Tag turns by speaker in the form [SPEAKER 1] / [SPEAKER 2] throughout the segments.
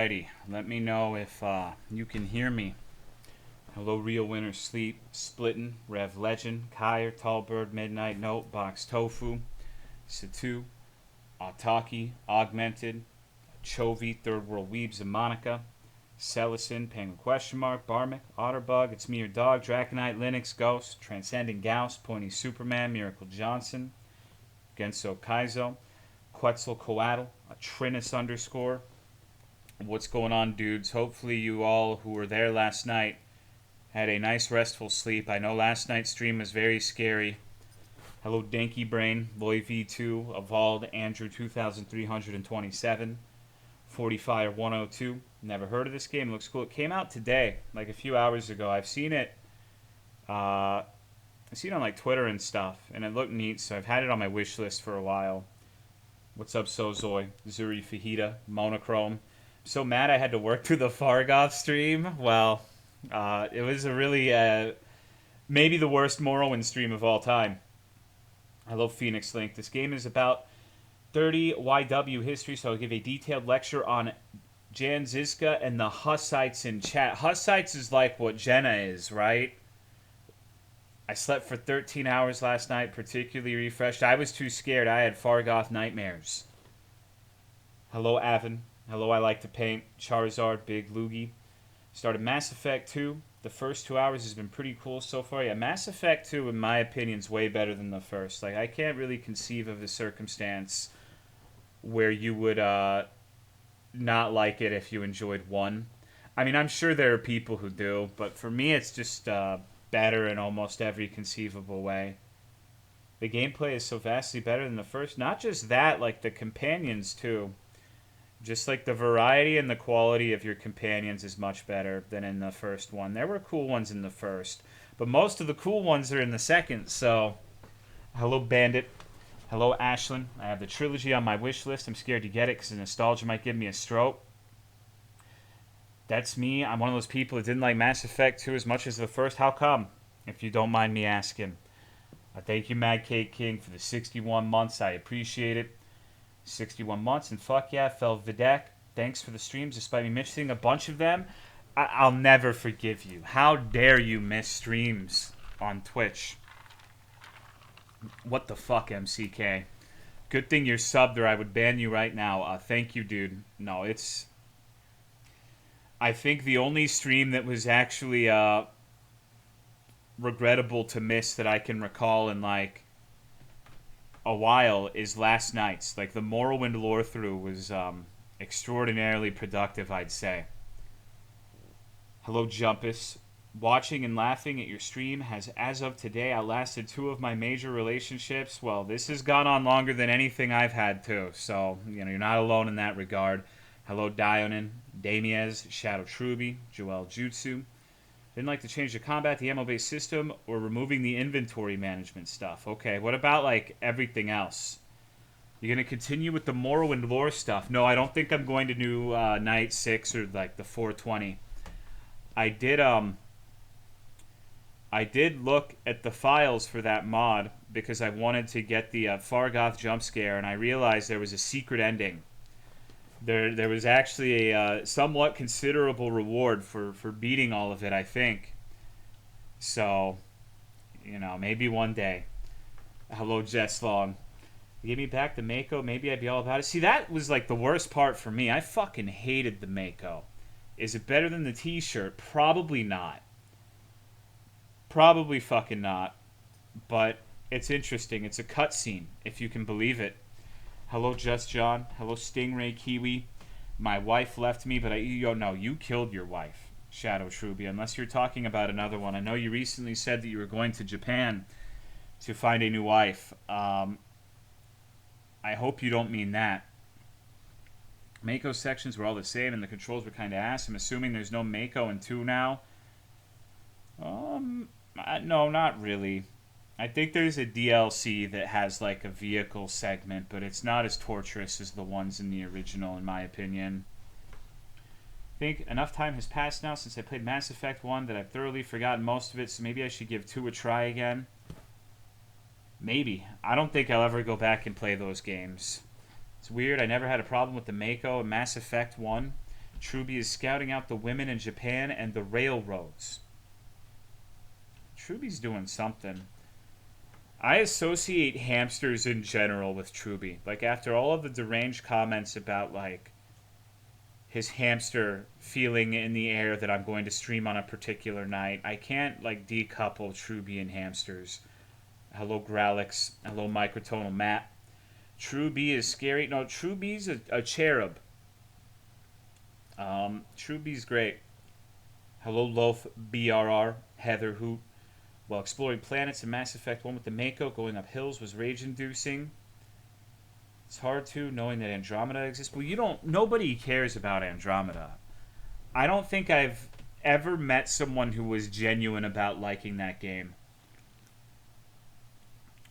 [SPEAKER 1] Alrighty, let me know if you can hear me. Hello, Real Winner Sleep, Splittin', Rev Legend, Kyer, Tallbird, Midnight Note, Box Tofu, Satu, Autaki, Augmented, Chovy, Third World Weebs, and Monica, Celison, Penguin Question Mark, Barmick, Otterbug, It's Me Your Dog, Draconite, Linux, Ghost, Transcending Gauss, Pointy Superman, Miracle Johnson, Genso Kaizo, Quetzalcoatl, Trinus underscore. What's going on, dudes? Hopefully you all who were there last night had a nice restful sleep. I know last night's stream was very scary. Hello, Danky Brain, Loy V2, Evolved, Andrew 2327, 45 102. Never heard of this game. It looks cool. It came out today, like a few hours ago. I've seen it. I've seen it on like Twitter and stuff, and it looked neat. So I've had it on my wish list for a while. What's up, Sozoy, Zuri Fajita, Monochrome? I'm so mad I had to work through the Fargoth stream. Well, it was a really maybe the worst Morrowind stream of all time. Hello, Phoenix Link. This game is about 30 YW history, so I'll give a detailed lecture on Jan Zizka and the Hussites in chat. Hussites is like what Jenna is, right? I slept for 13 hours last night, particularly refreshed. I was too scared. I had Fargoth nightmares. Hello, Avon. Hello, I like to paint. Charizard, Big Loogie. Started Mass Effect 2. The first 2 hours has been pretty cool so far. Yeah, Mass Effect 2, in my opinion, is way better than the first. Like, I can't really conceive of a circumstance where you would not like it if you enjoyed 1. I mean, I'm sure there are people who do, but for me, it's just better in almost every conceivable way. The gameplay is so vastly better than the first. Not just that, like the companions, too. Just like the variety and the quality of your companions is much better than in the first one. There were cool ones in the first, but most of the cool ones are in the second. So, hello Bandit, hello Ashlyn. I have the trilogy on my wish list. I'm scared to get it because the nostalgia might give me a stroke. That's me. I'm one of those people that didn't like Mass Effect 2 as much as the first. How come? If you don't mind me asking. Thank you, Mad Cake King, for the 61 months. I appreciate it. 61 months, and fuck yeah, Felvidek, thanks for the streams despite me missing a bunch of them. I'll never forgive you. How dare you miss streams on Twitch? What the fuck, MCK? Good thing you're subbed or I would ban you right now. Thank you, dude. No, it's... I think the only stream that was actually regrettable to miss that I can recall in like a while is last night's. Like, the Morrowind lore through was extraordinarily productive, I'd say. Hello, Jumpus. Watching and laughing at your stream has, as of today, outlasted 2 of my major relationships. Well, this has gone on longer than anything I've had, too. So, you know, you're not alone in that regard. Hello, Dionin, Damiez, Shadow Truby, Joel Jutsu. Didn't like to change the combat, the ammo-based system, or removing the inventory management stuff. Okay, what about, like, everything else? You're going to continue with the Morrowind lore stuff? No, I don't think I'm going to do Night 6 or, like, the 420. I did look at the files for that mod because I wanted to get the Fargoth jump scare, and I realized there was a secret ending. There was actually a somewhat considerable reward for beating all of it, I think. So, you know, maybe one day. Hello, Jesslong. Give me back the Mako, maybe I'd be all about it. See, that was like the worst part for me. I fucking hated the Mako. Is it better than the t-shirt? Probably not. Probably fucking not. But it's interesting. It's a cutscene, if you can believe it. Hello, Just John. Hello, Stingray Kiwi. My wife left me, but no, you killed your wife, Shadow Truby, unless you're talking about another one. I know you recently said that you were going to Japan to find a new wife. I hope you don't mean that. Mako sections were all the same, and the controls were kind of ass. I'm assuming there's no Mako in 2 now. No, not really. I think there's a DLC that has like a vehicle segment, but it's not as torturous as the ones in the original, in my opinion. I think enough time has passed now since I played Mass Effect 1 that I've thoroughly forgotten most of it, so maybe I should give 2 a try again. Maybe. I don't think I'll ever go back and play those games. It's weird, I never had a problem with the Mako in Mass Effect 1. Truby is scouting out the women in Japan and the railroads. Truby's doing something. I associate hamsters in general with Truby. Like, after all of the deranged comments about, like, his hamster feeling in the air that I'm going to stream on a particular night, I can't, like, decouple Truby and hamsters. Hello, Growlix. Hello, Microtonal Matt. Truby is scary. No, Truby's a cherub. Truby's great. Hello, Loaf BRR. Heather Hoot. While exploring planets in Mass Effect 1 with the Mako, going up hills was rage-inducing. It's hard to, knowing that Andromeda exists. Well, nobody cares about Andromeda. I don't think I've ever met someone who was genuine about liking that game.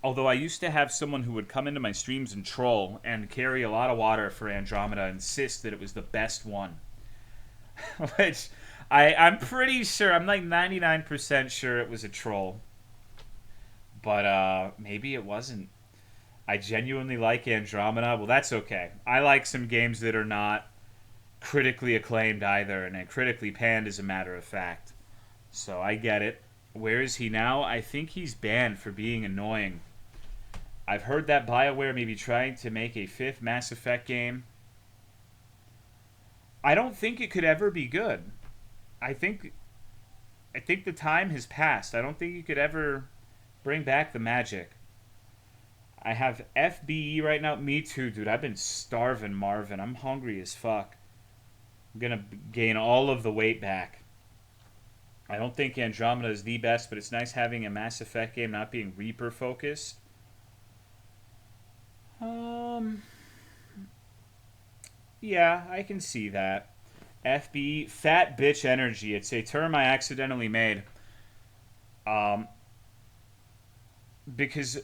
[SPEAKER 1] Although I used to have someone who would come into my streams and troll and carry a lot of water for Andromeda, insist that it was the best one. Which, I'm pretty sure, I'm like 99% sure it was a troll. But maybe it wasn't. I genuinely like Andromeda. Well, that's okay. I like some games that are not critically acclaimed either, and critically panned as a matter of fact. So I get it. Where is he now? I think he's banned for being annoying. I've heard that BioWare may be trying to make a 5th Mass Effect game. I don't think it could ever be good. I think the time has passed. I don't think you could ever bring back the magic. I have FBE right now. Me too, dude. I've been starving, Marvin. I'm hungry as fuck. I'm gonna gain all of the weight back. I don't think Andromeda is the best, but it's nice having a Mass Effect game not being Reaper focused. Yeah, I can see that. FB, fat bitch energy. It's a term I accidentally made. Because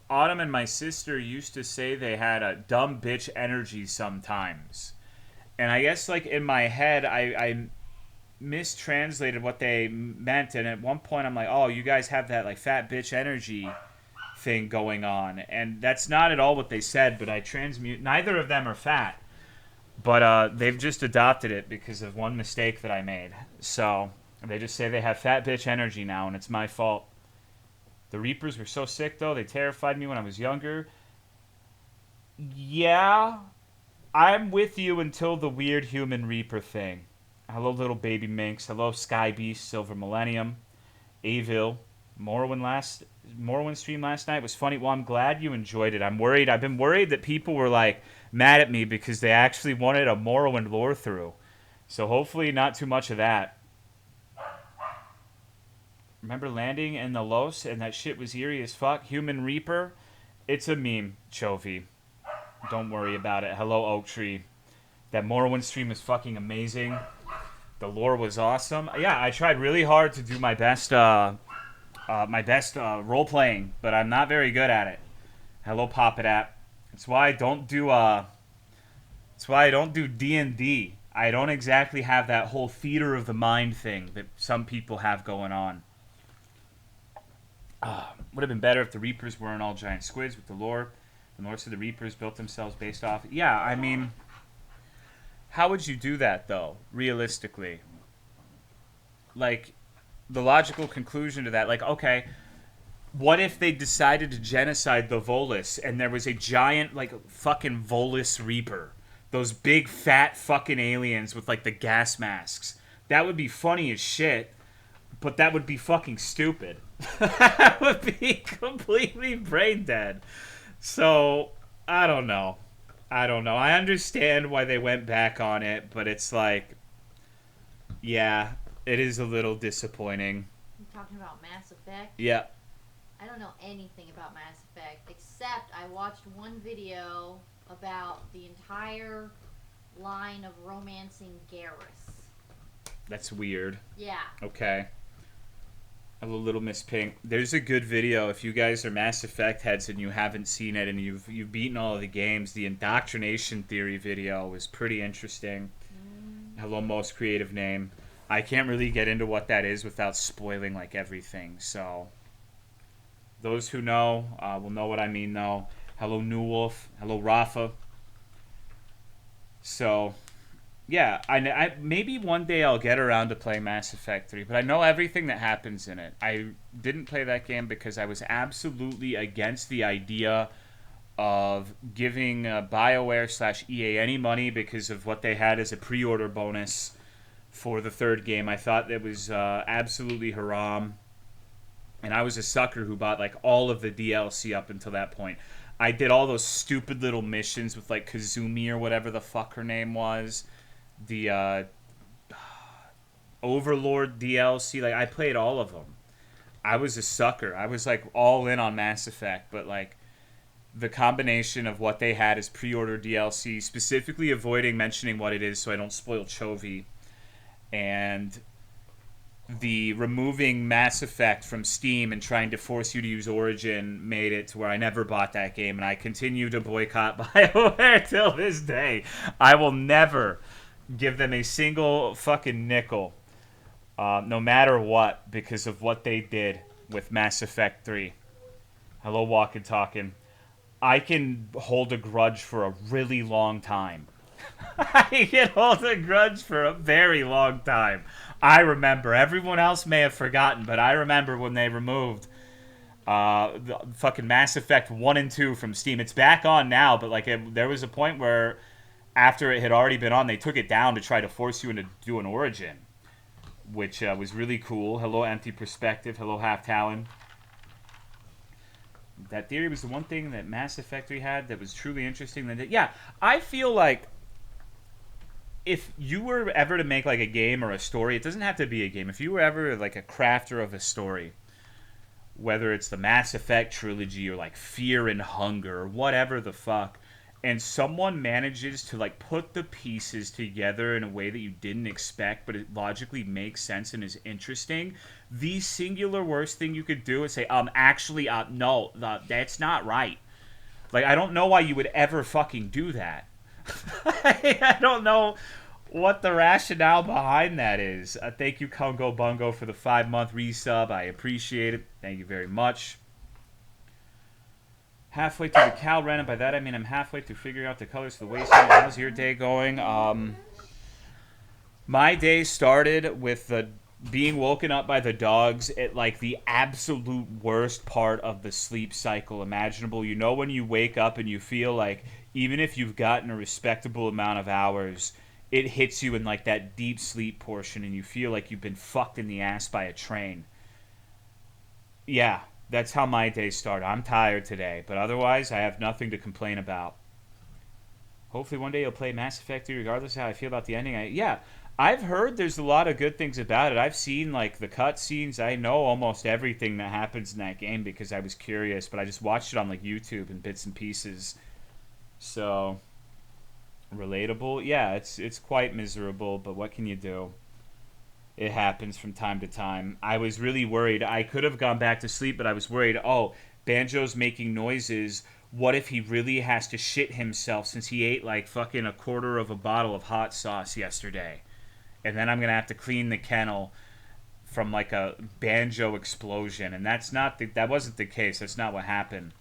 [SPEAKER 1] Autumn and my sister used to say they had a dumb bitch energy sometimes. And I guess, like, in my head, I mistranslated what they meant. And at one point, I'm like, oh, you guys have that, like, fat bitch energy thing going on. And that's not at all what they said, but I transmute. Neither of them are fat. But they've just adopted it because of one mistake that I made. So they just say they have fat bitch energy now, and it's my fault. The Reapers were so sick, though. They terrified me when I was younger. Yeah, I'm with you until the weird human Reaper thing. Hello, little baby minx. Hello, Sky Beast, Silver Millennium, Avil. Morrowind stream last night was funny. Well, I'm glad you enjoyed it. I'm worried. I've been worried that people were, like, mad at me because they actually wanted a Morrowind lore through. So hopefully not too much of that. Remember landing in the Los and that shit was eerie as fuck? Human Reaper? It's a meme, Chovy. Don't worry about it. Hello, Oak Tree. That Morrowind stream is fucking amazing. The lore was awesome. Yeah, I tried really hard to do my best role playing, but I'm not very good at it. Hello, Pop It App. That's why I don't do D&D. I don't exactly have that whole theater of the mind thing that some people have going on. Would have been better if the Reapers weren't all giant squids with the lore. The Norse of the Reapers built themselves based off. Yeah, I mean, how would you do that, though, realistically? Like, the logical conclusion to that, like, okay, what if they decided to genocide the Volus and there was a giant, like, fucking Volus Reaper? Those big, fat fucking aliens with, like, the gas masks. That would be funny as shit, but that would be fucking stupid. That would be completely brain dead. So, I don't know. I understand why they went back on it, but it's like, yeah, it is a little disappointing.
[SPEAKER 2] You're talking about Mass Effect?
[SPEAKER 1] Yeah.
[SPEAKER 2] I don't know anything about Mass Effect, except I watched one video about the entire line of romancing Garrus.
[SPEAKER 1] That's weird.
[SPEAKER 2] Yeah.
[SPEAKER 1] Okay. Hello, Little Miss Pink. There's a good video if you guys are Mass Effect heads and you haven't seen it and you've beaten all of the games. The indoctrination theory video was pretty interesting. Hello, most creative name. I can't really get into what that is without spoiling like everything. So those who know will know what I mean, though. Hello, New Wolf. Hello, Rafa. So Yeah, I maybe one day I'll get around to playing Mass Effect 3, but I know everything that happens in it. I didn't play that game because I was absolutely against the idea of giving BioWare slash EA any money because of what they had as a pre-order bonus for the third game. I thought that was absolutely haram, and I was a sucker who bought like all of the DLC up until that point. I did all those stupid little missions with like Kazumi or whatever the fuck her name was, the Overlord DLC. Like I played all of them. I was a sucker. I was like all in on Mass Effect, but like the combination of what they had as pre-order DLC, specifically avoiding mentioning what it is so I don't spoil Chovy, and the removing Mass Effect from Steam and trying to force you to use Origin made it to where I never bought that game, and I continue to boycott BioWare till this day. I will never give them a single fucking nickel, no matter what, because of what they did with Mass Effect 3. Hello, Walkin' Talkin'. I can hold a grudge for a really long time. I can hold a grudge for a very long time. I remember. Everyone else may have forgotten, but I remember when they removed the fucking Mass Effect 1 and 2 from Steam. It's back on now, but like there was a point where after it had already been on, they took it down to try to force you into do an Origin, which was really cool. Hello, Empty Perspective. Hello, Half Talon. That theory was the one thing that Mass Effect 3 had that was truly interesting. Yeah, I feel like if you were ever to make like a game or a story, it doesn't have to be a game. If you were ever like a crafter of a story, whether it's the Mass Effect trilogy or like Fear and Hunger or whatever the fuck, and someone manages to like put the pieces together in a way that you didn't expect, but it logically makes sense and is interesting, the singular worst thing you could do is say, actually, no, that's not right. Like, I don't know why you would ever fucking do that. I don't know what the rationale behind that is. Thank you, Congo Bungo, for the 5-month resub. I appreciate it. Thank you very much. Halfway through the Cal run, and by that I mean I'm halfway through figuring out the colors for the wasteland. How's your day going? My day started with the being woken up by the dogs at like the absolute worst part of the sleep cycle imaginable. You know when you wake up and you feel like even if you've gotten a respectable amount of hours, it hits you in like that deep sleep portion and you feel like you've been fucked in the ass by a train. Yeah, that's how my day started. I'm tired today, but otherwise I have nothing to complain about. Hopefully one day you'll play Mass Effect 3 regardless of how I feel about the ending. Yeah, I've heard there's a lot of good things about it. I've seen like the cutscenes. I know almost everything that happens in that game because I was curious, but I just watched it on like YouTube and bits and pieces. So, relatable. Yeah, it's quite miserable, but what can you do? It happens from time to time. I was really worried. I could have gone back to sleep, but I was worried, oh, Banjo's making noises. What if he really has to shit himself since he ate like fucking a quarter of a bottle of hot sauce yesterday? And then I'm going to have to clean the kennel from like a Banjo explosion. And that wasn't the case. That's not what happened.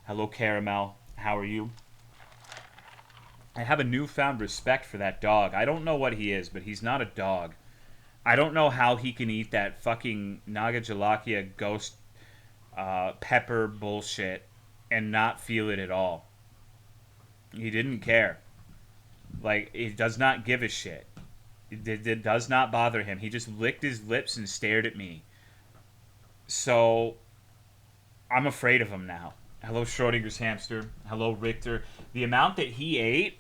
[SPEAKER 1] Hello, Caramel. How are you? I have a newfound respect for that dog. I don't know what he is, but he's not a dog. I don't know how he can eat that fucking Nagajalakia ghost pepper bullshit and not feel it at all. He didn't care. Like, he does not give a shit. It does not bother him. He just licked his lips and stared at me. So, I'm afraid of him now. Hello, Schrodinger's hamster. Hello, Richter. The amount that he ate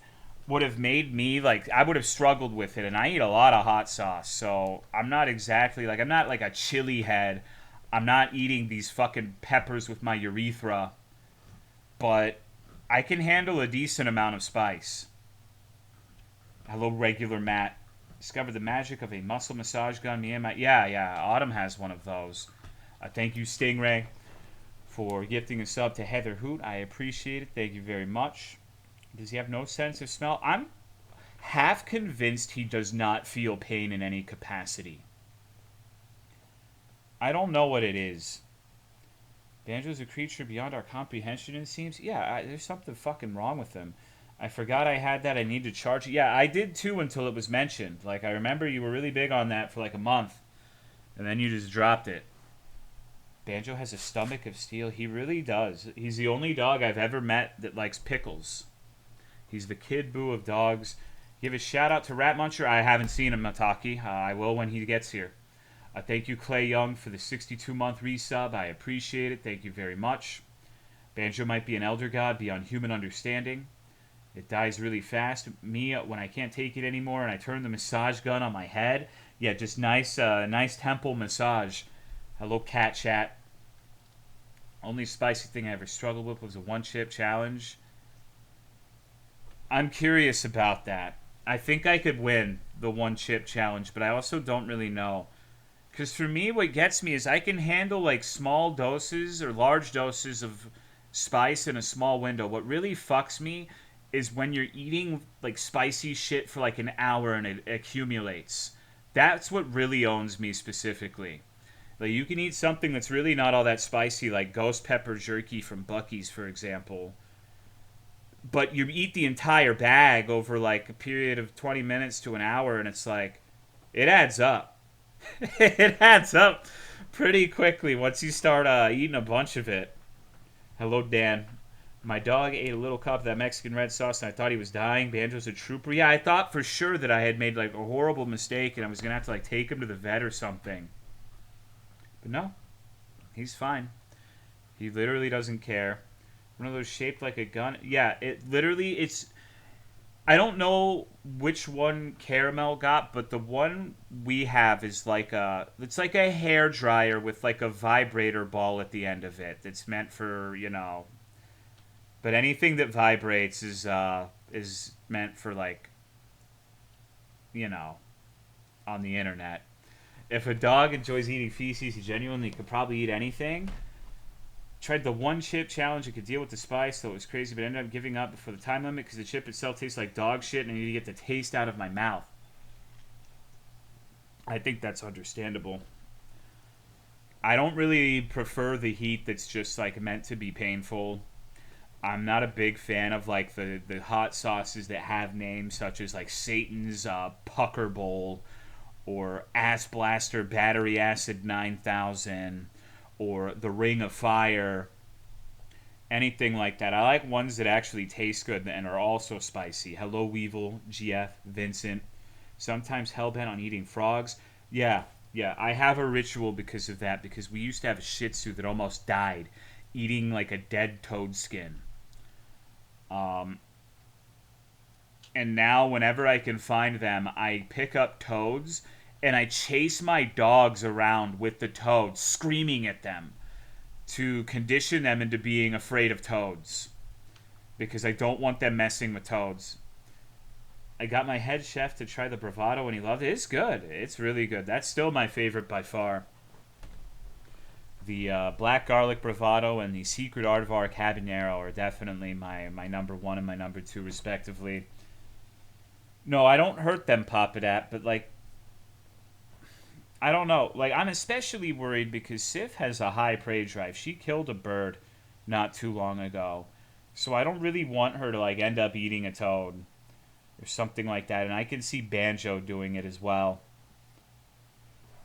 [SPEAKER 1] would have made me, like, I would have struggled with it, and I eat a lot of hot sauce, so I'm not exactly, like, I'm not like a chili head. I'm not eating these fucking peppers with my urethra, but I can handle a decent amount of spice. Hello, regular Matt. Discovered the magic of a muscle massage gun. Yeah, Autumn has one of those. Thank you, Stingray, for gifting a sub to Heather Hoot. I appreciate it. Thank you very much. Does he have no sense of smell? I'm half convinced he does not feel pain in any capacity. I don't know what it is. Banjo's a creature beyond our comprehension, it seems. Yeah, there's something fucking wrong with him. I forgot I had that. I need to charge it. Yeah, I did too until it was mentioned. Like, I remember you were really big on that for like a month, and then you just dropped it. Banjo has a stomach of steel. He really does. He's the only dog I've ever met that likes pickles. He's the Kid Boo of dogs. Give a shout out to Rat Muncher. I haven't seen him, Mataki. I will when he gets here. Thank you, Clay Young, for the 62-month resub. I appreciate it. Thank you very much. Banjo might be an elder god beyond human understanding. It dies really fast. Me, when I can't take it anymore and I turn the massage gun on my head, yeah, just nice temple massage. Hello, Cat Chat. Only spicy thing I ever struggled with was a one-chip challenge. I'm curious about that. I think I could win the one-chip challenge, but I also don't really know. Because for me, what gets me is I can handle like small doses or large doses of spice in a small window. What really fucks me is when you're eating like spicy shit for like an hour and it accumulates. That's what really owns me specifically. Like, you can eat something that's really not all that spicy, like ghost pepper jerky from Buc-ee's, for example. But you eat the entire bag over like a period of 20 minutes to an hour, and it's like, it adds up. It adds up pretty quickly once you start eating a bunch of it. Hello, Dan. My dog ate a little cup of that Mexican red sauce, and I thought he was dying. Banjo's a trooper. Yeah, I thought for sure that I had made like a horrible mistake, and I was gonna have to like take him to the vet or something. But no, he's fine. He literally doesn't care. One of those shaped like a gun. Yeah, it's. I don't know which one Caramel got, but the one we have is like it's like a hair dryer with like a vibrator ball at the end of it. That's meant for, but anything that vibrates is meant for like, on the internet. If a dog enjoys eating feces, he genuinely could probably eat anything. Tried the one chip challenge. It could deal with the spice, so it was crazy, but ended up giving up before the time limit because the chip itself tastes like dog shit and I need to get the taste out of my mouth. I think that's understandable. I don't really prefer the heat that's just like meant to be painful. I'm not a big fan of like the hot sauces that have names such as like Satan's Pucker Bowl or Ass Blaster Battery Acid 9000 or the Ring of Fire, anything like that. I like ones that actually taste good and are also spicy. Hello, Weevil, GF, Vincent. Sometimes hellbent on eating frogs. Yeah, I have a ritual because of that, because we used to have a Shih Tzu that almost died eating like a dead toad skin. And now whenever I can find them, I pick up toads and I chase my dogs around with the toads, screaming at them to condition them into being afraid of toads, because I don't want them messing with toads. I got my head chef to try the bravado and he loved it. It's good. It's really good. That's still my favorite by far. The black garlic bravado and the secret aardvark habanero are definitely my number one and my number two respectively. No, I don't hurt them, Papadat, but like, I don't know. Like, I'm especially worried because Sif has a high prey drive. She killed a bird not too long ago. So I don't really want her to, like, end up eating a toad or something like that. And I can see Banjo doing it as well.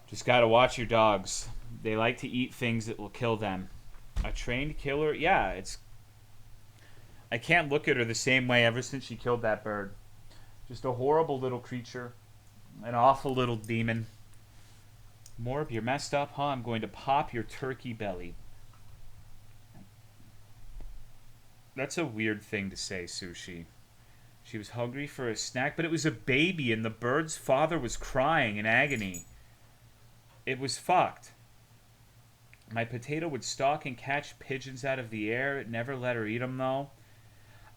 [SPEAKER 1] Just gotta watch your dogs. They like to eat things that will kill them. A trained killer? Yeah, it's... I can't look at her the same way ever since she killed that bird. Just a horrible little creature. An awful little demon. Morb, you're messed up, huh? I'm going to pop your turkey belly. That's a weird thing to say, Sushi. She was hungry for a snack, but it was a baby and the bird's father was crying in agony. It was fucked. My potato would stalk and catch pigeons out of the air. It never let her eat them, though.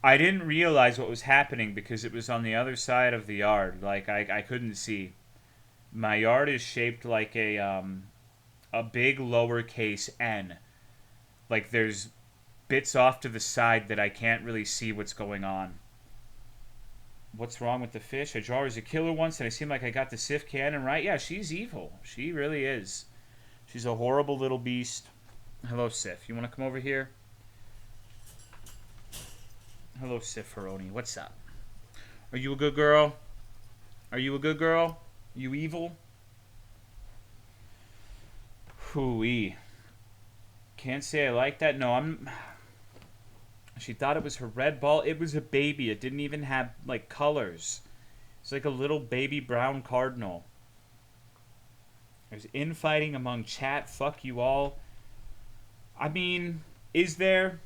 [SPEAKER 1] I didn't realize what was happening because it was on the other side of the yard. Like, I couldn't see. My yard is shaped like a big lowercase N. Like, there's bits off to the side that I can't really see what's going on. What's wrong with the fish? I draw her as a killer once and I seem like I got the Sif cannon right. Yeah, she's evil. She really is. She's a horrible little beast. Hello, Sif. You want to come over here? Hello, Sifroni. What's up? Are you a good girl? Are you a good girl? You evil? Hooey. Can't say I like that. No, I'm. She thought it was her red ball. It was a baby. It didn't even have, like, colors. It's like a little baby brown cardinal. There's infighting among chat. Fuck you all. I mean, is there?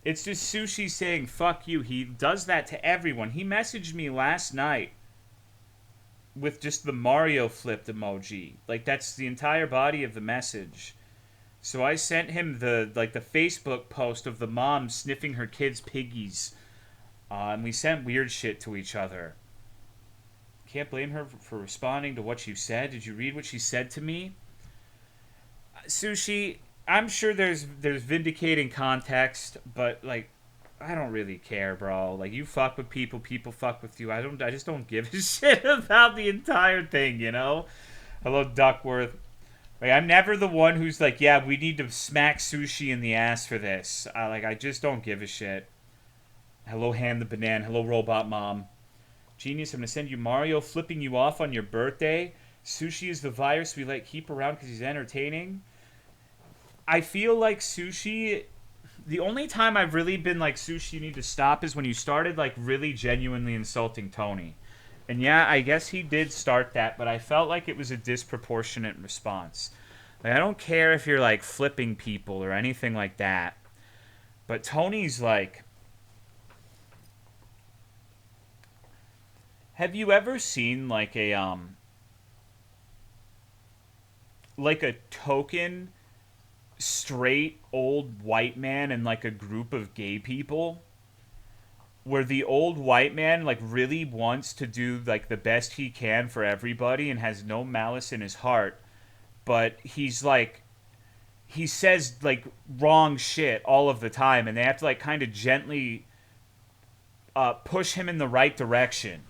[SPEAKER 1] It's just Sushi saying, fuck you. He does that to everyone. He messaged me last night with just the Mario flipped emoji. Like, that's the entire body of the message. So I sent him the Facebook post of the mom sniffing her kid's piggies. And we sent weird shit to each other. Can't blame her for responding to what you said. Did you read what she said to me? Sushi, I'm sure there's vindicating context, but, like, I don't really care, bro. Like, you fuck with people, people fuck with you. I just don't give a shit about the entire thing, you know? Hello, Duckworth. Like, I'm never the one who's like, yeah, we need to smack Sushi in the ass for this. I just don't give a shit. Hello, Hand the Banana. Hello, Robot Mom. Genius, I'm going to send you Mario flipping you off on your birthday. Sushi is the virus we keep around because he's entertaining. I feel like Sushi... The only time I've really been like, Sushi, you need to stop is when you started, like, really genuinely insulting Tony. And yeah, I guess he did start that, but I felt like it was a disproportionate response. Like, I don't care if you're, like, flipping people or anything like that. But Tony's like... Have you ever seen, like, a token straight old white man and, like, a group of gay people? Where the old white man, like, really wants to do, like, the best he can for everybody and has no malice in his heart, but he's like, he says, like, wrong shit all of the time, and they have to, like, kind of gently push him in the right direction.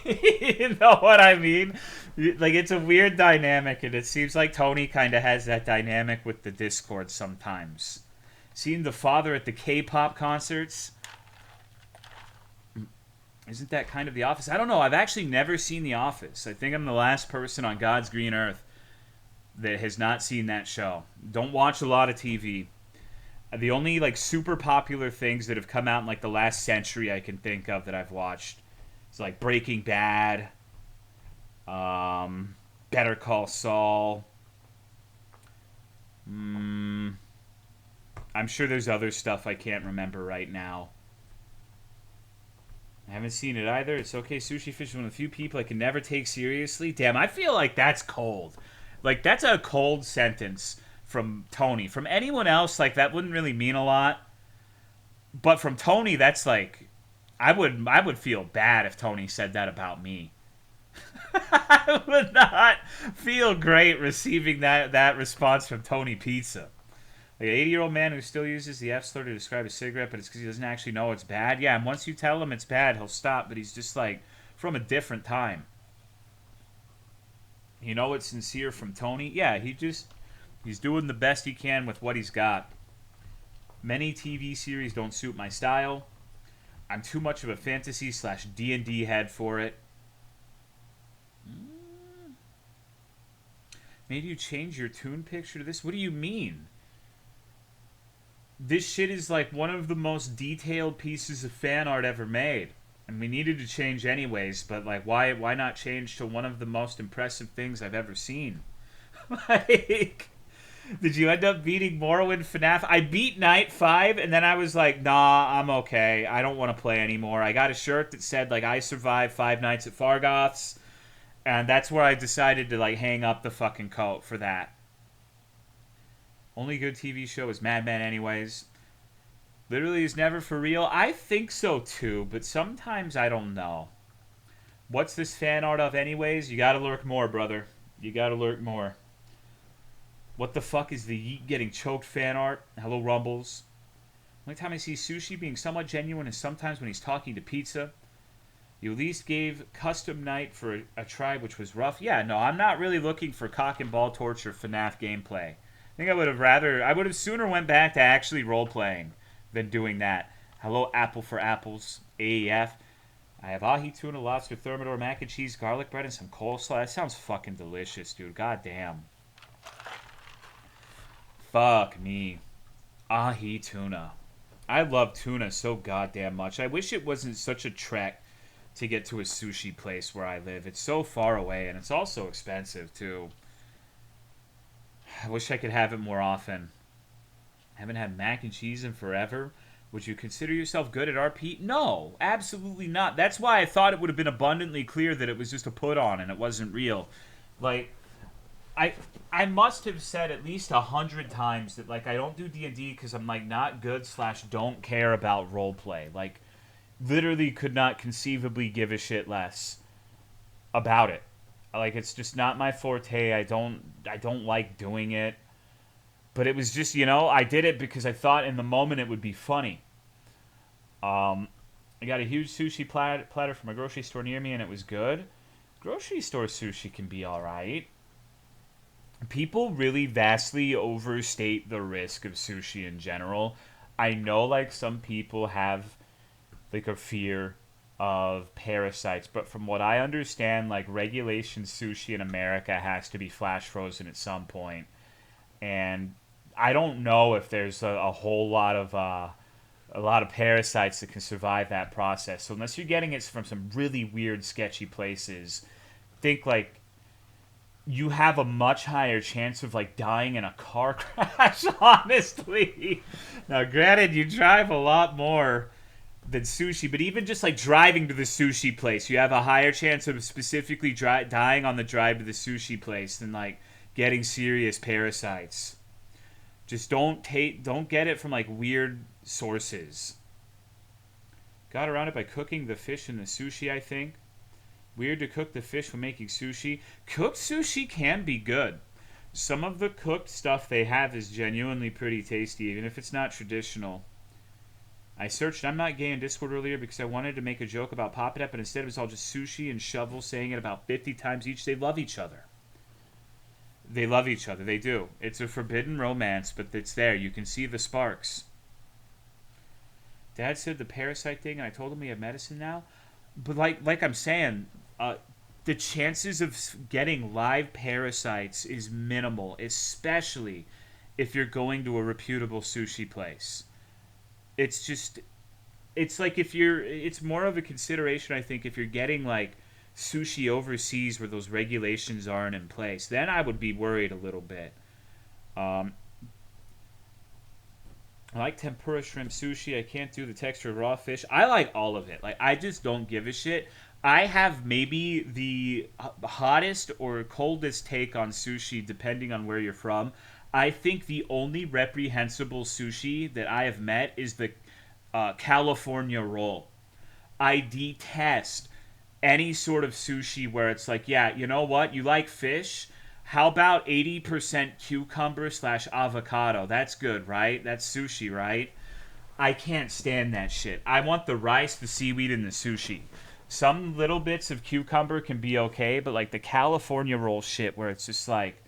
[SPEAKER 1] You know what I mean? Like, it's a weird dynamic, and it seems like Tony kind of has that dynamic with the Discord sometimes. Seeing the father at the K-pop concerts... Isn't that kind of The Office? I don't know. I've actually never seen The Office. I think I'm the last person on God's green earth that has not seen that show. Don't watch a lot of TV. The only, like, super popular things that have come out in, like, the last century I can think of that I've watched is, like, Breaking Bad, Better Call Saul. I'm sure there's other stuff I can't remember right now. I haven't seen it either. It's okay. Sushi Fish is one of the few people I can never take seriously. Damn, I feel like that's cold. Like, that's a cold sentence from Tony. From anyone else, like, that wouldn't really mean a lot. But from Tony, that's like... I would feel bad if Tony said that about me. I would not feel great receiving that response from Tony Pizza. Like, an 80-year-old man who still uses the F-slur to describe a cigarette, but it's because he doesn't actually know it's bad. Yeah, and once you tell him it's bad, he'll stop, but he's just, like, from a different time. You know it's sincere from Tony? Yeah, he's doing the best he can with what he's got. Many TV series don't suit my style. I'm too much of a fantasy/D&D head for it. Made you change your tune picture to this? What do you mean? This shit is like one of the most detailed pieces of fan art ever made. And we needed to change anyways, but like why not change to one of the most impressive things I've ever seen? Like, did you end up beating Morrowind FNAF? I beat Night 5 and then I was like, nah, I'm okay. I don't want to play anymore. I got a shirt that said like I survived 5 nights at Fargoth's, and that's where I decided to like hang up the fucking coat for that. Only good TV show is Mad Men anyways. Literally is never for real. I think so too, but sometimes I don't know. What's this fan art of anyways? You gotta lurk more, brother. You gotta lurk more. What the fuck is the Yeet getting choked fan art? Hello, Rumbles. Only time I see Sushi being somewhat genuine is sometimes when he's talking to Pizza. You at least gave Custom Night for a try, which was rough. Yeah, no, I'm not really looking for cock and ball torture FNAF gameplay. I think I would have sooner went back to actually role-playing than doing that. Hello, Apple for Apples, AEF. I have ahi tuna, lobster thermidor, mac and cheese, garlic bread, and some coleslaw. That sounds fucking delicious, dude. God damn. Fuck me. Ahi tuna. I love tuna so goddamn much. I wish it wasn't such a trek to get to a sushi place where I live. It's so far away, and it's also expensive, too. I wish I could have it more often. I haven't had mac and cheese in forever. Would you consider yourself good at RP? No, absolutely not. That's why I thought it would have been abundantly clear that it was just a put on and it wasn't real. Like, I must have said at least 100 times that like I don't do D&D because I'm like not good / don't care about roleplay. Like, literally could not conceivably give a shit less about it. Like, it's just not my forte. I don't like doing it. But it was just, I did it because I thought in the moment it would be funny. I got a huge sushi platter from a grocery store near me, and it was good. Grocery store sushi can be alright. People really vastly overstate the risk of sushi in general. I know, like, some people have, like, a fear of parasites, but from what I understand, like, regulation sushi in America has to be flash frozen at some point. And I don't know if there's a whole lot of parasites that can survive that process. So unless you're getting it from some really weird, sketchy places, think like you have a much higher chance of like dying in a car crash. Honestly, now granted, you drive a lot more than sushi, but even just like driving to the sushi place, you have a higher chance of specifically dying on the drive to the sushi place than like getting serious parasites. Just don't get it from like weird sources. Got around it by cooking the fish in the sushi, I think. Weird to cook the fish when making sushi. Cooked sushi can be good. Some of the cooked stuff they have is genuinely pretty tasty, even if it's not traditional. I searched I'm Not Gay in Discord earlier because I wanted to make a joke about Pop It Up, but instead it was all just sushi and shovel saying it about 50 times each. They love each other. They love each other. They do. It's a forbidden romance, but it's there. You can see the sparks. Dad said the parasite thing, and I told him we have medicine now. But like I'm saying, the chances of getting live parasites is minimal, especially if you're going to a reputable sushi place. It's like it's more of a consideration, I think, if you're getting like sushi overseas where those regulations aren't in place. Then I would be worried a little bit. I like tempura shrimp sushi. I can't do the texture of raw fish. I like all of it. Like, I just don't give a shit. I have maybe the hottest or coldest take on sushi depending on where you're from. I think the only reprehensible sushi that I have met is the California roll. I detest any sort of sushi where it's like, yeah, you know what? You like fish? How about 80% cucumber / avocado? That's good, right? That's sushi, right? I can't stand that shit. I want the rice, the seaweed, and the sushi. Some little bits of cucumber can be okay, but like the California roll shit where it's just like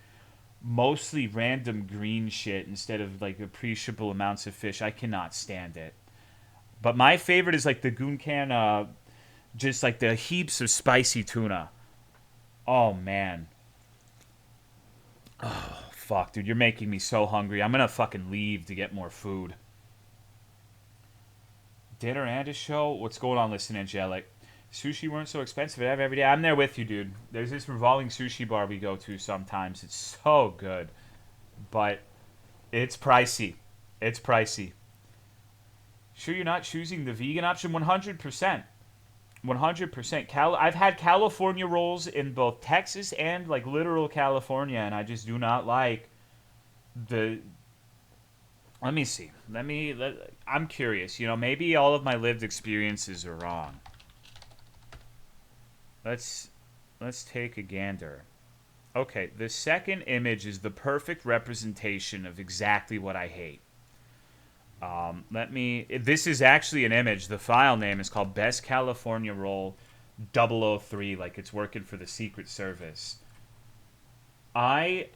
[SPEAKER 1] mostly random green shit instead of like appreciable amounts of fish, I cannot stand it. But my favorite is like the Gunkan, just like the heaps of spicy tuna. Oh, man. Oh, fuck, dude. You're making me so hungry. I'm going to fucking leave to get more food. Dinner and a show? What's going on, Listen Angelic? Sushi weren't so expensive. I have every day. I'm there with you, dude. There's this revolving sushi bar we go to sometimes. It's so good. But it's pricey. It's pricey. Sure you're not choosing the vegan option? 100%. 100%. I've had California rolls in both Texas and like literal California, and I just do not like the. Let me see. I'm curious. Maybe all of my lived experiences are wrong. Let's take a gander. Okay, the second image is the perfect representation of exactly what I hate. This is actually an image. The file name is called Best California Roll 003, like it's working for the Secret Service. I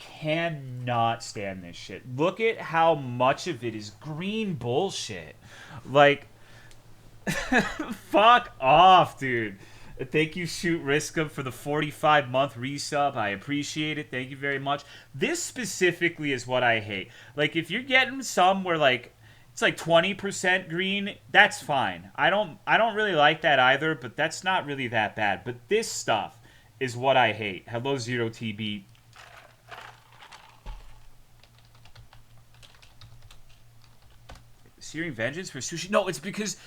[SPEAKER 1] cannot stand this shit. Look at how much of it is green bullshit. Like, fuck off, dude. Thank you, Shoot Riskum, for the 45-month resub. I appreciate it. Thank you very much. This specifically is what I hate. Like, if you're getting some where, like, it's like 20% green, that's fine. I don't really like that either, but that's not really that bad. But this stuff is what I hate. Hello, 0TB. Searing vengeance for sushi? No, it's because,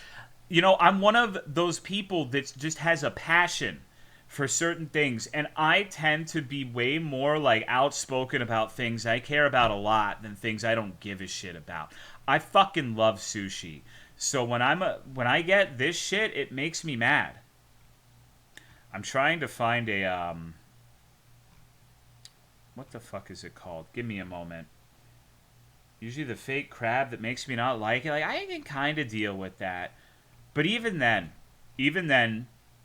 [SPEAKER 1] you know, I'm one of those people that just has a passion for certain things, and I tend to be way more, like, outspoken about things I care about a lot than things I don't give a shit about. I fucking love sushi. So when I get this shit, it makes me mad. I'm trying to find a what the fuck is it called? Give me a moment. Usually the fake crab that makes me not like it. Like, I can kind of deal with that. But even then,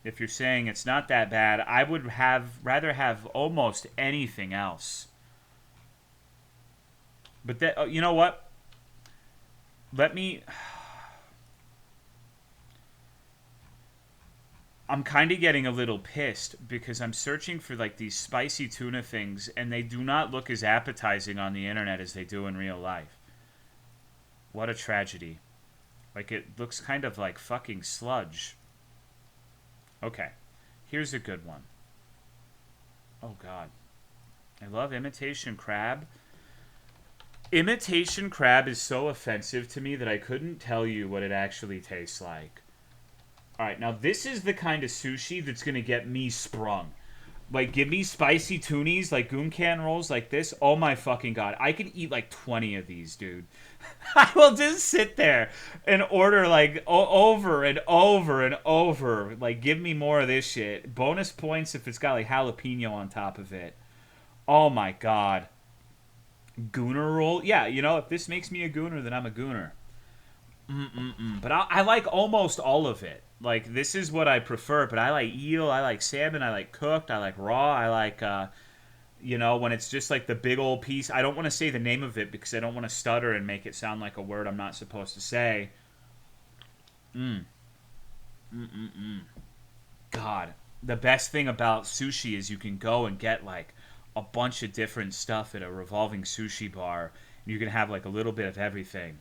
[SPEAKER 1] if you're saying it's not that bad, I would rather have almost anything else. But that, you know what? I'm kind of getting a little pissed because I'm searching for, like, these spicy tuna things, and they do not look as appetizing on the internet as they do in real life. What a tragedy. Like, it looks kind of like fucking sludge. Okay. Here's a good one. Oh, God. I love imitation crab. Imitation crab is so offensive to me that I couldn't tell you what it actually tastes like. Alright, now this is the kind of sushi that's going to get me sprung. Like, give me spicy toonies, like goonkan rolls like this. Oh my fucking god. I could eat like 20 of these, dude. I will just sit there and order, like, over and over and over. Like, give me more of this shit. Bonus points if it's got, like, jalapeno on top of it. Oh my god. Gooner roll? Yeah, you know, if this makes me a gooner, then I'm a gooner. But I like almost all of it. Like, this is what I prefer, but I like eel, I like salmon, I like cooked, I like raw, I like, you know, when it's just like the big old piece. I don't want to say the name of it because I don't want to stutter and make it sound like a word I'm not supposed to say. God, the best thing about sushi is you can go and get, like, a bunch of different stuff at a revolving sushi bar. And you can have, like, a little bit of everything.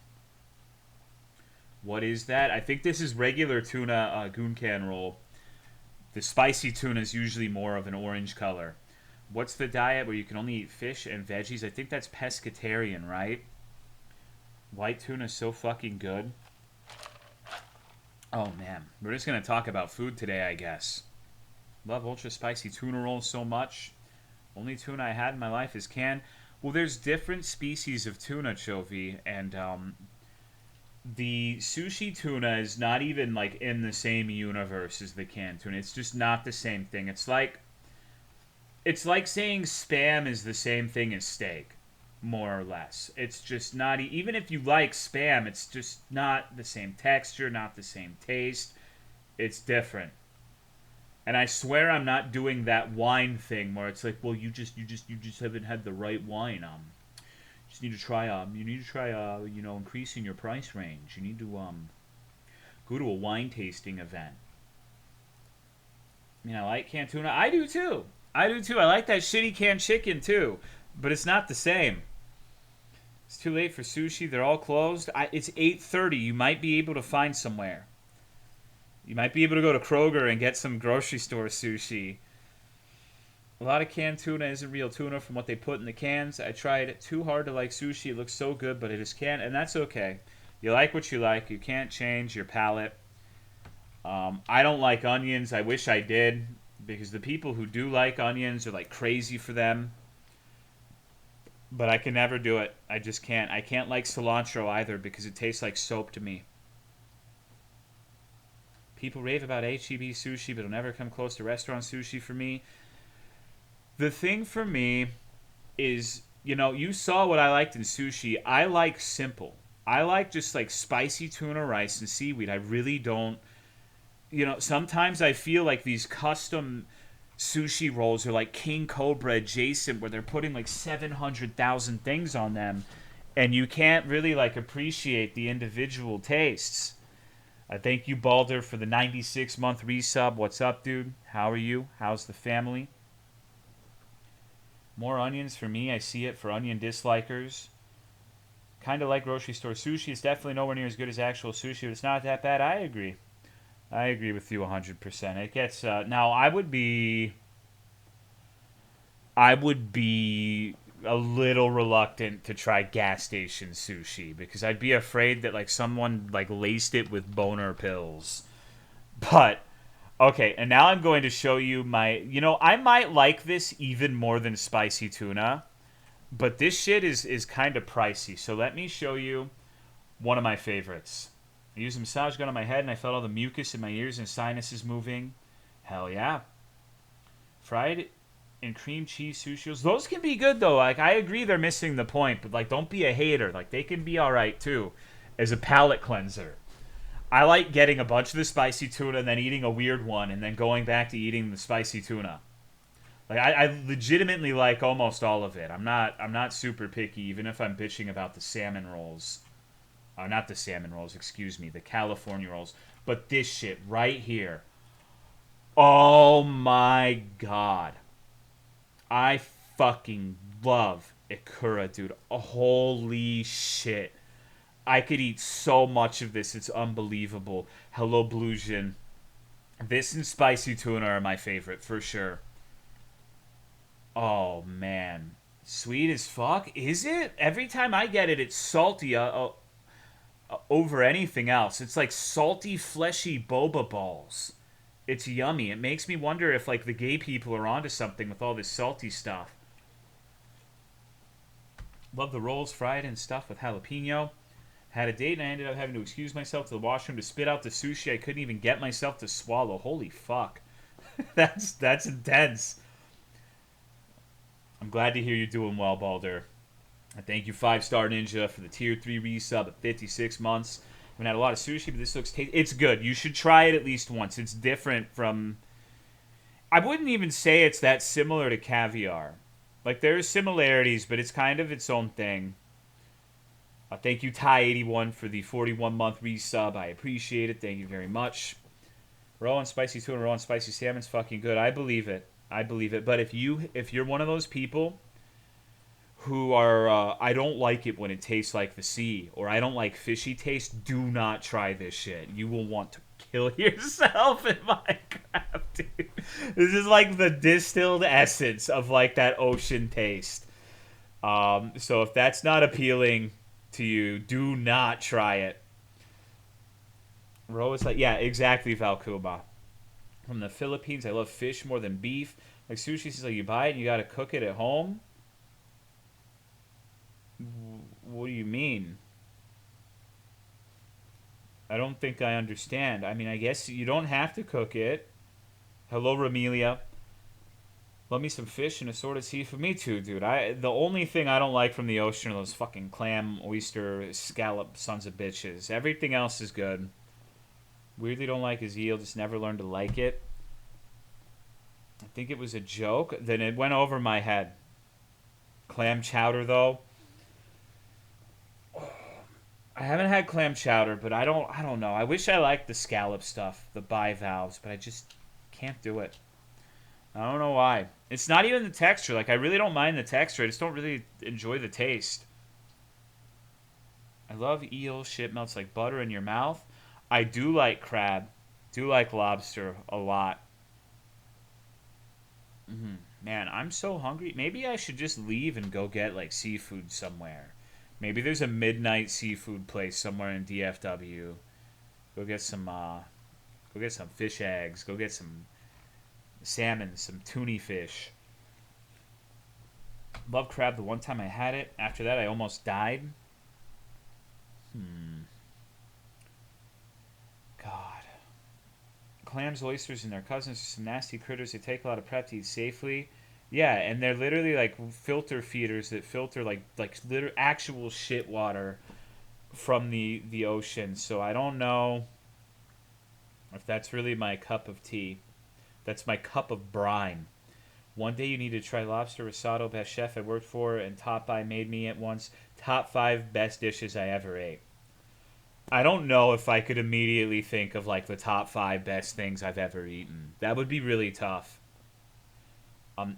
[SPEAKER 1] What is that? I think this is regular tuna goonkan roll. The spicy tuna is usually more of an orange color. What's the diet where you can only eat fish and veggies? I think that's pescatarian, right? White tuna is so fucking good. Oh, man. We're just going to talk about food today, I guess. Love ultra spicy tuna rolls so much. Only tuna I had in my life is canned. Well, there's different species of tuna, Chovy, and the sushi tuna is not even, like, in the same universe as the canned tuna. It's just not the same thing. It's like saying Spam is the same thing as steak, more or less. It's just not, even if you like Spam, it's just not the same texture, not the same taste. It's different. And I swear I'm not doing that wine thing where it's like, well, you just haven't had the right wine. Just need to try you know, increasing your price range. You need to go to a wine tasting event. I mean, I like canned tuna. I do too. I like that shitty canned chicken too, but it's not the same. It's too late for sushi. They're all closed. It's 8:30. You might be able to find somewhere. You might be able to go to Kroger and get some grocery store sushi. A lot of canned tuna isn't real tuna from what they put in the cans. I tried too hard to like sushi. It looks so good, but it is canned, and that's okay. You like what you like. You can't change your palate. I don't like onions. I wish I did, because the people who do like onions are, like, crazy for them. But I can never do it. I just can't. I can't like cilantro either because it tastes like soap to me. People rave about H-E-B sushi, but it'll never come close to restaurant sushi for me. The thing for me is, you know, you saw what I liked in sushi. I like simple. I like just, like, spicy tuna rice and seaweed. I really don't, you know, sometimes I feel like these custom sushi rolls are like King Cobra adjacent, where they're putting like 700,000 things on them, and you can't really like appreciate the individual tastes. I thank you, Balder, for the 96-month resub. What's up, dude? How are you? How's the family? More onions for me. I see it for onion dislikers. Kind of like grocery store sushi. It's definitely nowhere near as good as actual sushi, but it's not that bad. I agree. I agree with you 100%. It gets now. I would be a little reluctant to try gas station sushi because I'd be afraid that like someone like laced it with boner pills. But okay, and now I'm going to show you my. I might like this even more than spicy tuna, but this shit is kind of pricey. So let me show you one of my favorites. I used a massage gun on my head and I felt all the mucus in my ears and sinuses moving. Hell yeah. Fried and cream cheese sushi. Those can be good though. Like I agree they're missing the point, but like don't be a hater. Like they can be alright too. As a palate cleanser. I like getting a bunch of the spicy tuna and then eating a weird one and then going back to eating the spicy tuna. Like I legitimately like almost all of it. I'm not super picky, even if I'm bitching about the salmon rolls. Not the salmon rolls, excuse me, the California rolls. But this shit right here. Oh my god. I fucking love Ikura, dude. Holy shit. I could eat so much of this. It's unbelievable. Hello, Bluesian. This and spicy tuna are my favorite, for sure. Oh, man. Sweet as fuck? Is it? Every time I get it, it's salty over anything else. It's like salty, fleshy boba balls. It's yummy. It makes me wonder if like the gay people are onto something with all this salty stuff. Love the rolls fried and stuffed with jalapeno. Had a date and I ended up having to excuse myself to the washroom to spit out the sushi I couldn't even get myself to swallow. Holy fuck. that's intense. I'm glad to hear you're doing well, Balder. I thank you, 5-Star Ninja, for the tier 3 resub at 56 months. I haven't had a lot of sushi, but this looks tasty. It's good. You should try it at least once. It's different from... I wouldn't even say it's that similar to caviar. Like, there's similarities, but it's kind of its own thing. Thank you, Ty81, for the 41-month resub. I appreciate it. Thank you very much. Raw and spicy tuna, raw and spicy salmon's fucking good. I believe it. I believe it. But if you're one of those people who are, I don't like it when it tastes like the sea, or I don't like fishy taste, do not try this shit. You will want to kill yourself in Minecraft, dude. This is like the distilled essence of like that ocean taste. So if that's not appealing to you, do not try it. Ro is like, yeah, exactly, Valkuba. From the Philippines, I love fish more than beef. Like sushi is like you buy it and you gotta cook it at home. What do you mean? I don't think I understand. I mean, I guess you don't have to cook it. Hello, Ramelia. Love me some fish and assorted seafood. Me too, dude. The only thing I don't like from the ocean are those fucking clam, oyster, scallop sons of bitches. Everything else is good. Weirdly don't like his eel. Just never learned to like it. I think it was a joke. Then it went over my head. Clam chowder, though. I haven't had clam chowder, but I don't know. I wish I liked the scallop stuff, the bivalves, but I just can't do it. I don't know why. It's not even the texture. Like, I really don't mind the texture. I just don't really enjoy the taste. I love eel. Shit melts like butter in your mouth. I do like crab. Do like lobster a lot. Man, I'm so hungry. Maybe I should just leave and go get, like, seafood somewhere. Maybe there's a midnight seafood place somewhere in DFW. Go get some fish eggs. Go get some salmon, some tuna fish. Love crab the one time I had it. After that, I almost died. God. Clams, oysters, and their cousins are some nasty critters. They take a lot of prep to eat safely. Yeah, and they're literally like filter feeders that filter like actual shit water from the ocean. So I don't know if that's really my cup of tea. That's my cup of brine. One day you need to try lobster risotto. Best chef I worked for and top by made me at once. Top 5 best dishes I ever ate. I don't know if I could immediately think of like the top 5 best things I've ever eaten. That would be really tough.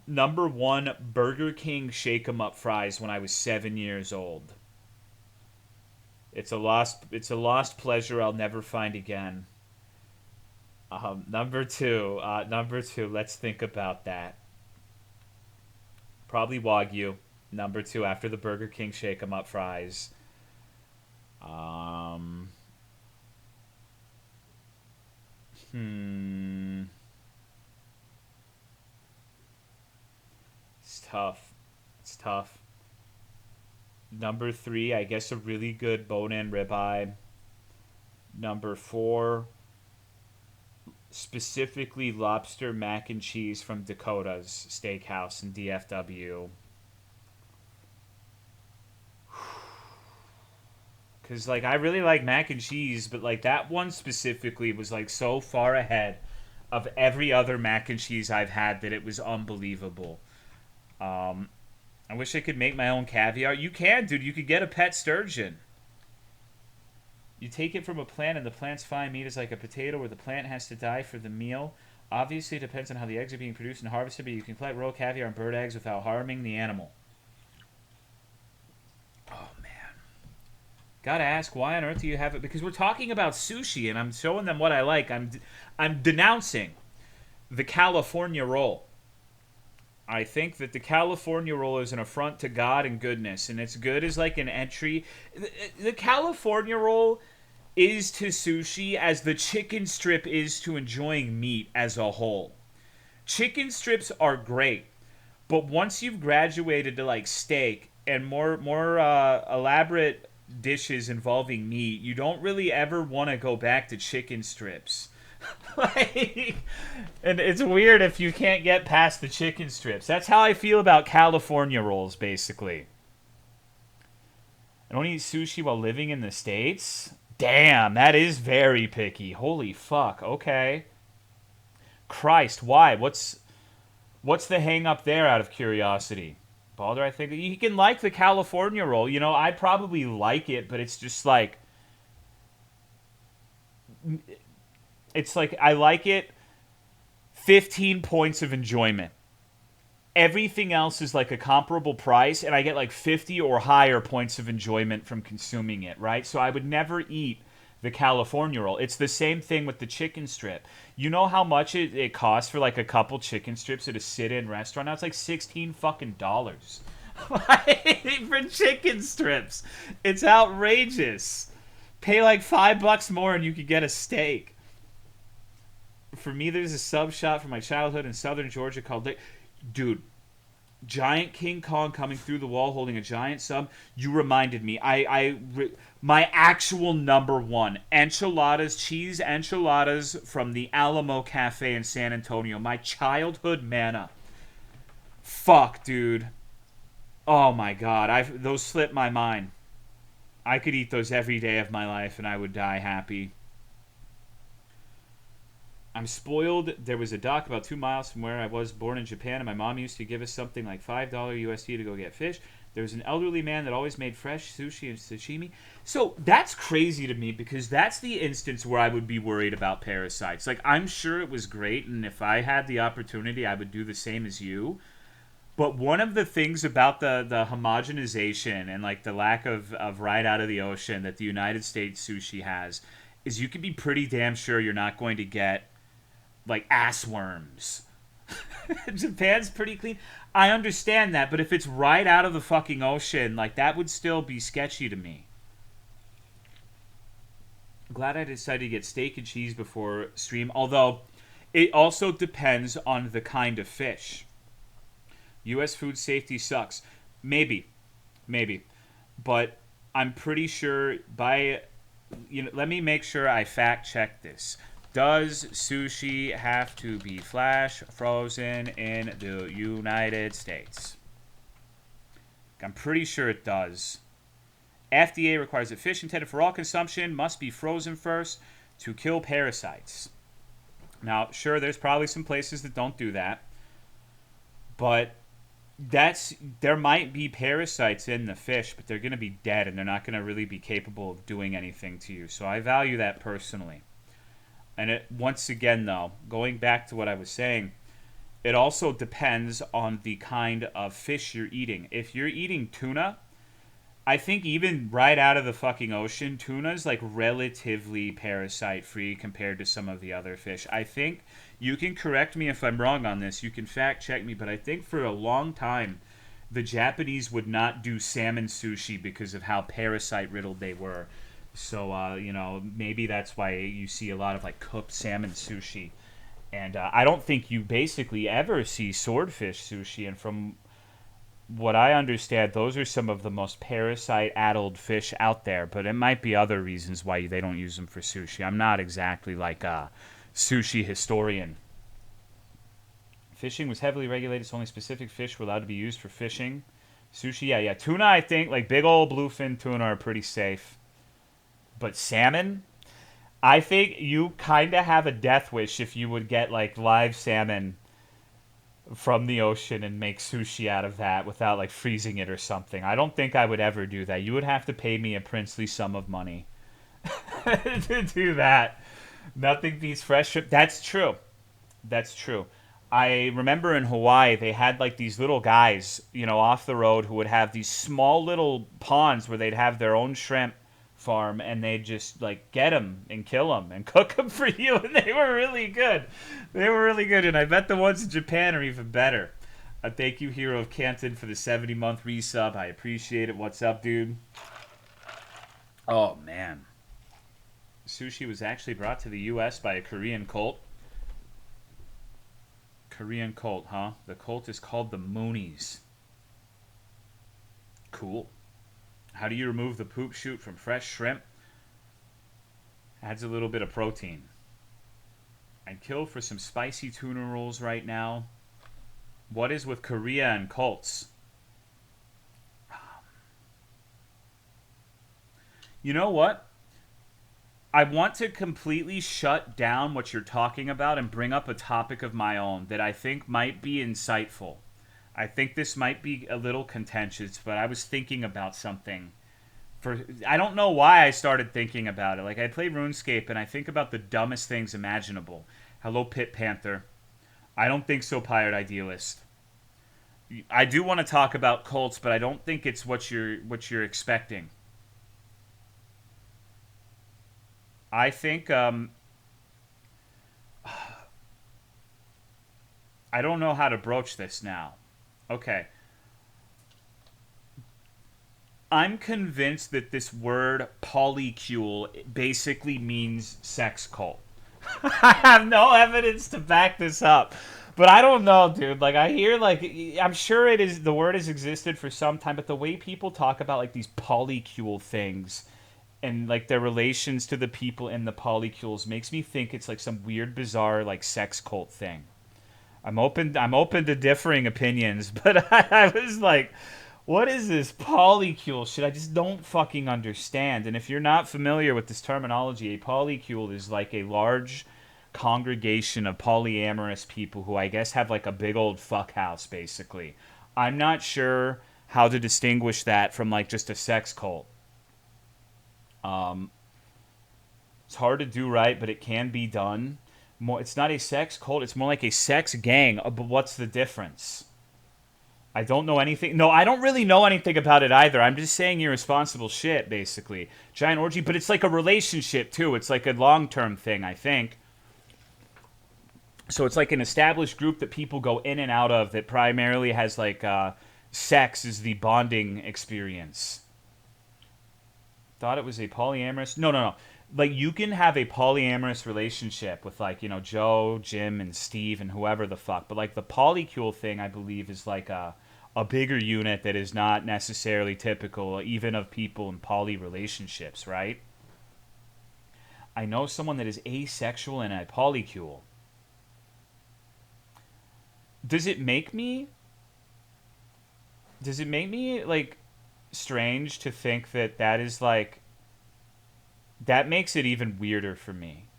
[SPEAKER 1] Number 1, Burger King Shake 'em Up fries when I was 7 years old. It's a lost pleasure I'll never find again. Number two, let's think about that. Probably Wagyu. Number 2 after the Burger King Shake 'em Up fries. It's tough. It's tough. Number 3, I guess a really good bone-in ribeye. Number 4, specifically lobster mac and cheese from Dakota's Steakhouse in DFW. Because, like, I really like mac and cheese, but, like, that one specifically was, like, so far ahead of every other mac and cheese I've had that it was unbelievable. I wish I could make my own caviar. You can, dude. You could get a pet sturgeon. You take it from a plant, and the plant's fine. Meat is like a potato where the plant has to die for the meal. Obviously, it depends on how the eggs are being produced and harvested, but you can collect raw caviar and bird eggs without harming the animal. Oh, man. Gotta ask, why on earth do you have it? Because we're talking about sushi, and I'm showing them what I like. I'm denouncing the California roll. I think that the California roll is an affront to God and goodness, and it's good as like an entry. The California roll is to sushi as the chicken strip is to enjoying meat as a whole. Chicken strips are great, but once you've graduated to like steak and more elaborate dishes involving meat, you don't really ever want to go back to chicken strips. Like, and it's weird if you can't get past the chicken strips. That's how I feel about California rolls, basically. I don't eat sushi while living in the States? Damn, that is very picky. Holy fuck, okay. Christ, why? What's the hang up there out of curiosity? Balder, I think you can like the California roll. You know, I probably like it, but it's just like... It's like, I like it 15 points of enjoyment. Everything else is like a comparable price, and I get like 50 or higher points of enjoyment from consuming it, right? So I would never eat the California roll. It's the same thing with the chicken strip. You know how much it costs for like a couple chicken strips at a sit-in restaurant? Now it's like $16 fucking dollars. For chicken strips. It's outrageous. Pay like $5 more and you could get a steak. For me, there's a sub shop from my childhood in southern Georgia called... Dude, giant King Kong coming through the wall holding a giant sub. You reminded me. My actual number 1. Enchiladas, cheese enchiladas from the Alamo Cafe in San Antonio. My childhood manna. Fuck, dude. Oh my god. Those slipped my mind. I could eat those every day of my life and I would die happy. I'm spoiled. There was a dock about 2 miles from where I was born in Japan, and my mom used to give us something like $5 USD to go get fish. There was an elderly man that always made fresh sushi and sashimi. So that's crazy to me because that's the instance where I would be worried about parasites. Like, I'm sure it was great, and if I had the opportunity, I would do the same as you. But one of the things about the homogenization and like the lack of right out of the ocean that the United States sushi has is you can be pretty damn sure you're not going to get like ass worms. Japan's pretty clean. I understand that, but if it's right out of the fucking ocean, like that would still be sketchy to me. Glad I decided to get steak and cheese before stream, although it also depends on the kind of fish. U.S. food safety sucks. Maybe. But I'm pretty sure let me make sure I fact check this. Does sushi have to be flash frozen in the United States? I'm pretty sure it does. FDA requires that fish intended for all consumption must be frozen first to kill parasites. Now, sure, there's probably some places that don't do that, but there might be parasites in the fish, but they're going to be dead and they're not going to really be capable of doing anything to you. So I value that personally. And once again, though, going back to what I was saying, it also depends on the kind of fish you're eating. If you're eating tuna, I think even right out of the fucking ocean, tuna's like relatively parasite free compared to some of the other fish. I think you can correct me if I'm wrong on this. You can fact check me, but I think for a long time the Japanese would not do salmon sushi because of how parasite riddled they were. So maybe that's why you see a lot of like cooked salmon sushi. And I don't think you basically ever see swordfish sushi. And from what I understand, those are some of the most parasite-addled fish out there. But it might be other reasons why they don't use them for sushi. I'm not exactly like a sushi historian. Fishing was heavily regulated, so only specific fish were allowed to be used for fishing. Sushi, yeah. Tuna, I think, like big old bluefin tuna are pretty safe. But salmon? I think you kind of have a death wish if you would get like live salmon from the ocean and make sushi out of that without like freezing it or something. I don't think I would ever do that. You would have to pay me a princely sum of money to do that. Nothing beats fresh shrimp. That's true. That's true. I remember in Hawaii they had like these little guys, off the road who would have these small little ponds where they'd have their own shrimp farm and they'd just like get them and kill them and cook them for you, and they were really good. They were really good, and I bet the ones in Japan are even better. Thank you, Hero of Canton, for the 70-month resub. I appreciate it. What's up, dude? Oh, man. Sushi was actually brought to the U.S. by a Korean cult. Korean cult, huh? The cult is called the Moonies. Cool. How do you remove the poop chute from fresh shrimp? Adds a little bit of protein. I'd kill for some spicy tuna rolls right now. What is with Korea and cults? You know what? I want to completely shut down what you're talking about and bring up a topic of my own that I think might be insightful. I think this might be a little contentious, but I was thinking about something. I don't know why I started thinking about it. Like, I play RuneScape, and I think about the dumbest things imaginable. Hello, Pit Panther. I don't think so, Pirate Idealist. I do want to talk about cults, but I don't think it's what you're expecting. I think I don't know how to broach this now. Okay. I'm convinced that this word polycule basically means sex cult. I have no evidence to back this up. But I don't know, dude. Like, I hear, like, I'm sure it is, the word has existed for some time, but the way people talk about, like, these polycule things and, like, their relations to the people in the polycules makes me think it's, like, some weird, bizarre, like, sex cult thing. I'm open to differing opinions, but I was like, what is this polycule shit? I just don't fucking understand. And if you're not familiar with this terminology, a polycule is like a large congregation of polyamorous people who I guess have like a big old fuck house, basically. I'm not sure how to distinguish that from like just a sex cult. It's hard to do right, but it can be done. It's not a sex cult, it's more like a sex gang. But what's the difference? I don't know anything. No, I don't really know anything about it either. I'm just saying irresponsible shit, basically. Giant orgy, but it's like a relationship, too. It's like a long-term thing, I think. So it's like an established group that people go in and out of that primarily has, like, sex is the bonding experience. Thought it was a polyamorous... No. Like, you can have a polyamorous relationship with, like, Joe, Jim, and Steve, and whoever the fuck. But, like, the polycule thing, I believe, is, like, a bigger unit that is not necessarily typical, even of people in poly relationships, right? I know someone that is asexual and a polycule. Does it make me, like, strange to think that is, like... That makes it even weirder for me.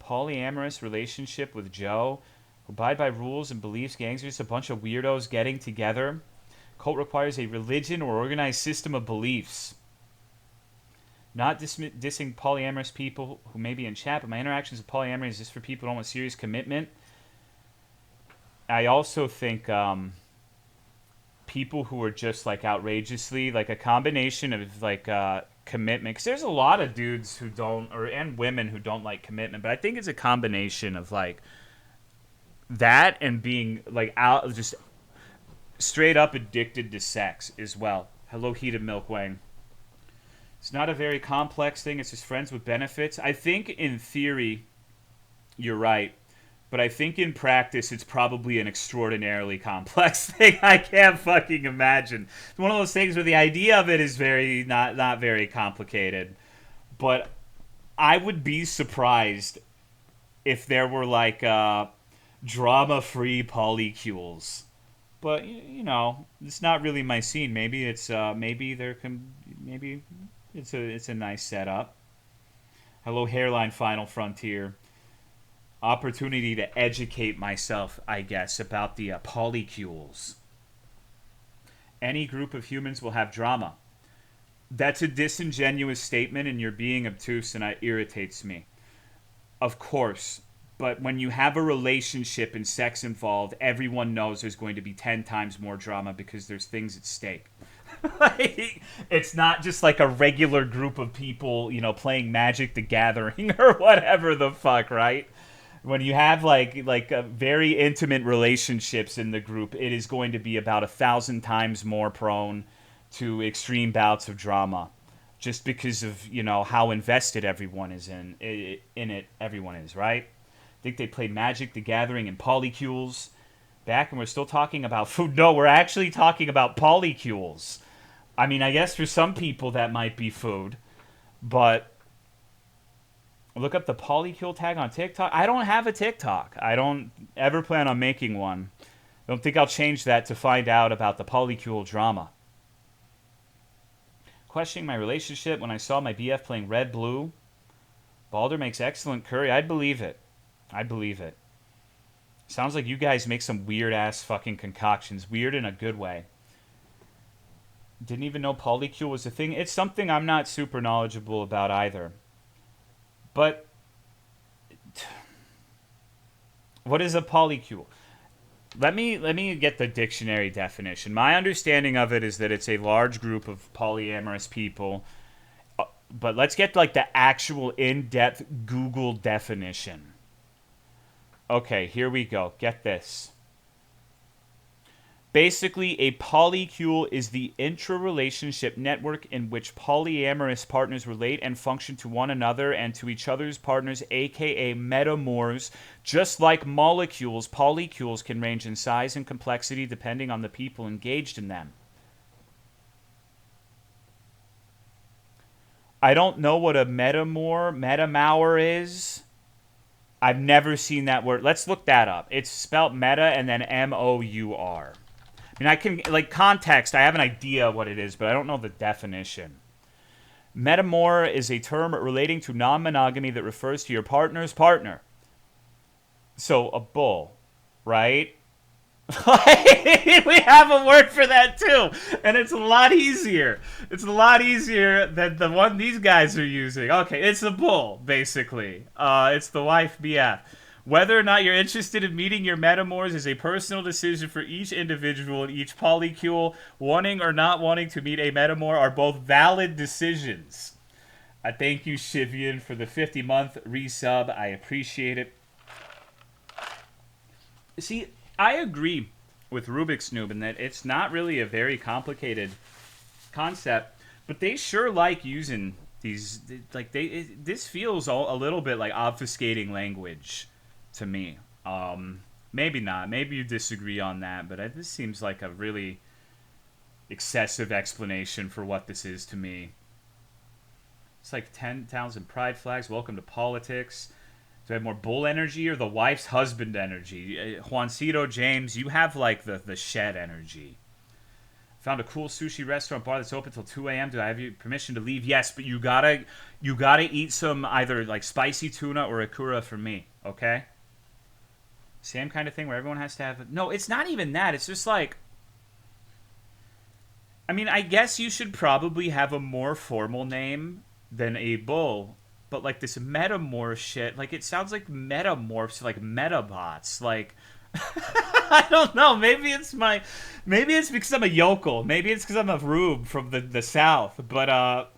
[SPEAKER 1] polyamorous relationship with Joe, who abide by rules and beliefs. Gangs are just a bunch of weirdos getting together. Cult requires a religion or organized system of beliefs. Not dissing polyamorous people who may be in chat, but my interactions with polyamory is just for people who don't want serious commitment. I also think people who are just like outrageously, like a combination of like commitment, because there's a lot of dudes who don't, and women who don't like commitment, but I think it's a combination of like that and being like out, just straight up addicted to sex as well. Hello, Heated Milk Wang. It's not a very complex thing. It's just friends with benefits. I think in theory, you're right. But I think in practice, it's probably an extraordinarily complex thing. I can't fucking imagine. It's one of those things where the idea of it is very not very complicated. But I would be surprised if there were like drama-free polycules. But you know, it's not really my scene. Maybe it's maybe it's a nice setup. Hello, Hairline Final Frontier. Opportunity to educate myself, I guess, about the polycules. Any group of humans will have drama. That's a disingenuous statement, and you're being obtuse, and it irritates me. Of course. But when you have a relationship and sex involved, everyone knows there's going to be 10 times more drama because there's things at stake. Like, it's not just like a regular group of people, you know, playing Magic the Gathering or whatever the fuck, right? When you have like very intimate relationships in the group, it is going to be about 1,000 times more prone to extreme bouts of drama, just because of, you know, how invested everyone is in it. Everyone is, right? I think they played Magic the Gathering and polycules back, and we're still talking about food. No, we're actually talking about polycules. I mean, I guess for some people that might be food, but look up the polycule tag on TikTok. I don't have a TikTok. I don't ever plan on making one. I don't think I'll change that to find out about the polycule drama. Questioning my relationship when I saw my BF playing red blue. Balder makes excellent curry. I'd believe it. I'd believe it. Sounds like you guys make some weird ass fucking concoctions. Weird in a good way. Didn't even know polycule was a thing. It's something I'm not super knowledgeable about either. But what is a polycule? Let me get the dictionary definition. My understanding of it is that it's a large group of polyamorous people. But let's get like the actual in-depth Google definition. Okay, here we go. Get this. Basically, a polycule is the intra-relationship network in which polyamorous partners relate and function to one another and to each other's partners, aka metamors. Just like molecules, polycules can range in size and complexity depending on the people engaged in them. I don't know what a metamor is. I've never seen that word. Let's look that up. It's spelled meta and then M-O-U-R. I mean, I can, like, context, I have an idea what it is, but I don't know the definition. Metamor is a term relating to non-monogamy that refers to your partner's partner. So, a bull, right? We have a word for that, too. And it's a lot easier. It's a lot easier than the one these guys are using. Okay, it's a bull, basically. It's the wife BF. Whether or not you're interested in meeting your metamors is a personal decision for each individual and each polycule. Wanting or not wanting to meet a metamor are both valid decisions. I thank you, Shivian, for the 50-month resub. I appreciate it. See, I agree with Rubik's Noob in that it's not really a very complicated concept, but they sure like using these, like, this feels a little bit like obfuscating language to me. Maybe not. Maybe you disagree on that, but this seems like a really excessive explanation for what this is to me. It's like 10,000 pride flags. Welcome to politics. Do I have more bull energy or the wife's husband energy? Juancito James, you have like the shed energy. Found a cool sushi restaurant bar that's open till 2 a.m. Do I have your permission to leave? Yes, but you gotta eat some either like spicy tuna or akura for me, okay? Same kind of thing where everyone has to have. No, it's not even that. It's just like, I mean, I guess you should probably have a more formal name than a bull, but like this metamorph shit, like it sounds like metamorphs, like metabots, like. I don't know. Maybe it's because I'm a yokel. Maybe it's because I'm a rube from the south. But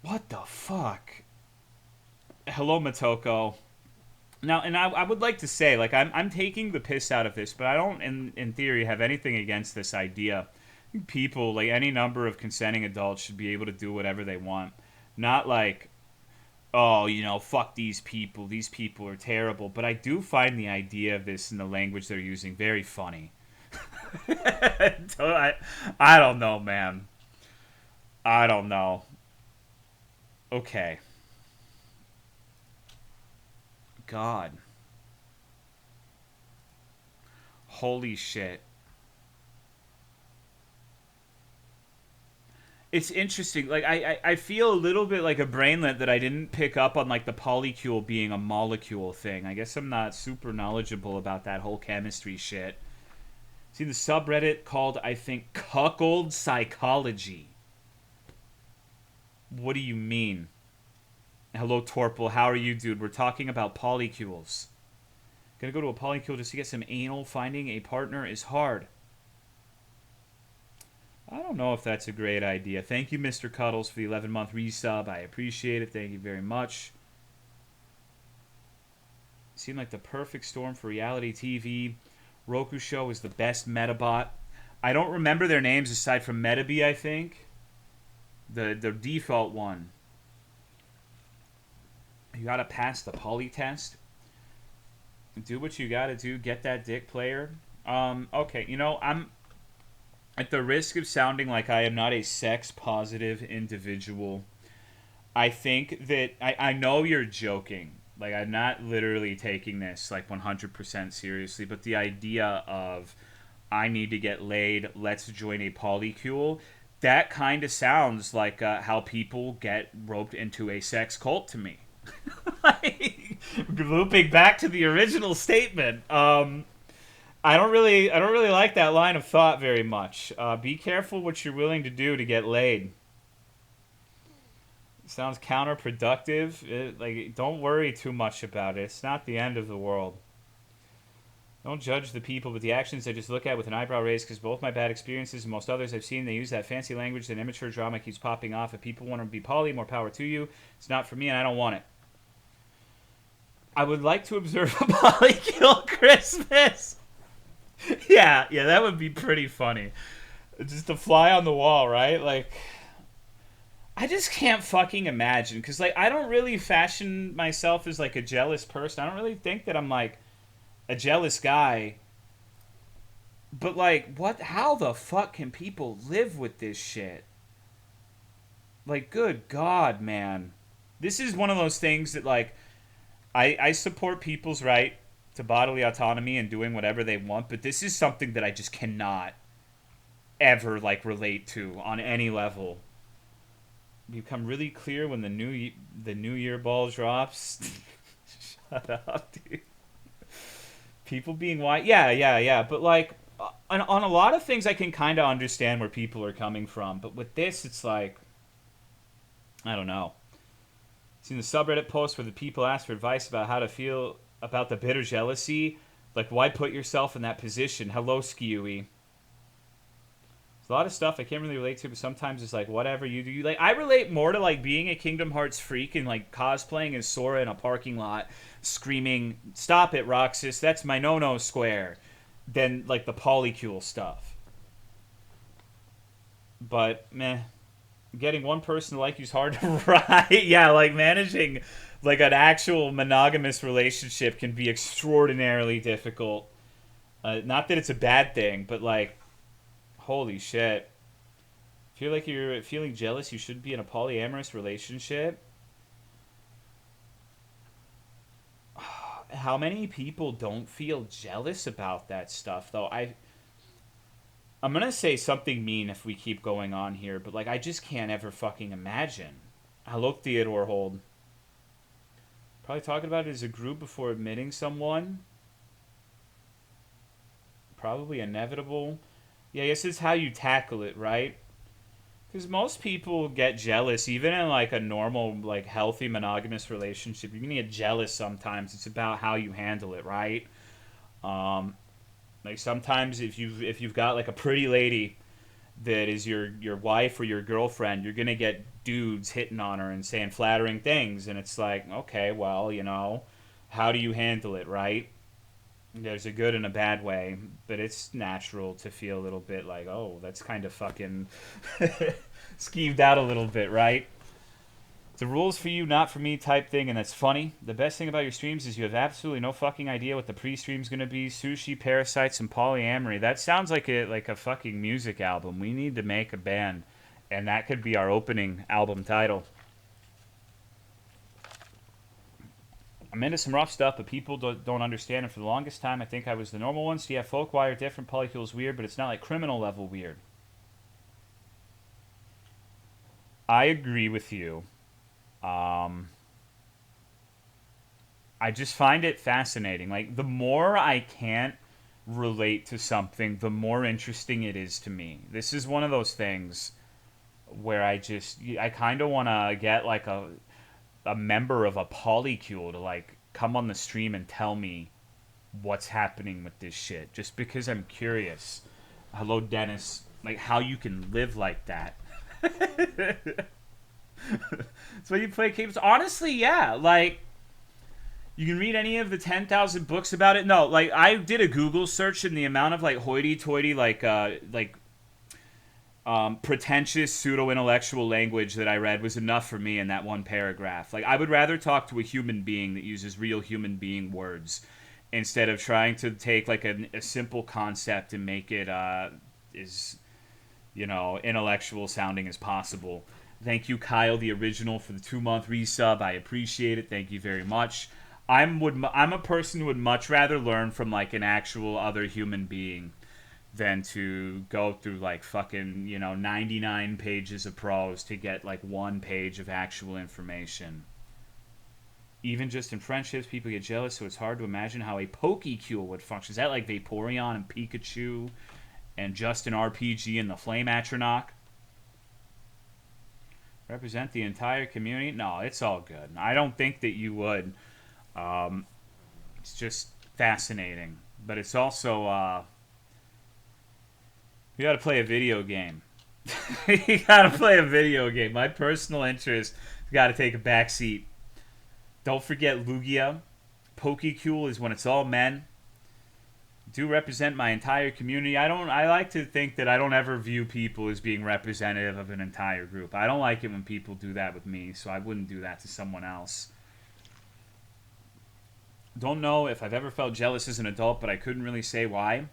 [SPEAKER 1] what the fuck? Hello, Matoko. Now, and I would like to say, like, I'm taking the piss out of this, but I don't, in theory, have anything against this idea. People, like any number of consenting adults, should be able to do whatever they want. Not like, oh, fuck these people. These people are terrible. But I do find the idea of this in the language they're using very funny. I don't know, man. I don't know. Okay. God. Holy shit. It's interesting. Like I feel a little bit like a brainlet that I didn't pick up on like the polycule being a molecule thing. I guess I'm not super knowledgeable about that whole chemistry shit. See the subreddit called, I think, Cuckold Psychology. What do you mean? Hello, Torpil. How are you, dude? We're talking about polycules. Gonna go to a polycule just to get some anal. Finding a partner is hard. I don't know if that's a great idea. Thank you, Mr. Cuddles, for the 11-month resub. I appreciate it. Thank you very much. Seemed like the perfect storm for reality TV. Roku Show is the best metabot. I don't remember their names aside from Metabee, I think. The default one. You gotta pass the poly test. Do what you gotta do. Get that dick player. Okay, I'm at the risk of sounding like I am not a sex-positive individual. I think that I know you're joking. Like, I'm not literally taking this, like, 100% seriously. But the idea of, I need to get laid, let's join a polycule, that kind of sounds like how people get roped into a sex cult to me. Like, looping back to the original statement. I don't really like that line of thought very much. Be careful what you're willing to do to get laid. It sounds counterproductive. Don't worry too much about it. It's not the end of the world. Don't judge the people, but the actions I just look at with an eyebrow raised, because both my bad experiences and most others I've seen, they use that fancy language that immature drama keeps popping off. If people want to be poly, more power to you. It's not for me, and I don't want it. I would like to observe a polycule Christmas. Yeah, that would be pretty funny. Just a fly on the wall, right? Like, I just can't fucking imagine. Because, like, I don't really fashion myself as, like, a jealous person. I don't really think that I'm, like, a jealous guy. But, like, how the fuck can people live with this shit? Like, good God, man. This is one of those things that, like, I support people's right to bodily autonomy and doing whatever they want, but this is something that I just cannot ever, like, relate to on any level. Become really clear when the new year ball drops. Shut up, dude. People being white, yeah, but, like, on a lot of things I can kind of understand where people are coming from, but with this, it's like, I don't know. Seen the subreddit post where the people ask for advice about how to feel about the bitter jealousy. Like, why put yourself in that position? Hello, Skewy. There's a lot of stuff I can't really relate to, but sometimes it's like, whatever you do. Like, I relate more to, like, being a Kingdom Hearts freak and, like, cosplaying as Sora in a parking lot, screaming, "Stop it, Roxas, that's my no-no square," than, like, the polycule stuff. But, meh. Getting one person to like you's hard to write. Yeah, like, managing, like, an actual monogamous relationship can be extraordinarily difficult. Not that it's a bad thing, but, like, holy shit. Feel like you're feeling jealous, you should be in a polyamorous relationship. How many people don't feel jealous about that stuff, though? I'm gonna say something mean if we keep going on here, but like I just can't ever fucking imagine. Hello, Theodore Hold. Probably talking about it as a group before admitting someone. Probably inevitable. Yeah, I guess it's how you tackle it, right? Because most people get jealous, even in like a normal, like healthy monogamous relationship. You're gonna get jealous sometimes. It's about how you handle it, right? Um, like sometimes if you've got like a pretty lady that is your wife or your girlfriend, you're gonna get dudes hitting on her and saying flattering things, and it's like, okay, well, how do you handle it, right? There's a good and a bad way, but it's natural to feel a little bit like, oh, that's kind of fucking skeeved out a little bit, right? The rules for you, not for me type thing, and that's funny. The best thing about your streams is you have absolutely no fucking idea what the pre-stream's gonna be. Sushi, parasites, and polyamory. That sounds like a fucking music album. We need to make a band, and that could be our opening album title. I'm into some rough stuff, but people don't understand it. For the longest time, I think I was the normal one. So yeah, folk wire different, polycule's weird, but it's not like criminal level weird. I agree with you. Um, I just find it fascinating. Like the more I can't relate to something, the more interesting it is to me. This is one of those things where I kind of want to get like a member of a polycule to like come on the stream and tell me what's happening with this shit just because I'm curious. Hello, Dennis. Like how you can live like that. So you play games. Honestly, yeah. Like you can read any of the 10,000 books about it. No, like I did a Google search, and the amount of like hoity-toity, pretentious pseudo-intellectual language that I read was enough for me in that one paragraph. Like I would rather talk to a human being that uses real human being words instead of trying to take like a simple concept and make it as intellectual sounding as possible. Thank you, Kyle, the original, for the 2-month resub. I appreciate it. Thank you very much. I'm a person who would much rather learn from like an actual other human being than to go through like fucking 99 pages of prose to get like 1 page of actual information. Even just in friendships, people get jealous, so it's hard to imagine how a Pokecule would function. Is that like Vaporeon and Pikachu and Justin RPG and the Flame Atronach? Represent the entire community? No, it's all good. I don't think that you would. It's just fascinating. But it's also, you gotta play a video game. You gotta play a video game. My personal interest has gotta take a back seat. Don't forget Lugia. Pokecule is when it's all men. Do represent my entire community. I like to think that I don't ever view people as being representative of an entire group. I don't like it when people do that with me, so I wouldn't do that to someone else. Don't know if I've ever felt jealous as an adult, but I couldn't really say why.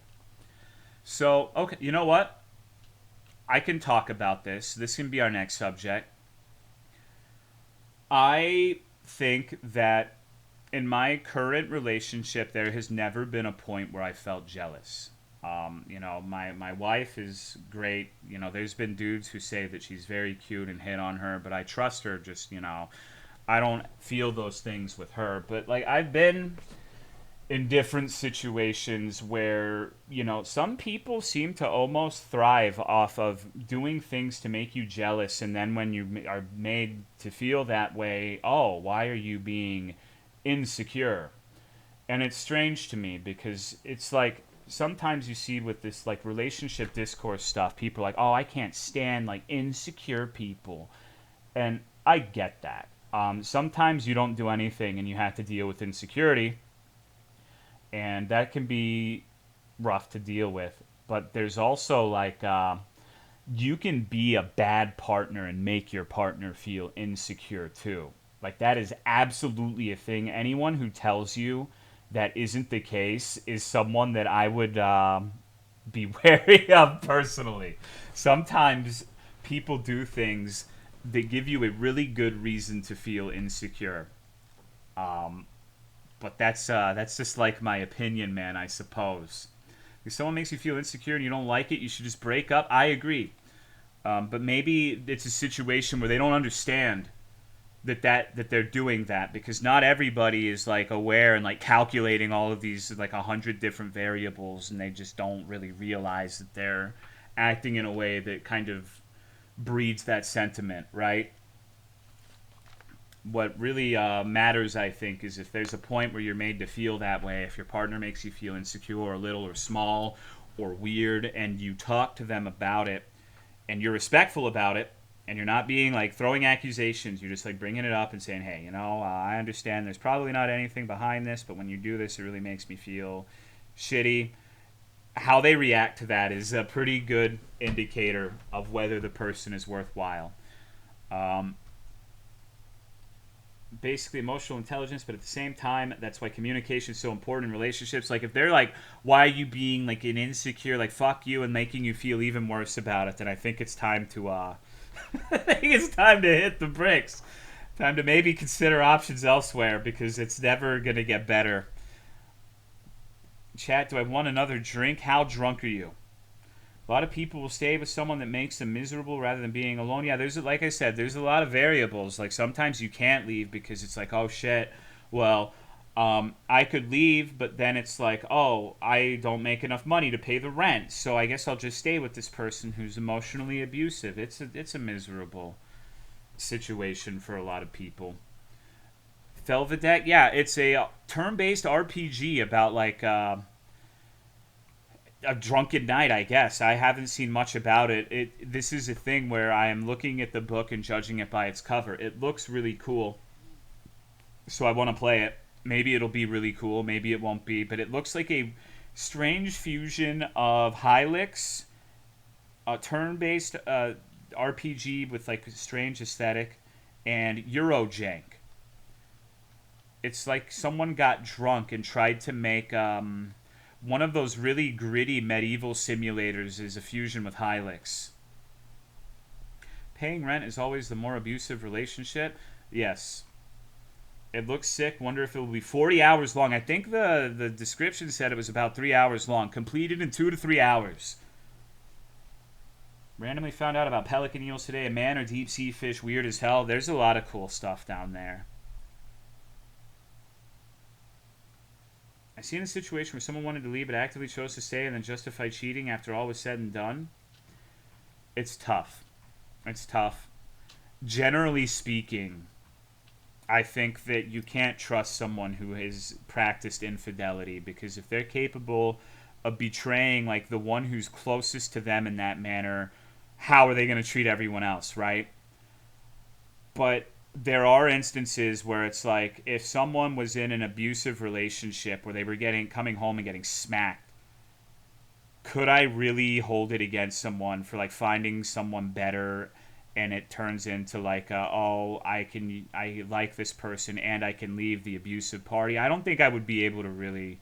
[SPEAKER 1] So, okay, you know what? I can talk about this. This can be our next subject. I think that in my current relationship, there has never been a point where I felt jealous. My wife is great. There's been dudes who say that she's very cute and hit on her, but I trust her. Just, I don't feel those things with her. But, like, I've been in different situations where, some people seem to almost thrive off of doing things to make you jealous. And then when you are made to feel that way, oh, why are you being insecure? And it's strange to me because it's like sometimes you see with this like relationship discourse stuff, people are like, oh, I can't stand like insecure people. And I get that. Sometimes you don't do anything and you have to deal with insecurity, and that can be rough to deal with. But there's also like you can be a bad partner and make your partner feel insecure too. Like that is absolutely a thing. Anyone who tells you that isn't the case is someone that I would be wary of personally. Sometimes people do things that give you a really good reason to feel insecure. But that's just like my opinion, man, I suppose. If someone makes you feel insecure and you don't like it, you should just break up. I agree. But maybe it's a situation where they don't understand that they're doing that, because not everybody is like aware and like calculating all of these like 100 different variables, and they just don't really realize that they're acting in a way that kind of breeds that sentiment, right? What really matters, I think, is if there's a point where you're made to feel that way, if your partner makes you feel insecure or little or small or weird, and you talk to them about it and you're respectful about it, and you're not being like throwing accusations, you're just like bringing it up and saying, hey, I understand there's probably not anything behind this, but when you do this, it really makes me feel shitty. How they react to that is a pretty good indicator of whether the person is worthwhile. Basically emotional intelligence, but at the same time, that's why communication is so important in relationships. Like if they're like, why are you being like an insecure, like fuck you, and making you feel even worse about it, then I think it's time to I think it's time to hit the bricks. Time to maybe consider options elsewhere, because it's never gonna get better. Chat, do I want another drink? How drunk are you? A lot of people will stay with someone that makes them miserable rather than being alone. Yeah, there's, like I said, there's a lot of variables. Like sometimes you can't leave because it's like, oh shit, well, I could leave, but then it's like, oh, I don't make enough money to pay the rent, so I guess I'll just stay with this person who's emotionally abusive. It's a miserable situation for a lot of people. Felvidek, yeah, it's a turn-based RPG about like a drunken night, I guess. I haven't seen much about it. This is a thing where I am looking at the book and judging it by its cover. It looks really cool, so I want to play it. Maybe it'll be really cool, maybe it won't be, but it looks like a strange fusion of Hylix, a turn-based RPG with like a strange aesthetic, and Eurojank. It's like someone got drunk and tried to make one of those really gritty medieval simulators is a fusion with Hylix. Paying rent is always the more abusive relationship. Yes. It looks sick. Wonder if it will be 40 hours long. I think the description said it was about 3 hours long. Completed in 2 to 3 hours. Randomly found out about pelican eels today. A man or deep sea fish. Weird as hell. There's a lot of cool stuff down there. I seen a situation where someone wanted to leave but actively chose to stay and then justified cheating after all was said and done. It's tough. It's tough. Generally speaking, I think that you can't trust someone who has practiced infidelity, because if they're capable of betraying like the one who's closest to them in that manner, how are they going to treat everyone else, right? But there are instances where it's like if someone was in an abusive relationship where they were coming home and getting smacked, could I really hold it against someone for like finding someone better, and it turns into like I like this person and I can leave the abusive party? I don't think I would be able to really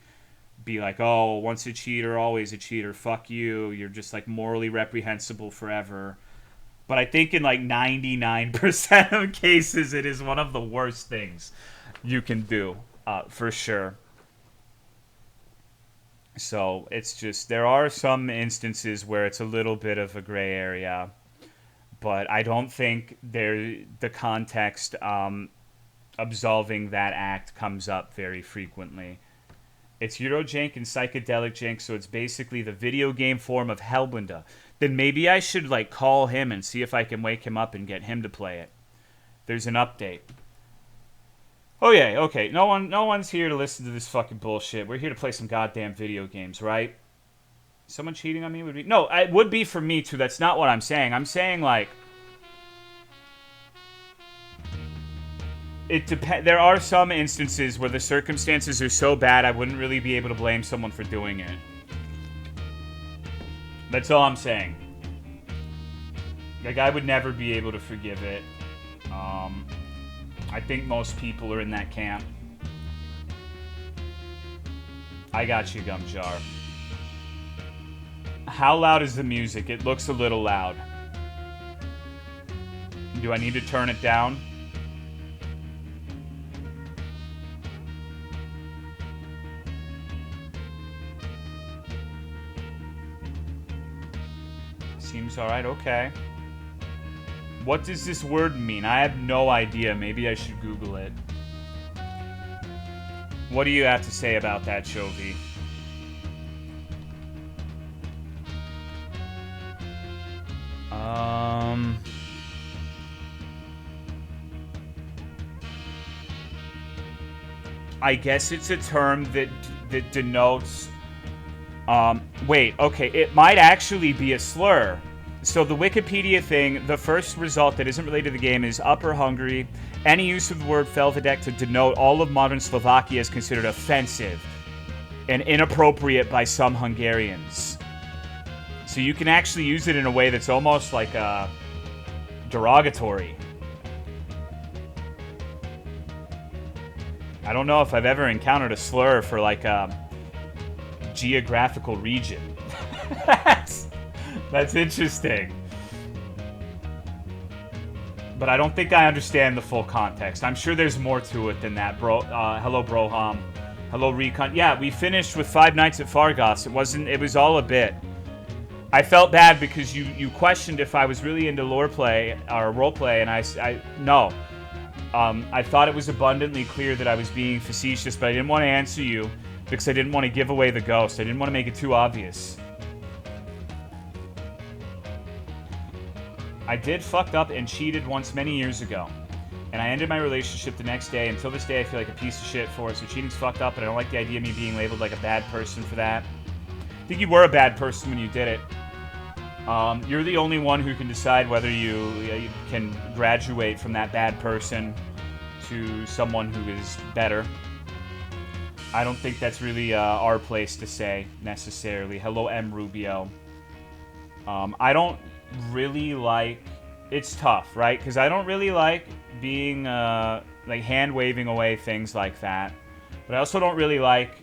[SPEAKER 1] be like, oh, once a cheater always a cheater, fuck you, you're just like morally reprehensible forever. But I think in like 99% of cases, it is one of the worst things you can do, for sure. So it's just, there are some instances where it's a little bit of a gray area, but I don't think the context absolving that act comes up very frequently. It's Eurojank and Psychedelic Jank, so it's basically the video game form of Hellbunda. Then maybe I should like call him and see if I can wake him up and get him to play it. There's an update. Oh yeah, okay. No one's here to listen to this fucking bullshit. We're here to play some goddamn video games, right? Someone cheating on me would be... No, it would be for me too. That's not what I'm saying. I'm saying like... There are some instances where the circumstances are so bad I wouldn't really be able to blame someone for doing it. That's all I'm saying. Like, I would never be able to forgive it. I think most people are in that camp. I got you, Gum Jar. How loud is the music? It looks a little loud. Do I need to turn it down? Seems alright, okay. What does this word mean? I have no idea. Maybe I should Google it. What do you have to say about that, Chovy? I guess it's a term that denotes... wait, okay, it might actually be a slur. So the Wikipedia thing, the first result that isn't related to the game is Upper Hungary. Any use of the word Felvidek to denote all of modern Slovakia is considered offensive and inappropriate by some Hungarians. So you can actually use it in a way that's almost like derogatory. I don't know if I've ever encountered a slur for like a geographical region. That's interesting. But I don't think I understand the full context. I'm sure there's more to it than that, bro. Hello, Broham. Hello, Recon. Yeah, we finished with 5 nights at Fargoth. It was all a bit. I felt bad because you questioned if I was really into lore play or role play, and no. I thought it was abundantly clear that I was being facetious, but I didn't want to answer you because I didn't want to give away the ghost. I didn't want to make it too obvious. I did fucked up and cheated once many years ago, and I ended my relationship the next day. Until this day, I feel like a piece of shit for it, so cheating's fucked up, and I don't like the idea of me being labeled like a bad person for that. I think you were a bad person when you did it. You're the only one who can decide whether you can graduate from that bad person to someone who is better. I don't think that's really our place to say, necessarily. Hello, M. Rubio. I don't really like... It's tough, right? Because I don't really like being, like, hand-waving away things like that. But I also don't really like...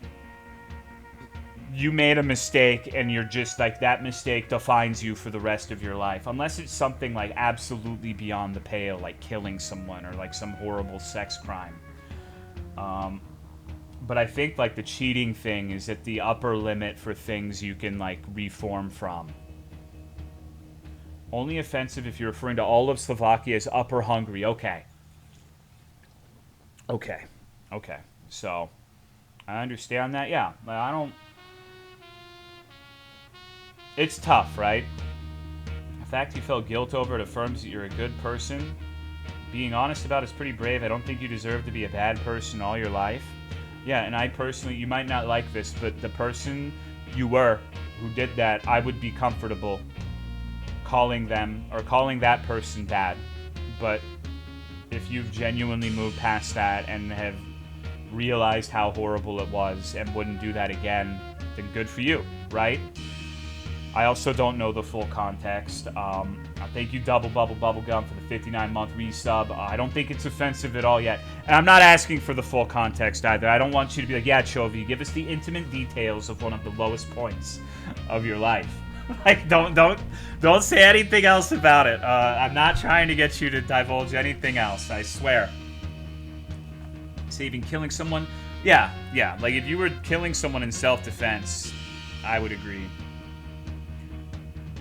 [SPEAKER 1] You made a mistake, and you're just, like, that mistake defines you for the rest of your life. Unless it's something, like, absolutely beyond the pale, like killing someone or, like, some horrible sex crime. But I think, like, the cheating thing is at the upper limit for things you can, like, reform from. Only offensive if you're referring to all of Slovakia as Upper Hungary. Okay. Okay. Okay. So, I understand that. Yeah. I don't... It's tough, right? The fact you felt guilt over it affirms that you're a good person. Being honest about it's pretty brave. I don't think you deserve to be a bad person all your life. Yeah, and I personally, you might not like this, but the person you were who did that, I would be comfortable calling them or calling that person bad. But if you've genuinely moved past that and have realized how horrible it was and wouldn't do that again, then good for you, right? I also don't know the full context. Thank you, Double Bubble Bubblegum, for the 59-month resub. I don't think it's offensive at all yet. And I'm not asking for the full context either. I don't want you to be like, yeah, Chovy, give us the intimate details of one of the lowest points of your life. Like, don't say anything else about it. I'm not trying to get you to divulge anything else, I swear. Saving killing someone? Yeah. Like, if you were killing someone in self-defense, I would agree.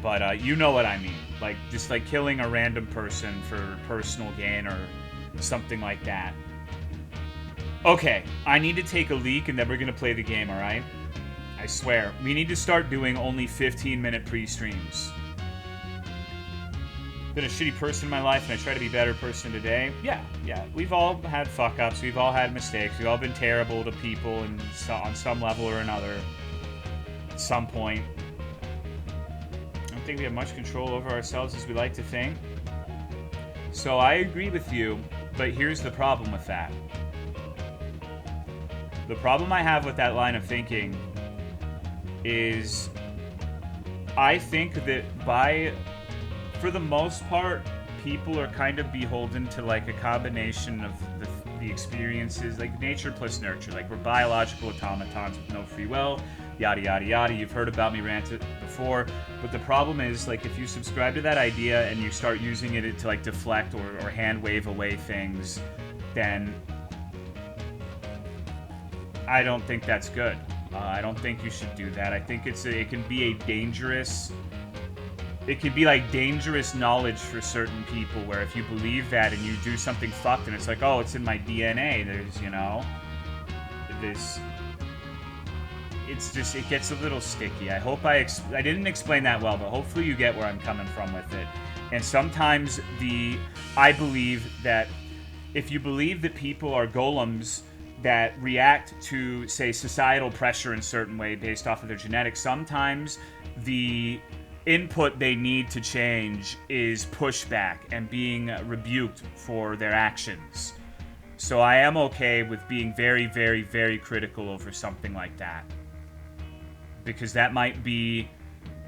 [SPEAKER 1] But you know what I mean. Like, just like killing a random person for personal gain or something like that. Okay, I need to take a leak and then we're going to play the game, alright? I swear. We need to start doing only 15-minute pre-streams. Been a shitty person in my life and I try to be a better person today. Yeah. We've all had fuck-ups. We've all had mistakes. We've all been terrible to people and on some level or another at some point. I don't think we have much control over ourselves as we like to think. So I agree with you, but here's the problem with that. The problem I have with that line of thinking is I think that for the most part, people are kind of beholden to like a combination of the experiences, like nature plus nurture. Like, we're biological automatons with no free will, yada yada yada. You've heard about me rant it before, but the problem is, like, if you subscribe to that idea and you start using it to like deflect or hand wave away things, then I don't think that's good. I don't think you should do that. I think it can be a dangerous it can be like dangerous knowledge for certain people, where if you believe that and you do something fucked and it's like, oh, it's in my DNA, there's, you know, this, it's just, it gets a little sticky. I hope I didn't explain that well, but hopefully you get where I'm coming from with it. And sometimes I believe that if you believe that people are golems that react to, say, societal pressure in a certain way based off of their genetics, sometimes the input they need to change is pushback and being rebuked for their actions. So I am okay with being very, very, very critical over something like that. Because that might be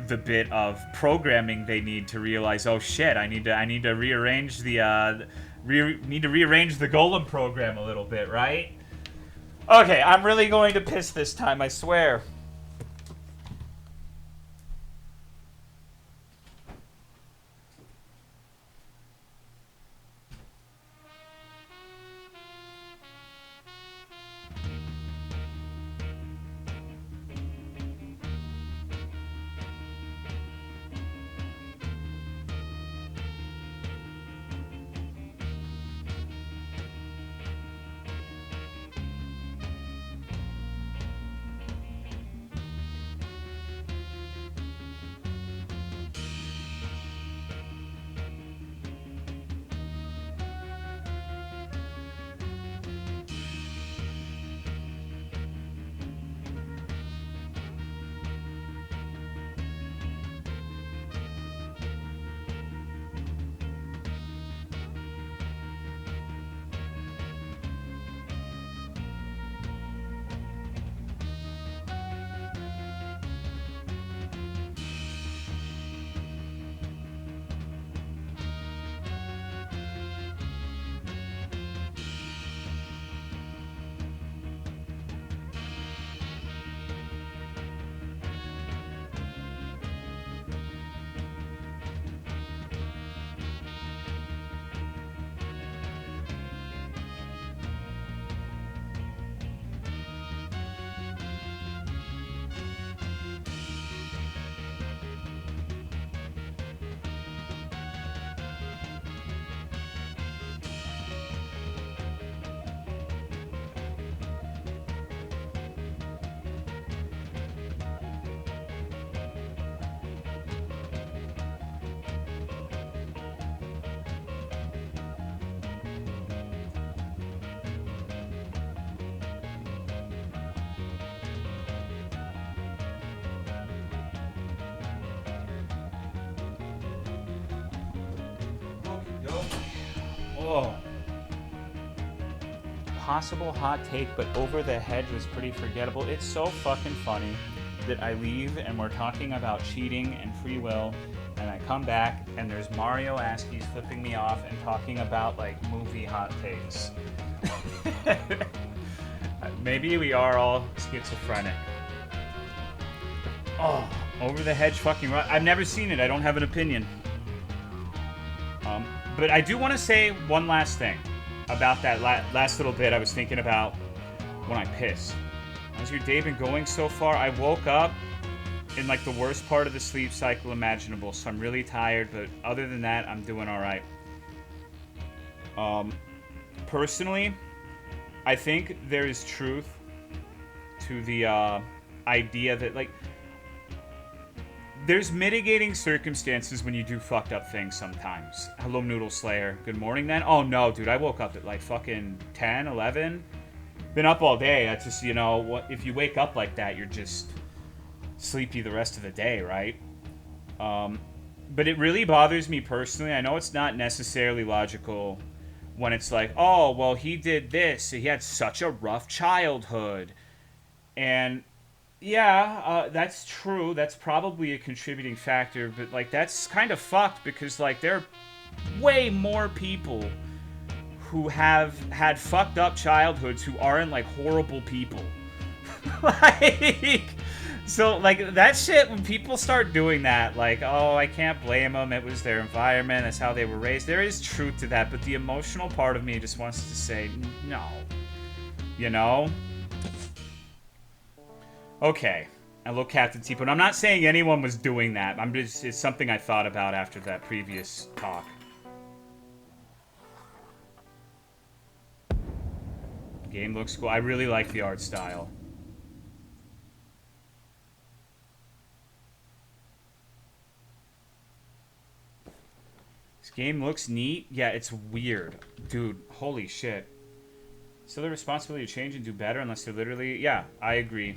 [SPEAKER 1] the bit of programming they need to realize, oh shit, I need to rearrange the rearrange the golem program a little bit, right? Okay, I'm really going to piss this time, I swear. Oh. Possible hot take, but Over the Hedge was pretty forgettable. It's so fucking funny that I leave and we're talking about cheating and free will, and I come back and there's Mario Askey's flipping me off and talking about like movie hot takes. Maybe we are all schizophrenic. Oh, Over the Hedge fucking right. I've never seen it. I don't have an opinion. But I do want to say one last thing about that last little bit I was thinking about when I pissed. How's your day been going so far? I woke up in like the worst part of the sleep cycle imaginable, so I'm really tired, but other than that, I'm doing all right. Personally, I think there is truth to the idea that, like, there's mitigating circumstances when you do fucked up things sometimes. Hello, Noodle Slayer. Good morning, then. Oh, no, dude. I woke up at, like, fucking 10, 11. Been up all day. That's just, you know, what if you wake up like that, you're just sleepy the rest of the day, right? But it really bothers me personally. I know it's not necessarily logical when it's like, oh, well, he did this. He had such a rough childhood. And yeah, that's true. That's probably a contributing factor. But, like, that's kind of fucked because, like, there are way more people who have had fucked up childhoods who aren't, like, horrible people. Like, so, like, that shit, when people start doing that, like, oh, I can't blame them. It was their environment. That's how they were raised. There is truth to that. But the emotional part of me just wants to say, no. You know? Okay, Hello, Captain T. But I'm not saying anyone was doing that. It's something I thought about after that previous talk. Game looks cool. I really like the art style. This game looks neat. Yeah, it's weird. Dude, holy shit. Still the responsibility to change and do better unless they're literally... Yeah, I agree.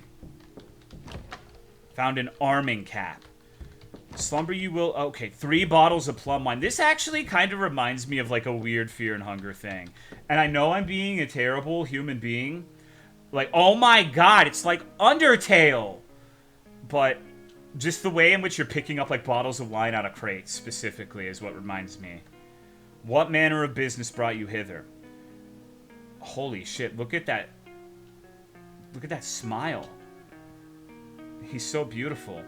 [SPEAKER 1] Found an arming cap. Slumber you will... Okay, 3 bottles of plum wine. This actually kind of reminds me of like a weird Fear and Hunger thing. And I know I'm being a terrible human being. Like, oh my god, it's like Undertale. But just the way in which you're picking up like bottles of wine out of crates specifically is what reminds me. What manner of business brought you hither? Holy shit, look at that. Look at that smile. He's so beautiful.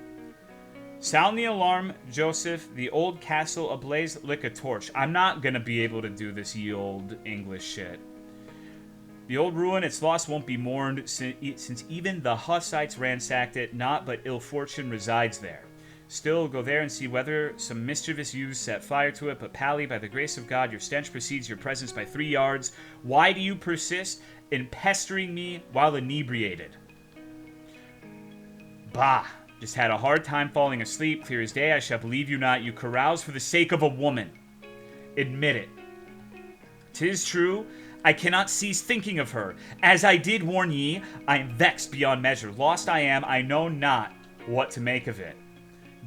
[SPEAKER 1] Sound the alarm, Joseph. The old castle ablaze like a torch. I'm not gonna be able to do this ye old English shit. The old ruin, its loss won't be mourned, since even the Hussites ransacked it. Not but ill fortune resides there. Still, go there and see whether some mischievous youths set fire to it. But Pally, by the grace of God, your stench precedes your presence by 3 yards. Why do you persist in pestering me while inebriated? Bah! Just had a hard time falling asleep. Clear as day, I shall believe you not. You carouse for the sake of a woman. Admit it. 'Tis true, I cannot cease thinking of her. As I did warn ye, I am vexed beyond measure. Lost I am, I know not what to make of it.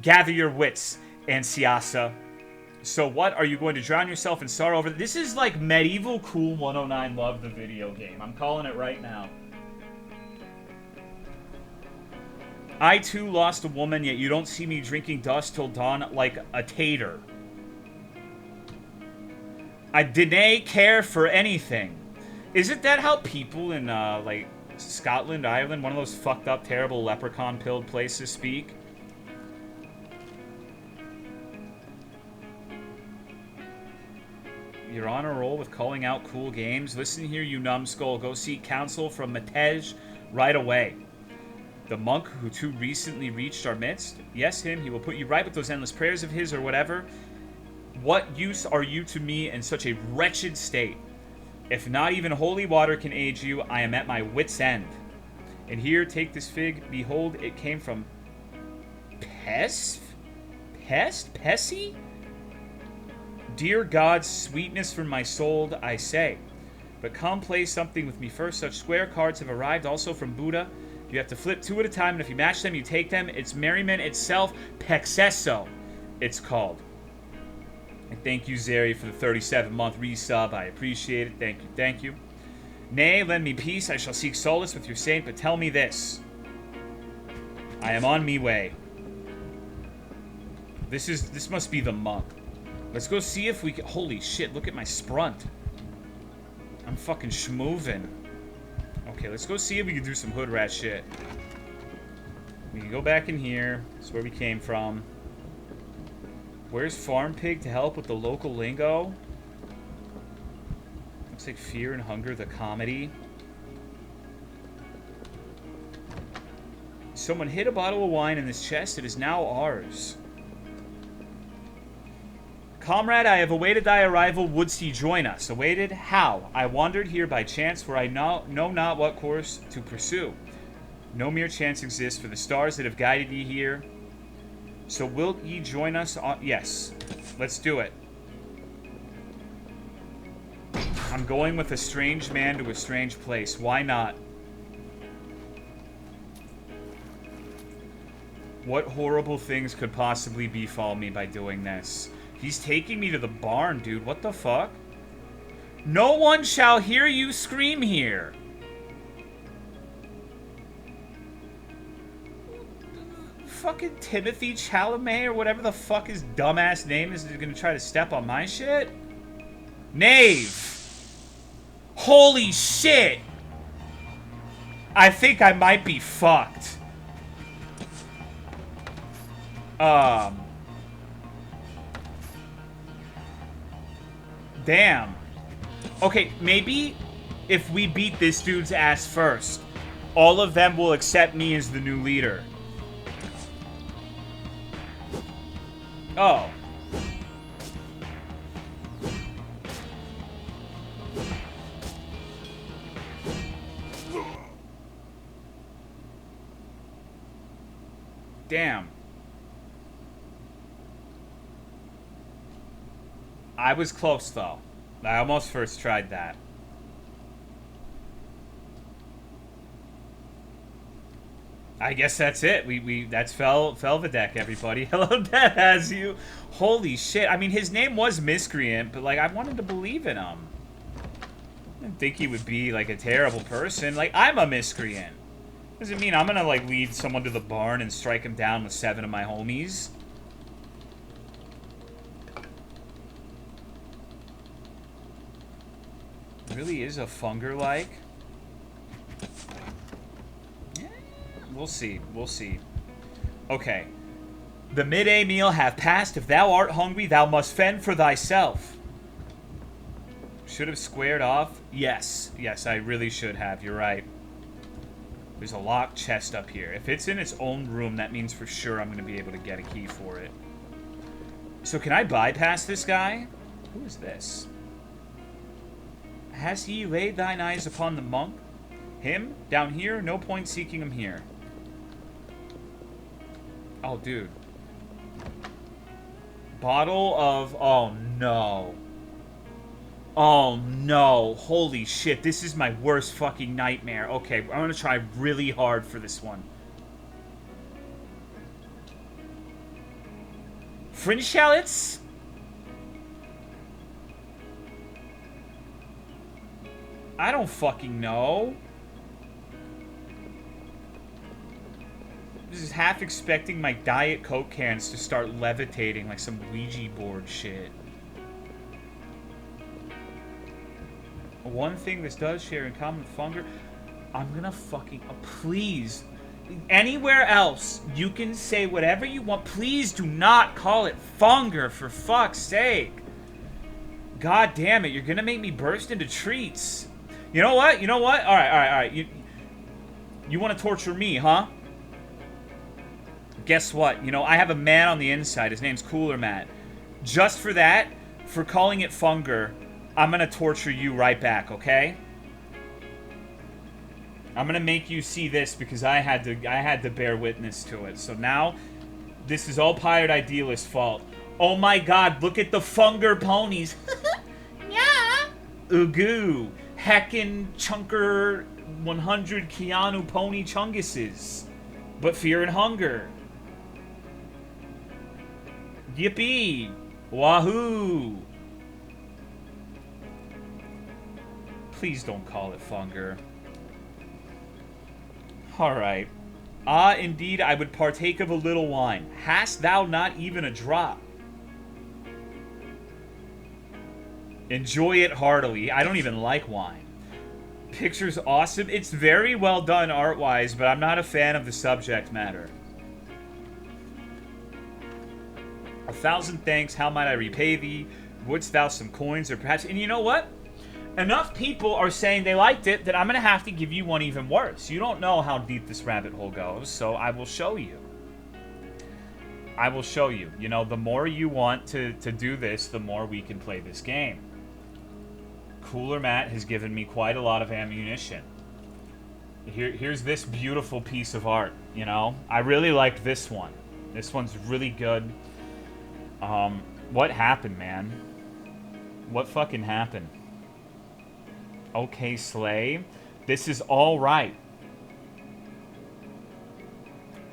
[SPEAKER 1] Gather your wits, Ansiasa. So what, are you going to drown yourself in sorrow over... This is like Medieval Cool 109 Love the video game. I'm calling it right now. I too lost a woman, yet you don't see me drinking dust till dawn like a tater. I didn't care for anything. Isn't that how people in, like, Scotland, Ireland, one of those fucked up, terrible leprechaun-pilled places speak? You're on a roll with calling out cool games. Listen here, you numbskull. Go seek counsel from Matej right away. The monk who too recently reached our midst? Yes, him. He will put you right with those endless prayers of his or whatever. What use are you to me in such a wretched state? If not even holy water can aid you, I am at my wit's end. And here, take this fig. Behold, it came from... Pest? Pessy? Dear God, sweetness from my soul, I say. But come play something with me first. Such square cards have arrived also from Buddha. You have to flip 2 at a time, and if you match them, you take them. It's merriment itself. Pexesso, it's called. And thank you, Zeri, for the 37-month resub. I appreciate it. Thank you, thank you. Nay, lend me peace. I shall seek solace with your saint, but tell me this. I am on me way. This must be the monk. Let's go see if we can... Holy shit, look at my sprunt. I'm fucking schmovin'. Okay, let's go see if we can do some hood rat shit. We can go back in here. That's where we came from. Where's Farm Pig to help with the local lingo? Looks like Fear and Hunger, the comedy. Someone hid a bottle of wine in this chest. It is now ours. Comrade, I have awaited thy arrival. Wouldst he join us? Awaited? How? I wandered here by chance, for I know not what course to pursue. No mere chance exists, for the stars that have guided ye here. So wilt ye join us on... Yes. Let's do it. I'm going with a strange man to a strange place. Why not? What horrible things could possibly befall me by doing this? He's taking me to the barn, dude. What the fuck? No one shall hear you scream here. Fucking Timothy Chalamet or whatever the fuck his dumbass name is gonna try to step on my shit? Knave! Holy shit! I think I might be fucked. Damn. Okay, maybe if we beat this dude's ass first, all of them will accept me as the new leader. Oh. Damn. I was close, though. I almost first tried that. I guess that's it. That's Felvidek, everybody. Hello, that has you. Holy shit. I mean, his name was Miscreant, but, like, I wanted to believe in him. I didn't think he would be, like, a terrible person. Like, I'm a Miscreant. Doesn't mean I'm gonna, like, lead someone to the barn and strike him down with 7 of my homies. Really is a funger-like. Yeah, we'll see. We'll see. Okay. The midday meal hath passed. If thou art hungry, thou must fend for thyself. Should have squared off. Yes. Yes, I really should have. You're right. There's a locked chest up here. If it's in its own room, that means for sure I'm going to be able to get a key for it. So can I bypass this guy? Who is this? Has he laid thine eyes upon the monk? Him? Down here? No point seeking him here. Oh, dude. Bottle of... Oh, no. Oh, no. Holy shit. This is my worst fucking nightmare. Okay, I'm gonna try really hard for this one. Fringe shallots? I don't fucking know. This is half expecting my Diet Coke cans to start levitating like some Ouija board shit. One thing this does share in common with Funger, I'm gonna fucking... please. Anywhere else, you can say whatever you want. Please do not call it Funger, for fuck's sake. God damn it, you're gonna make me burst into treats. You know what? You know what? Alright. You want to torture me, huh? Guess what? You know, I have a man on the inside. His name's Cooler Matt. Just for that, for calling it Funger, I'm gonna torture you right back, okay? I'm gonna make you see this because I had to bear witness to it. So now, this is all Pirate Idealist's fault. Oh my god, look at the Funger ponies. Yeah. Ugu. Heckin' chunker 100 Keanu pony chunguses. But fear and hunger. Yippee. Wahoo. Please don't call it Funger. Alright. Ah, indeed, I would partake of a little wine. Hast thou not even a drop? Enjoy it heartily. I don't even like wine. Picture's awesome. It's very well done art-wise, but I'm not a fan of the subject matter. 1,000 thanks. How might I repay thee? Wouldst thou some coins or perhaps... And you know what? Enough people are saying they liked it that I'm going to have to give you one even worse. You don't know how deep this rabbit hole goes, so I will show you. I will show you. You know, the more you want to do this, the more we can play this game. Cooler Matt has given me quite a lot of ammunition. Here's this beautiful piece of art, you know? I really liked this one. This one's really good. What happened, man? What fucking happened? Okay, Slay. This is all right.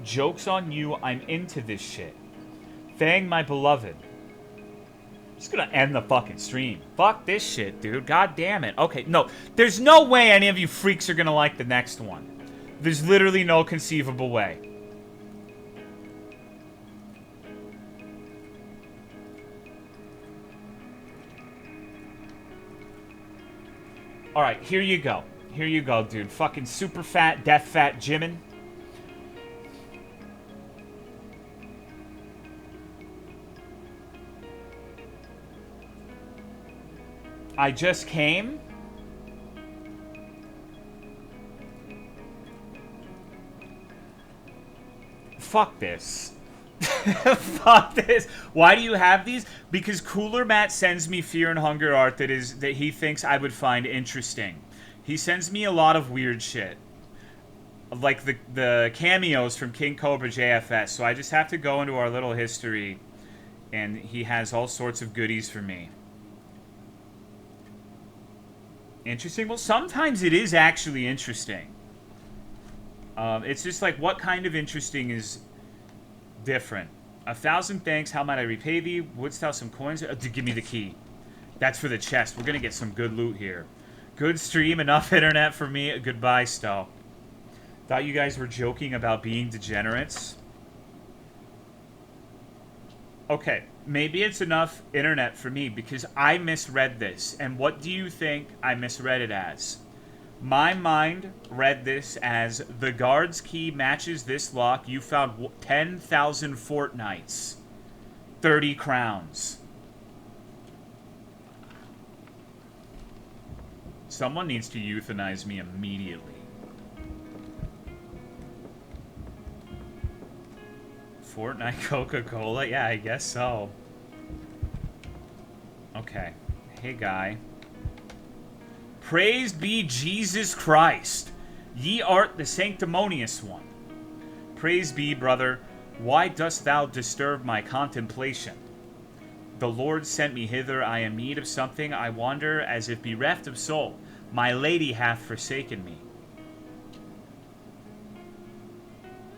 [SPEAKER 1] Joke's on you. I'm into this shit. Fang, my beloved. Just gonna end the fucking stream. Fuck this shit, dude. God damn it. Okay, no. There's no way any of you freaks are gonna like the next one. There's literally no conceivable way. Alright, here you go. Here you go, dude. Fucking super fat, death fat Jimin. I just came. Fuck this. Fuck this. Why do you have these? Because Cooler Matt sends me Fear and Hunger art that he thinks I would find interesting. He sends me a lot of weird shit. Like the cameos from King Cobra JFS. So I just have to go into our little history, and he has all sorts of goodies for me. Interesting? Well, sometimes it is actually interesting. It's just like, what kind of interesting is different? 1,000 thanks. How might I repay thee? Wouldst thou some coins? Give me the key. That's for the chest. We're going to get some good loot here. Good stream. Enough internet for me. Goodbye, Stowe. Thought you guys were joking about being degenerates. Okay, maybe it's enough internet for me because I misread this. And what do you think I misread it as? My mind read this as, the guard's key matches this lock. You found 10,000 fortnights. 30 crowns. Someone needs to euthanize me immediately. Fortnite Coca-Cola? Yeah, I guess so. Okay. Hey, guy. Praised be Jesus Christ. Ye art the sanctimonious one. Praise be, brother. Why dost thou disturb my contemplation? The Lord sent me hither. I am need of something. I wander as if bereft of soul. My lady hath forsaken me.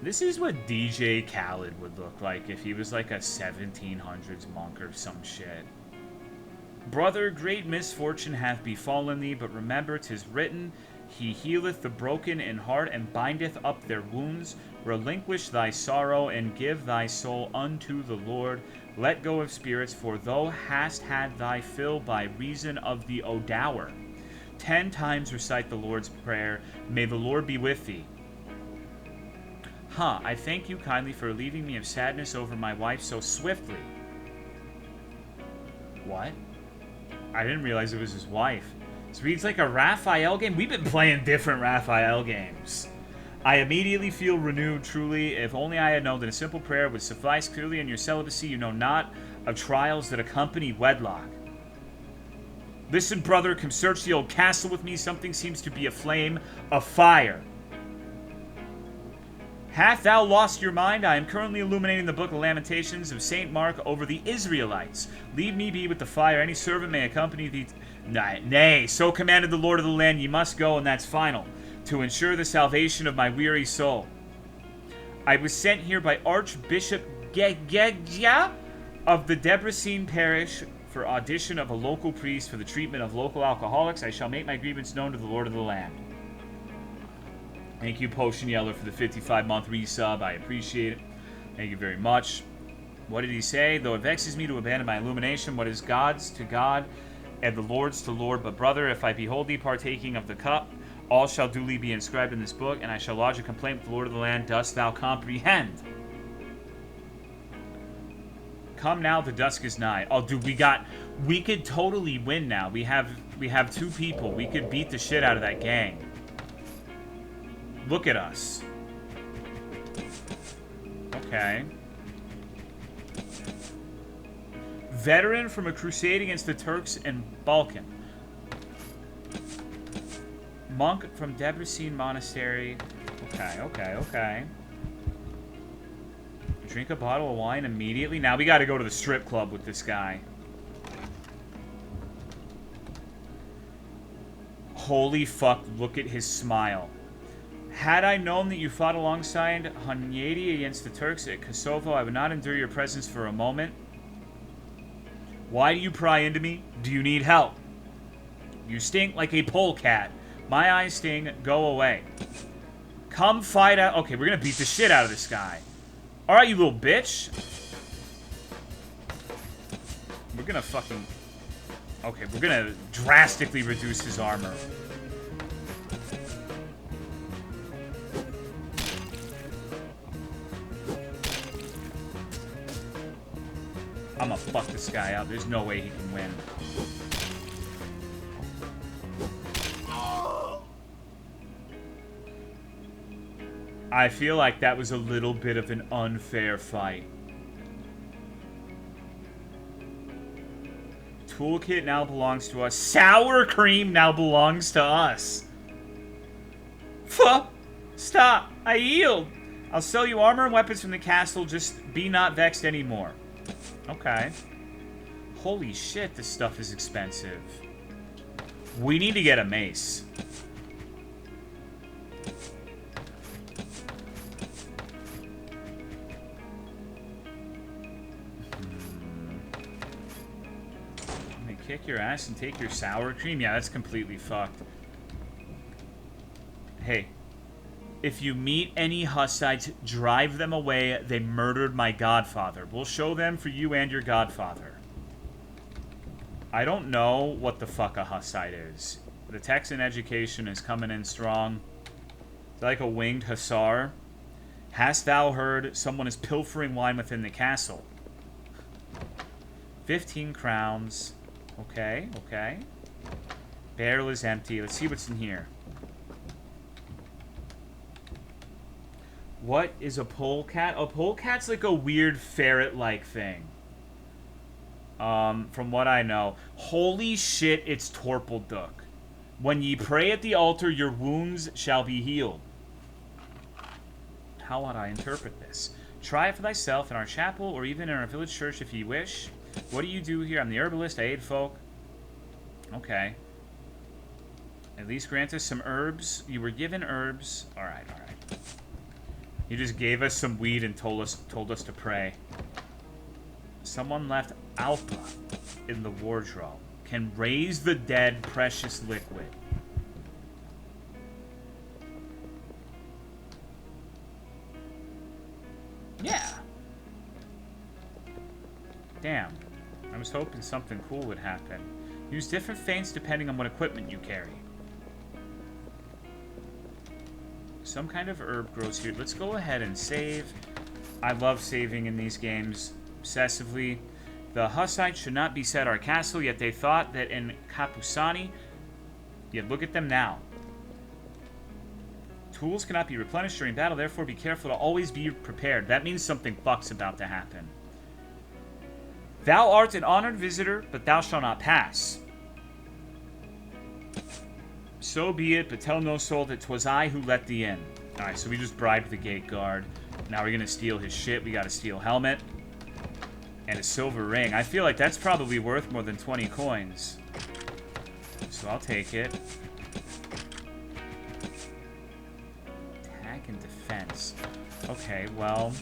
[SPEAKER 1] This is what DJ Khaled would look like if he was like a 1700s monk or some shit. Brother, great misfortune hath befallen thee, but remember 'tis written, He healeth the broken in heart and bindeth up their wounds. Relinquish thy sorrow and give thy soul unto the Lord. Let go of spirits, for thou hast had thy fill by reason of the Odour. 10 times recite the Lord's Prayer. May the Lord be with thee. I thank you kindly for relieving me of sadness over my wife so swiftly. What? I didn't realize it was his wife. This reads like a Raphael game. We've been playing different Raphael games. I immediately feel renewed, truly. If only I had known that a simple prayer would suffice. Clearly in your celibacy you know not of trials that accompany wedlock. Listen, brother, come search the old castle with me. Something seems to be aflame, afire. Hath thou lost your mind? I am currently illuminating the book of Lamentations of St. Mark over the Israelites. Leave me be with the fire. Any servant may accompany thee. Nay, so commanded the Lord of the land, ye must go, and that's final, to ensure the salvation of my weary soul. I was sent here by Archbishop Gegja of the Debrecen parish for audition of a local priest for the treatment of local alcoholics. I shall make my grievance known to the Lord of the land. Thank you, Potion Yeller, for the 55-month resub. I appreciate it. Thank you very much. What did he say? Though it vexes me to abandon my illumination, what is God's to God, and the Lord's to Lord. But, brother, if I behold thee partaking of the cup, all shall duly be inscribed in this book, and I shall lodge a complaint with the Lord of the land. Dost thou comprehend? Come now, the dusk is nigh. Oh, dude, we could totally win now. We have 2 people. We could beat the shit out of that gang. Look at us. Okay. Veteran from a crusade against the Turks in Balkan. Monk from Debrecen Monastery. Okay. Drink a bottle of wine immediately. Now we gotta go to the strip club with this guy. Holy fuck, look at his smile. Had I known that you fought alongside Hunyadi against the Turks at Kosovo, I would not endure your presence for a moment. Why do you pry into me? Do you need help? You stink like a polecat. My eyes sting. Go away. Come fight out. Okay, we're gonna beat the shit out of this guy. Alright, you little bitch. We're gonna fucking... Okay, we're gonna drastically reduce his armor. I'm gonna fuck this guy up. There's no way he can win. I feel like that was a little bit of an unfair fight. Toolkit now belongs to us. Sour cream now belongs to us. Fuh! Stop! I yield! I'll sell you armor and weapons from the castle, just be not vexed anymore. Okay. Holy shit, this stuff is expensive. We need to get a mace. I'm gonna kick your ass and take your sour cream? Yeah, that's completely fucked. Hey. If you meet any Hussites, drive them away. They murdered my godfather. We'll show them for you and your godfather. I don't know what the fuck a Hussite is. The Texan education is coming in strong. It's like a winged hussar. Hast thou heard someone is pilfering wine within the castle? 15 crowns. Okay, okay. Barrel is empty. Let's see what's in here. What is a polecat? A polecat's like a weird ferret-like thing. From what I know. Holy shit, it's Torpelduk. When ye pray at the altar, your wounds shall be healed. How ought I interpret this? Try it for thyself in our chapel, or even in our village church if ye wish. What do you do here? I'm the herbalist. I aid folk. Okay. At least grant us some herbs. You were given herbs. Alright, alright. You just gave us some weed and told us to pray. Someone left Alpha in the wardrobe. Can raise the dead precious liquid. Yeah. Damn. I was hoping something cool would happen. Use different feints depending on what equipment you carry. Some kind of herb grows here. Let's go ahead and save. I love saving in these games obsessively. The Hussites should not beset our castle, yet they thought that in Kapusani. Yet look at them now. Tools cannot be replenished during battle, therefore be careful to always be prepared. That means something fuck's about to happen. Thou art an honored visitor, but thou shalt not pass. So be it, but tell no soul that 'twas I who let thee in. Alright, so we just bribed the gate guard. Now we're gonna steal his shit. We gotta steal helmet. And a silver ring. I feel like that's probably worth more than 20 coins. So I'll take it. Attack and defense. Okay, well...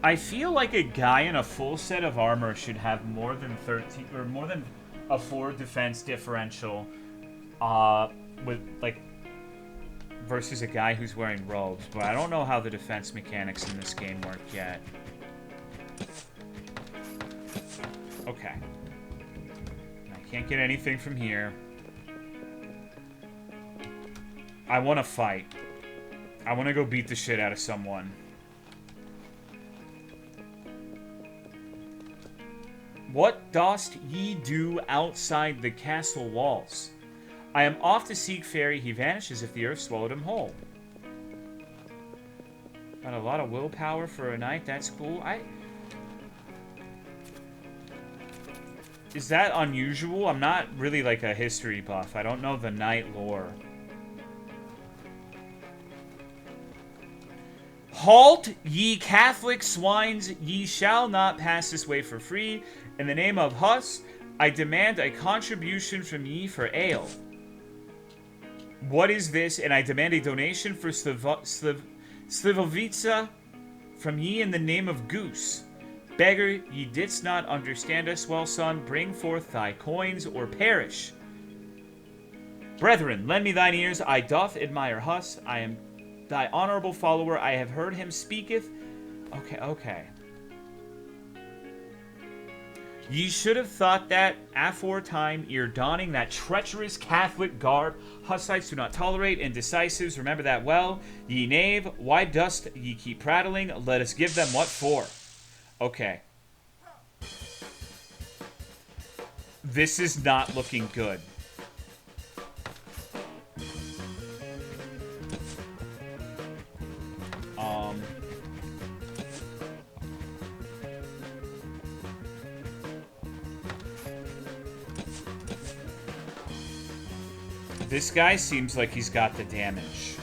[SPEAKER 1] I feel like a guy in a full set of armor should have more than 13... or more than a 4 defense differential. With, like... versus a guy who's wearing robes. But I don't know how the defense mechanics in this game work yet. Okay. I can't get anything from here. I want to fight. I want to go beat the shit out of someone. What dost ye do outside the castle walls? I am off to seek Fairy. He vanished as if the earth swallowed him whole. Got a lot of willpower for a knight. That's cool. Is that unusual? I'm not really like a history buff. I don't know the knight lore. Halt, ye Catholic swines! Ye shall not pass this way for free. In the name of Hus, I demand a contribution from ye for ale. What is this? And I demand a donation for Slivovica from ye in the name of Goose. Beggar, ye didst not understand us well, son. Bring forth thy coins or perish. Brethren, lend me thine ears. I doth admire Hus. I am thy honorable follower. I have heard him speaketh. Okay, okay. Ye should have thought that, aforetime, ere donning that treacherous Catholic garb. Hussites do not tolerate indecisives. Remember that well. Ye knave, why dost ye keep prattling? Let us give them what for. Okay. This is not looking good. This guy seems like he's got the damage.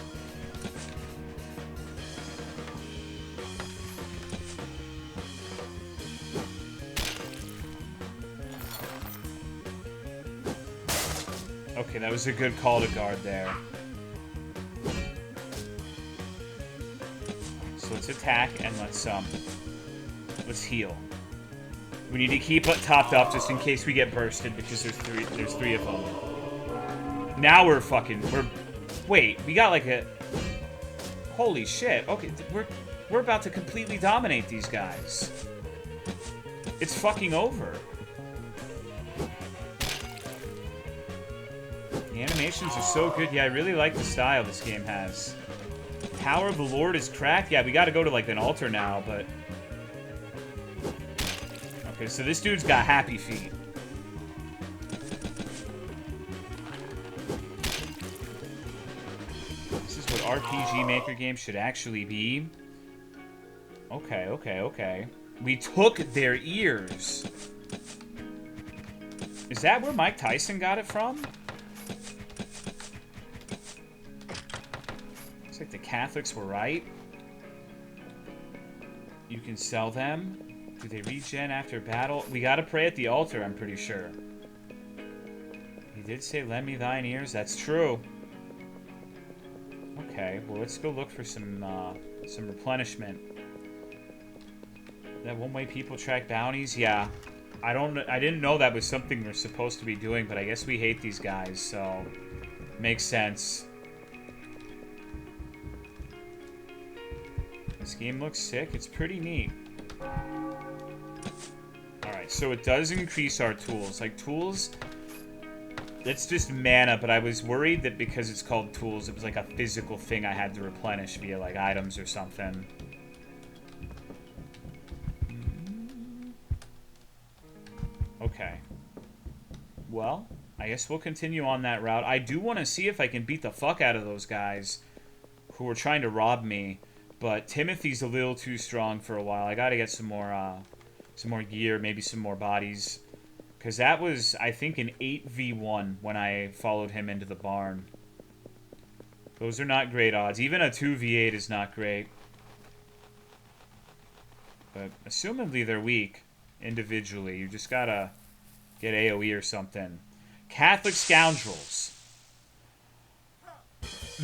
[SPEAKER 1] Okay, that was a good call to guard there. So let's attack and let's heal. We need to keep it topped up just in case we get bursted because there's three of them. Now we're wait, we got like a holy shit. Okay, we're about to completely dominate these guys. It's fucking over. The animations are so good. Yeah, I really like the style this game has. Power of the Lord is cracked. Yeah, we gotta go to like an altar now, but... Okay, so this dude's got happy feet. This is what RPG Maker games should actually be. Okay, okay, okay. We took their ears. Is that where Mike Tyson got it from? Looks like the Catholics were right. You can sell them. Do they regen after battle? We gotta pray at the altar, I'm pretty sure. He did say, lend me thine ears. That's true. Okay, well, let's go look for some replenishment. That one way people track bounties? Yeah. I didn't know that was something we're supposed to be doing, but I guess we hate these guys, so... Makes sense. This game looks sick. It's pretty neat. Alright, so it does increase our tools. Like, tools... That's just mana, but I was worried that because it's called tools, it was like a physical thing I had to replenish via, like, items or something. Okay. Well, I guess we'll continue on that route. I do want to see if I can beat the fuck out of those guys who were trying to rob me, but Timothy's a little too strong for a while. I gotta get some more gear, maybe some more bodies. Because that was, I think, an 8v1 when I followed him into the barn. Those are not great odds. Even a 2v8 is not great. But assumedly they're weak individually. You just gotta get AoE or something. Catholic scoundrels.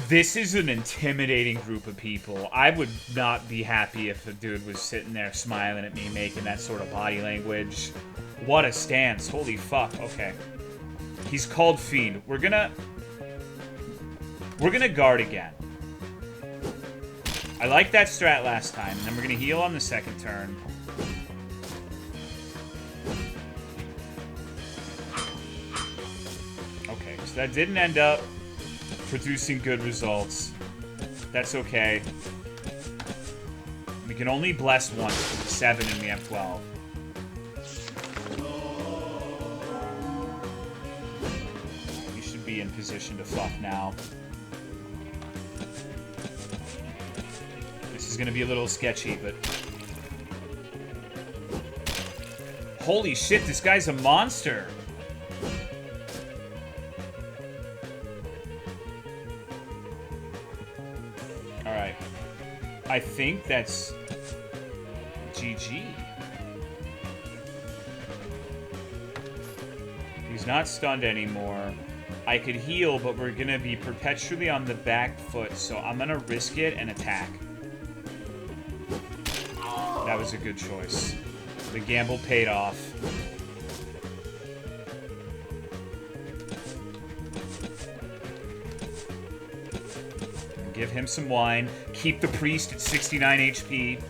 [SPEAKER 1] This is an intimidating group of people. I would not be happy if a dude was sitting there smiling at me, making that sort of body language. What a stance. Holy fuck. Okay. He's called Fiend. We're gonna guard again. I liked that strat last time. And then we're gonna heal on the second turn. Okay, so that didn't end up producing good results. That's okay. We can only bless once with 7 and we have 12. We should be in position to fuck now. This is gonna be a little sketchy, but... Holy shit, this guy's a monster! Alright. I think that's... GG. He's not stunned anymore. I could heal, but we're gonna be perpetually on the back foot, so I'm gonna risk it and attack. That was a good choice. The gamble paid off. Give him some wine. Keep the priest at 69 HP.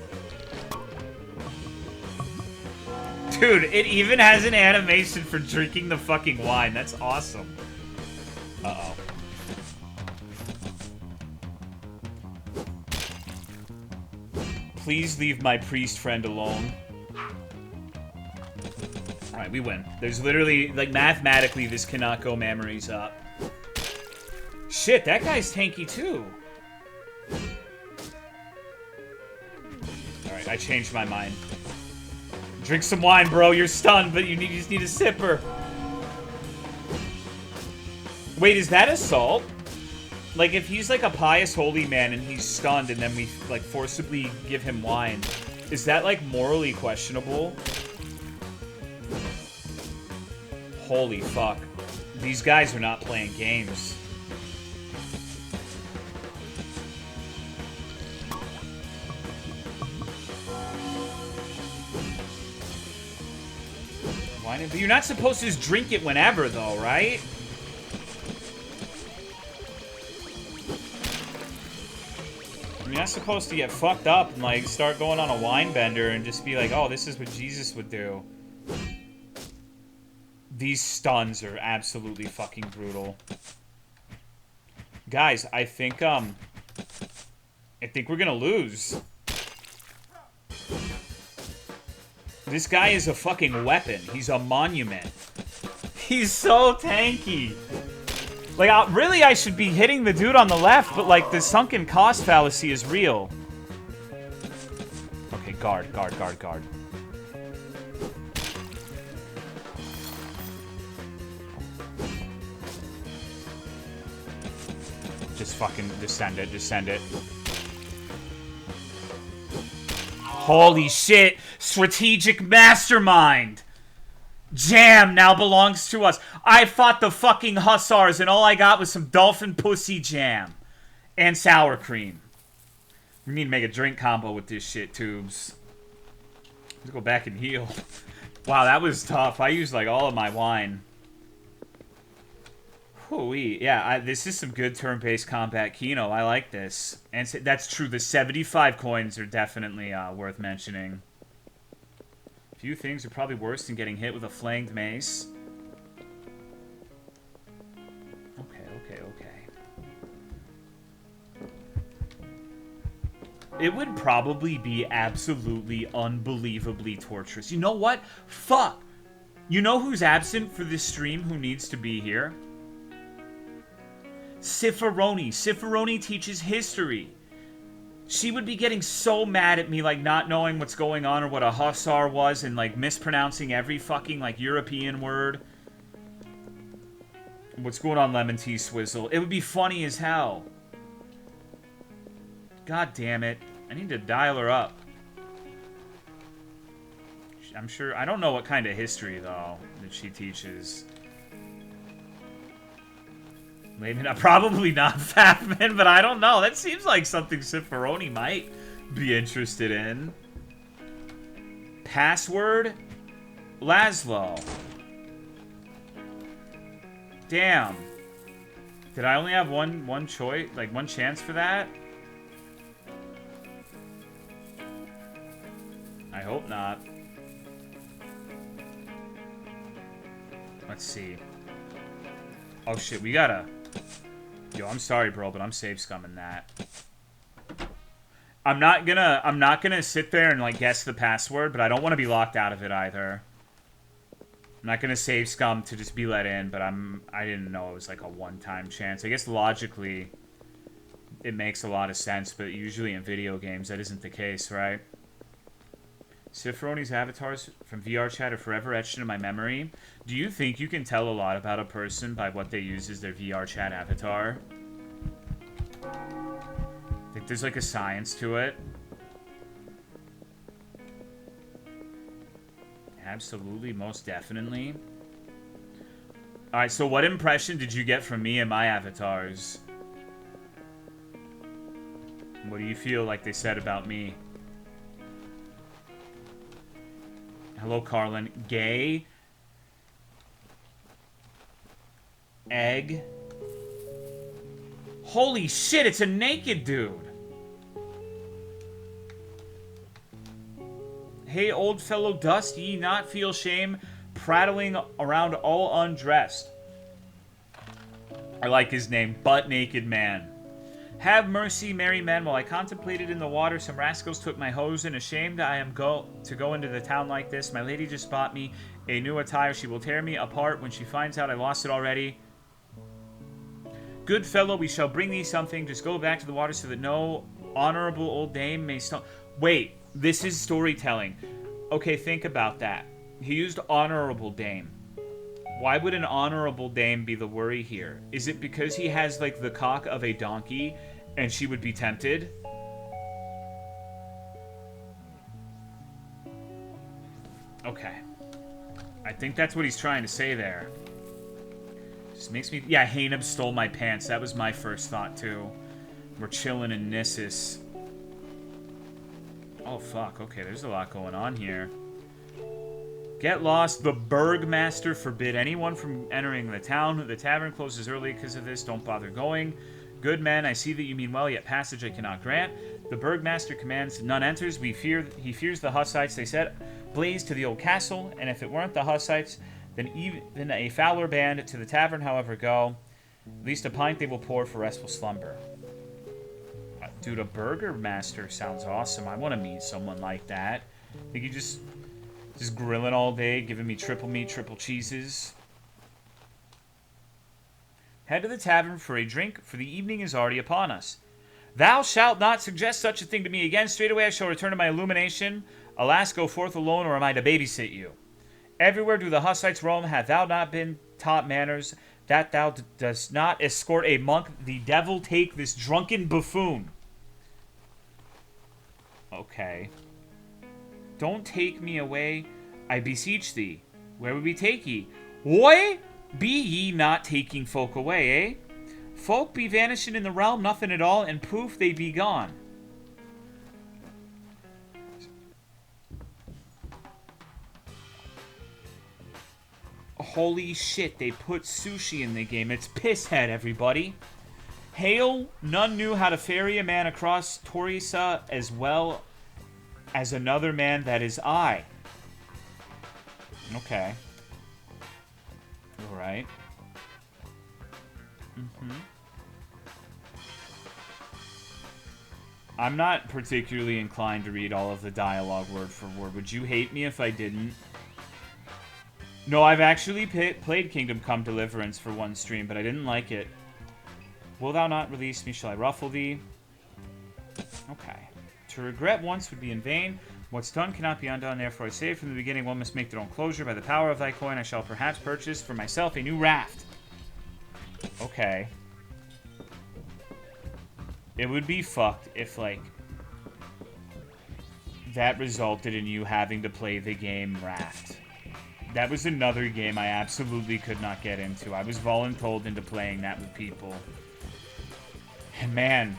[SPEAKER 1] Dude, it even has an animation for drinking the fucking wine. That's awesome. Uh-oh. Please leave my priest friend alone. Alright, we win. There's literally, like, mathematically, this cannot go memories up. Shit, that guy's tanky too. Alright, I changed my mind. Drink some wine, bro. You're stunned, but you just need a sipper. Wait, is that assault? Like, if he's like a pious holy man and he's stunned and then we, like, forcibly give him wine, is that, like, morally questionable? Holy fuck. These guys are not playing games. Wine, but you're not supposed to just drink it whenever, though, right? You're not supposed to get fucked up and, like, start going on a wine bender and just be like, oh, this is what Jesus would do. These stuns are absolutely fucking brutal. Guys, I think we're gonna lose. This guy is a fucking weapon. He's a monument. He's so tanky. Like, really, I should be hitting the dude on the left, but, like, the sunken cost fallacy is real. Okay, guard, guard, guard, guard. Just fucking descend it, descend it. Holy shit! Strategic mastermind! Jam now belongs to us. I fought the fucking hussars and all I got was some dolphin pussy jam. And sour cream. We need to make a drink combo with this shit, Tubes. Let's go back and heal. Wow, that was tough. I used like all of my wine. Hoo-wee. Yeah, this is some good turn-based combat Kino. I like this. And that's true. The 75 coins are definitely worth mentioning. Few things are probably worse than getting hit with a flanged mace. Okay, okay, okay. It would probably be absolutely unbelievably torturous. You know what? Fuck! You know who's absent for this stream who needs to be here? Cifaroni. Cifaroni teaches history. She would be getting so mad at me, like, not knowing what's going on or what a hussar was and, like, mispronouncing every fucking, like, European word. What's going on, Lemon Tea Swizzle? It would be funny as hell. God damn it. I need to dial her up. I'm sure... I don't know what kind of history, though, that she teaches. Maybe not, probably not Fatman, but I don't know. That seems like something Cifaroni might be interested in. Password? Laszlo. Damn. Did I only have one choice, like one chance for that? I hope not. Let's see. Oh shit, we gotta... Yo, I'm sorry, bro, but I'm safe scumming that. I'm not gonna sit there and, like, guess the password, but I don't want to be locked out of it either. I'm not gonna save scum to just be let in, but I didn't know it was, like, a one-time chance. I guess logically, it makes a lot of sense, but usually in video games, that isn't the case, right? Cifaroni's avatars from VR chat are forever etched into my memory. Do you think you can tell a lot about a person by what they use as their VR chat avatar? I think there's like a science to it. Absolutely, most definitely. Alright, so what impression did you get from me and my avatars? What do you feel like they said about me? Hello, Carlin. Gay. Egg. Holy shit, it's a naked dude. Hey, old fellow, dost ye not feel shame prattling around all undressed? I like his name, Butt Naked Man. Have mercy, merry men. While I contemplated in the water, some rascals took my hose, and ashamed I am to go into the town like this. My lady just bought me a new attire. She will tear me apart when she finds out I lost it already. Good fellow, we shall bring thee something. Just go back to the water so that no honorable old dame may Wait, this is storytelling. Okay, think about that. He used honorable dame. Why would an honorable dame be the worry here? Is it because he has, like, the cock of a donkey and she would be tempted? Okay. I think that's what he's trying to say there. Just makes me... Yeah, Hainab stole my pants. That was my first thought, too. We're chilling in Nissus. Oh, fuck. Okay, there's a lot going on here. Get lost. The Burgmaster forbid anyone from entering the town. The tavern closes early because of this. Don't bother going. Good men, I see that you mean well, yet passage I cannot grant. The Burgmaster commands none enters. He fears the Hussites. They set blaze to the old castle, and if it weren't the Hussites, then even a fouler band to the tavern, however, go. At least a pint they will pour for restful slumber. Dude, a Burgmaster sounds awesome. I want to meet someone like that. I think you just grilling all day, giving me triple meat, triple cheeses. Head to the tavern for a drink, for the evening is already upon us. Thou shalt not suggest such a thing to me again. Straightway I shall return to my illumination. Alas, go forth alone, or am I to babysit you? Everywhere do the Hussites roam. Have thou not been taught manners, that thou dost not escort a monk? The devil take this drunken buffoon. Okay. Don't take me away, I beseech thee. Where would we take ye? Why be ye not taking folk away, eh? Folk be vanishing in the realm, nothing at all, and poof, they be gone. Holy shit, they put sushi in the game. It's Pisshead, everybody. Hail, none knew how to ferry a man across Torisa as well as another man, that is I. Okay. Alright. I'm not particularly inclined to read all of the dialogue word for word. Would you hate me if I didn't? No, I've actually played Kingdom Come Deliverance for one stream, but I didn't like it. Will thou not release me? Shall I ruffle thee? Okay. To regret once would be in vain. What's done cannot be undone. Therefore I say from the beginning, one must make their own closure. By the power of thy coin, I shall perhaps purchase for myself a new raft. Okay. It would be fucked if, like, that resulted in you having to play the game Raft. That was another game I absolutely could not get into. I was voluntold into playing that with people. And man,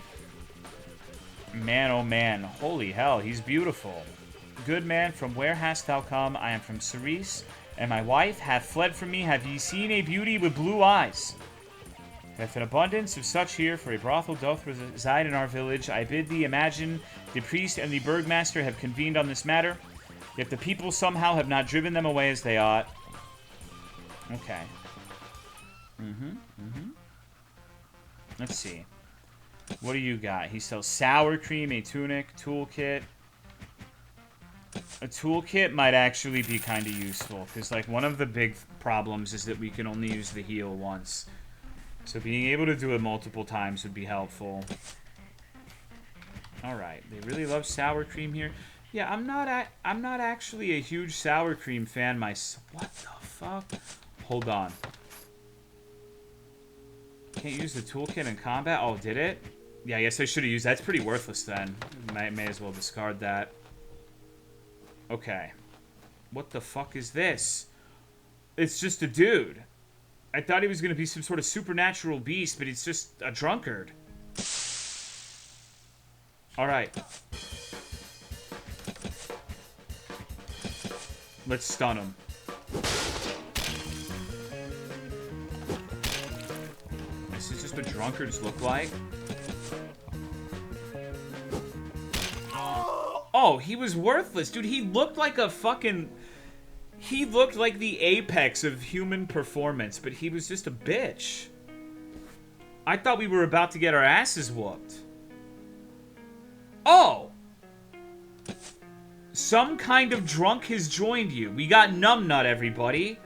[SPEAKER 1] oh man, holy hell, he's beautiful. Good man, from where hast thou come? I am from Cerise, and my wife hath fled from me. Have ye seen a beauty with blue eyes? If an abundance of such here, for a brothel doth reside in our village, I bid thee imagine the priest and the burgmaster have convened on this matter, yet the people somehow have not driven them away as they ought. Okay. Let's see. What do you got? He sells sour cream, a tunic, toolkit. A toolkit might actually be kind of useful, because, like, one of the big problems is that we can only use the heal once. So being able to do it multiple times would be helpful. Alright, they really love sour cream here. Yeah, I'm not actually a huge sour cream fan myself. What the fuck? Hold on. Can't use the toolkit in combat? Oh, did it? Yeah, I guess I should have used that. That's pretty worthless then. May as well discard that. Okay. What the fuck is this? It's just a dude. I thought he was going to be some sort of supernatural beast, but he's just a drunkard. Alright. Let's stun him. This is just what drunkards look like. Oh, he was worthless. Dude, he looked like a fucking... He looked like the apex of human performance, but he was just a bitch. I thought we were about to get our asses whooped. Oh! Some kind of drunk has joined you. We got Numbnut, everybody.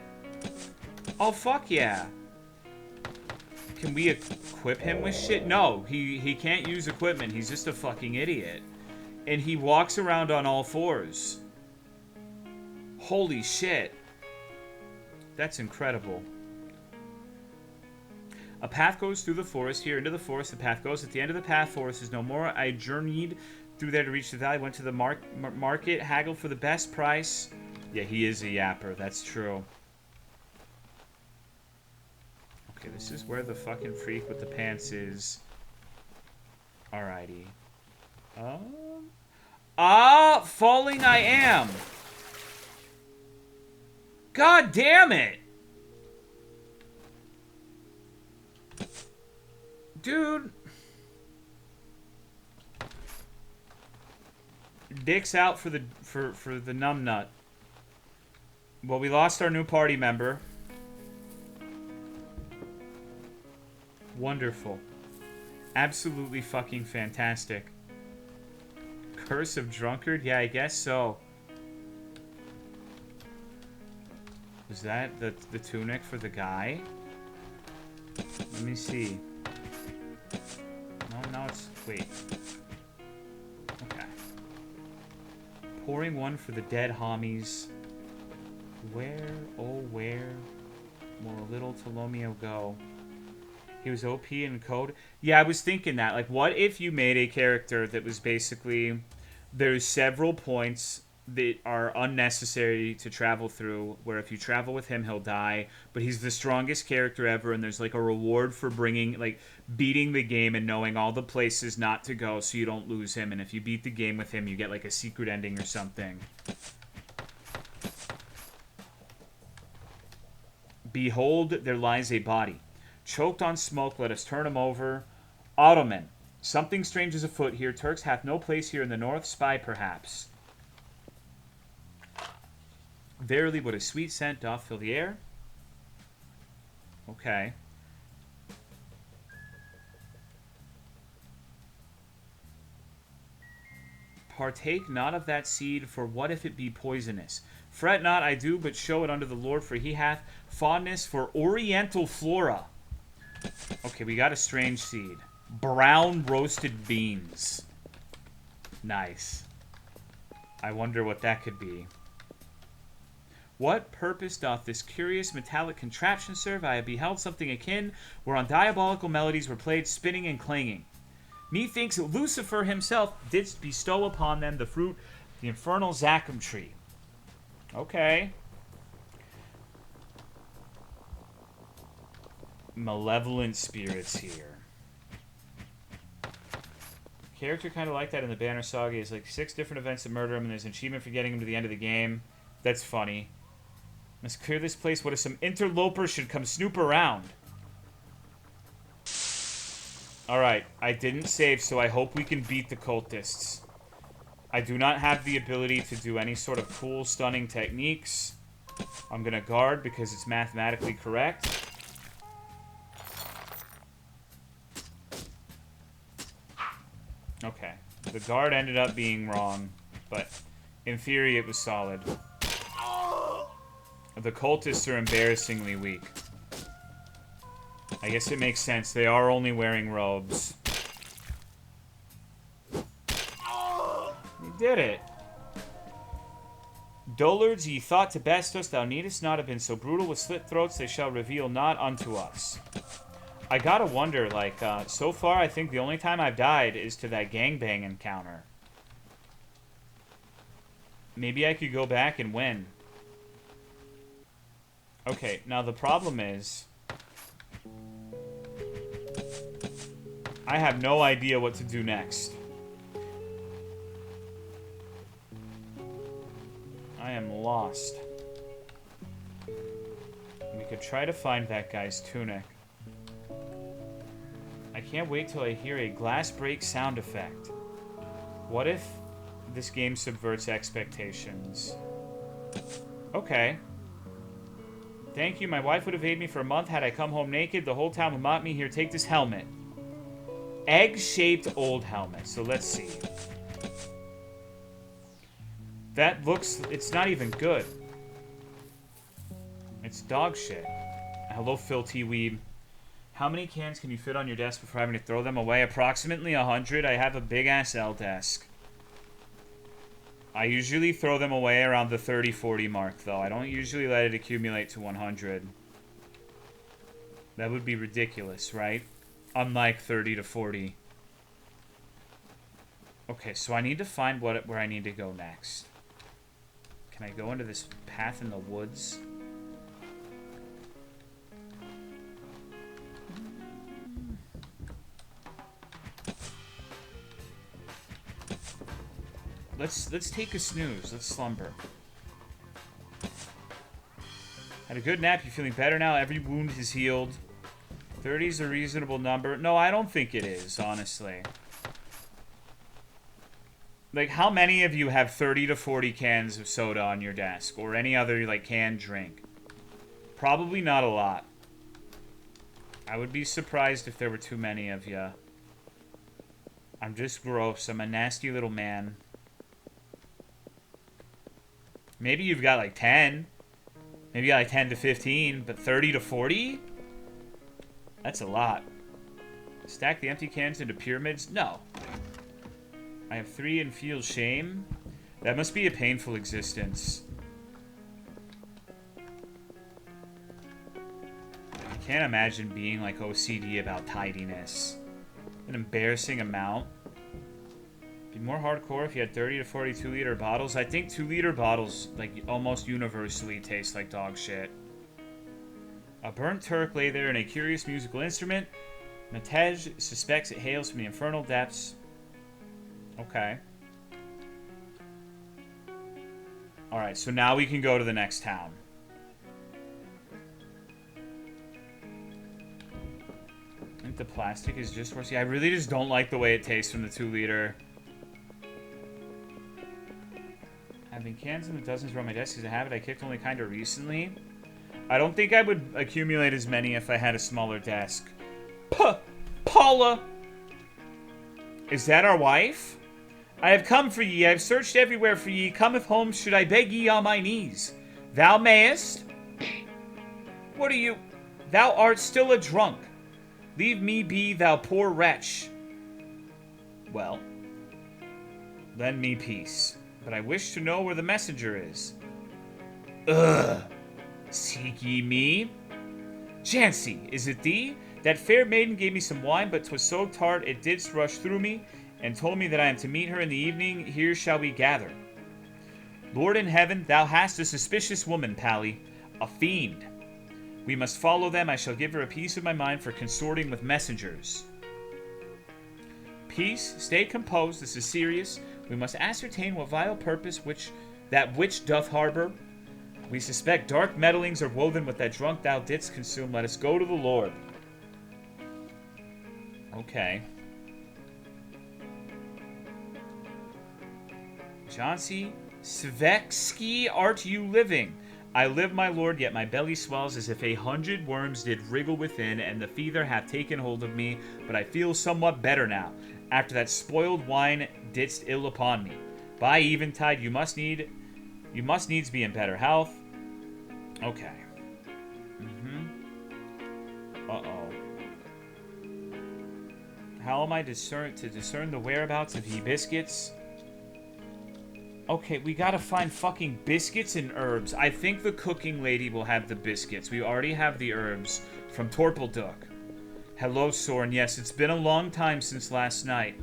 [SPEAKER 1] Oh, fuck yeah. Can we equip him with shit? No, he can't use equipment. He's just a fucking idiot. And he walks around on all fours. Holy shit. That's incredible. A path goes through the forest. Here, into the forest, the path goes. At the end of the path, forest is no more. I journeyed through there to reach the valley. Went to the market, haggled for the best price. Yeah, he is a yapper. That's true. Okay, this is where the fucking freak with the pants is. Alrighty. Falling I am. God damn it. Dude. Dick's out for the numbnut. Well, we lost our new party member. Wonderful. Absolutely fucking fantastic. Curse of Drunkard? Yeah, I guess so. Was that the tunic for the guy? Let me see. No, it's... Wait. Okay. Pouring one for the dead homies. Where, oh where will little Tolomeo go? He was OP in code. Yeah, I was thinking that. Like, what if you made a character that was basically... There's several points that are unnecessary to travel through, where if you travel with him, he'll die. But he's the strongest character ever, and there's, like, a reward for beating the game and knowing all the places not to go so you don't lose him. And if you beat the game with him, you get, like, a secret ending or something. Behold, there lies a body. Choked on smoke, let us turn him over. Ottoman. Something strange is afoot here. Turks hath no place here in the north. Spy, perhaps. Verily, what a sweet scent doth fill the air. Okay. Partake not of that seed, for what if it be poisonous? Fret not, I do, but show it unto the Lord, for he hath fondness for oriental flora. Okay, we got a strange seed. Brown roasted beans. Nice. I wonder what that could be. What purpose doth this curious metallic contraption serve? I have beheld something akin, whereon diabolical melodies were played, spinning and clanging. Methinks Lucifer himself didst bestow upon them the fruit, the infernal Zacchum tree. Okay. Malevolent spirits here. Character kind of like that in the Banner Saga. Is like 6 different events that murder him, and there's an achievement for getting him to the end of the game. That's funny. Must clear this place. What if some interlopers should come snoop around? Alright, I didn't save, so I hope we can beat the cultists. I do not have the ability to do any sort of cool, stunning techniques. I'm gonna guard because it's mathematically correct. Okay. The guard ended up being wrong, but in theory it was solid. The cultists are embarrassingly weak. I guess it makes sense. They are only wearing robes. You did it. Dullards, ye thought to best us, thou needest not have been so brutal with slit throats, they shall reveal not unto us. I gotta wonder, like, so far I think the only time I've died is to that gangbang encounter. Maybe I could go back and win. Okay, now the problem is... I have no idea what to do next. I am lost. We could try to find that guy's tunic. I can't wait till I hear a glass break sound effect. What if this game subverts expectations? Okay. Thank you. My wife would have paid me for a month had I come home naked. The whole town would mock me. Here, take this helmet. Egg-shaped old helmet. So let's see. That looks... It's not even good. It's dog shit. Hello, filthy weeb. How many cans can you fit on your desk before having to throw them away? Approximately 100. I have a big-ass L desk. I usually throw them away around the 30-40 mark, though. I don't usually let it accumulate to 100. That would be ridiculous, right? Unlike 30 to 40. Okay, so I need to find where I need to go next. Can I go into this path in the woods? Let's take a snooze. Let's slumber. Had a good nap. You feeling better now? Every wound is healed. 30 is a reasonable number. No, I don't think it is, honestly. Like, how many of you have 30 to 40 cans of soda on your desk? Or any other, like, canned drink? Probably not a lot. I would be surprised if there were too many of you. I'm just gross. I'm a nasty little man. Maybe you've got like 10. Maybe you got like 10 to 15. But 30 to 40? That's a lot. Stack the empty cans into pyramids? No. I have 3 and feel shame. That must be a painful existence. I can't imagine being like OCD about tidiness. An embarrassing amount. Be more hardcore if you had 30 to 40 2-liter bottles. I think 2-liter bottles, like, almost universally taste like dog shit. A burnt Turk lay there in a curious musical instrument. Matej suspects it hails from the infernal depths. Okay. Alright, so now we can go to the next town. I think the plastic is just worse. Yeah, I really just don't like the way it tastes from the 2-liter. Having cans in the dozens around my desk is a habit I kicked only kind of recently. I don't think I would accumulate as many if I had a smaller desk. Paula! Is that our wife? I have come for ye, I have searched everywhere for ye. Cometh home should I beg ye on my knees. Thou mayest? What are you? Thou art still a drunk. Leave me be, thou poor wretch. Well, lend me peace. But I wish to know where the messenger is. Ugh. Seek ye me? Jancy, is it thee? That fair maiden gave me some wine, but 'twas so tart it didst rush through me, and told me that I am to meet her in the evening. Here shall we gather. Lord in heaven, thou hast a suspicious woman, Pally. A fiend. We must follow them. I shall give her a piece of my mind for consorting with messengers. Peace, stay composed. This is serious. We must ascertain what vile purpose that witch doth harbor. We suspect dark meddlings are woven with that drunk thou didst consume. Let us go to the Lord. Okay. Jancy, Sveksky art you living? I live, my lord, yet my belly swells as if 100 worms did wriggle within, and the fever hath taken hold of me, but I feel somewhat better now. After that spoiled wine didst ill upon me. By eventide you must needs be in better health. Okay. Uh-oh. How am I to discern the whereabouts of ye biscuits? Okay, we gotta find fucking biscuits and herbs. I think the cooking lady will have the biscuits. We already have the herbs from Torpelduk. Hello, Soren. Yes, it's been a long time since last night.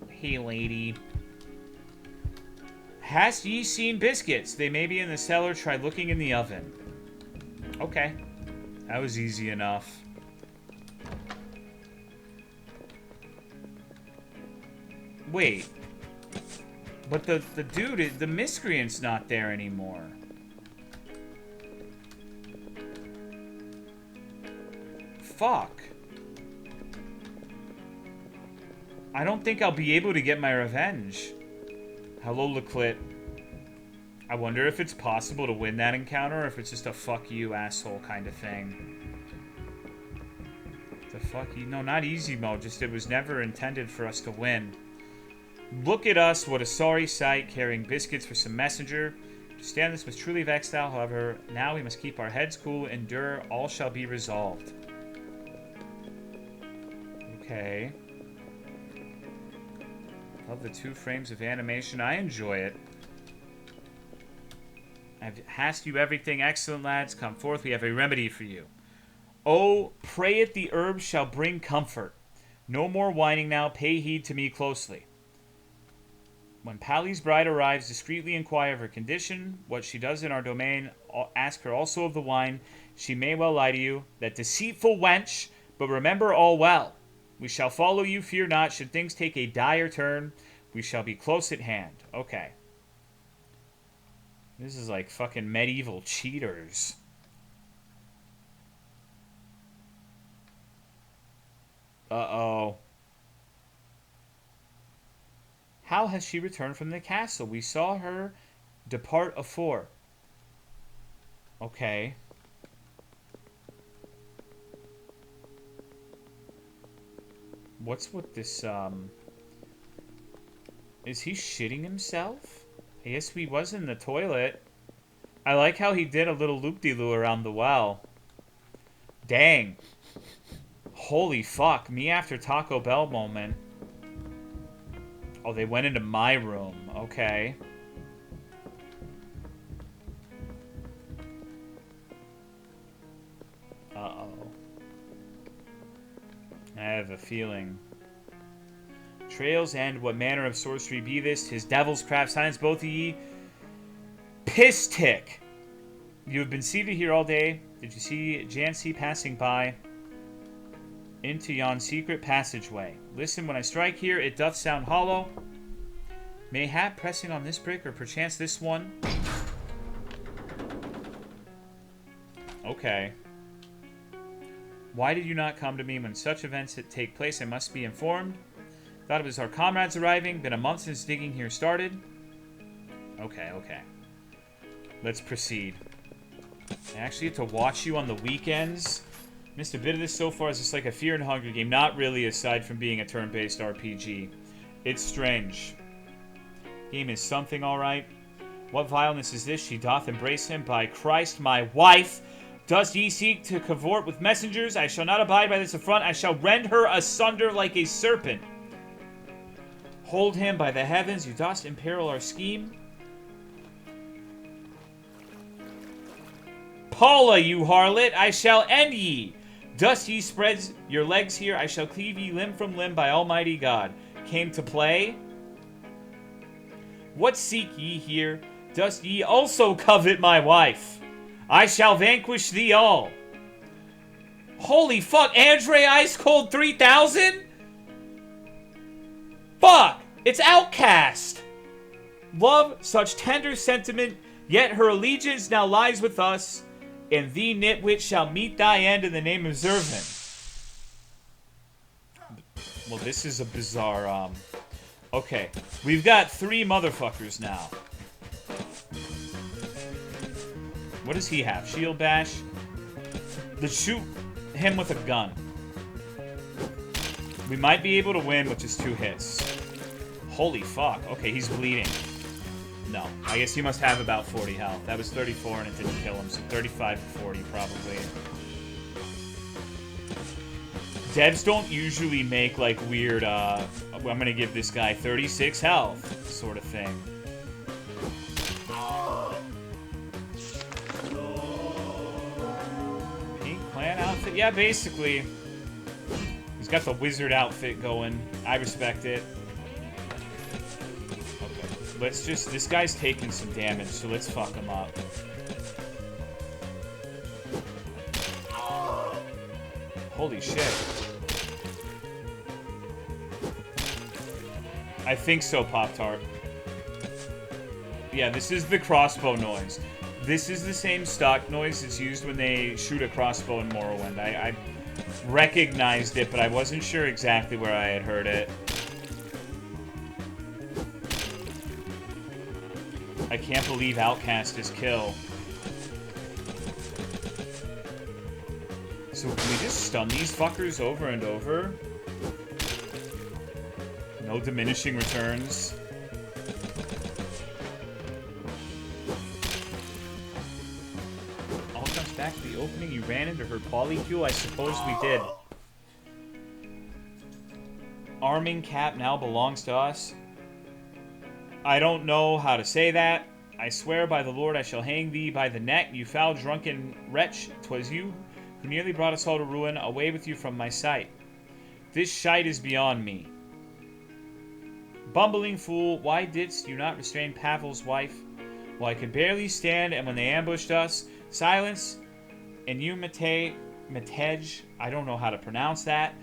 [SPEAKER 1] Hey, lady. Hast ye seen biscuits? They may be in the cellar. Try looking in the oven. Okay. That was easy enough. Wait. But the dude, the miscreant's not there anymore. Fuck. I don't think I'll be able to get my revenge. Hello, Leclit. I wonder if it's possible to win that encounter, or if it's just a fuck you, asshole kind of thing. The fuck you? No, not easy mode, just it was never intended for us to win. Look at us, what a sorry sight, carrying biscuits for some messenger. To stand this was truly vexed thou, however, now we must keep our heads cool, endure, all shall be resolved. Okay. Love the 2 frames of animation. I enjoy it. I've asked you everything. Excellent, lads. Come forth. We have a remedy for you. Oh, pray it the herbs shall bring comfort. No more whining now. Pay heed to me closely. When Pally's bride arrives, discreetly inquire of her condition, what she does in our domain. Ask her also of the wine. She may well lie to you. That deceitful wench, but remember all well. We shall follow you, fear not. Should things take a dire turn, we shall be close at hand. Okay. This is like fucking medieval cheaters. Uh-oh. How has she returned from the castle? We saw her depart afore. Okay. What's with this, Is he shitting himself? I guess he was in the toilet. I like how he did a little loop-de-loo around the well. Dang. Holy fuck. Me after Taco Bell moment. Oh, they went into my room. Okay. Uh-oh. I have a feeling. Trails and what manner of sorcery be this? His devil's craft, silence both of ye. Piss tick! You have been seated here all day. Did you see Jancy passing by? Into yon secret passageway. Listen, when I strike here, it doth sound hollow. Mayhap pressing on this brick, or perchance this one. Okay. Why did you not come to me when such events take place? I must be informed. Thought it was our comrades arriving. Been a month since digging here started. Okay, okay. Let's proceed. I actually get to watch you on the weekends. Missed a bit of this so far. It's just like a Fear and Hunger game. Not really, aside from being a turn-based RPG. It's strange. Game is something, alright. What vileness is this? She doth embrace him. By Christ, my wife! Dost ye seek to cavort with messengers? I shall not abide by this affront. I shall rend her asunder like a serpent. Hold him by the heavens. You dost imperil our scheme. Paula, you harlot, I shall end ye. Dust ye spread your legs here, I shall cleave ye limb from limb by Almighty God. Came to play? What seek ye here? Dost ye also covet my wife? I shall vanquish thee all. Holy fuck, Andre Ice Cold 3000? Fuck! It's Outcast! Love, such tender sentiment, yet her allegiance now lies with us, and thee, nitwit, shall meet thy end in the name of Zervin. Well, this is a bizarre, Okay, we've got 3 motherfuckers now. What does he have? Shield bash? Let's shoot him with a gun. We might be able to win with just 2 hits. Holy fuck. Okay, he's bleeding. No. I guess he must have about 40 health. That was 34 and it didn't kill him, so 35 to 40 probably. Devs don't usually make, like, weird, I'm gonna give this guy 36 health sort of thing. Pink clan outfit? Yeah, basically. He's got the wizard outfit going. I respect it. Okay. Let's just... This guy's taking some damage, so let's fuck him up. Holy shit. I think so, Pop-Tart. Yeah, this is the crossbow noise. This is the same stock noise that's used when they shoot a crossbow in Morrowind. I recognized it, but I wasn't sure exactly where I had heard it. I can't believe Outcast is kill. So can we just stun these fuckers over and over? No diminishing returns. All comes back to the opening. You ran into her polycule? I suppose we did. Arming cap now belongs to us. I don't know how to say that. I swear by the Lord I shall hang thee by the neck, you foul drunken wretch. 'Twas you who nearly brought us all to ruin. Away with you from my sight. This shite is beyond me. Bumbling fool, why didst you not restrain Pavel's wife? Well, I could barely stand, and when they ambushed us, silence, and you, Matej, I don't know how to pronounce that.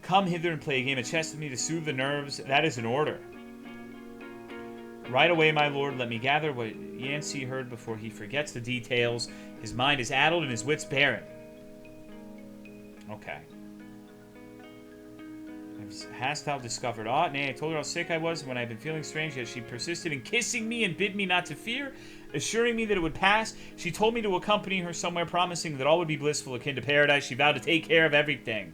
[SPEAKER 1] Come hither and play a game of chess with me to soothe the nerves. That is an order. Right away, my lord, let me gather what Yancey heard before he forgets the details. His mind is addled and his wits barren. Okay. Hast thou discovered aught? Nay, I told her how sick I was, and when I had been feeling strange, yet she persisted in kissing me and bid me not to fear, assuring me that it would pass. She told me to accompany her somewhere, promising that all would be blissful, akin to paradise. She vowed to take care of everything.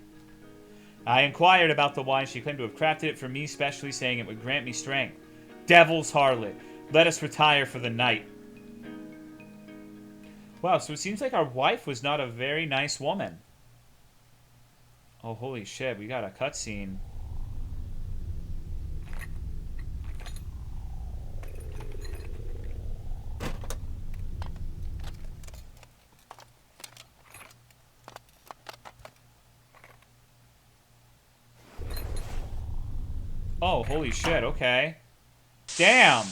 [SPEAKER 1] I inquired about the wine. She claimed to have crafted it for me specially, saying it would grant me strength. Devil's harlot. Let us retire for the night. Wow, so it seems like our wife was not a very nice woman. Oh, holy shit, we got a cutscene. Oh, holy shit, okay. Damn!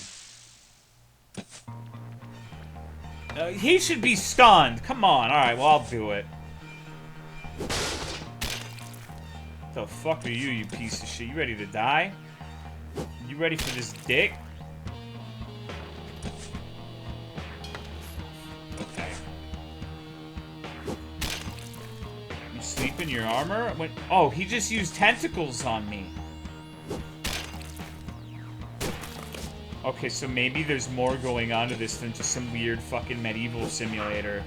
[SPEAKER 1] He should be stunned. Come on. Alright, well, I'll do it. The fuck are you, you piece of shit? You ready to die? You ready for this dick? Okay. You sleep in your armor? Oh, he just used tentacles on me. Okay, so maybe there's more going on to this than just some weird fucking medieval simulator.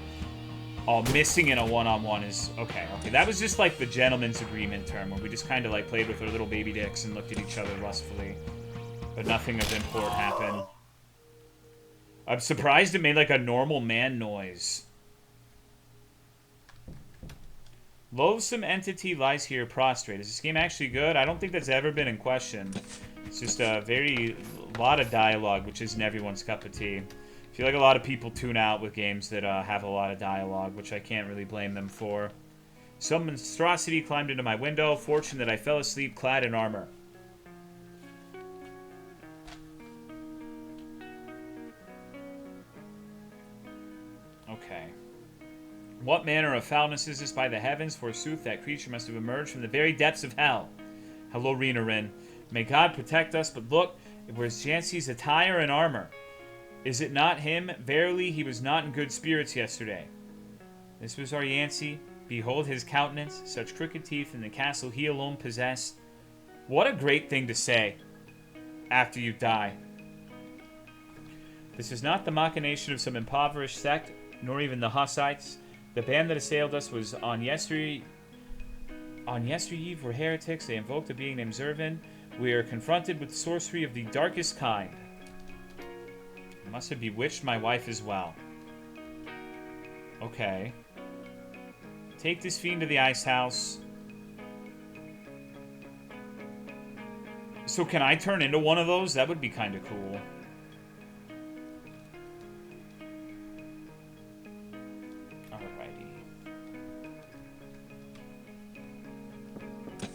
[SPEAKER 1] Oh, missing in a one-on-one is... Okay, that was just like the gentleman's agreement term, where we just kind of like played with our little baby dicks and looked at each other lustfully. But nothing of import happened. I'm surprised it made like a normal man noise. Loathsome entity lies here prostrate. Is this game actually good? I don't think that's ever been in question. It's just a lot of dialogue, which isn't everyone's cup of tea. I feel like a lot of people tune out with games that have a lot of dialogue, which I can't really blame them for. Some monstrosity climbed into my window. Fortune that I fell asleep clad in armor. Okay. What manner of foulness is this by the heavens? Forsooth, that creature must have emerged from the very depths of hell. Hello, Renarin. May God protect us, but look, where's Yancey's attire and armor? Is it not him? Verily, he was not in good spirits yesterday. This was our Yancey. Behold his countenance, such crooked teeth in the castle he alone possessed. What a great thing to say after you die. This is not the machination of some impoverished sect, nor even the Hussites. The band that assailed us was on yestereve were heretics. They invoked a being named Zervin. We are confronted with sorcery of the darkest kind. I must have bewitched my wife as well. Okay. Take this fiend to the ice house. So can I turn into one of those? That would be kind of cool.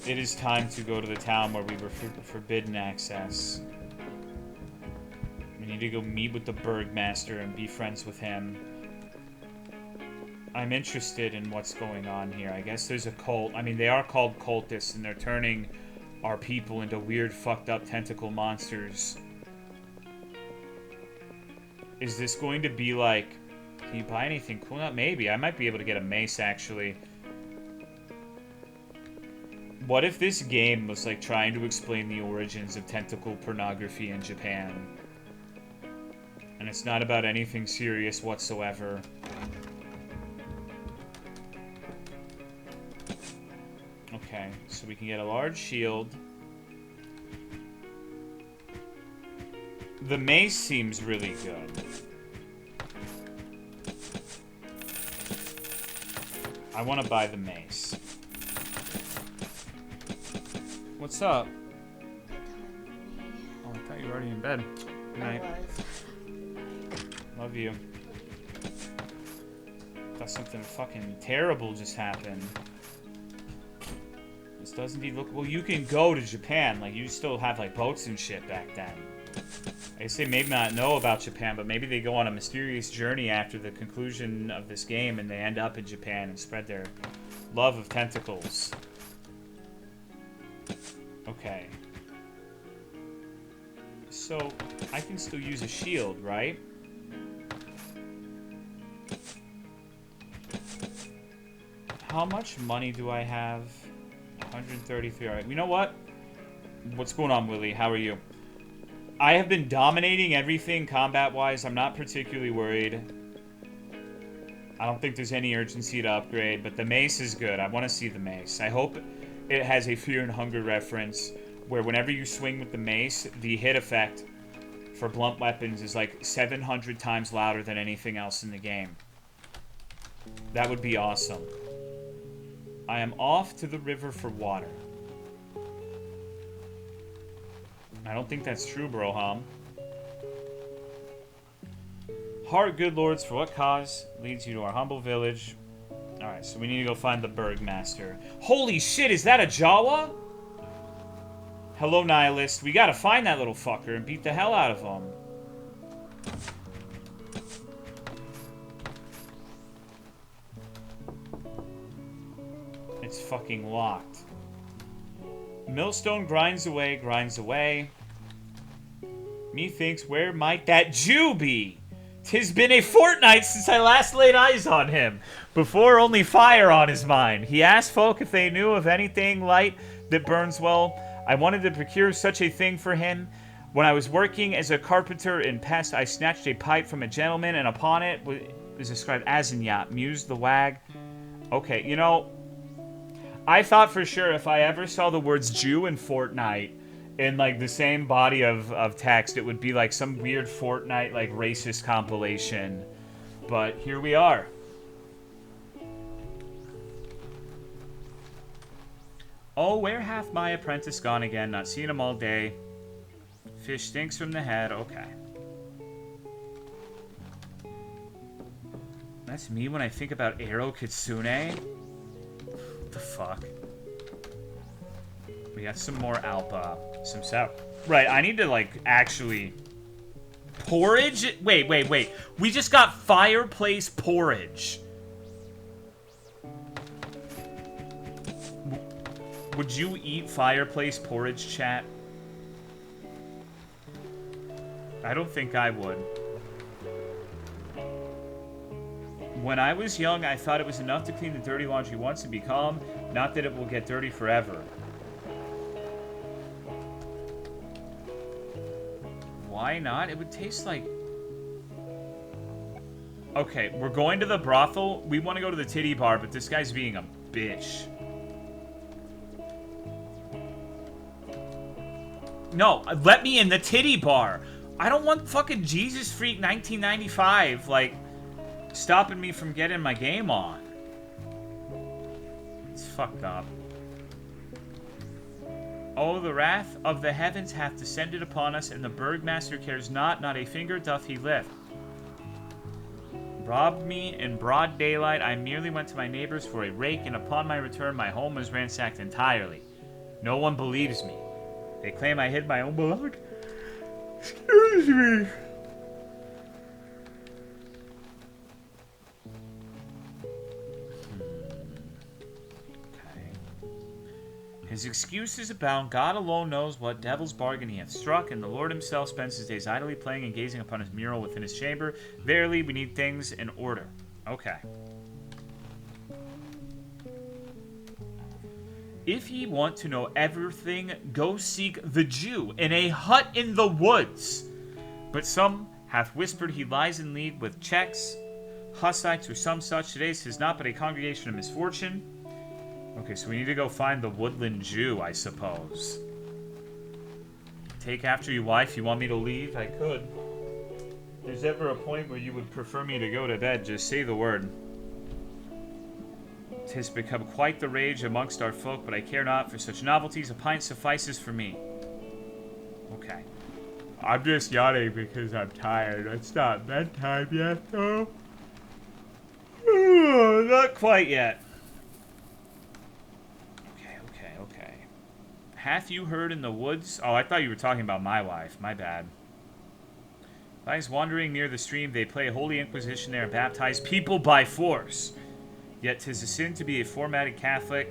[SPEAKER 1] It is time to go to the town where we were forbidden access. We need to go meet with the Burgmaster and be friends with him. I'm interested in what's going on here. I guess there's a cult. I mean, they are called cultists, and they're turning our people into weird, fucked up tentacle monsters. Is this going to be like... Can you buy anything cool? Not maybe. I might be able to get a mace, actually. What if this game was like trying to explain the origins of tentacle pornography in Japan? And it's not about anything serious whatsoever. Okay, so we can get a large shield. The mace seems really good. I want to buy the mace. What's up? Oh, I thought you were already in bed. Good night. Love you. Thought something fucking terrible just happened. This does indeed look... Well, you can go to Japan. Like, you still have, like, boats and shit back then. I guess they may not know about Japan, but maybe they go on a mysterious journey after the conclusion of this game and they end up in Japan and spread their love of tentacles. Okay. So, I can still use a shield, right? How much money do I have? 133. Alright, you know what? What's going on, Willie? How are you? I have been dominating everything combat-wise. I'm not particularly worried. I don't think there's any urgency to upgrade, but the mace is good. I want to see the mace. I hope it has a Fear and Hunger reference where whenever you swing with the mace, the hit effect for blunt weapons is like 700 times louder than anything else in the game. That would be awesome. I am off to the river for water. I don't think that's true, Broham. Heart, good lords, for what cause leads you to our humble village? Alright, so we need to go find the Burgmaster. Holy shit, is that a Jawa? Hello, Nihilist. We gotta find that little fucker and beat the hell out of him. It's fucking locked. Millstone grinds away, grinds away. Methinks, where might that Jew be? 'Tis been a fortnight since I last laid eyes on him. Before only fire on his mind. He asked folk if they knew of anything light that burns well. I wanted to procure such a thing for him. When I was working as a carpenter in Pest, I snatched a pipe from a gentleman, and upon it was inscribed Azinyat, mused the wag. Okay, you know, I thought for sure if I ever saw the words Jew and Fortnite in, like, the same body of text, it would be, like, some weird Fortnite, like, racist compilation. But here we are. Oh, where hath my apprentice gone again? Not seen him all day. Fish stinks from the head. Okay. That's me when I think about Ero Kitsune. What the fuck? We got some more Alpa. Some sap. Right, I need to, like, actually... Porridge? Wait. We just got fireplace porridge. Would you eat fireplace porridge, chat? I don't think I would. When I was young, I thought it was enough to clean the dirty laundry once and be calm, not that it will get dirty forever. Why not? It would taste like... Okay, we're going to the brothel. We want to go to the titty bar, but this guy's being a bitch. No, let me in the titty bar. I don't want fucking Jesus Freak 1995, like, stopping me from getting my game on. It's fucked up. Oh, the wrath of the heavens hath descended upon us, and the Burgmaster cares not a finger doth he lift. Robbed me in broad daylight. I merely went to my neighbors for a rake, and upon my return my home was ransacked entirely. No one believes me. They claim I hid my own beloved. Excuse me. His excuses abound. God alone knows what devil's bargain he hath struck, and the Lord himself spends his days idly playing and gazing upon his mural within his chamber. Verily, we need things in order. Okay. If ye want to know everything, go seek the Jew in a hut in the woods. But some hath whispered he lies in league with Czechs, Hussites, or some such. Today's 'tis not but a congregation of misfortune. Okay, so we need to go find the woodland Jew, I suppose. Take after your wife. You want me to leave? I could. If there's ever a point where you would prefer me to go to bed, just say the word. 'Tis become quite the rage amongst our folk, but I care not for such novelties. A pint suffices for me. Okay. I'm just yawning because I'm tired. It's not bedtime yet, though. Not quite yet. Okay. Hath you heard in the woods? Oh, I thought you were talking about my wife. My bad. Lies wandering near the stream, they play Holy Inquisition there and baptize people by force. Yet 'tis a sin to be a formatted Catholic.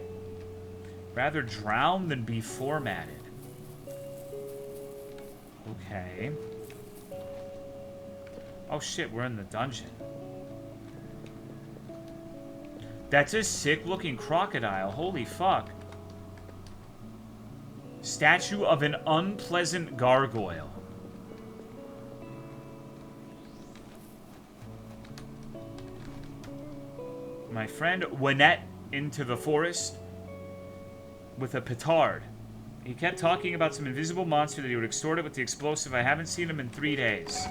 [SPEAKER 1] Rather drown than be formatted. Okay. Oh shit, we're in the dungeon. That's a sick-looking crocodile. Holy fuck. Statue of an unpleasant gargoyle. My friend went into the forest with a petard. He kept talking about some invisible monster that he would extort it with the explosive. I haven't seen him in 3 days.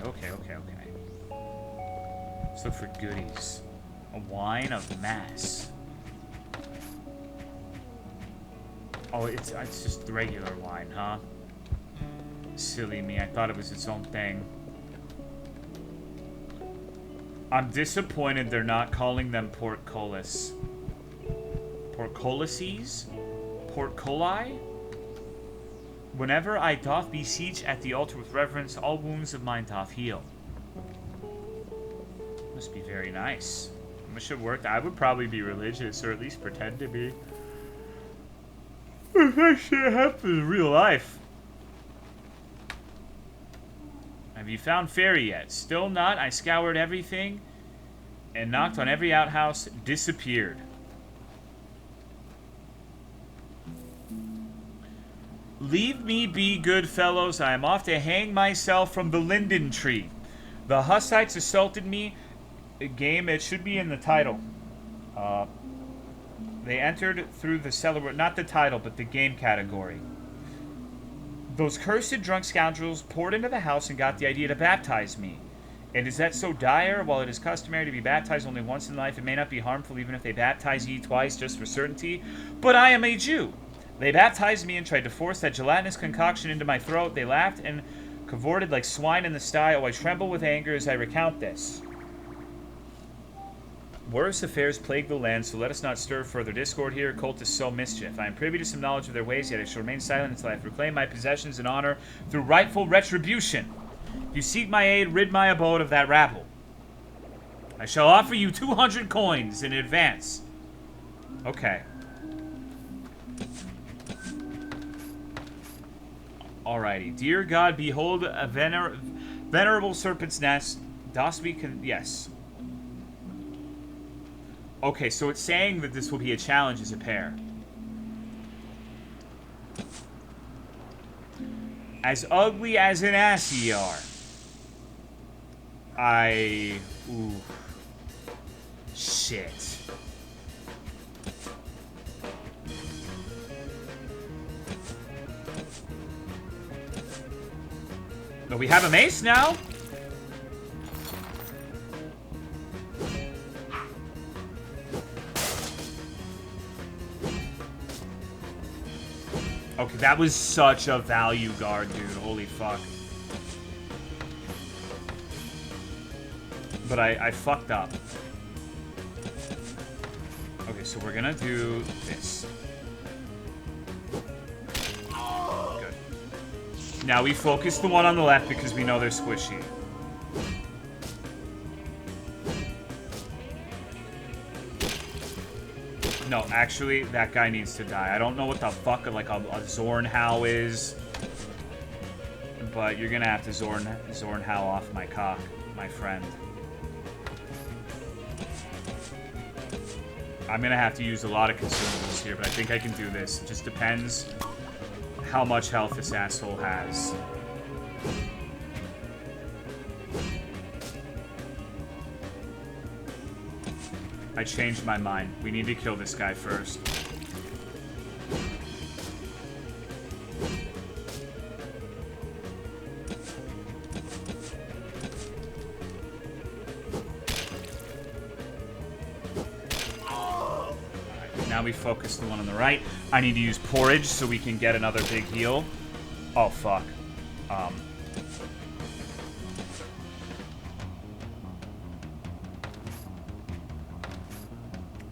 [SPEAKER 1] Okay. Let's look for goodies. A wine of mass. Oh, it's just regular wine, huh? Silly me, I thought it was its own thing. I'm disappointed they're not calling them portcullis. Portcullises? Portculli? Whenever I doth beseech at the altar with reverence, all wounds of mine doth heal. Must be very nice. I wish it worked. I would probably be religious, or at least pretend to be. If that shit happens in real life. Have you found Fairy yet? Still not. I scoured everything and knocked on every outhouse. Disappeared. Leave me be, good fellows. I am off to hang myself from the linden tree. The Hussites assaulted me. A game, it should be in the title. They entered through the cellar, not the title, but the game category. Those cursed drunk scoundrels poured into the house and got the idea to baptize me. And is that so dire? While it is customary to be baptized only once in life, it may not be harmful even if they baptize ye twice just for certainty. But I am a Jew. They baptized me and tried to force that gelatinous concoction into my throat. They laughed and cavorted like swine in the sty. Oh, I tremble with anger as I recount this. Worse affairs plague the land, so let us not stir further discord here. Cultists sow mischief. I am privy to some knowledge of their ways, yet I shall remain silent until I have reclaimed my possessions and honor through rightful retribution. If you seek my aid, rid my abode of that rabble. I shall offer you 200 coins in advance. Okay. Alrighty. Dear God, behold a venerable serpent's nest. Dost we yes. Okay, so it's saying that this will be a challenge as a pair. As ugly as an ass ye are. Ooh. Shit. But we have a mace now? Okay, that was such a value guard, dude. Holy fuck. But I fucked up. Okay, so we're gonna do this. Good. Now we focus the one on the left because we know they're squishy. No, actually, that guy needs to die. I don't know what the fuck like a Zornhow is. But you're gonna have to Zornhow off my cock, my friend. I'm gonna have to use a lot of consumables here, but I think I can do this. It just depends how much health this asshole has. I changed my mind. We need to kill this guy first. Now now we focus the one on the right. I need to use porridge so we can get another big heal. Oh, fuck.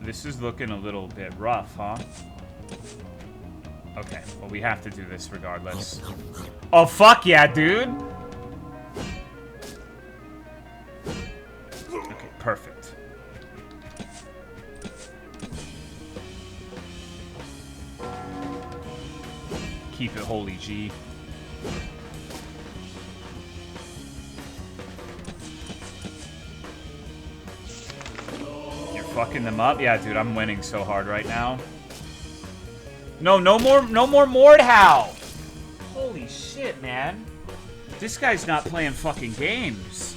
[SPEAKER 1] This is looking a little bit rough, huh? Okay, well, we have to do this regardless. Oh, fuck yeah, dude! Okay, perfect. Keep it holy, G. You're fucking them up? Yeah, dude, I'm winning so hard right now. No more Mordhau! Holy shit, man. This guy's not playing fucking games.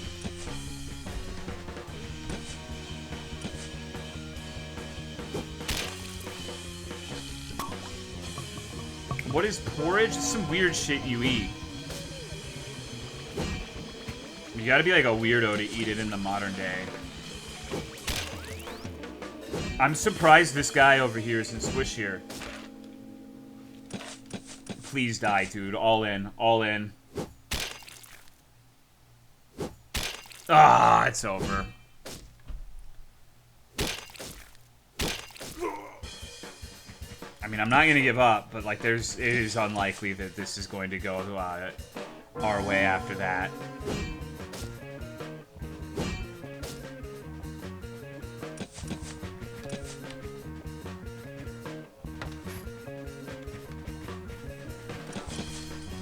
[SPEAKER 1] What is porridge? It's some weird shit you eat. You gotta be like a weirdo to eat it in the modern day. I'm surprised this guy over here isn't squishier. Please die, dude. All in. All in. Ah, it's over. I mean, I'm not gonna give up, but like, it is unlikely that this is going to go our way after that.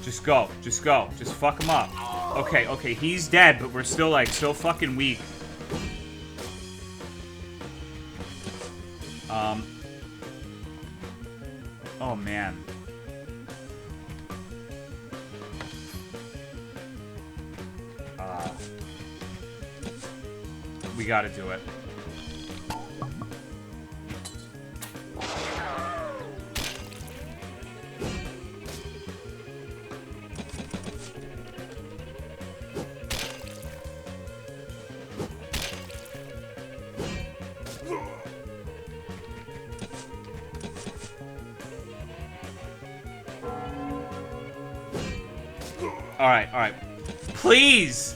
[SPEAKER 1] Just go. Just go. Just fuck him up. Okay, okay, he's dead, but we're still, like, so fucking weak. Oh, man. We gotta do it. Alright, alright. Please!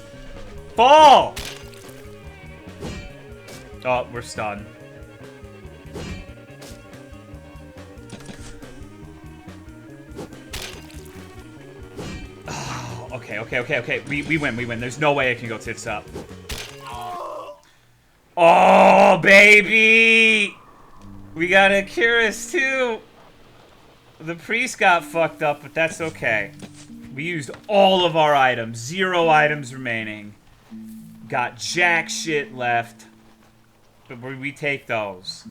[SPEAKER 1] Fall! Oh, we're stunned. Oh, okay. We win. There's no way it can go tits up. Oh, baby! We got a Curious too. The priest got fucked up, but that's okay. We used all of our items. 0 items remaining. Got jack shit left. But we take those.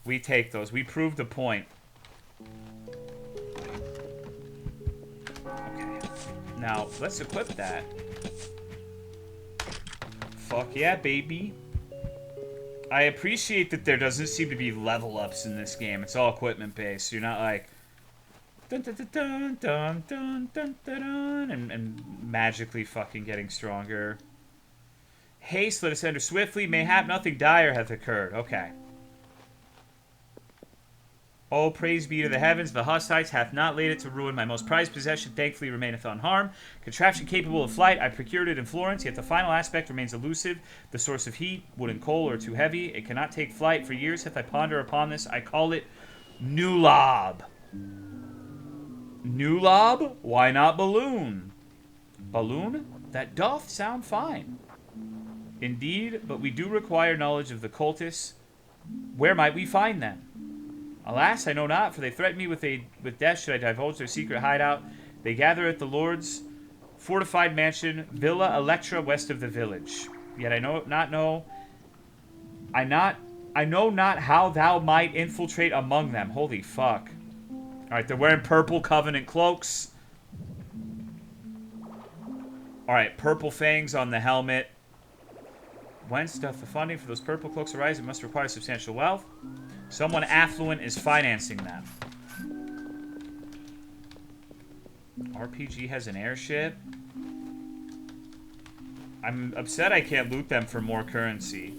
[SPEAKER 1] We take those. We proved a point. Okay. Now, let's equip that. Fuck yeah, baby. I appreciate that there doesn't seem to be level ups in this game. It's all equipment based. You're not like... Dun, dun, dun, dun, dun, dun, dun, dun, and magically fucking getting stronger. Haste, let us enter swiftly. Mayhap nothing dire hath occurred. Okay. Oh, praise be to the heavens. The Hussites hath not laid it to ruin. My most prized possession thankfully remaineth unharmed. Contraption capable of flight. I procured it in Florence, yet the final aspect remains elusive. The source of heat, wood and coal, are too heavy. It cannot take flight. For years hath I pondered upon this. I call it Newlob. Newlob? Why not balloon? Balloon? That doth sound fine. Indeed, but we do require knowledge of the cultists. Where might we find them? Alas, I know not, for they threaten me with death should I divulge their secret hideout. They gather at the Lord's fortified mansion, Villa Electra, west of the village. Yet I know not how thou might infiltrate among them. Holy fuck. Alright, they're wearing purple Covenant cloaks. Alright, purple fangs on the helmet. Whence doth the funding for those purple cloaks arise? It must require substantial wealth. Someone affluent is financing them. RPG has an airship. I'm upset I can't loot them for more currency.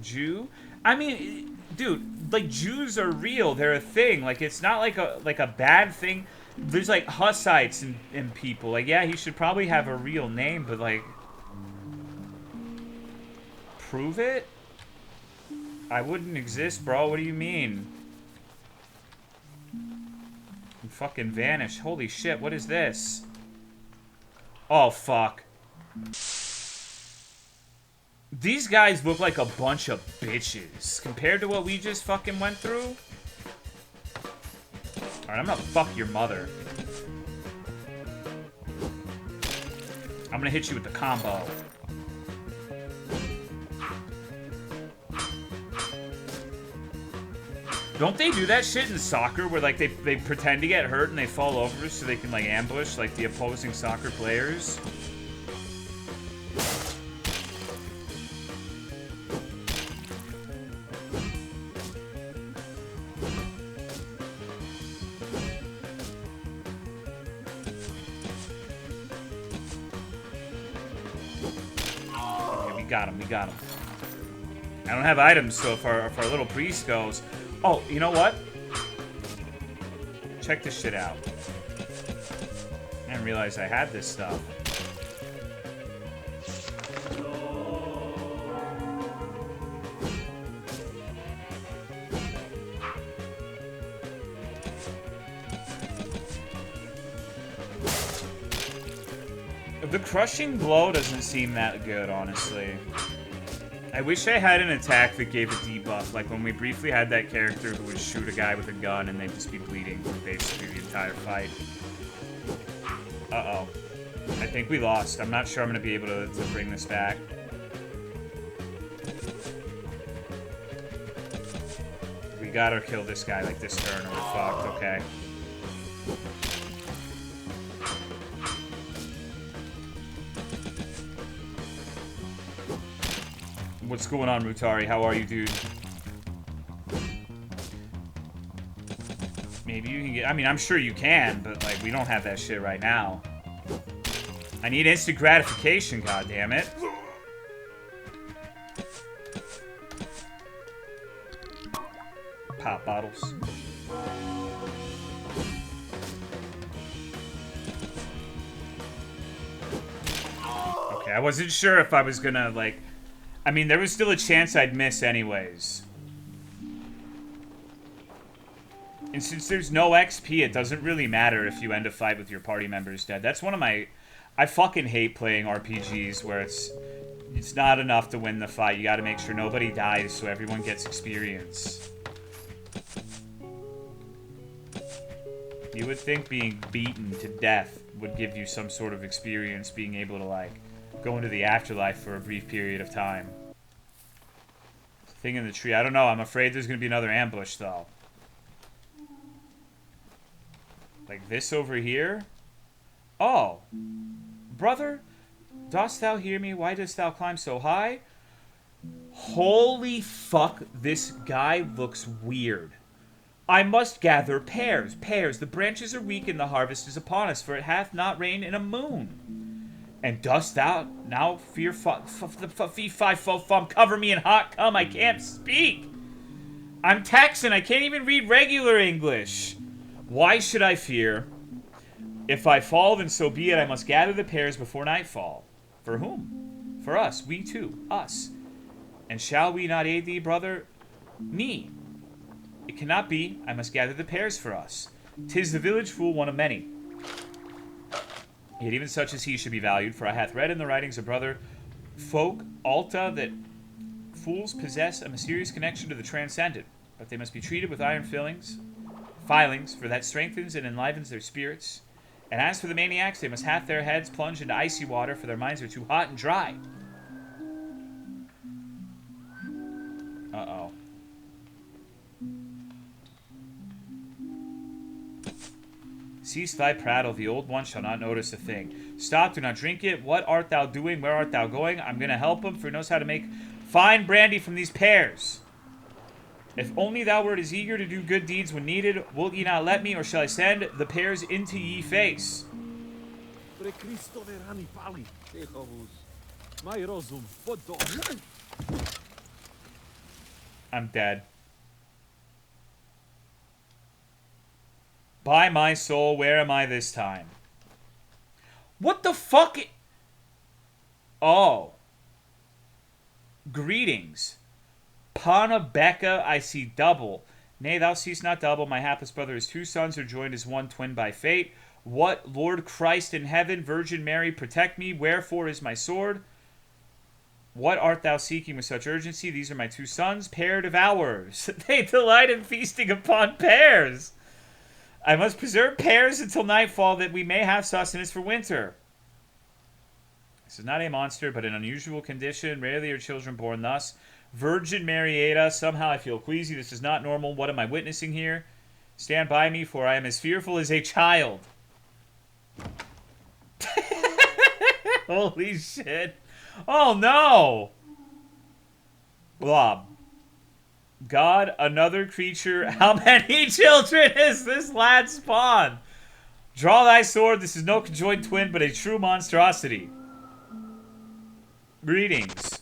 [SPEAKER 1] Jew? I mean, dude, like, Jews are real. They're a thing. Like, it's not like a bad thing. There's, like, Hussites and people. Like, yeah, he should probably have a real name, but, like... Prove it? I wouldn't exist, bro. What do you mean? You fucking vanished. Holy shit, what is this? Oh, fuck. These guys look like a bunch of bitches compared to what we just fucking went through. Alright, I'm gonna fuck your mother. I'm gonna hit you with the combo. Don't they do that shit in soccer where, like, they pretend to get hurt and they fall over so they can, like, ambush, like, the opposing soccer players? Okay, we got him, we got him. I don't have items, so if our little priest goes... Oh, you know what? Check this shit out. I didn't realize I had this stuff. The crushing blow doesn't seem that good, honestly. I wish I had an attack that gave a debuff, like when we briefly had that character who would shoot a guy with a gun and they'd just be bleeding for basically the entire fight. Uh-oh. I think we lost. I'm not sure I'm going to be able to bring this back. We gotta kill this guy like this turn or we're fucked, okay. What's going on, Mutari? How are you, dude? Maybe you can get... I mean, I'm sure you can, but, like, we don't have that shit right now. I need instant gratification, goddammit. Pop bottles. Okay, I wasn't sure if I was gonna, like... I mean, there was still a chance I'd miss anyways. And since there's no XP, it doesn't really matter if you end a fight with your party members dead. That's one of my... I fucking hate playing RPGs where it's not enough to win the fight. You gotta make sure nobody dies so everyone gets experience. You would think being beaten to death would give you some sort of experience, being able to, like, go into the afterlife for a brief period of time. Thing in the tree. I don't know. I'm afraid there's going to be another ambush, though. Like this over here? Oh. Brother, dost thou hear me? Why dost thou climb so high? Holy fuck, this guy looks weird. I must gather pears. Pears, the branches are weak and the harvest is upon us, for it hath not rained in a moon. And dost thou now fear cover me in hot cum? I can't speak. I'm Texan. I can't even read regular English. Why should I fear? If I fall, then so be it. I must gather the pears before nightfall. For whom? For us. We too. Us. And shall we not aid thee, brother? Me. It cannot be. I must gather the pears for us. 'Tis the village fool, one of many. Yet even such as he should be valued, for I hath read in the writings of brother folk Alta that fools possess a mysterious connection to the transcendent, but they must be treated with iron filings, for that strengthens and enlivens their spirits. And as for the maniacs, they must have their heads plunged into icy water, for their minds are too hot and dry. Uh-oh. Cease thy prattle, the old one shall not notice a thing. Stop, do not drink it. What art thou doing? Where art thou going? I'm going to help him, for he knows how to make fine brandy from these pears. If only thou wert as eager to do good deeds when needed, wilt ye not let me, or shall I send the pears into ye face? I'm dead. By my soul, where am I this time? What the fuck? Oh. Greetings. Pana Becca, I see double. Nay, thou seest not double. My hapless brother, his two sons are joined as one twin by fate. What, Lord Christ in heaven, Virgin Mary, protect me. Wherefore is my sword? What art thou seeking with such urgency? These are my two sons, pair devourers. They delight in feasting upon pears. I must preserve pears until nightfall that we may have sustenance for winter. This is not a monster, but an unusual condition. Rarely are children born thus. Virgin Mary aid us. Somehow I feel queasy. This is not normal. What am I witnessing here? Stand by me, for I am as fearful as a child. Holy shit. Oh, no. Blob. God, another creature. How many children is this lad spawn? Draw thy sword. This is no conjoined twin, but a true monstrosity. Greetings.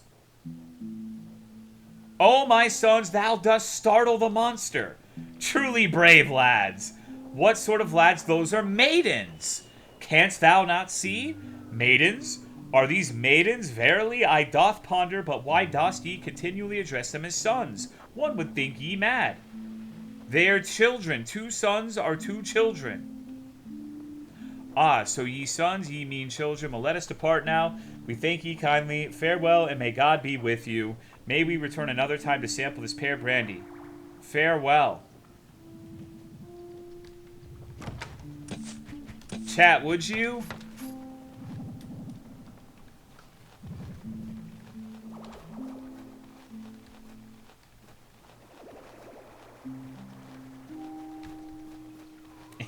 [SPEAKER 1] Oh, my sons, thou dost startle the monster. Truly brave lads. What sort of lads? Those are maidens. Canst thou not see? Maidens? Are these maidens? Verily, I doth ponder, but why dost ye continually address them as sons? One would think ye mad. They are children. Two sons are two children. Ah, so ye sons, ye mean children, well, let us depart now. We thank ye kindly. Farewell, and may God be with you. May we return another time to sample this pear brandy. Farewell. Chat, would you?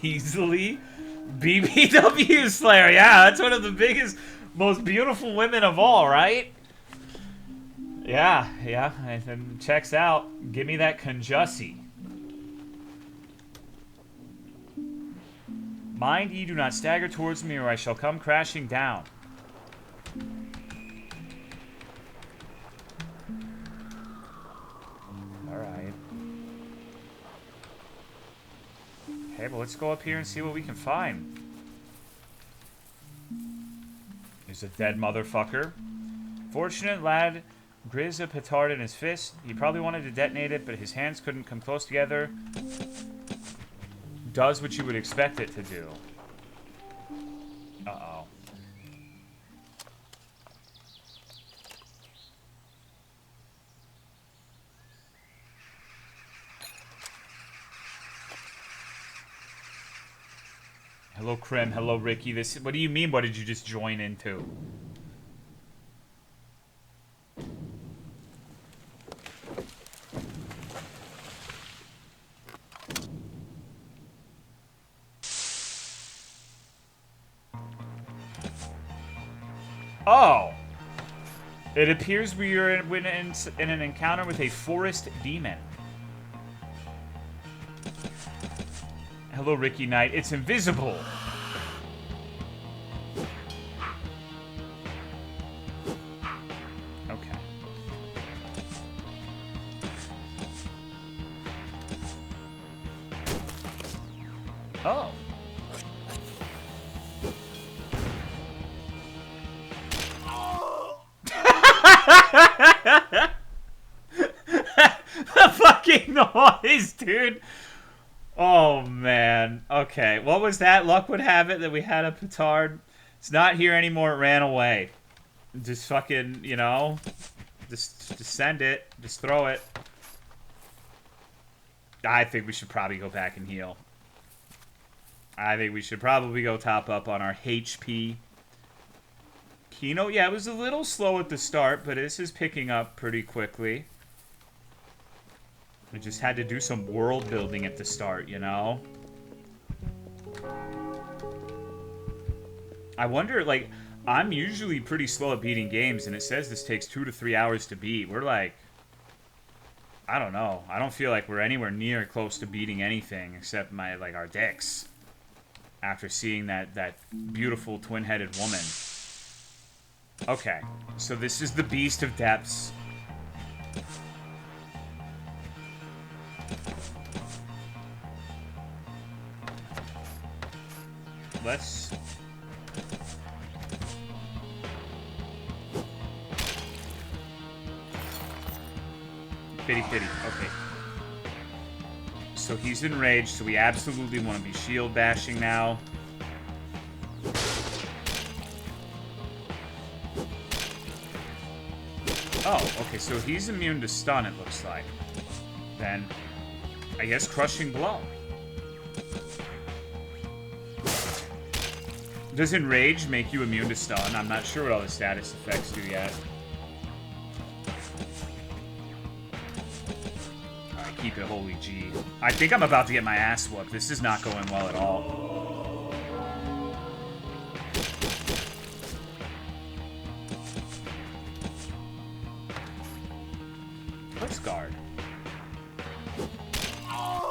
[SPEAKER 1] Easily. BBW Slayer. Yeah, that's one of the biggest, most beautiful women of all, right? Yeah. And checks out. Give me that conjussie. Mind ye, do not stagger towards me, or I shall come crashing down. Alright. Okay, well, let's go up here and see what we can find. There's a dead motherfucker. Fortunate lad grizz a petard in his fist. He probably wanted to detonate it, but his hands couldn't come close together. Does what you would expect it to do. Uh-oh. Hello, Krim. Hello, Ricky. This. What do you mean? What did you just join into? Oh! It appears we are in an encounter with a forest demon. Hello, Ricky Knight. It's invisible. Okay. Oh. The fucking noise, dude. Oh, man. Okay. What was that? Luck would have it that we had a petard. It's not here anymore. It ran away. Just fucking, you know. Just send it. Just throw it. I think we should probably go back and heal. I think we should probably go top up on our HP. Keynote, yeah, it was a little slow at the start, but this is picking up pretty quickly. We just had to do some world building at the start, you know? I wonder, like, I'm usually pretty slow at beating games, and it says this takes 2 to 3 hours to beat. We're like, I don't know. I don't feel like we're anywhere near close to beating anything except our dicks. After seeing that beautiful twin-headed woman. Okay, so this is the Beast of Depths. let's... Pity, pity. Okay. So he's enraged, so we absolutely want to be shield bashing now. Oh, okay, so he's immune to stun, it looks like. Then, I guess crushing blow. Does enrage make you immune to stun? I'm not sure what all the status effects do yet. Alright, keep it holy G. I think I'm about to get my ass whooped. This is not going well at all. Let's guard.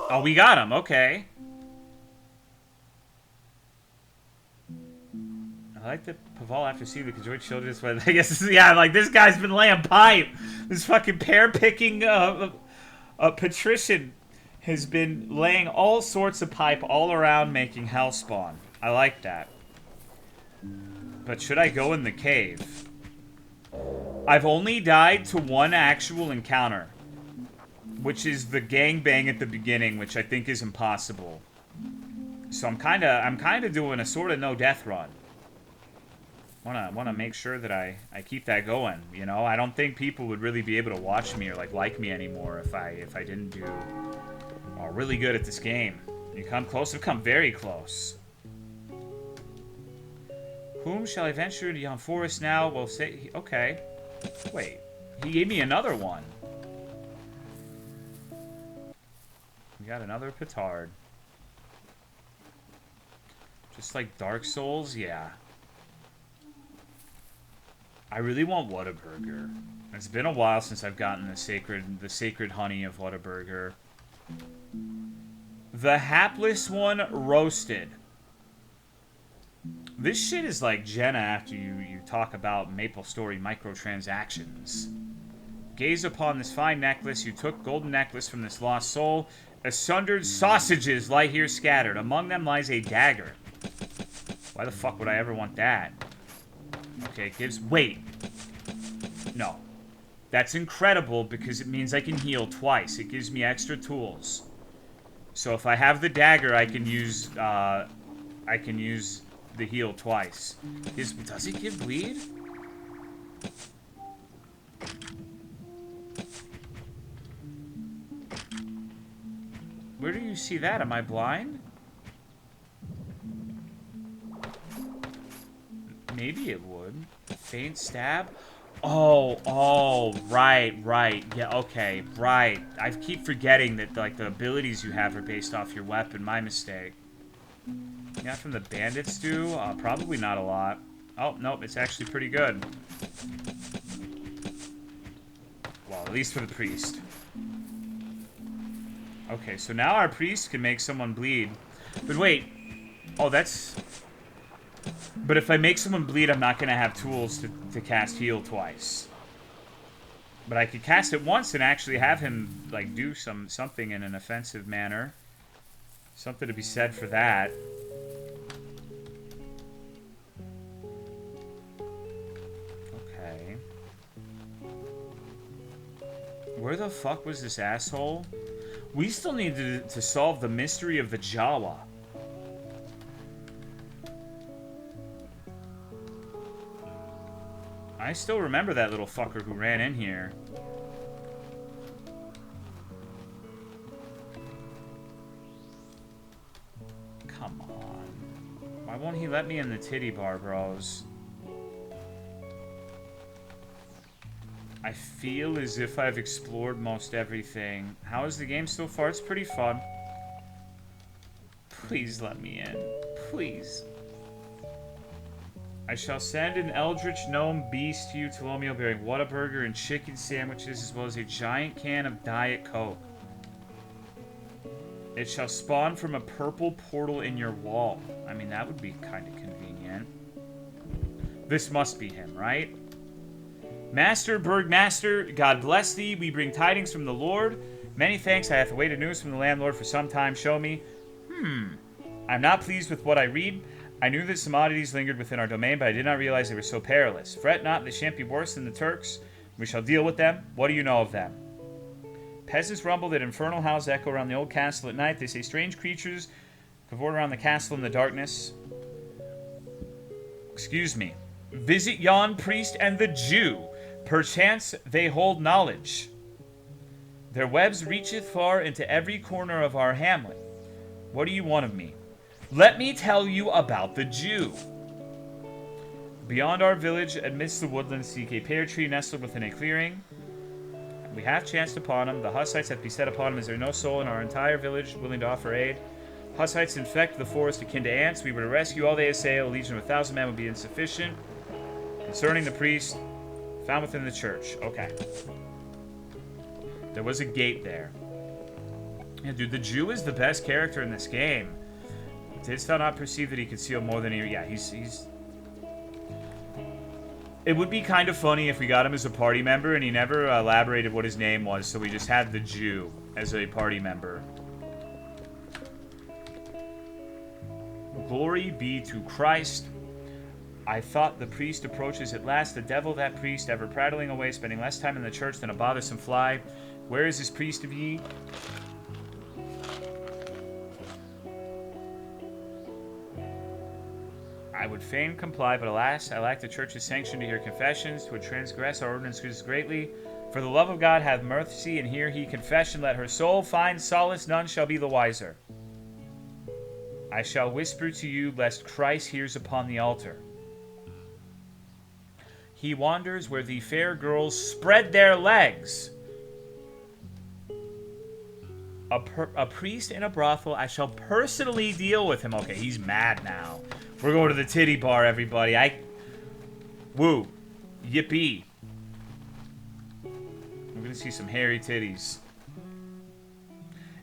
[SPEAKER 1] Oh, we got him. Okay. I like that Paval after seeing the Kajoi children, but I guess this is, yeah, like this guy's been laying pipe. This fucking pear picking patrician has been laying all sorts of pipe all around making hellspawn. I like that. But should I go in the cave? I've only died to one actual encounter, which is the gangbang at the beginning, which I think is impossible. So I'm kind of doing a sort of no death run. Wanna make sure that I keep that going. You know, I don't think people would really be able to watch me or like me anymore if I didn't do really good at this game. You come close, I've come very close. Whom shall I venture into yon forest now? Well, say okay. Wait, he gave me another one. We got another petard. Just like Dark Souls, yeah. I really want Whataburger. It's been a while since I've gotten the sacred honey of Whataburger. The hapless one roasted. This shit is like Jenna after you talk about Maple Story microtransactions. Gaze upon this fine necklace. You took golden necklace from this lost soul. Asundered sausages lie here scattered. Among them lies a dagger. Why the fuck would I ever want that? Okay, it gives... Wait. No. That's incredible because it means I can heal twice. It gives me extra tools. So if I have the dagger, I can use the heal twice. Does it give bleed? Where do you see that? Am I blind? Maybe it would. Faint stab? Oh, right. Yeah, okay, right. I keep forgetting that, like, the abilities you have are based off your weapon. My mistake. Yeah, from the bandits do? Probably not a lot. Oh, nope, it's actually pretty good. Well, at least for the priest. Okay, so now our priest can make someone bleed. But wait. Oh, that's... But if I make someone bleed, I'm not going to have tools to cast heal twice. But I could cast it once and actually have him, like, do something in an offensive manner. Something to be said for that. Okay. Where the fuck was this asshole? We still need to solve the mystery of the Jawa. I still remember that little fucker who ran in here. Come on. Why won't he let me in the titty bar, bros? I feel as if I've explored most everything. How is the game so far? It's pretty fun. Please let me in. Please. I shall send an eldritch gnome beast to you, Tolomeo, bearing Whataburger and chicken sandwiches, as well as a giant can of Diet Coke. It shall spawn from a purple portal in your wall. I mean, that would be kind of convenient. This must be him, right? Master, Burgmaster, God bless thee. We bring tidings from the Lord. Many thanks. I hath awaited news from the landlord for some time. Show me. I'm not pleased with what I read. I knew that some oddities lingered within our domain, but I did not realize they were so perilous. Fret not, they shan't be worse than the Turks. We shall deal with them. What do you know of them? Peasants rumble that infernal howls echo around the old castle at night. They say strange creatures cavort around the castle in the darkness. Excuse me. Visit yon priest and the Jew. Perchance they hold knowledge. Their webs reacheth far into every corner of our hamlet. What do you want of me? Let me tell you about the Jew. Beyond our village, amidst the woodlands, seek a pear tree nestled within a clearing. We have chanced upon him. The Hussites have beset upon him. Is there no soul in our entire village willing to offer aid? Hussites infect the forest akin to ants. We were to rescue all they assail. A legion of 1,000 men would be insufficient. Concerning the priest, found within the church. Okay. There was a gate there. Yeah, dude, the Jew is the best character in this game. Didst thou not perceive that he could seal more than he... Yeah, he's... It would be kind of funny if we got him as a party member and he never elaborated what his name was, so we just had the Jew as a party member. Glory be to Christ. I thought the priest approaches at last. The devil, that priest, ever prattling away, spending less time in the church than a bothersome fly. Where is this priest of ye? I would fain comply, but alas, I lack the church's sanction to hear confessions. 'Twould transgress our ordinances greatly. For the love of God have mercy, and hear he confession. Let her soul find solace, none shall be the wiser. I shall whisper to you, lest Christ hears upon the altar. He wanders where the fair girls spread their legs. A priest in a brothel, I shall personally deal with him. Okay, he's mad now. We're going to the titty bar, everybody. Woo. Yippee. I'm going to see some hairy titties.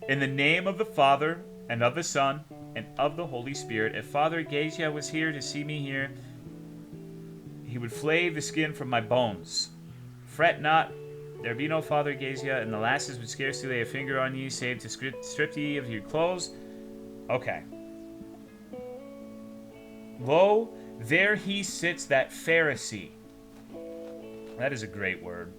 [SPEAKER 1] In the name of the Father, and of the Son, and of the Holy Spirit, if Father Gazia was here to see me here, he would flay the skin from my bones. Fret not, there be no Father Gazia, and the lasses would scarcely lay a finger on ye, save to strip ye of your clothes. Okay. Lo, there he sits, that Pharisee. That is a great word.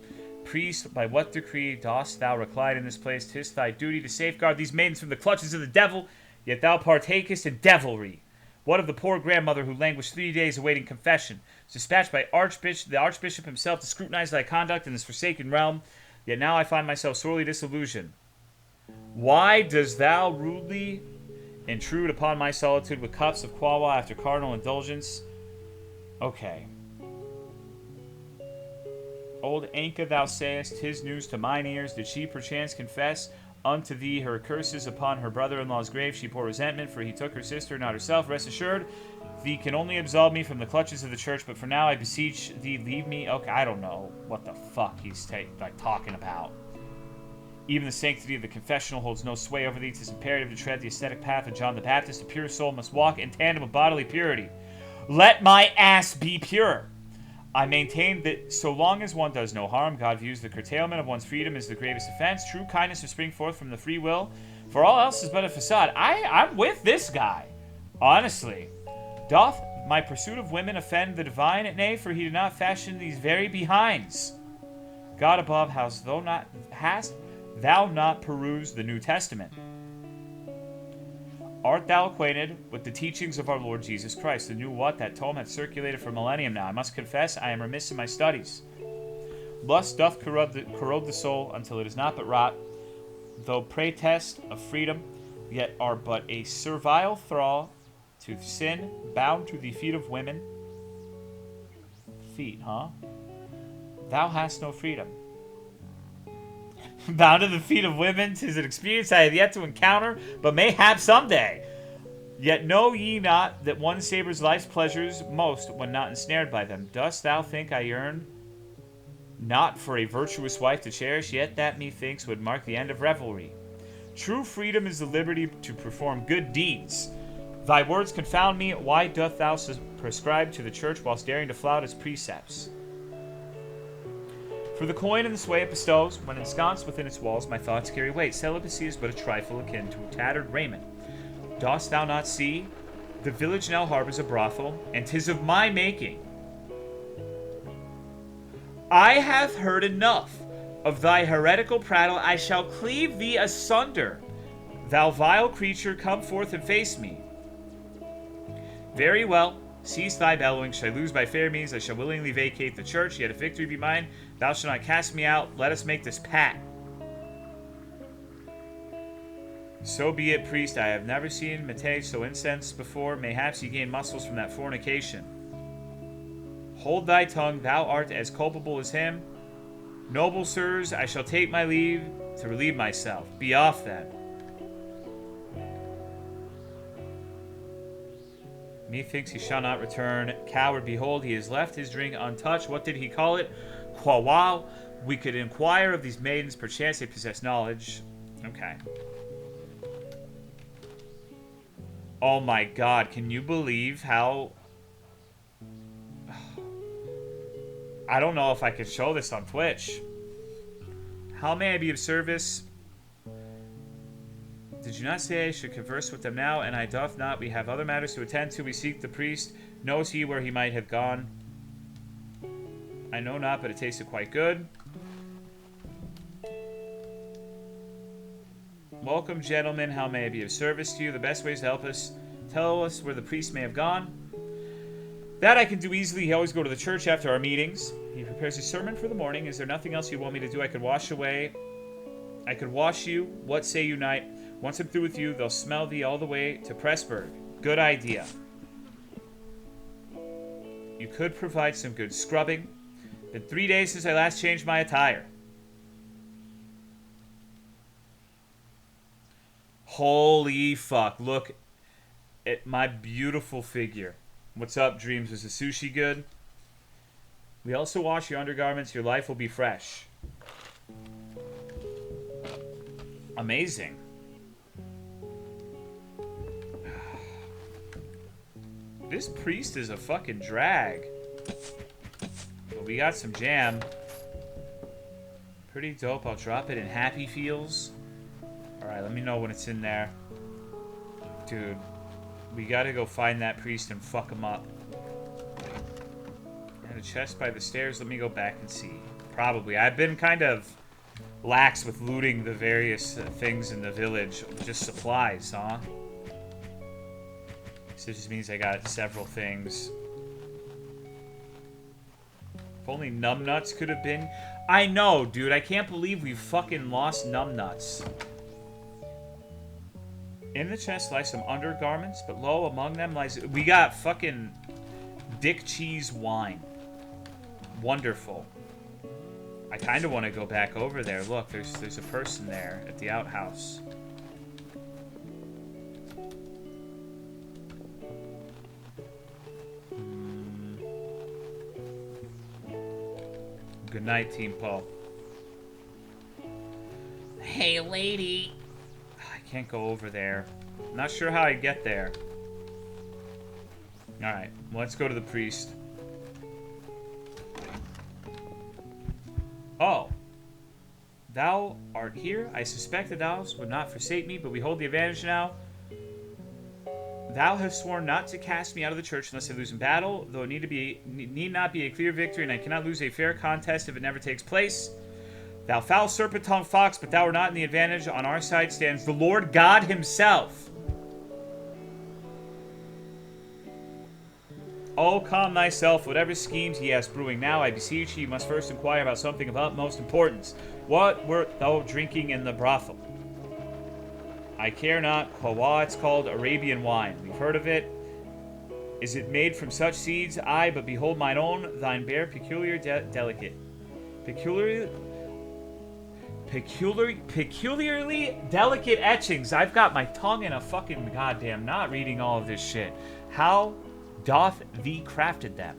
[SPEAKER 1] Priest, by what decree dost thou recline in this place? 'Tis thy duty to safeguard these maidens from the clutches of the devil, yet thou partakest in devilry. What of the poor grandmother who languished 3 days awaiting confession? Dispatched by the Archbishop himself to scrutinize thy conduct in this forsaken realm, yet now I find myself sorely disillusioned. Why dost thou rudely intrude upon my solitude with cups of quawa after carnal indulgence? Okay. Old Anka, thou sayest, 'tis news to mine ears. Did she perchance confess unto thee her curses upon her brother-in-law's grave? She bore resentment, for he took her sister, not herself. Rest assured, thee can only absolve me from the clutches of the church, but for now I beseech thee, leave me. Okay, I don't know what the fuck he's talking about. Even the sanctity of the confessional holds no sway over thee. 'Tis imperative to tread the ascetic path of John the Baptist. A pure soul must walk in tandem with bodily purity. Let my ass be pure. I maintain that so long as one does no harm, God views the curtailment of one's freedom as the gravest offense. True kindness will spring forth from the free will, for all else is but a facade. I'm with this guy, honestly. Doth my pursuit of women offend the divine? Nay, for he did not fashion these very behinds. God above, hast thou not perused the New Testament? Art thou acquainted with the teachings of our Lord Jesus Christ? The new what? That tome hath circulated for millennium now. I must confess, I am remiss in my studies. Lust doth corrode the soul until it is not but rot. Though pretest of freedom, yet are but a servile thrall to sin, bound to the feet of women. Feet, huh? Thou hast no freedom. Bound to the feet of women, 'tis an experience I have yet to encounter, but mayhap someday. Yet know ye not that one savors life's pleasures most when not ensnared by them? Dost thou think I yearn not for a virtuous wife to cherish? Yet that methinks would mark the end of revelry. True freedom is the liberty to perform good deeds. Thy words confound me. Why doth thou prescribe to the church whilst daring to flout its precepts? For the coin and the sway it bestows, when ensconced within its walls, my thoughts carry weight. Celibacy is but a trifle akin to tattered raiment. Dost thou not see The village now harbors a brothel, and 'tis of my making. I have heard enough of thy heretical prattle. I shall cleave thee asunder. Thou vile creature, come forth and face me. Very well. Cease thy bellowing. Should I lose by fair means, I shall willingly vacate the church. Yet if victory be mine, thou shalt not cast me out. Let us make this pact. So be it, priest. I have never seen Mate so incensed before. Mayhaps he gained muscles from that fornication. Hold thy tongue. Thou art as culpable as him. Noble sirs, I shall take my leave to relieve myself. Be off then. Methinks he shall not return. Coward, behold, he has left his drink untouched. What did he call it? Quawal. We could inquire of these maidens. Perchance they possess knowledge. Okay. Oh my god, can you believe how... I don't know if I could show this on Twitch. How may I be of service? Did you not say I should converse with them now? And I doth not. We have other matters to attend to. We seek the priest. Knows he where he might have gone? I know not, but it tasted quite good. Welcome, gentlemen. How may I be of service to you? The best ways to help us. Tell us where the priest may have gone. That I can do easily. He always go to the church after our meetings. He prepares his sermon for the morning. Is there nothing else you want me to do? I could wash away. I could wash you. What say you, knight? Once I'm through with you, they'll smell thee all the way to Pressburg. Good idea. You could provide some good scrubbing. Been 3 days since I last changed my attire. Holy fuck. Look at my beautiful figure. What's up, Dreams? Is the sushi good? We also wash your undergarments. Your life will be fresh. Amazing. This priest is a fucking drag. But we got some jam. Pretty dope. I'll drop it in Happy Feels. Alright, let me know when it's in there. Dude, we gotta go find that priest and fuck him up. And a chest by the stairs. Let me go back and see. Probably. I've been kind of lax with looting the various things in the village. Just supplies, huh? So this just means I got several things. If only numbnuts could have been... I know, dude. I can't believe we fucking lost numbnuts. In the chest lie some undergarments, but lo, among them lies... We got fucking dick cheese wine. Wonderful. I kind of want to go back over there. Look, there's a person there at the outhouse. Good night, Team Paul. Hey, lady. I can't go over there. Not sure how I get there. Alright, let's go to the priest. Oh. Thou art here. I suspect that thou would not forsake me, but we hold the advantage now. Thou hast sworn not to cast me out of the church unless I lose in battle, though it need not be a clear victory, and I cannot lose a fair contest if it never takes place. Thou foul serpent-tongued fox, but thou art not in the advantage. On our side stands the Lord God himself. Oh, calm thyself. Whatever schemes he has brewing now, I beseech you must first inquire about something of utmost importance. What wert thou drinking in the brothel? I care not. Qawa, it's called Arabian wine. We've heard of it. Is it made from such seeds? Aye, but behold mine own. Thine bear peculiarly delicate etchings. I've got my tongue in a fucking goddamn knot reading all of this shit. How doth thee crafted them?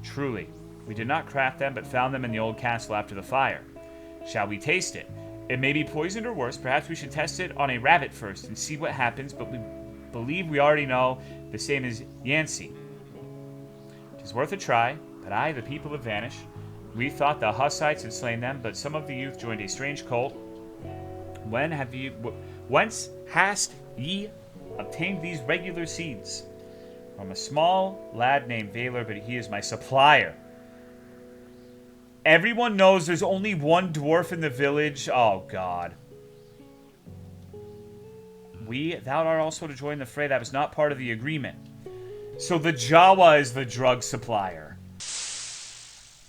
[SPEAKER 1] Truly, we did not craft them, but found them in the old castle after the fire. Shall we taste it? It may be poisoned or worse. Perhaps we should test it on a rabbit first and see what happens, but we believe we already know the same as Yancey. 'Tis worth a try, but I, the people have vanished. We thought the Hussites had slain them, but some of the youth joined a strange cult. Whence hast ye obtained these regular seeds from a small lad named Valor, but he is my supplier. Everyone knows there's only one dwarf in the village. Oh, God. Thou art also to join the fray. That was not part of the agreement. So the Jawa is the drug supplier.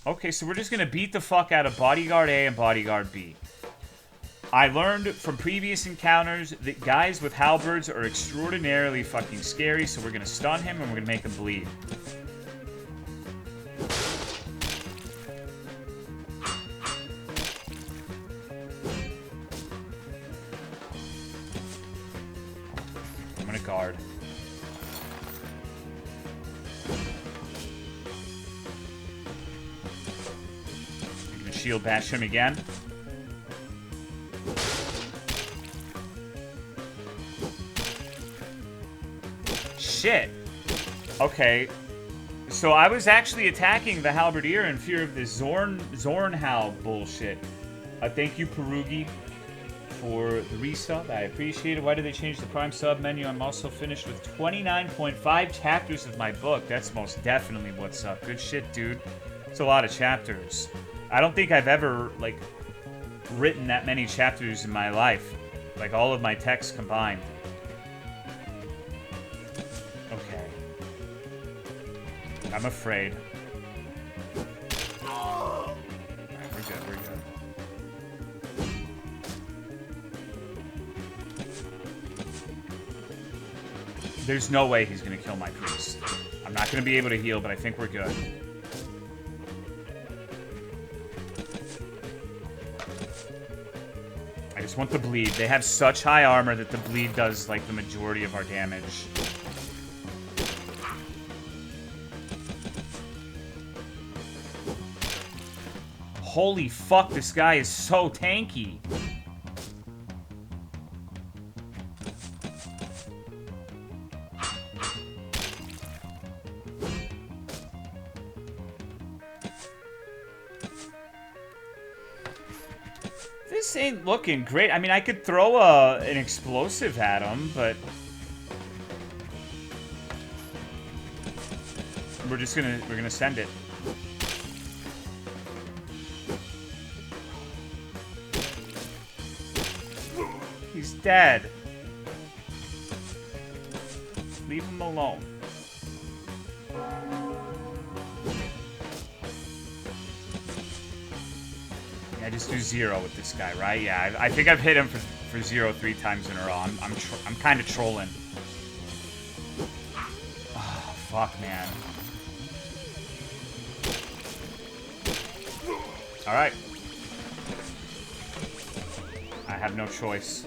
[SPEAKER 1] Okay, so we're just going to beat the fuck out of Bodyguard A and Bodyguard B. I learned from previous encounters that guys with halberds are extraordinarily fucking scary, so we're going to stun him and we're going to make him bleed. I'm going to guard. I'm going to shield bash him again. Shit. Okay. So I was actually attacking the halberdier in fear of this Zornhal bullshit. Thank you, Perugi, for the resub. I appreciate it. Why did they change the Prime sub menu? I'm also finished with 29.5 chapters of my book. That's most definitely what's up. Good shit, dude. It's a lot of chapters. I don't think I've ever, like, written that many chapters in my life. Like, all of my texts combined. Okay. I'm afraid. Alright, we're good, we're good. There's no way he's gonna kill my priest. I'm not gonna be able to heal, but I think we're good. I just want the bleed. They have such high armor that the bleed does, like, the majority of our damage. Holy fuck, this guy is so tanky. This ain't looking great. I mean, I could throw an explosive at him, but we're gonna send it. He's dead. Leave him alone. Yeah, just do 0 with this guy, right? Yeah, I think I've hit him for 0 3 times in a row. I'm kind of trolling. Oh, fuck, man. All right. I have no choice.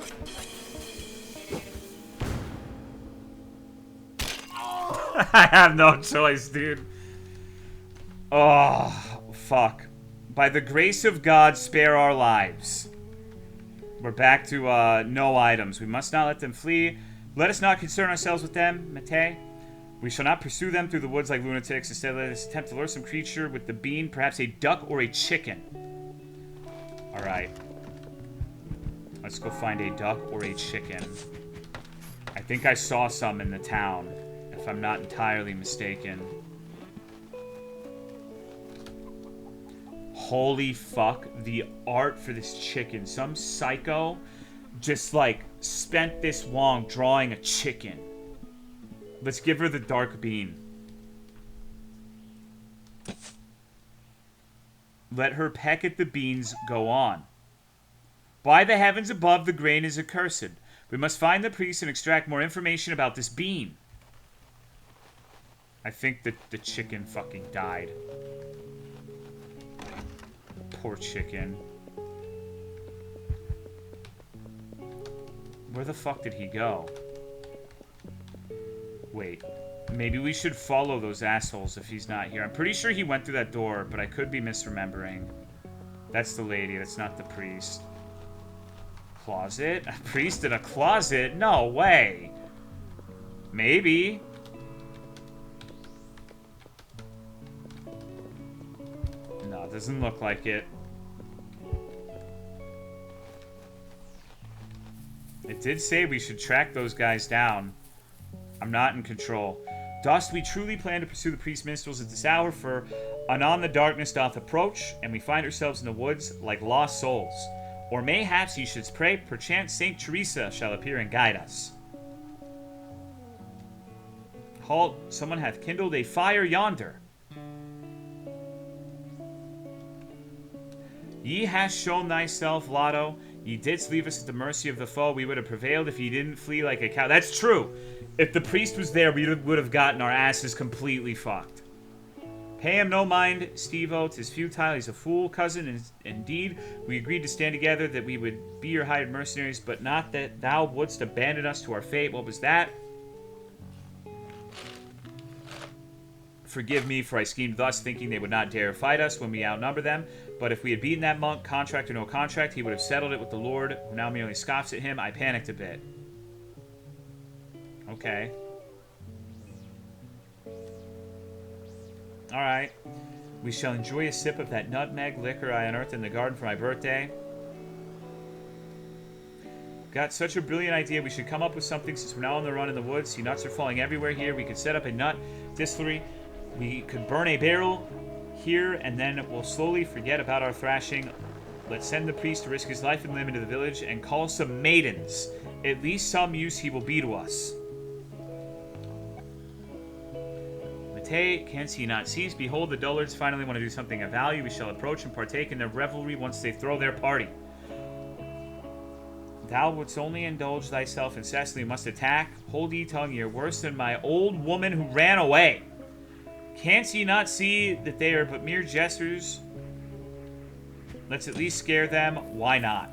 [SPEAKER 1] I have no choice, dude. Oh, fuck. By the grace of God, spare our lives. We're back to no items. We must not let them flee. Let us not concern ourselves with them, Mate. We shall not pursue them through the woods like lunatics. Instead, let us attempt to lure some creature with the bean, perhaps a duck or a chicken. Alright. Let's go find a duck or a chicken. I think I saw some in the town, if I'm not entirely mistaken. Holy fuck, the art for this chicken. Some psycho just, like, spent this long drawing a chicken. Let's give her the dark bean. Let her peck at the beans, go on. By the heavens above, the grain is accursed. We must find the priest and extract more information about this bean. I think that the chicken fucking died. Poor chicken. Where the fuck did he go? Wait. Maybe we should follow those assholes if he's not here. I'm pretty sure he went through that door, but I could be misremembering. That's the lady. That's not the priest. Closet? A priest in a closet? No way. Maybe. No, it doesn't look like it. It did say we should track those guys down. I'm not in control. Dost we truly plan to pursue the priest minstrels at this hour? For anon the darkness doth approach, and we find ourselves in the woods like lost souls. Or mayhaps ye should pray, perchance Saint Teresa shall appear and guide us. Halt, someone hath kindled a fire yonder. Ye hast shown thyself, Lotto. Ye didst leave us at the mercy of the foe. We would have prevailed if ye didn't flee like a cow. That's true. If the priest was there, we would have gotten our asses completely fucked. Pay him no mind, Steve-O. 'Tis futile. He's a fool, cousin. And indeed, we agreed to stand together, that we would be your hired mercenaries, but not that thou wouldst abandon us to our fate. What was that? Forgive me, for I schemed thus, thinking they would not dare fight us when we outnumber them. But if we had beaten that monk, contract or no contract, he would have settled it with the Lord, who now merely scoffs at him. I panicked a bit. Okay. Alright. We shall enjoy a sip of that nutmeg liquor I unearthed in the garden for my birthday. Got such a brilliant idea. We should come up with something since we're now on the run in the woods. See, nuts are falling everywhere here. We could set up a nut distillery. We could burn a barrel here, and then we'll slowly forget about our thrashing. Let's send the priest to risk his life and limb into the village and call some maidens. At least some use he will be to us. Mate, canst he not cease? Behold, the dullards finally want to do something of value. We shall approach and partake in their revelry once they throw their party. Thou wouldst only indulge thyself incessantly, must attack. Hold ye tongue, ye are worse than my old woman who ran away. Canst ye not see that they are but mere jesters? Let's at least scare them. Why not?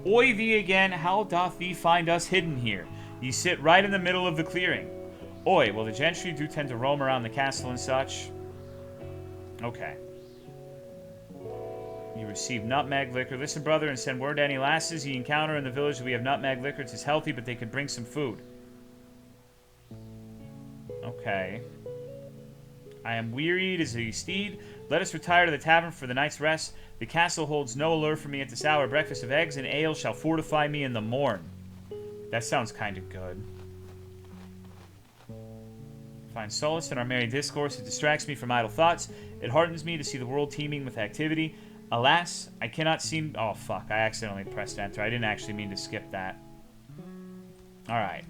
[SPEAKER 1] Oi thee again, how doth thee find us hidden here? Ye sit right in the middle of the clearing. Oi, well, the gentry do tend to roam around the castle and such. Okay. You receive nutmeg liquor. Listen, brother, and send word to any lasses ye encounter in the village that we have nutmeg liquor. 'Tis healthy, but they could bring some food. Okay. I am wearied as a steed. Let us retire to the tavern for the night's rest. The castle holds no allure for me at this hour. Breakfast of eggs and ale shall fortify me in the morn. That sounds kind of good. Find solace in our merry discourse. It distracts me from idle thoughts. It heartens me to see the world teeming with activity. Alas, I cannot seem... Oh, fuck. I accidentally pressed enter. I didn't actually mean to skip that. Alright.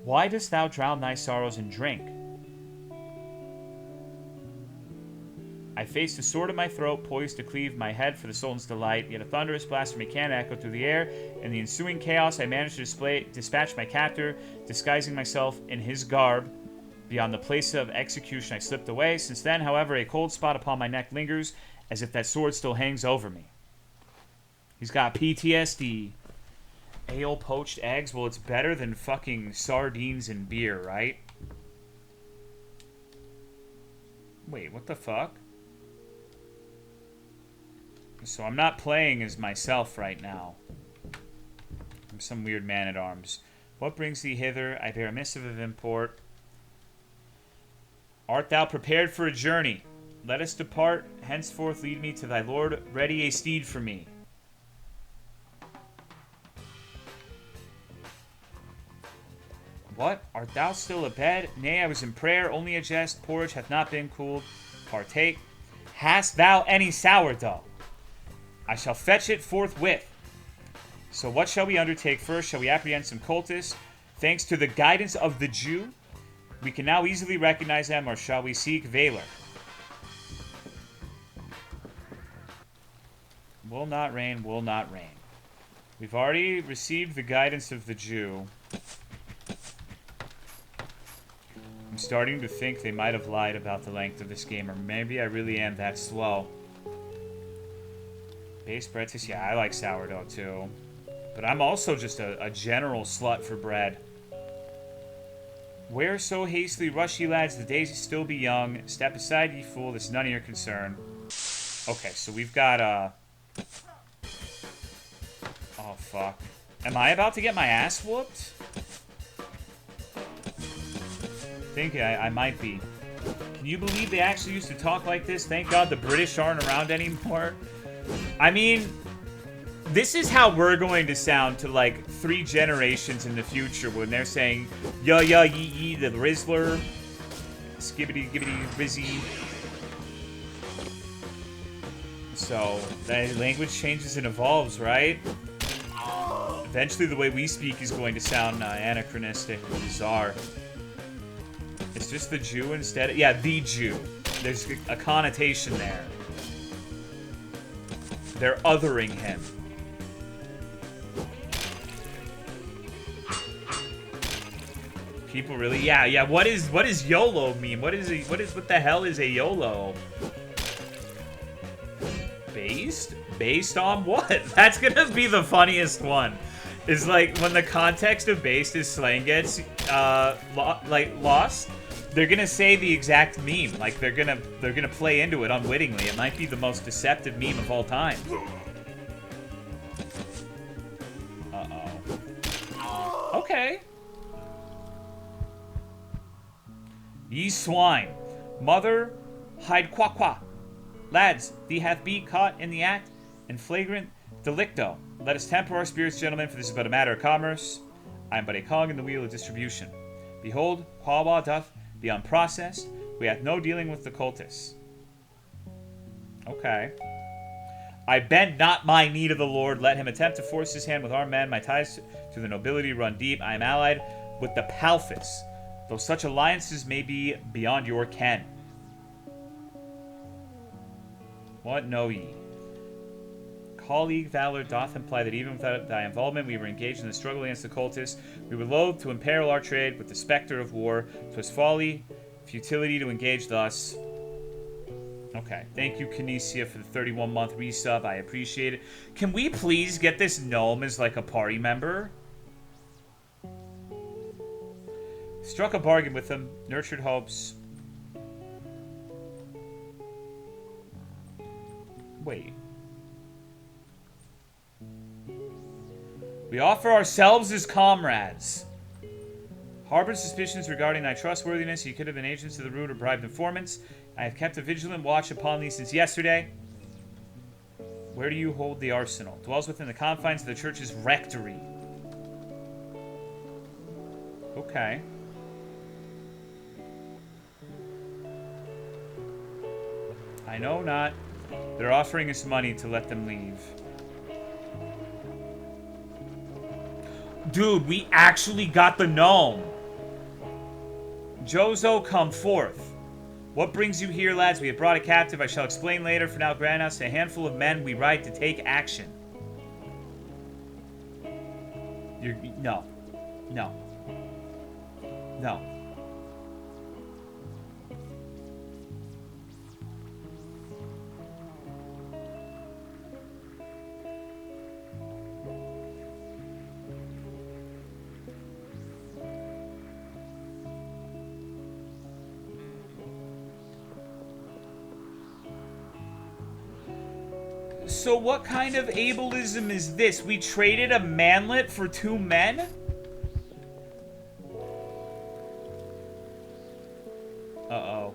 [SPEAKER 1] Why dost thou drown thy sorrows in drink? I faced a sword in my throat, poised to cleave my head for the Sultan's delight, yet a thunderous blast from a cannon echoed through the air. In the ensuing chaos, I managed to dispatch my captor, disguising myself in his garb. Beyond the place of execution, I slipped away. Since then, however, a cold spot upon my neck lingers, as if that sword still hangs over me. He's got PTSD. Ale poached eggs? Well, it's better than fucking sardines and beer, right? Wait, what the fuck? So I'm not playing as myself right now. I'm some weird man-at-arms. What brings thee hither? I bear a missive of import. Art thou prepared for a journey? Let us depart. Henceforth lead me to thy lord. Ready a steed for me. What? Art thou still abed? Nay, I was in prayer. Only a jest. Porridge hath not been cooled. Partake. Hast thou any sourdough? I shall fetch it forthwith. So what shall we undertake first? Shall we apprehend some cultists? Thanks to the guidance of the Jew, we can now easily recognize them, or shall we seek Valor? Will not rain, will not rain. We've already received the guidance of the Jew. I'm starting to think they might have lied about the length of this game, or maybe I really am that slow. Base bread tastes, yeah, I like sourdough too. But I'm also just a general slut for bread. Where so hastily rush ye lads, the days still be young. Step aside, ye fool, this is none of your concern. Okay, so we've got, oh, fuck. Am I about to get my ass whooped? I think I might be. Can you believe they actually used to talk like this? Thank God the British aren't around anymore. I mean, This is how we're going to sound to like 3 generations in the future when they're saying ya ya yee yee the Rizzler, skibbity gibbity rizzy. So the language changes and evolves, right? Eventually, the way we speak is going to sound anachronistic and bizarre. It's just the Jew instead. Yeah, the Jew. There's a connotation there. They're othering him. People really, yeah. What is YOLO mean? What the hell is a YOLO? Based on what? That's gonna be the funniest one. Is like when the context of based is slang gets lost. They're gonna say the exact meme. Like they're gonna play into it unwittingly. It might be the most deceptive meme of all time. Uh-oh. Okay. Ye swine. Mother, hide qua qua. Lads, thee hath be caught in the act, and flagrant delicto. Let us temper our spirits, gentlemen, for this is but a matter of commerce. I am but a cog in the wheel of distribution. Behold, Quawa doth be unprocessed. We hath no dealing with the cultists. Okay. I bend not my knee to the Lord. Let him attempt to force his hand with armed men. My ties to the nobility run deep. I am allied with the Palfus, though such alliances may be beyond your ken. What know ye? Colleague valor doth imply that even without thy involvement we were engaged in the struggle against the cultists. We were loath to imperil our trade with the specter of war. 'Twas folly, futility to engage thus. Okay, thank you, Kinesia, for the 31-month resub. I appreciate it. Can we please get this gnome as like a party member? Struck a bargain with him, nurtured hopes. Wait. We offer ourselves as comrades. Harbored suspicions regarding thy trustworthiness. You could have been agents of the root or bribed informants. I have kept a vigilant watch upon thee since yesterday. Where do you hold the arsenal? Dwells within the confines of the church's rectory. Okay. I know not. They're offering us money to let them leave. Dude, we actually got the gnome. Jozo, come forth. What brings you here, lads? We have brought a captive. I shall explain later. For now, grant us a handful of men. We ride to take action. No. No. No. So what kind of ableism is this? We traded a manlet for 2 men? Uh-oh.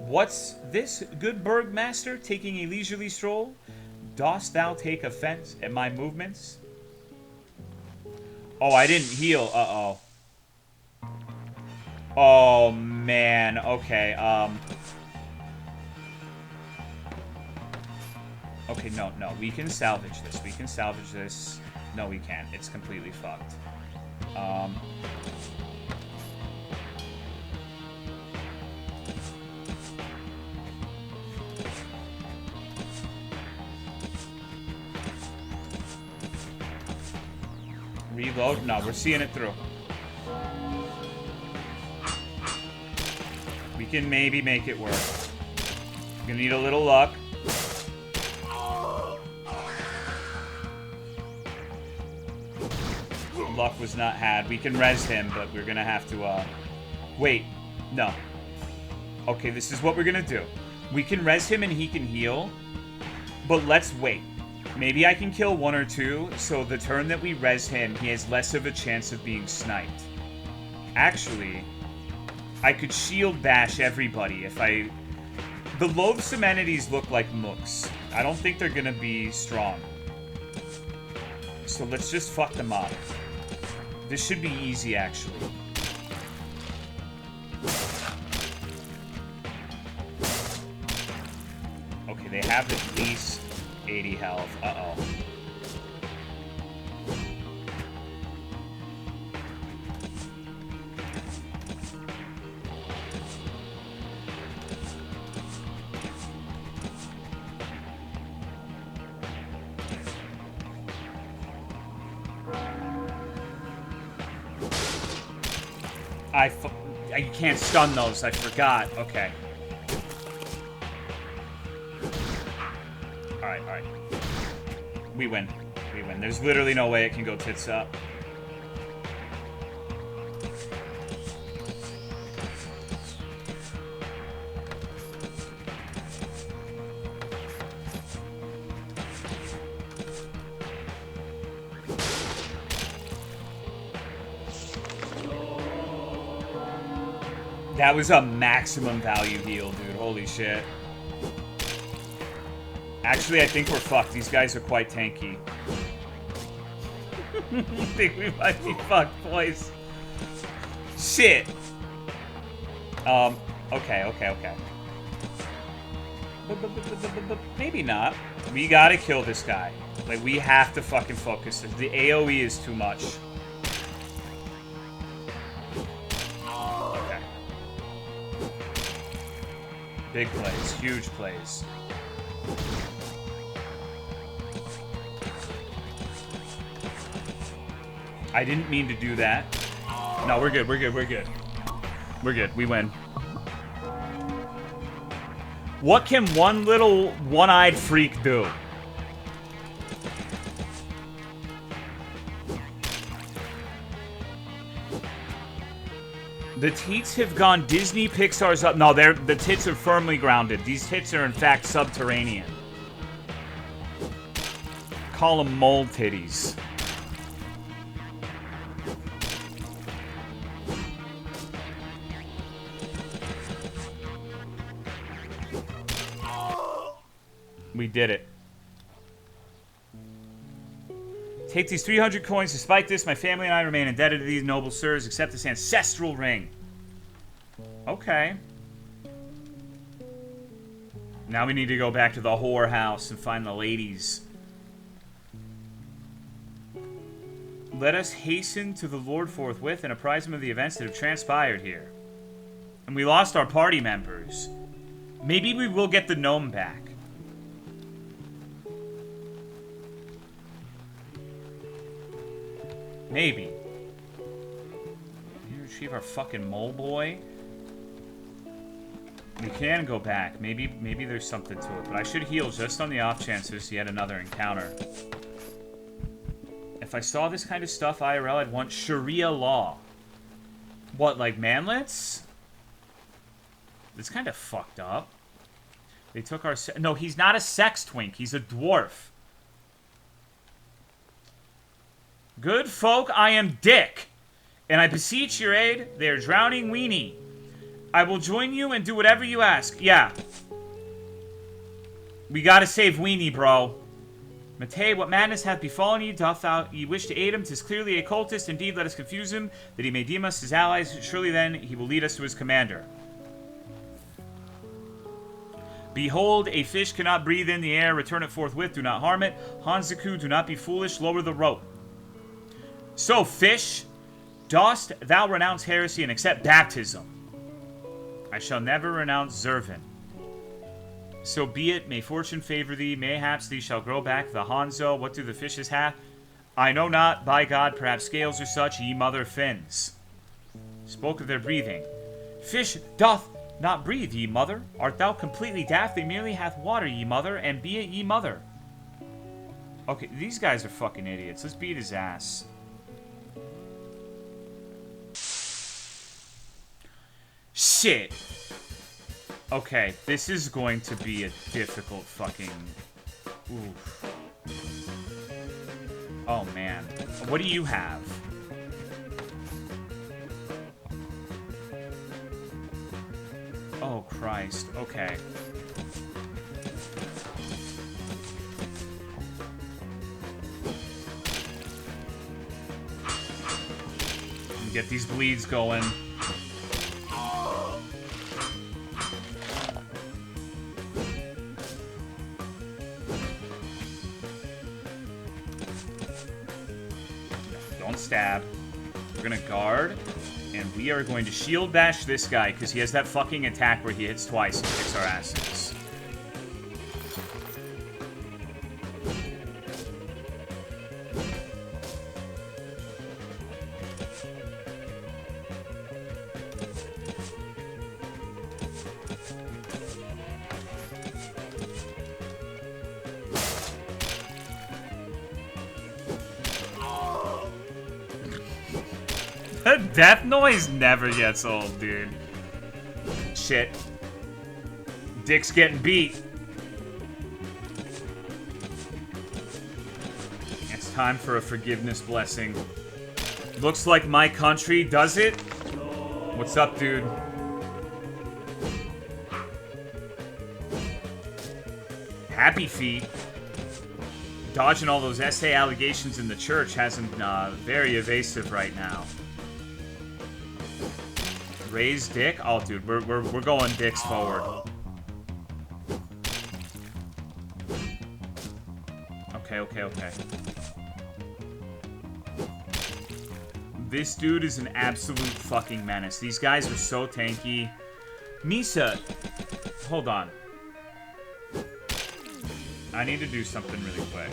[SPEAKER 1] What's this, good burgmaster, taking a leisurely stroll? Dost thou take offense at my movements? Oh, I didn't heal. Uh-oh. Oh, man. Okay, Okay, no. We can salvage this. No, we can't. It's completely fucked. Reload? No, we're seeing it through. We can maybe make it work. We're gonna need a little luck. Luck was not had. We can res him, but we're gonna have to, wait. No. Okay, this is what we're gonna do. We can res him and he can heal, but let's wait. Maybe I can kill 1 or 2, so the turn that we res him, he has less of a chance of being sniped. Actually, I could shield bash everybody if I... The loathsome entities look like mooks. I don't think they're gonna be strong. So let's just fuck them up. This should be easy, actually. Okay, they have at least 80 health. Uh-oh. You can't stun those, I forgot. Okay. Alright, alright. We win. We win. There's literally no way it can go tits up. That was a maximum value heal, dude. Holy shit. Actually, I think we're fucked. These guys are quite tanky. I think we might be fucked, boys. Shit. Okay. Maybe not. We gotta kill this guy. Like, we have to fucking focus. The AoE is too much. Big plays, huge plays. I didn't mean to do that. No, we're good, we're good, we're good. We're good, we win. What can one little one-eyed freak do? The teats have gone Disney Pixar's up. No, the tits are firmly grounded. These tits are in fact subterranean. Call them mole titties. We did it. Take these 300 coins. Despite this, my family and I remain indebted to these noble sirs, except this ancestral ring. Okay. Now we need to go back to the whore house and find the ladies. Let us hasten to the Lord forthwith and apprise him of the events that have transpired here. And we lost our party members. Maybe we will get the gnome back. Maybe. You retrieve our fucking mole boy? We can go back. Maybe there's something to it. But I should heal just on the off chance there's yet another encounter. If I saw this kind of stuff IRL, I'd want Sharia law. What, like manlets? It's kind of fucked up. They took our... No, he's not a sex twink. He's a dwarf. Good folk, I am Dick, and I beseech your aid. They are drowning weenie. I will join you and do whatever you ask. Yeah. We gotta save weenie, bro. Matei, what madness hath befallen you? Doth thou ye wish to aid him? 'Tis clearly a cultist. Indeed, let us confuse him, that he may deem us his allies. Surely then he will lead us to his commander. Behold, a fish cannot breathe in the air. Return it forthwith. Do not harm it. Hanzaku, do not be foolish. Lower the rope. So, fish, dost thou renounce heresy and accept baptism? I shall never renounce Zervin. So be it, may fortune favor thee, mayhaps thee shall grow back the Hanzo. What do the fishes have? I know not, by God, perhaps scales or such, ye mother fins. Spoke of their breathing. Fish doth not breathe, ye mother. Art thou completely daft? They merely hath water, ye mother, and be it ye mother. Okay, these guys are fucking idiots. Let's beat his ass. Shit. Okay, this is going to be a difficult fucking... Oof. Oh, man. What do you have? Oh, Christ. Okay. Get these bleeds going. Don't stab. We're gonna guard, and we are going to shield bash this guy because he has that fucking attack where he hits twice and kicks our asses. The death noise never gets old, dude. Shit. Dick's getting beat. It's time for a forgiveness blessing. Looks like my country does it. What's up, dude? Happy feet. Dodging all those SA allegations in the church has him very evasive right now. Raise dick? Oh, dude, we're going dicks forward. Okay. This dude is an absolute fucking menace. These guys are so tanky. Misa, hold on. I need to do something really quick.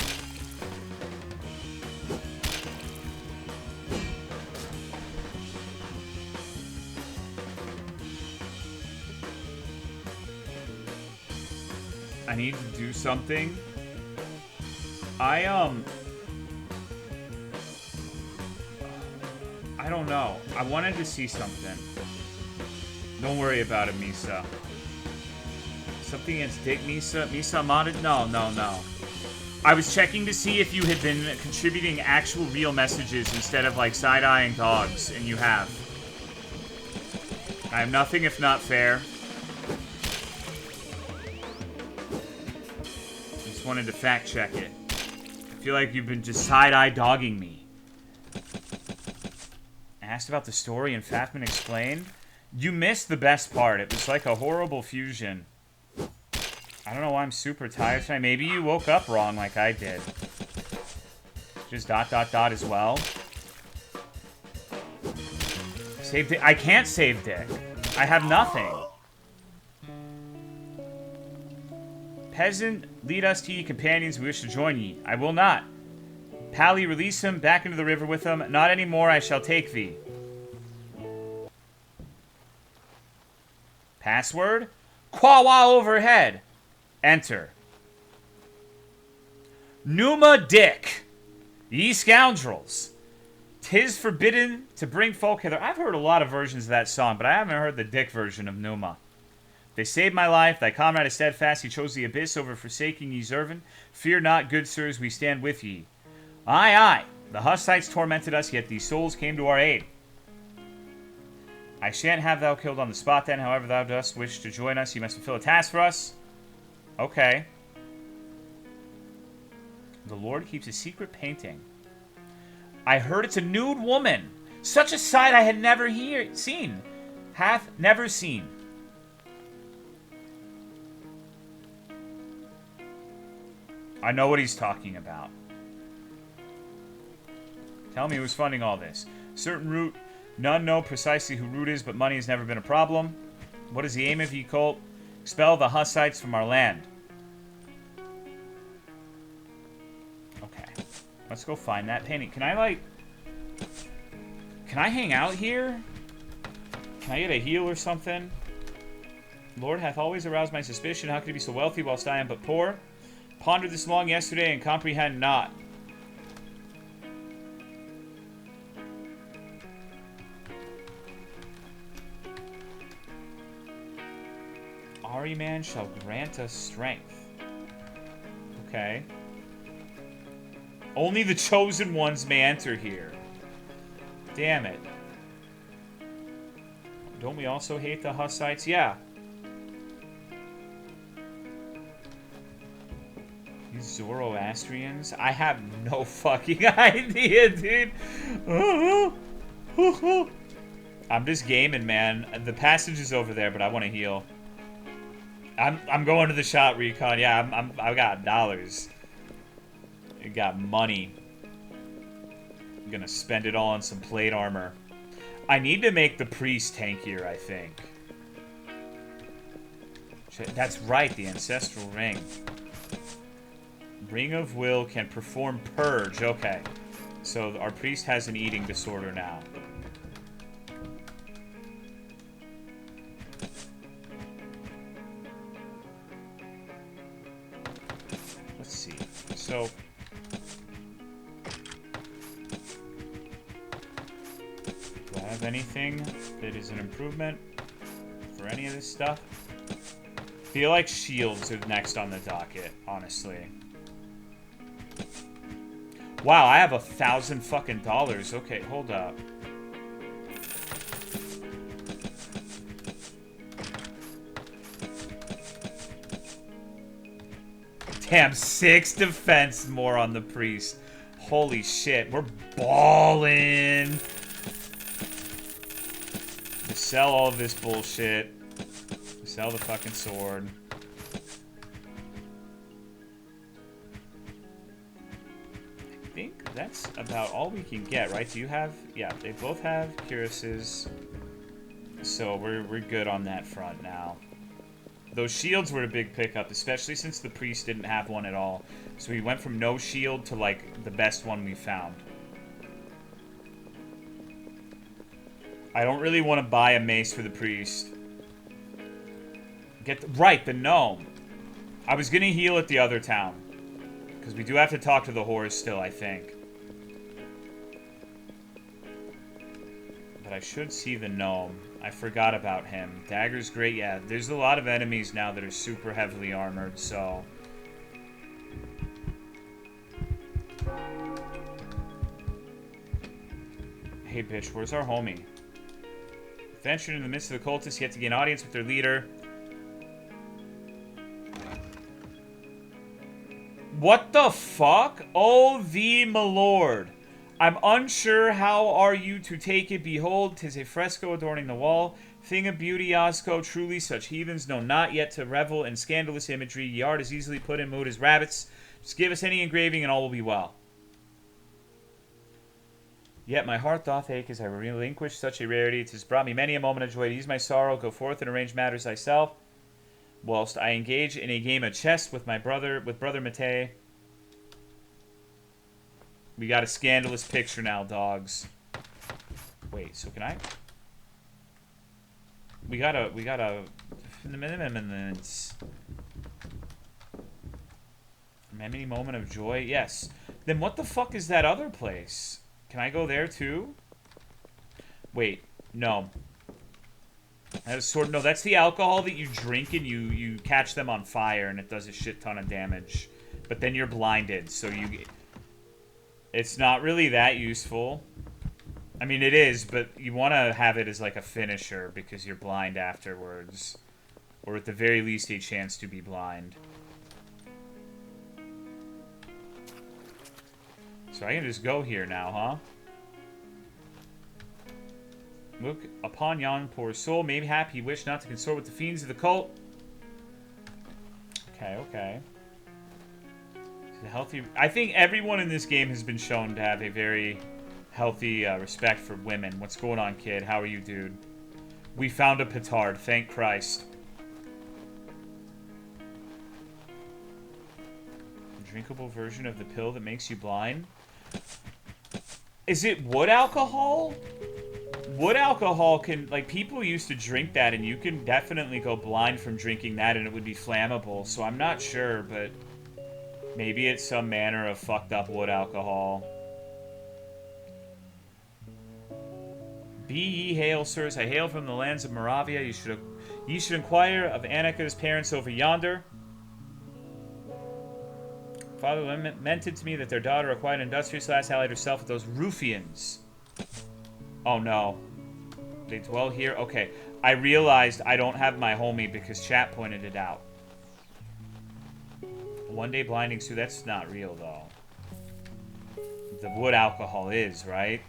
[SPEAKER 1] I need to do something. I don't know. I wanted to see something. Don't worry about it, Misa. Something against Dick, Misa? Misa modded? No. I was checking to see if you had been contributing actual real messages instead of like side-eyeing dogs, and you have. I am nothing if not fair. Just wanted to fact check it. I feel like you've been just side-eye dogging me. Asked about the story and Fafman explained. You missed the best part. It was like a horrible fusion. I don't know why I'm super tired tonight. Maybe you woke up wrong like I did. Just ... as well. Save Dick. I can't save Dick. I have nothing. Peasant, lead us to ye companions who wish to join ye. I will not. Pally, release him back into the river with him. Not anymore, I shall take thee. Password? Quawa overhead. Enter. Numa Dick. Ye scoundrels. 'Tis forbidden to bring folk hither. I've heard a lot of versions of that song, but I haven't heard the Dick version of Numa. They saved my life. Thy comrade is steadfast. He chose the abyss over forsaking ye servant. Fear not, good sirs, we stand with ye. Aye, aye. The Hussites tormented us, yet these souls came to our aid. I shan't have thou killed on the spot then. However thou dost wish to join us, you must fulfill a task for us. Okay. The Lord keeps a secret painting. I heard it's a nude woman. Such a sight I had never seen. Hath never seen. I know what he's talking about. Tell me who's funding all this. Certain root. None know precisely who root is, but money has never been a problem. What is the aim of ye cult? Expel the Hussites from our land. Okay. Let's go find that painting. Can I, like... Can I hang out here? Can I get a heal or something? Lord hath always aroused my suspicion. How could he be so wealthy whilst I am but poor? Pondered this long yesterday and comprehend not. Ahriman shall grant us strength. Okay. Only the chosen ones may enter here. Damn it. Don't we also hate the Hussites? Yeah. These Zoroastrians? I have no fucking idea, dude. I'm just gaming, man. The passage is over there, but I want to heal. I'm going to the shop recon. Yeah, I got dollars. I got money. I'm gonna spend it all on some plate armor. I need to make the priest tankier, I think. That's right, the ancestral ring. Ring of Will can perform purge. Okay. So our priest has an eating disorder now. Let's see. So do I have anything that is an improvement for any of this stuff? I feel like shields are next on the docket, honestly. Wow, I have $1,000 fucking dollars. Okay, hold up. Damn, 6 defense more on the priest. Holy shit, we're balling. Sell all of this bullshit. Sell the fucking sword. I think that's about all we can get, right? Do you have... Yeah, they both have cuirasses. So we're good on that front now. Those shields were a big pickup, especially since the priest didn't have one at all. So we went from no shield to, like, the best one we found. I don't really want to buy a mace for the priest. Right, the gnome. I was gonna heal at the other town. Because we do have to talk to the horse still, I think. But I should see the gnome. I forgot about him. Dagger's great, yeah. There's a lot of enemies now that are super heavily armored, so... Hey, bitch, where's our homie? Ventured in the midst of the cultists, yet to gain audience with their leader. What the fuck? Oh, thee, my lord. I'm unsure how are you to take it. Behold, 'tis a fresco adorning the wall. Thing of beauty, Osco. Truly, such heathens know not yet to revel in scandalous imagery. Ye art as easily put in mood as rabbits. Just give us any engraving and all will be well. Yet my heart doth ache as I relinquish such a rarity. It has brought me many a moment of joy to ease my sorrow. Go forth and arrange matters thyself, whilst I engage in a game of chess with my brother, Matei. We got a scandalous picture now, dogs. Wait, so can I? We got a many moment of joy. Yes. Then what the fuck is that other place? Can I go there too? Wait, no. That is sort of, no, that's the alcohol that you drink and you catch them on fire and it does a shit ton of damage. But then you're blinded, so it's not really that useful. I mean, it is, but you want to have it as like a finisher because you're blind afterwards. Or at the very least a chance to be blind. So I can just go here now, huh? Look upon yon poor soul, maybe happy he wished not to consort with the fiends of the cult. Okay, okay. It's a healthy... I think everyone in this game has been shown to have a very healthy respect for women. What's going on, kid? How are you, dude? We found a petard, thank Christ. A drinkable version of the pill that makes you blind? Is it wood alcohol? Wood alcohol can, like, people used to drink that, and you can definitely go blind from drinking that, and it would be flammable, so I'm not sure, but maybe it's some manner of fucked up wood alcohol. Be ye hail, sirs, I hail from the lands of Moravia, ye should inquire of Annika's parents over yonder. Father lamented to me that their daughter, a quiet industrious lass, allied herself with those ruffians. Oh no. They dwell here? Okay. I realized I don't have my homie because chat pointed it out. One day blinding Sue, that's not real though. The wood alcohol is, right?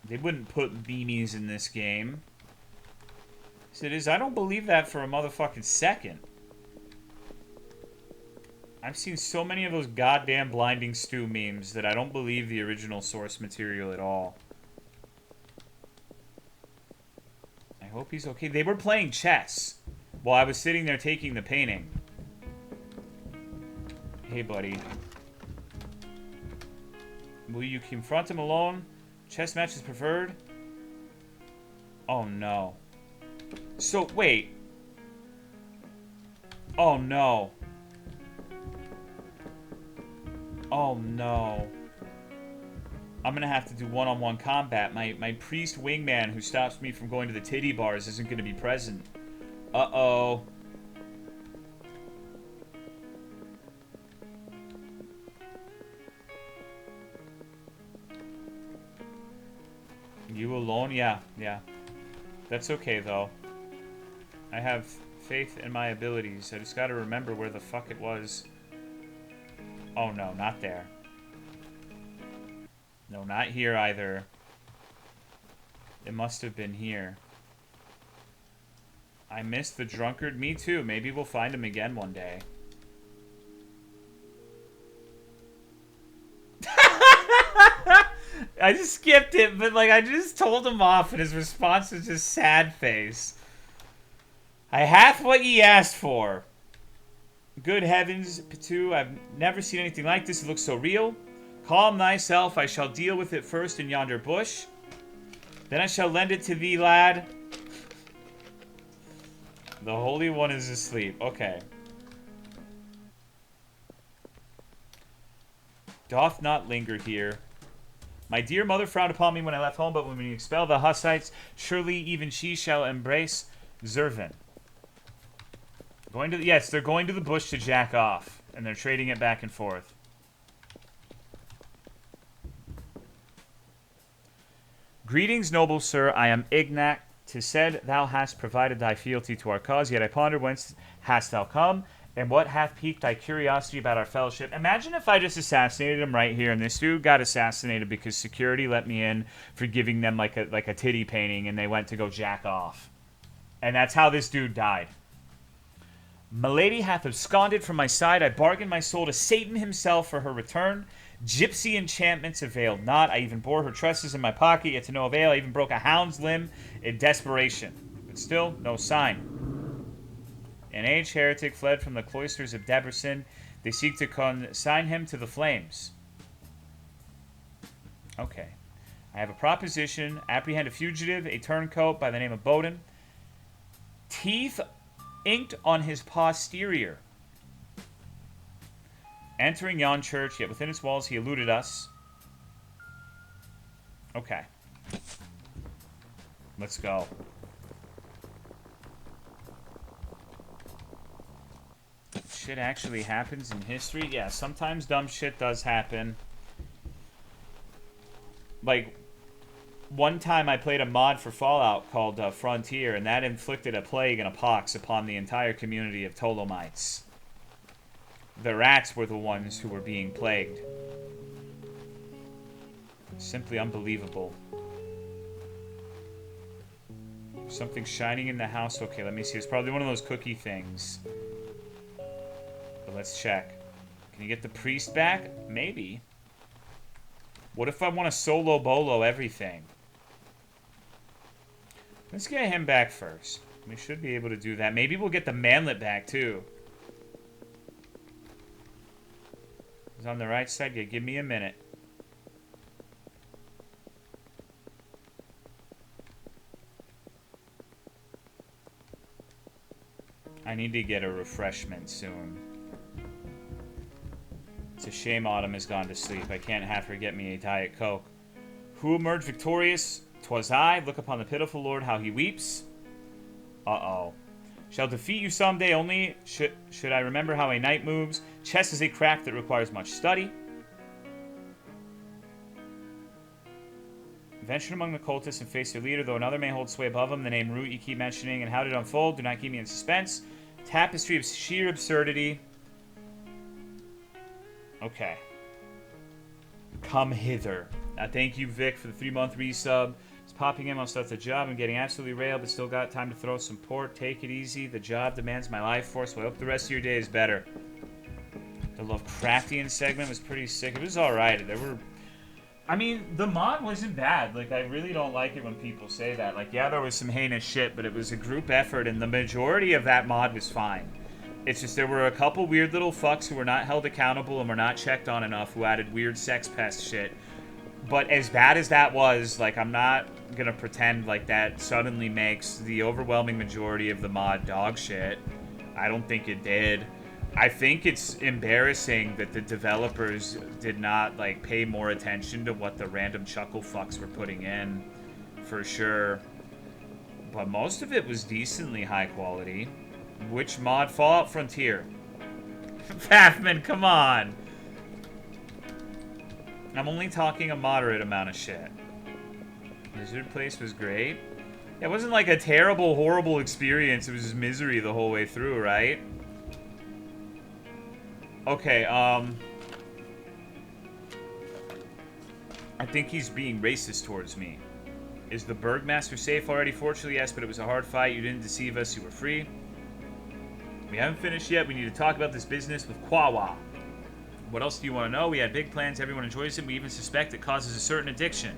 [SPEAKER 1] They wouldn't put beanies in this game. Yes, it is. I don't believe that for a motherfucking second. I've seen so many of those goddamn Blinding Stew memes that I don't believe the original source material at all. I hope he's okay. They were playing chess while I was sitting there taking the painting. Hey, buddy. Will you confront him alone? Chess match is preferred? Oh, no. So, wait. Oh, no. Oh, no. I'm gonna have to do one-on-one combat. My priest wingman who stops me from going to the titty bars isn't gonna be present. Uh-oh. You alone? Yeah. That's okay, though. I have faith in my abilities. I just gotta remember where the fuck it was. Oh, no, not there. No, not here either. It must have been here. I missed the drunkard. Me too. Maybe we'll find him again one day. I just skipped it, but like I just told him off and his response was just sad face. I hath what ye asked for. Good heavens, Pitu, I've never seen anything like this. It looks so real. Calm thyself, I shall deal with it first in yonder bush. Then I shall lend it to thee, lad. The Holy One is asleep. Okay. Doth not linger here. My dear mother frowned upon me when I left home, but when we expel the Hussites, surely even she shall embrace Zervin. Going to yes, they're going to the bush to jack off, and they're trading it back and forth. Greetings, noble sir. I am Ignac. 'Tis said thou hast provided thy fealty to our cause, yet I ponder whence hast thou come, and what hath piqued thy curiosity about our fellowship. Imagine if I just assassinated him right here, and this dude got assassinated because security let me in for giving them like a titty painting, and they went to go jack off. And that's how this dude died. Milady hath absconded from my side. I bargained my soul to Satan himself for her return. Gypsy enchantments availed not. I even bore her tresses in my pocket, yet to no avail. I even broke a hound's limb in desperation. But still, no sign. An aged heretic fled from the cloisters of Debrecen. They seek to consign him to the flames. Okay. I have a proposition. Apprehend a fugitive, a turncoat by the name of Bowden. Teeth inked on his posterior. Entering yon church, yet within its walls he eluded us. Okay. Let's go. Shit actually happens in history? Yeah, sometimes dumb shit does happen. Like, one time I played a mod for Fallout called Frontier, and that inflicted a plague and a pox upon the entire community of Tolomites. The rats were the ones who were being plagued. Simply unbelievable. Something shining in the house. Okay, let me see. It's probably one of those cookie things. But let's check. Can you get the priest back? Maybe. What if I want to solo bolo everything? Let's get him back first. We should be able to do that. Maybe we'll get the manlet back, too. He's on the right side. Yeah, give me a minute. I need to get a refreshment soon. It's a shame Autumn has gone to sleep. I can't have her get me a Diet Coke. Who emerged victorious? 'Twas I. Look upon the pitiful Lord, how he weeps. Uh-oh. Shall defeat you someday, only should I remember how a knight moves. Chess is a craft that requires much study. Venture among the cultists and face their leader, though another may hold sway above him. The name Root you keep mentioning and how did it unfold? Do not keep me in suspense. Tapestry of sheer absurdity. Okay. Come hither. Thank you, Vic, for the 3-month resub. It's popping in. I'll start the job. I'm getting absolutely railed, but still got time to throw some port. Take it easy. The job demands my life force. So I hope the rest of your day is better. The Lovecraftian segment was pretty sick. It was alright. I mean, the mod wasn't bad. Like, I really don't like it when people say that. Like, yeah, there was some heinous shit, but it was a group effort, and the majority of that mod was fine. It's just there were a couple weird little fucks who were not held accountable and were not checked on enough, who added weird sex pest shit. But as bad as that was, like, I'm not gonna pretend like that suddenly makes the overwhelming majority of the mod dog shit. I don't think it did. I think it's embarrassing that the developers did not, like, pay more attention to what the random chuckle fucks were putting in, for sure. But most of it was decently high quality. Which mod? Fallout Frontier. Pathman, come on! I'm only talking a moderate amount of shit. Lizard Place was great. Yeah, it wasn't like a terrible, horrible experience. It was just misery the whole way through, right? Okay, I think he's being racist towards me. Is the Burgmaster safe already? Fortunately, yes, but it was a hard fight. You didn't deceive us. You were free. We haven't finished yet. We need to talk about this business with Quawa. What else do you want to know? We had big plans. Everyone enjoys it. We even suspect it causes a certain addiction.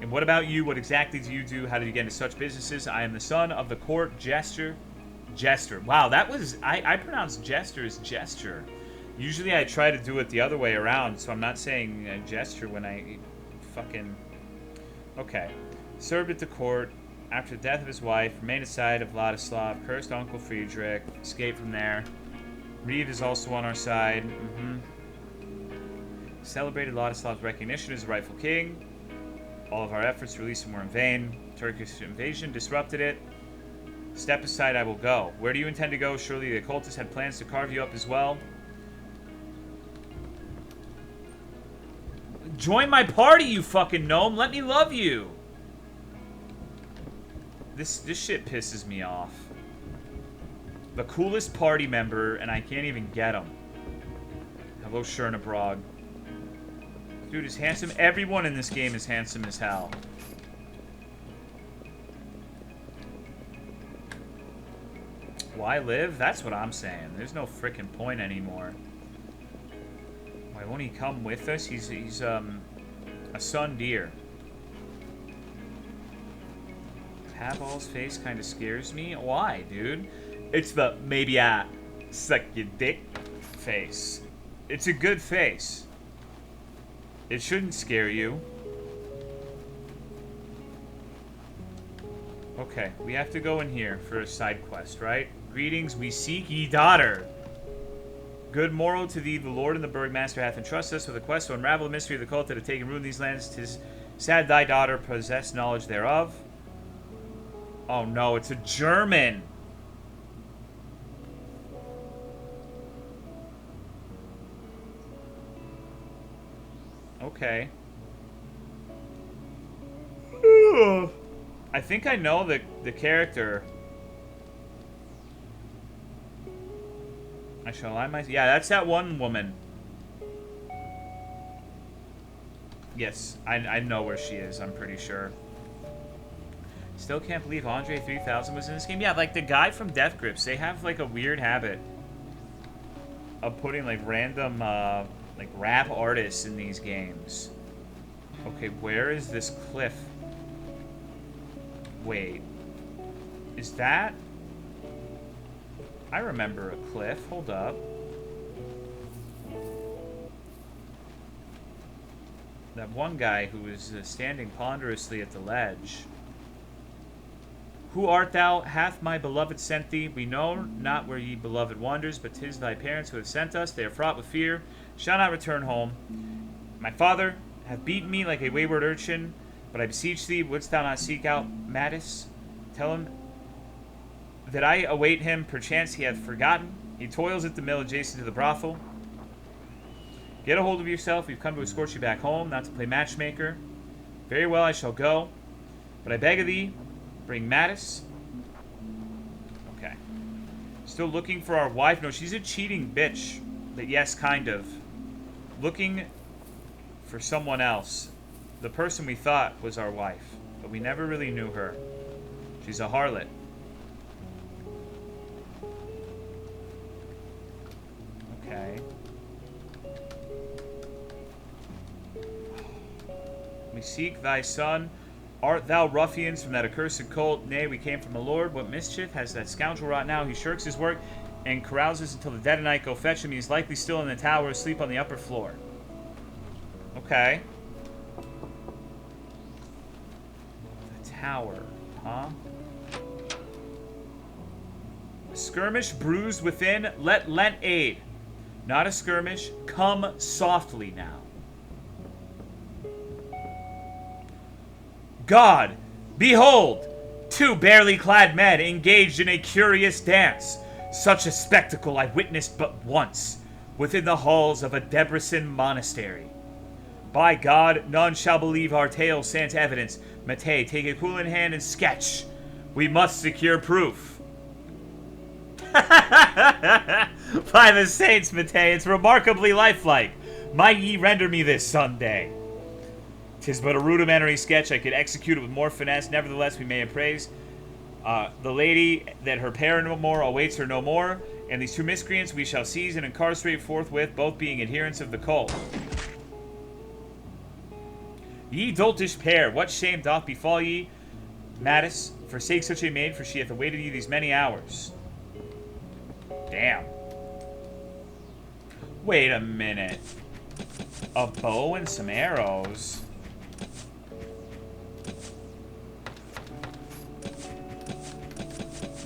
[SPEAKER 1] And what about you? What exactly do you do? How did you get into such businesses? I am the son of the court jester. Jester. Wow, that was... I pronounced jester as gesture. Usually I try to do it the other way around, so I'm not saying gesture when I fucking... Okay. Served at the court. After the death of his wife, remained aside of Vladislav, cursed Uncle Friedrich, escaped from there. Reeve is also on our side. Celebrated Vladislav's recognition as the rightful king. All of our efforts to release him were in vain. Turkish invasion disrupted it. Step aside, I will go. Where do you intend to go? Surely the occultists had plans to carve you up as well. Join my party, you fucking gnome. Let me love you. This shit pisses me off. The coolest party member, and I can't even get him. Hello, Chernabrog. Dude is handsome. Everyone in this game is handsome as hell. Why live? That's what I'm saying. There's no frickin' point anymore. Why won't he come with us? He's a sun deer. Taball's face kind of scares me. Why, dude? It's the maybe I suck your dick face. It's a good face. It shouldn't scare you. Okay, we have to go in here for a side quest, right? Greetings, we seek ye daughter. Good morrow to thee, the Lord and the Burgmaster hath entrusted us with a quest to unravel the mystery of the cult that hath taken root in these lands. 'Tis sad thy daughter possess knowledge thereof. Oh no, it's a German. Okay. I think I know the character. I shall lie my... Yeah, that's that one woman. Yes, I know where she is, I'm pretty sure. Still can't believe Andre 3000 was in this game. Yeah, like the guy from Death Grips, they have like a weird habit of putting like random like rap artists in these games. Okay, where is this cliff? Wait. Is that... I remember a cliff. Hold up. That one guy who was standing ponderously at the ledge. Who art thou? Hath my beloved sent thee? We know not where ye beloved wanders, but 'tis thy parents who have sent us. They are fraught with fear, shall not return home. My father hath beaten me like a wayward urchin, but I beseech thee, wouldst thou not seek out Mattis? Tell him that I await him. Perchance he hath forgotten. He toils at the mill adjacent to the brothel. Get a hold of yourself. We've come to escort you back home, not to play matchmaker. Very well, I shall go. But I beg of thee, bring Mattis. Okay. Still looking for our wife? No, she's a cheating bitch. But yes, kind of. Looking for someone else. The person we thought was our wife, but we never really knew her. She's a harlot. Okay. We seek thy son. Art thou ruffians from that accursed cult? Nay, we came from the Lord. What mischief has that scoundrel wrought now? He shirks his work and carouses until the dead of night. Go fetch him. He is likely still in the tower, asleep on the upper floor. Okay. The tower, huh? A skirmish bruised within, let Lent aid. Not a skirmish, come softly now. God, behold, two barely clad men engaged in a curious dance. Such a spectacle I witnessed but once, within the halls of a Debrecen monastery. By God, none shall believe our tale sans evidence. Matei, take a quill in hand and sketch. We must secure proof. By the saints, Matei, it's remarkably lifelike. Might ye render me this Sunday? 'Tis but a rudimentary sketch. I could execute it with more finesse. Nevertheless, we may appraise the lady that her paramour awaits her no more, and these two miscreants we shall seize and incarcerate forthwith, both being adherents of the cult. Ye doltish pair, what shame doth befall ye? Mattis, forsake such a maid, for she hath awaited you these many hours. Damn. Wait a minute. A bow and some arrows.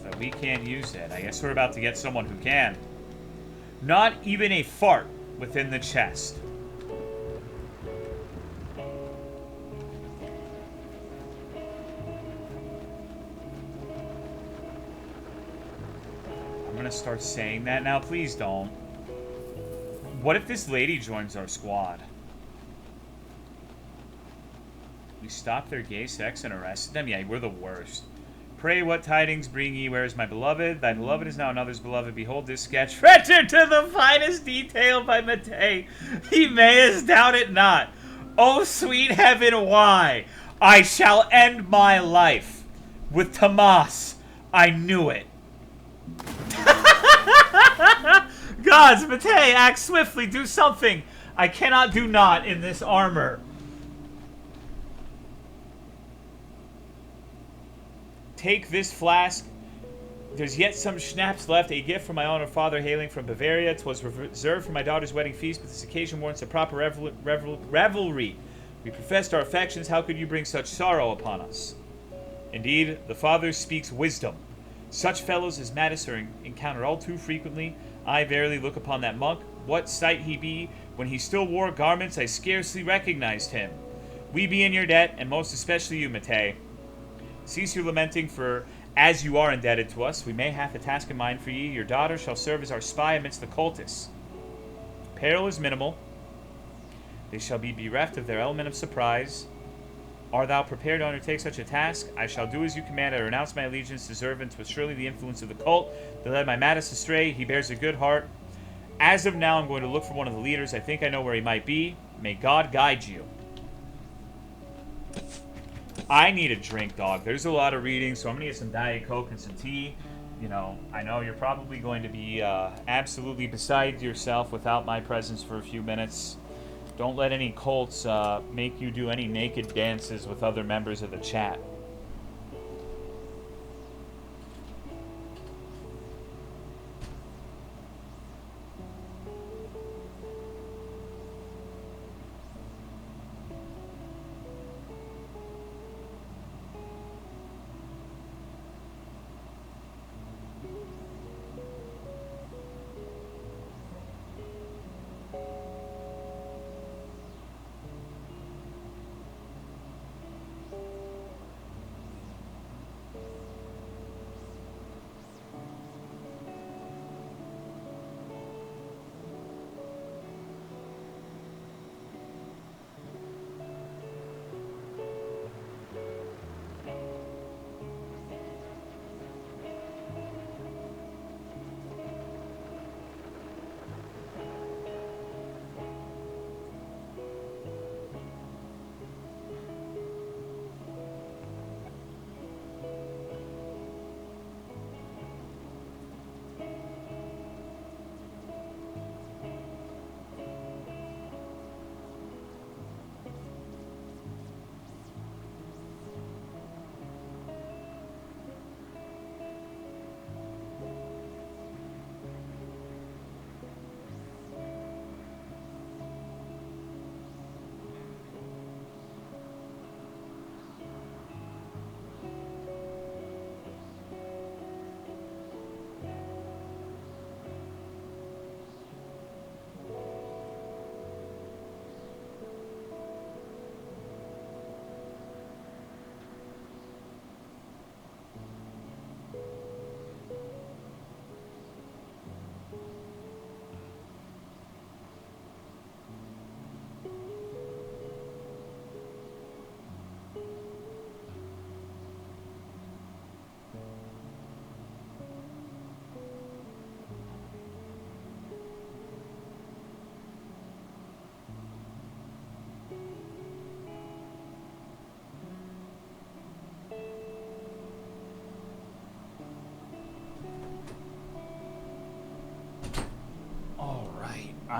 [SPEAKER 1] But we can't use it. I guess we're about to get someone who can. Not even a fart within the chest. I'm gonna start saying that now. Please don't. What if this lady joins our squad? We stopped their gay sex and arrested them? Yeah, we're the worst. Pray, what tidings bring ye? Where is my beloved? Thy beloved is now another's beloved. Behold this sketch, rendered to the finest detail by Matei. He mayest doubt it not. Oh, sweet heaven, why? I shall end my life. With Tomas, I knew it. Gods, Matei, act swiftly, do something. I cannot do naught in this armor. Take this flask. There's yet some schnapps left, a gift from my honored father hailing from Bavaria. 'Twas reserved for my daughter's wedding feast, but this occasion warrants a proper revelry. We professed our affections. How could you bring such sorrow upon us? Indeed, the father speaks wisdom. Such fellows as Mattis are encountered all too frequently. I verily look upon that monk. What sight he be! When he still wore garments, I scarcely recognized him. We be in your debt, and most especially you, Matei. Cease your lamenting, for as you are indebted to us, we may have a task in mind for ye. Your daughter shall serve as our spy amidst the cultists. Peril is minimal. They shall be bereft of their element of surprise. Art thou prepared to undertake such a task? I shall do as you command. I renounce my allegiance to servant. 'Twas surely the influence of the cult that led my Mattis astray. He bears a good heart. As of now, I'm going to look for one of the leaders. I think I know where he might be. May God guide you. I need a drink, dog. There's a lot of reading, so I'm going to get some Diet Coke and some tea. You know, I know you're probably going to be absolutely beside yourself without my presence for a few minutes. Don't let any cults make you do any naked dances with other members of the chat.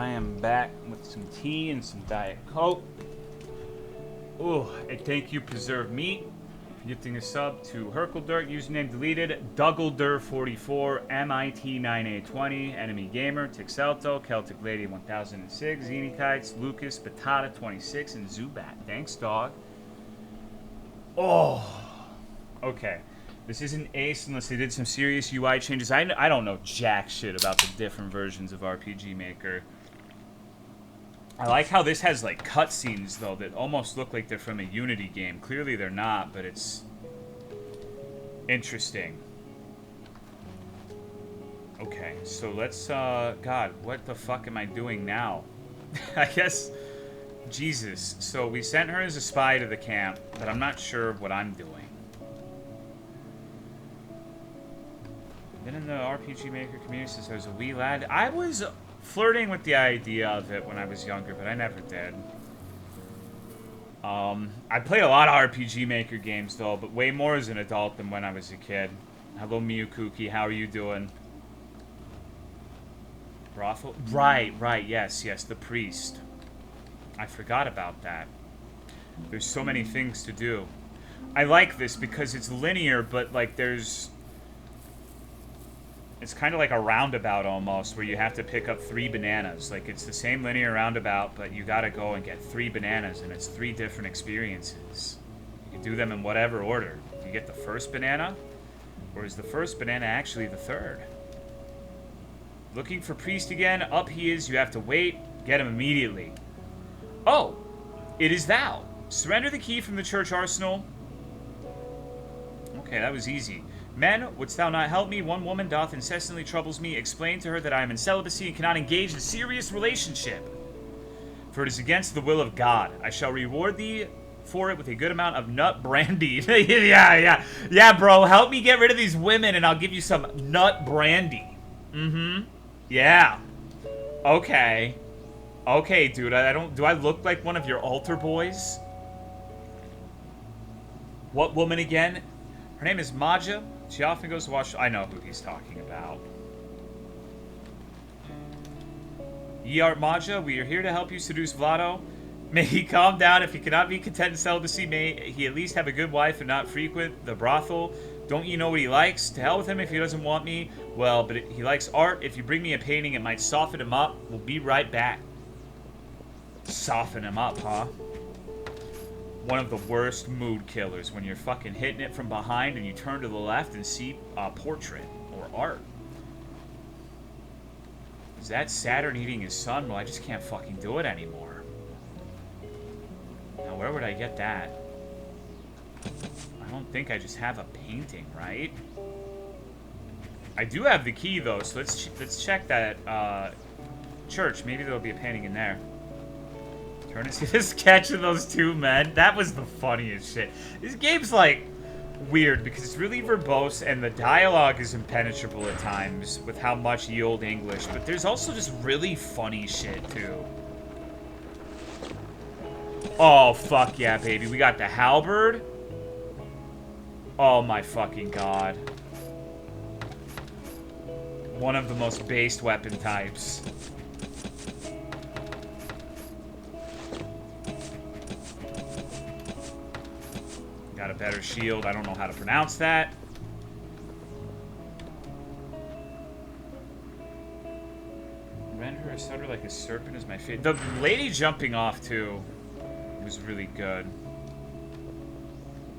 [SPEAKER 1] I am back with some tea and some Diet Coke. Ooh, and thank you, Preserved Meat, for gifting a sub to Herkeldirt, username deleted, Duggledir44, MIT9820, Enemy Gamer, Tixelto, Celtic Lady 1006, Zini Kites, Lucas, Batata26, and Zubat. Thanks, dog. Oh, okay. This isn't Ace unless they did some serious UI changes. I don't know jack shit about the different versions of RPG Maker. I like how this has like cutscenes though that almost look like they're from a Unity game. Clearly they're not, but it's interesting. Okay, so let's God, what the fuck am I doing now? I guess Jesus. So we sent her as a spy to the camp, but I'm not sure what I'm doing. Been in the RPG Maker community since I was a wee lad. I was flirting with the idea of it when I was younger, but I never did. I play a lot of RPG Maker games, though, but way more as an adult than when I was a kid. Hello, Miyukuki. How are you doing? Brothel? Right, yes, the priest. I forgot about that. There's so many things to do. I like this because it's linear, but, like, there's... It's kind of like a roundabout almost, where you have to pick up 3 bananas. Like, it's the same linear roundabout, but you gotta go and get 3 bananas, and it's 3 different experiences. You can do them in whatever order. You get the first banana, or is the first banana actually the third? Looking for priest again. Up he is. You have to wait. Get him immediately. Oh, it is thou. Surrender the key from the church arsenal. Okay, that was easy. Men, wouldst thou not help me? One woman doth incessantly troubles me. Explain to her that I am in celibacy and cannot engage in serious relationship. For it is against the will of God. I shall reward thee for it with a good amount of nut brandy. Yeah, bro. Help me get rid of these women and I'll give you some nut brandy. Yeah. Okay. Okay, dude. Do I look like one of your altar boys? What woman again? Her name is Maja. She often goes to watch... I know who he's talking about. Ye art Maja. We are here to help you seduce Vlado. May he calm down. If he cannot be content in celibacy, may he at least have a good wife and not frequent the brothel. Don't you know what he likes? To hell with him if he doesn't want me. Well, but he likes art. If you bring me a painting, it might soften him up. We'll be right back. Soften him up, huh? One of the worst mood killers when you're fucking hitting it from behind and you turn to the left and see a portrait or art. Is that Saturn eating his son? Well, I just can't fucking do it anymore. Now, where would I get that? I don't think I just have a painting, right? I do have the key, though, so let's check that church. Maybe there'll be a painting in there. Turn and see the sketch of those 2 men. That was the funniest shit. This game's, like, weird because it's really verbose and the dialogue is impenetrable at times with how much ye olde English, but there's also just really funny shit, too. Oh, fuck yeah, baby. We got the halberd. Oh, my fucking god. One of the most based weapon types. Got a better shield. I don't know how to pronounce that. Render her asunder like a serpent is my favorite. The lady jumping off, too, was really good.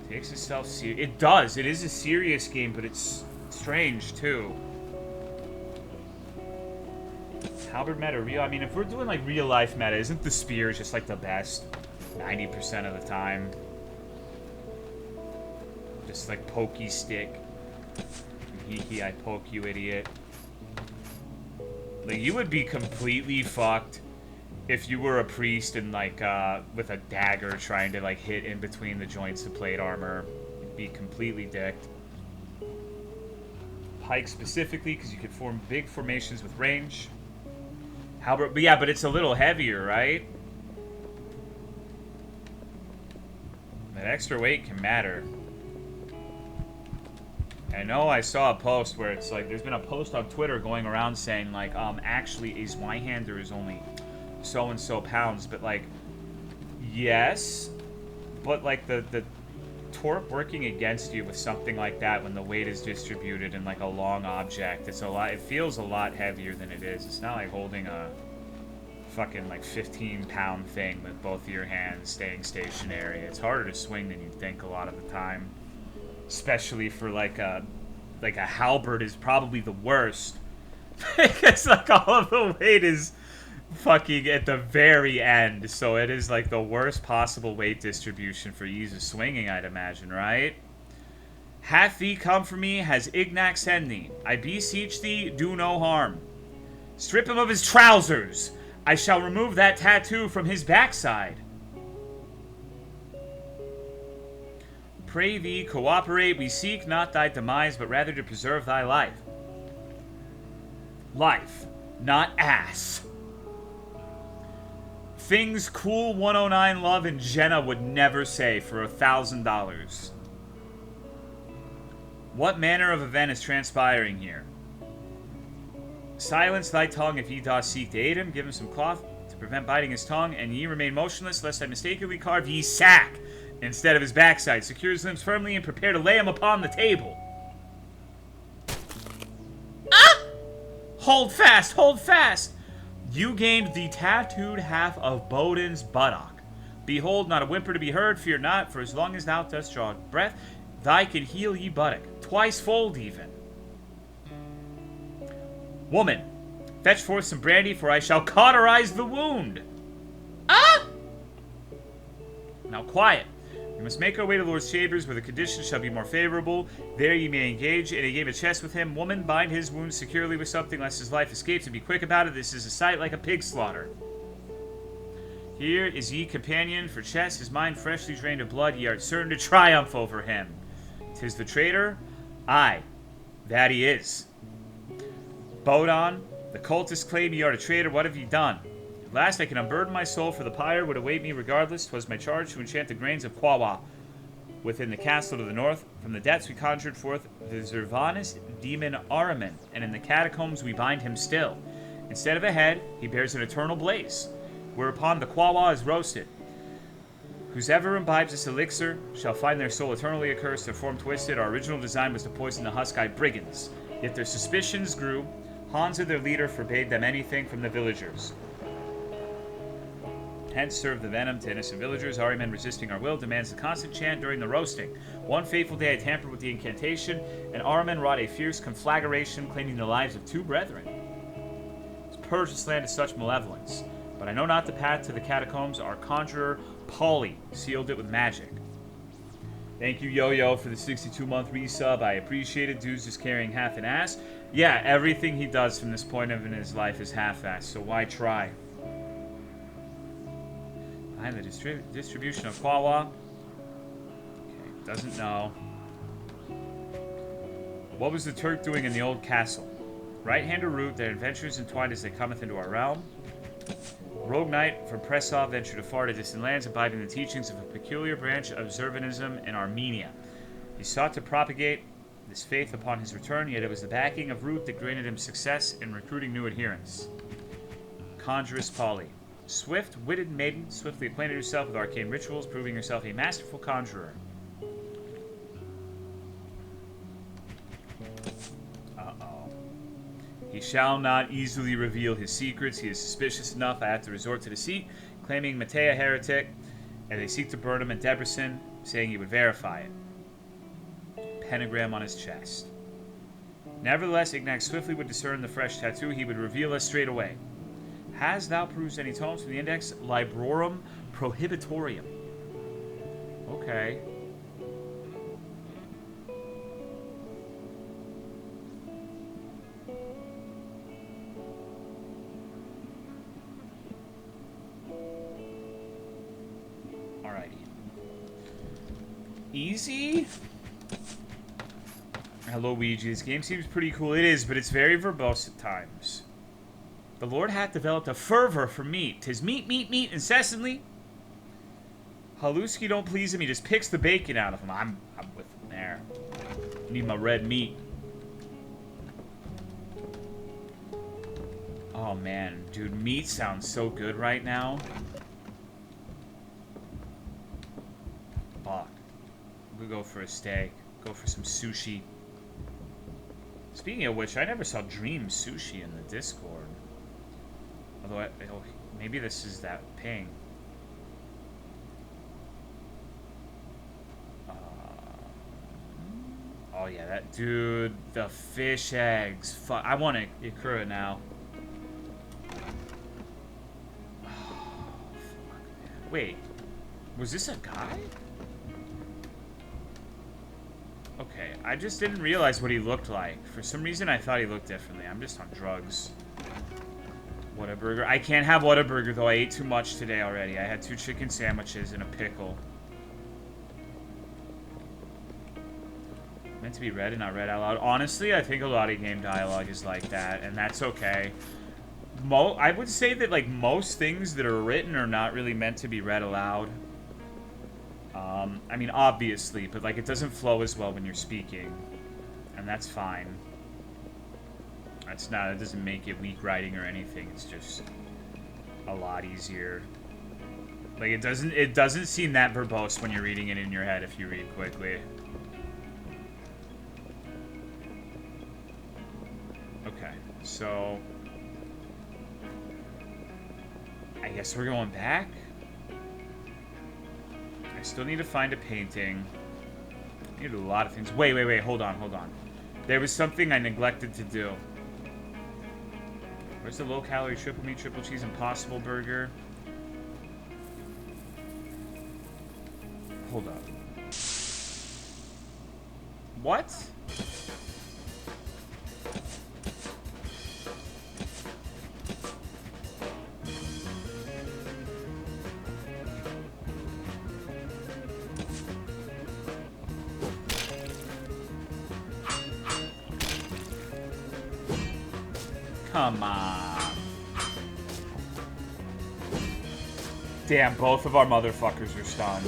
[SPEAKER 1] Takes itself serious. It does. It is a serious game, but it's strange, too. Halberd meta real. I mean, if we're doing, like, real-life meta, isn't the spear just, like, the best 90% of the time? Just like pokey stick. Hee I poke you, idiot. Like, you would be completely fucked if you were a priest and, like, with a dagger trying to, like, hit in between the joints of plate armor. You'd be completely dicked. Pike specifically, because you could form big formations with range. Halberd, but yeah, but it's a little heavier, right? That extra weight can matter. I know I saw a post where it's like, there's been a post on Twitter going around saying, like, actually, a Zweihander is only so-and-so pounds, but, like, yes, but, like, the torque working against you with something like that when the weight is distributed in, like, a long object, it feels a lot heavier than it is. It's not like holding a fucking, like, 15-pound thing with both of your hands staying stationary. It's harder to swing than you'd think a lot of the time. Especially for, like a halberd is probably the worst. Because, like, all of the weight is fucking at the very end. So it is, like, the worst possible weight distribution for ease of swinging, I'd imagine, right? Hath thee come for me, has Ignac send thee. I beseech thee, do no harm. Strip him of his trousers. I shall remove that tattoo from his backside. Pray thee, cooperate. We seek not thy demise, but rather to preserve thy life. Life, not ass. Things Cool 109 Love and Jenna would never say for $1,000. What manner of event is transpiring here? Silence thy tongue if ye dost seek to aid him. Give him some cloth to prevent biting his tongue, and ye remain motionless, lest I mistakenly carve ye sack instead of his backside. Secure his limbs firmly and prepare to lay him upon the table. Ah! Hold fast, hold fast! You gained the tattooed half of Bodin's buttock. Behold, not a whimper to be heard, fear not, for as long as thou dost draw breath, thy can heal ye buttock, twice fold even. Woman, fetch forth some brandy, for I shall cauterize the wound. Ah! Now quiet. We must make our way to Lord's chambers, where the conditions shall be more favorable. There ye may engage in a game of chess with him. Woman, bind his wounds securely with something, lest his life escapes, and be quick about it. This is a sight like a pig slaughter. Here is ye companion for chess, his mind freshly drained of blood. Ye art certain to triumph over him. 'Tis the traitor? Aye, that he is. Bodon, the cultists claim ye are a traitor. What have ye done? At last I can unburden my soul, for the pyre would await me regardless. 'Twas my charge to enchant the grains of Quawa within the castle to the north. From the depths we conjured forth the Zervanist demon Ahriman, and in the catacombs we bind him still. Instead of a head, he bears an eternal blaze, whereupon the Quawa is roasted. Whosoever imbibes this elixir shall find their soul eternally accursed and form twisted. Our original design was to poison the Huskai brigands. Yet their suspicions grew. Hansa, their leader, forbade them anything from the villagers. Hence serve the venom to innocent villagers. Ahriman, resisting our will, demands the constant chant during the roasting. One fateful day I tampered with the incantation, and Ahriman wrought a fierce conflagration, claiming the lives of 2 brethren. It's purged this land of such malevolence. But I know not the path to the catacombs. Our conjurer, Polly, sealed it with magic. Thank you, Yo-Yo, for the 62-month resub. I appreciate it. Dude's just carrying half an ass. Yeah, everything he does from this point of in his life is half-assed, so why try? Behind the distribution of Quawa. Okay, doesn't know. What was the Turk doing in the old castle? Right-hander root, their adventures entwined as they cometh into our realm. Rogue knight from Pressov ventured afar to distant lands, imbibing the teachings of a peculiar branch of Zervanism in Armenia. He sought to propagate this faith upon his return, yet it was the backing of Root that granted him success in recruiting new adherents. Conjuress Polly. Swift-witted maiden, swiftly acquainted herself with arcane rituals, proving herself a masterful conjurer. Uh-oh. He shall not easily reveal his secrets. He is suspicious enough I have to resort to deceit, claiming Matea heretic, and they seek to burn him in Debrecen, saying he would verify it. Pentagram on his chest. Nevertheless, Ignac swiftly would discern the fresh tattoo. He would reveal us straight away. Has thou perused any tomes from the index Librorum Prohibitorium? Okay. Alrighty. Easy? Hello, Ouija. This game seems pretty cool. It is, but it's very verbose at times. The Lord hath developed a fervor for meat. 'Tis meat, meat, meat, incessantly. Haluski don't please him. He just picks the bacon out of him. I'm with him there. Need my red meat. Oh man, dude, meat sounds so good right now. Fuck. We'll go for a steak. Go for some sushi. Speaking of which, I never saw Dream Sushi in the Discord. Although, maybe this is that ping. Oh yeah, that dude, the fish eggs. Fuck, I want Ikura now. Oh, fuck. Wait, was this a guy? Okay, I just didn't realize what he looked like. For some reason, I thought he looked differently. I'm just on drugs. Whataburger. I can't have Whataburger, though. I ate too much today already. I had 2 chicken sandwiches and a pickle. Meant to be read and not read out loud. Honestly, I think a lot of game dialogue is like that, and that's okay. I would say that, like, most things that are written are not really meant to be read aloud. I mean, obviously, but, like, it doesn't flow as well when you're speaking. And that's fine. It doesn't make it weak writing or anything. It's just a lot easier. Like, it doesn't seem that verbose when you're reading it in your head if you read quickly. Okay, so I guess we're going back. I still need to find a painting. I need to do a lot of things. Wait, hold on. There was something I neglected to do. Where's the low-calorie triple meat, triple cheese, impossible burger? Hold up. What? Come on. Damn, both of our motherfuckers are stunned.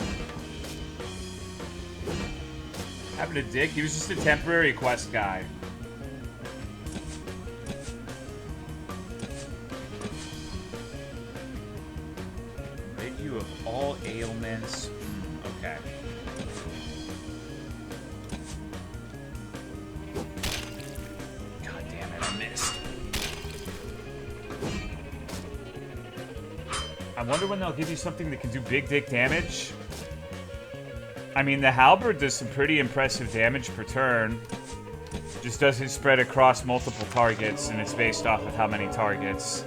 [SPEAKER 1] Having a dick? He was just a temporary quest guy. Rid you of all ailments. Okay. God damn it, I missed. I wonder when they'll give you something that can do big dick damage. I mean, the halberd does some pretty impressive damage per turn. Just doesn't spread across multiple targets, and it's based off of how many targets.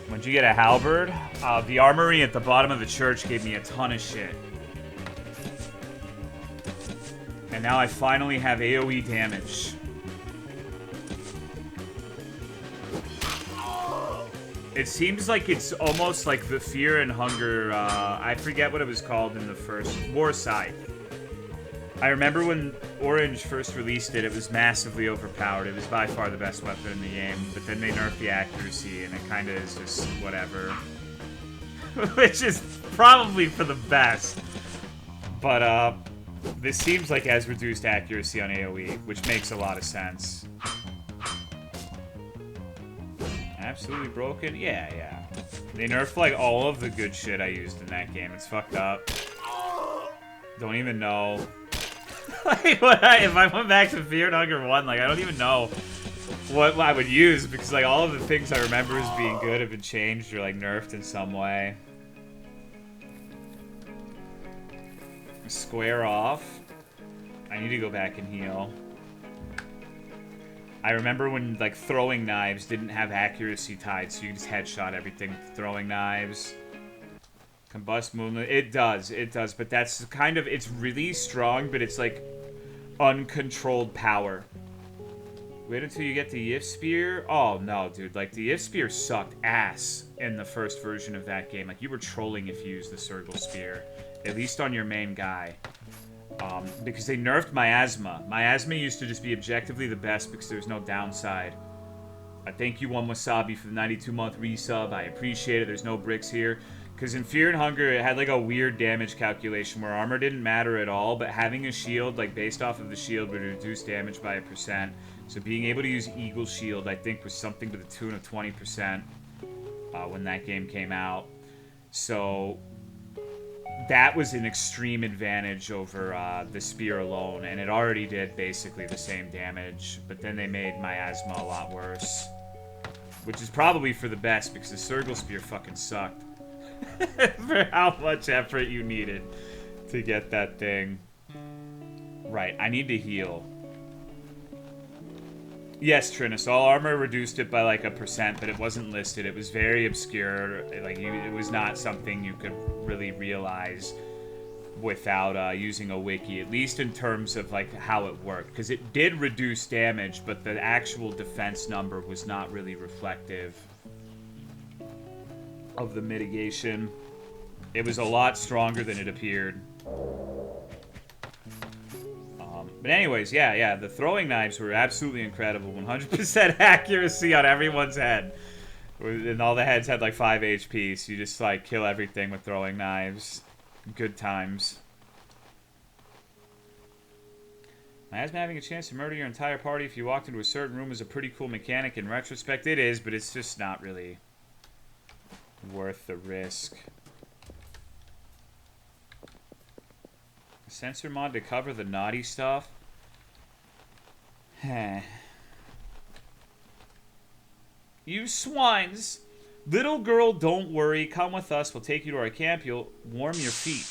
[SPEAKER 1] When'd you get a halberd? The armory at the bottom of the church gave me a ton of shit. And now I finally have AoE damage. It seems like it's almost like the Fear and Hunger, I forget what it was called in the first, War Scythe. I remember when Orange first released it, it was massively overpowered. It was by far the best weapon in the game, but then they nerfed the accuracy, and it kind of is just whatever. Which is probably for the best. But, this seems like it has reduced accuracy on AoE, which makes a lot of sense. Absolutely broken? Yeah. They nerfed, like, all of the good shit I used in that game. It's fucked up. Don't even know. Like, if I went back to Fear and Hunger 1, like, I don't even know what I would use, because, like, all of the things I remember as being good have been changed or, like, nerfed in some way. Square off. I need to go back and heal. I remember when, like, throwing knives didn't have accuracy tied, so you just headshot everything with throwing knives. Combust Moonlit. It does, but that's kind of, it's really strong, but it's, like, uncontrolled power. Wait until you get the Yif Spear? Oh, no, dude. Like, the Yif Spear sucked ass in the first version of that game. Like, you were trolling if you used the Circle Spear. At least on your main guy. Because they nerfed Miasma. Miasma used to just be objectively the best because there was no downside. I thank you, One Wasabi, for the 92-month resub. I appreciate it. There's no bricks here. Because in Fear and Hunger, it had like a weird damage calculation where armor didn't matter at all, but having a shield, like based off of the shield, would reduce damage by 1%. So being able to use Eagle Shield, I think, was something to the tune of 20% when that game came out. So that was an extreme advantage over the spear alone, and it already did basically the same damage, but then they made Miasma a lot worse. Which is probably for the best, because the Circle Spear fucking sucked. For how much effort you needed to get that thing. Right, I need to heal. Yes, Trinus, all armor reduced it by like 1%, but it wasn't listed. It was very obscure. Like, it was not something you could really realize without using a wiki, at least in terms of like how it worked. Because it did reduce damage, but the actual defense number was not really reflective of the mitigation. It was a lot stronger than it appeared. But anyways, yeah, the throwing knives were absolutely incredible. 100% accuracy on everyone's head. And all the heads had like 5 HP, so you just like kill everything with throwing knives. Good times. Miasma having a chance to murder your entire party if you walked into a certain room is a pretty cool mechanic. In retrospect, it is, but it's just not really worth the risk. A sensor mod to cover the naughty stuff? You swines! Little girl, don't worry. Come with us. We'll take you to our camp. You'll warm your feet.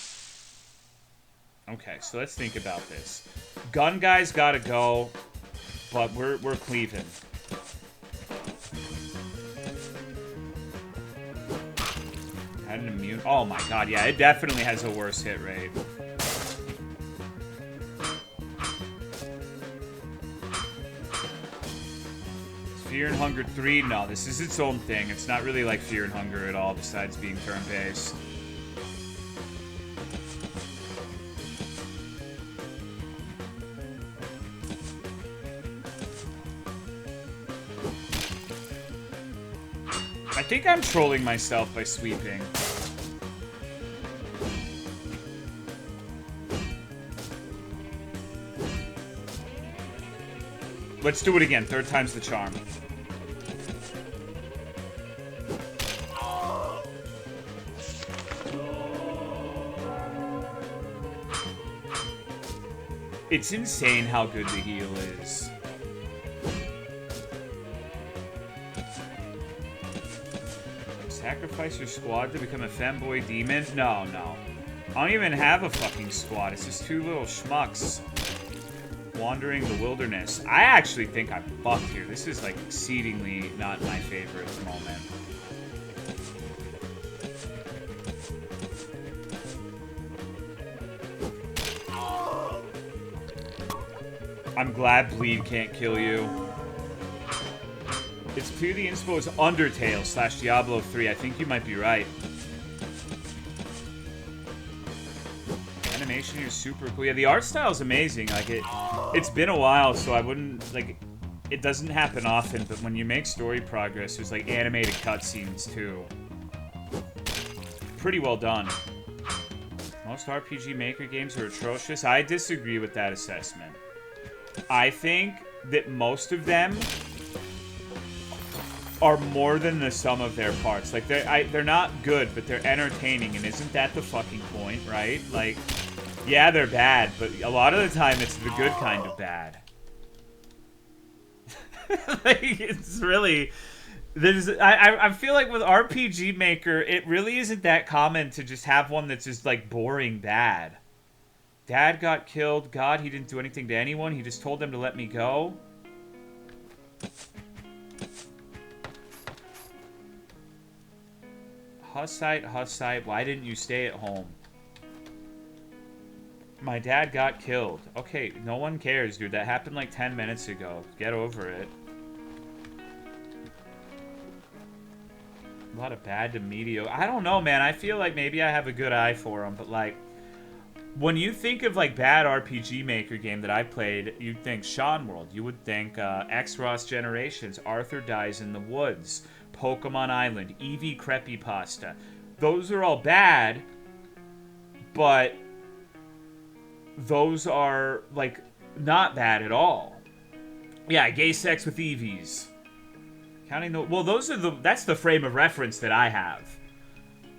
[SPEAKER 1] Okay, so let's think about this. Gun guys gotta go, but we're cleaving. Had an immune. Oh my god, yeah, it definitely has a worse hit rate. Fear and Hunger 3? No, this is its own thing. It's not really like Fear and Hunger at all, besides being turn-based. I think I'm trolling myself by sweeping. Let's do it again. Third time's the charm. It's insane how good the heal is. Sacrifice your squad to become a femboy demon? No, no. I don't even have a fucking squad. It's just 2 little schmucks wandering the wilderness. I actually think I'm fucked here. This is, like, exceedingly not my favorite moment. I'm glad bleed can't kill you. It's clear the inspo is Undertale / Diablo 3. I think you might be right. Animation is super cool. Yeah, the art style is amazing. Like, it's been a while, so I wouldn't, like, it doesn't happen often, but when you make story progress, there's, like, animated cutscenes, too. Pretty well done. Most RPG Maker games are atrocious. I disagree with that assessment. I think that most of them are more than the sum of their parts. Like, they're not good, but they're entertaining, and isn't that the fucking point, right? Like, yeah, they're bad, but a lot of the time it's the good kind of bad. Like, it's really... I feel like with RPG Maker, it really isn't that common to just have one that's just, like, boring bad. Dad got killed. God, he didn't do anything to anyone. He just told them to let me go. Hussite, why didn't you stay at home? My dad got killed. Okay, no one cares, dude. That happened like 10 minutes ago. Get over it. A lot of bad to mediocre. I don't know, man. I feel like maybe I have a good eye for them, but like... When you think of, like, bad RPG Maker game that I played, you'd think Sean World. You would think X-Ross Generations, Arthur Dies in the Woods, Pokemon Island, Eevee Creepypasta. those are all bad, but those are, like, not bad at all. Yeah, gay sex with EVs. Counting the... Well, that's the frame of reference that I have.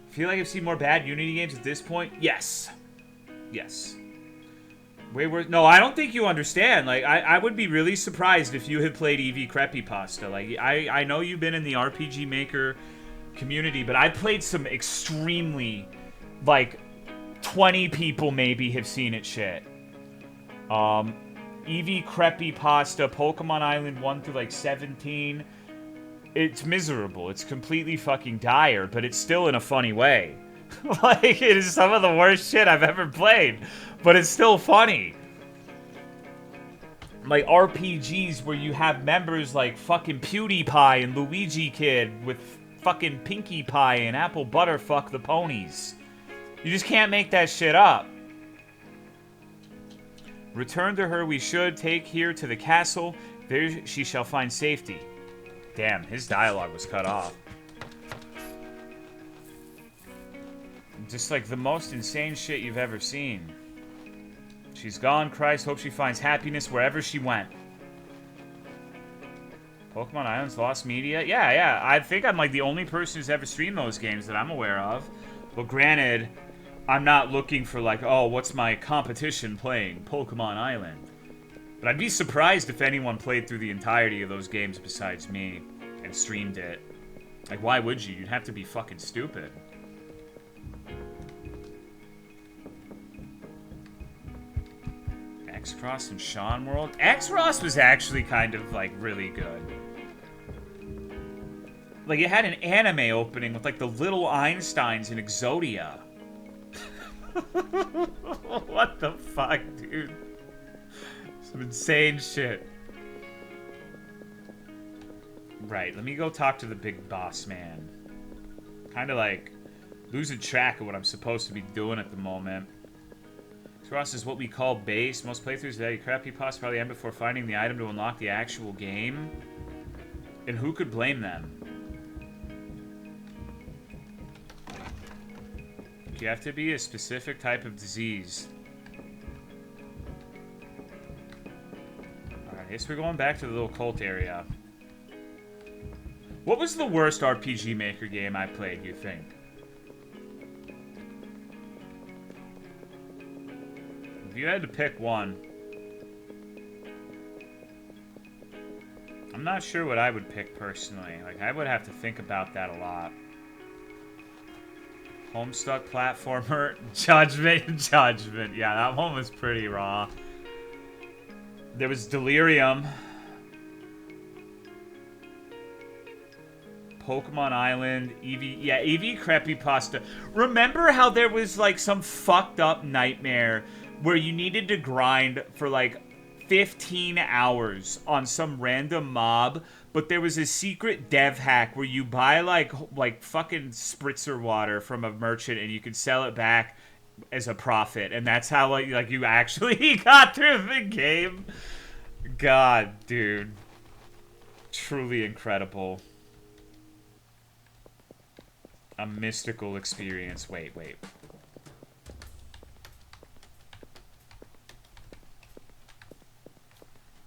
[SPEAKER 1] Feel like I've seen more bad Unity games at this point? Yes. Yes. Way worse... No, I don't think you understand. Like, I would be really surprised if you had played EV Creepypasta. Like, I know you've been in the RPG Maker community, but I played some extremely, like, 20 people maybe have seen it shit. EV Creepypasta, Pokemon Island 1 through, like, 17... It's miserable. It's completely fucking dire, but it's still in a funny way. Like, it is some of the worst shit I've ever played, but it's still funny. Like, RPGs where you have members like fucking PewDiePie and Luigi Kid with fucking Pinkie Pie and Apple Butterfuck the ponies. You just can't make that shit up. Return to her we should, take here to the castle. There she shall find safety. Damn, his dialogue was cut off. Just like the most insane shit you've ever seen. She's gone, Christ, hope she finds happiness wherever she went. Pokemon Island's lost media? Yeah, I think I'm like the only person who's ever streamed those games that I'm aware of. But granted, I'm not looking for like, oh, what's my competition playing? Pokemon Island. But I'd be surprised if anyone played through the entirety of those games besides me and streamed it. Like, why would you? You'd have to be fucking stupid. X-Cross and Sean World? X-Cross was actually kind of, like, really good. Like, it had an anime opening with, like, the little Einsteins in Exodia. What the fuck, dude? Some insane shit. Right, let me go talk to the big boss man. Kind of like losing track of what I'm supposed to be doing at the moment. Cross is what we call base. Most playthroughs today, Creepypasta probably end before finding the item to unlock the actual game. And who could blame them? You have to be a specific type of disease. Alright, I guess we're going back to the little cult area. What was the worst RPG Maker game I played, you think? If you had to pick one, I'm not sure what I would pick personally. Like, I would have to think about that a lot. Homestuck platformer, Judgment. Yeah, that one was pretty raw. There was Delirium. Pokemon Island, EV Creepypasta. Remember how there was, like, some fucked up nightmare where you needed to grind for, like, 15 hours on some random mob, but there was a secret dev hack where you buy, like fucking spritzer water from a merchant and you could sell it back as a profit, and that's how, like you actually got through the game. God, dude. Truly incredible. A mystical experience. Wait.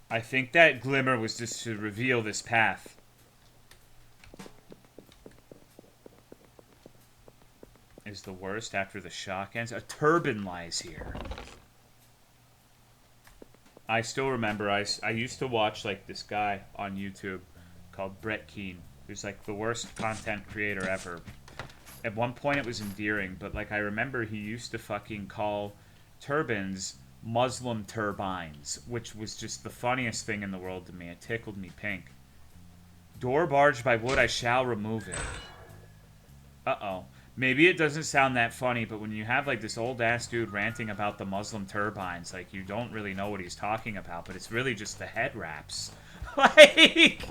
[SPEAKER 1] I think that glimmer was just to reveal this path. Is the worst after the shock ends. A turban lies here. I still remember, I used to watch, like, this guy on YouTube called Brett Keane, who's, like, the worst content creator ever. At one point it was endearing, but, like, I remember he used to fucking call turbans Muslim turbines, which was just the funniest thing in the world to me. It tickled me pink. Door barged by wood, I shall remove it. Uh-oh. Maybe it doesn't sound that funny, but when you have, like, this old-ass dude ranting about the Muslim turbines, like, you don't really know what he's talking about, but it's really just the head wraps. Like...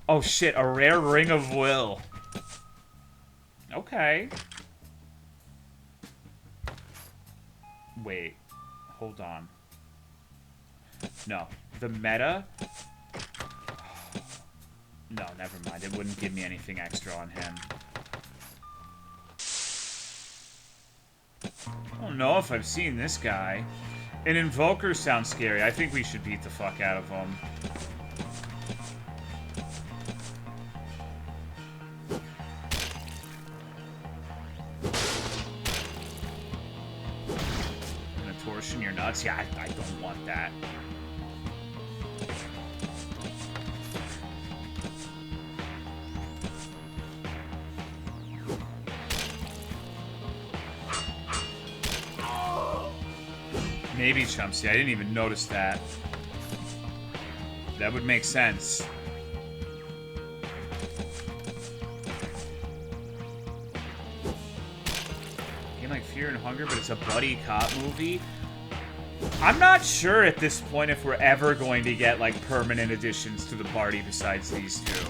[SPEAKER 1] Oh, shit, a rare Ring of Will. Okay. Wait. Hold on. No. The meta... No, never mind. It wouldn't give me anything extra on him. I don't know if I've seen this guy. An Invoker sounds scary. I think we should beat the fuck out of him. Gonna torsion your nuts? Yeah, I don't want that. Maybe Chumpsy. I didn't even notice that. That would make sense. Game like Fear and Hunger, but it's a buddy cop movie. I'm not sure at this point if we're ever going to get like permanent additions to the party besides these two.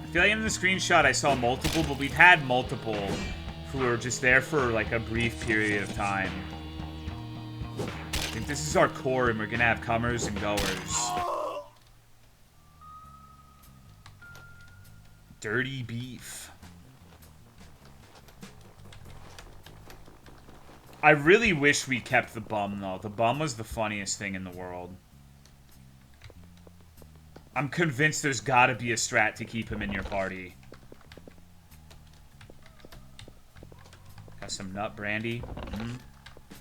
[SPEAKER 1] I feel like in the screenshot I saw multiple, but we've had multiple who are just there for like a brief period of time. I think this is our core, and we're gonna have comers and goers. Dirty beef. I really wish we kept the bum, though. The bum was the funniest thing in the world. I'm convinced there's gotta be a strat to keep him in your party. Got some nut brandy.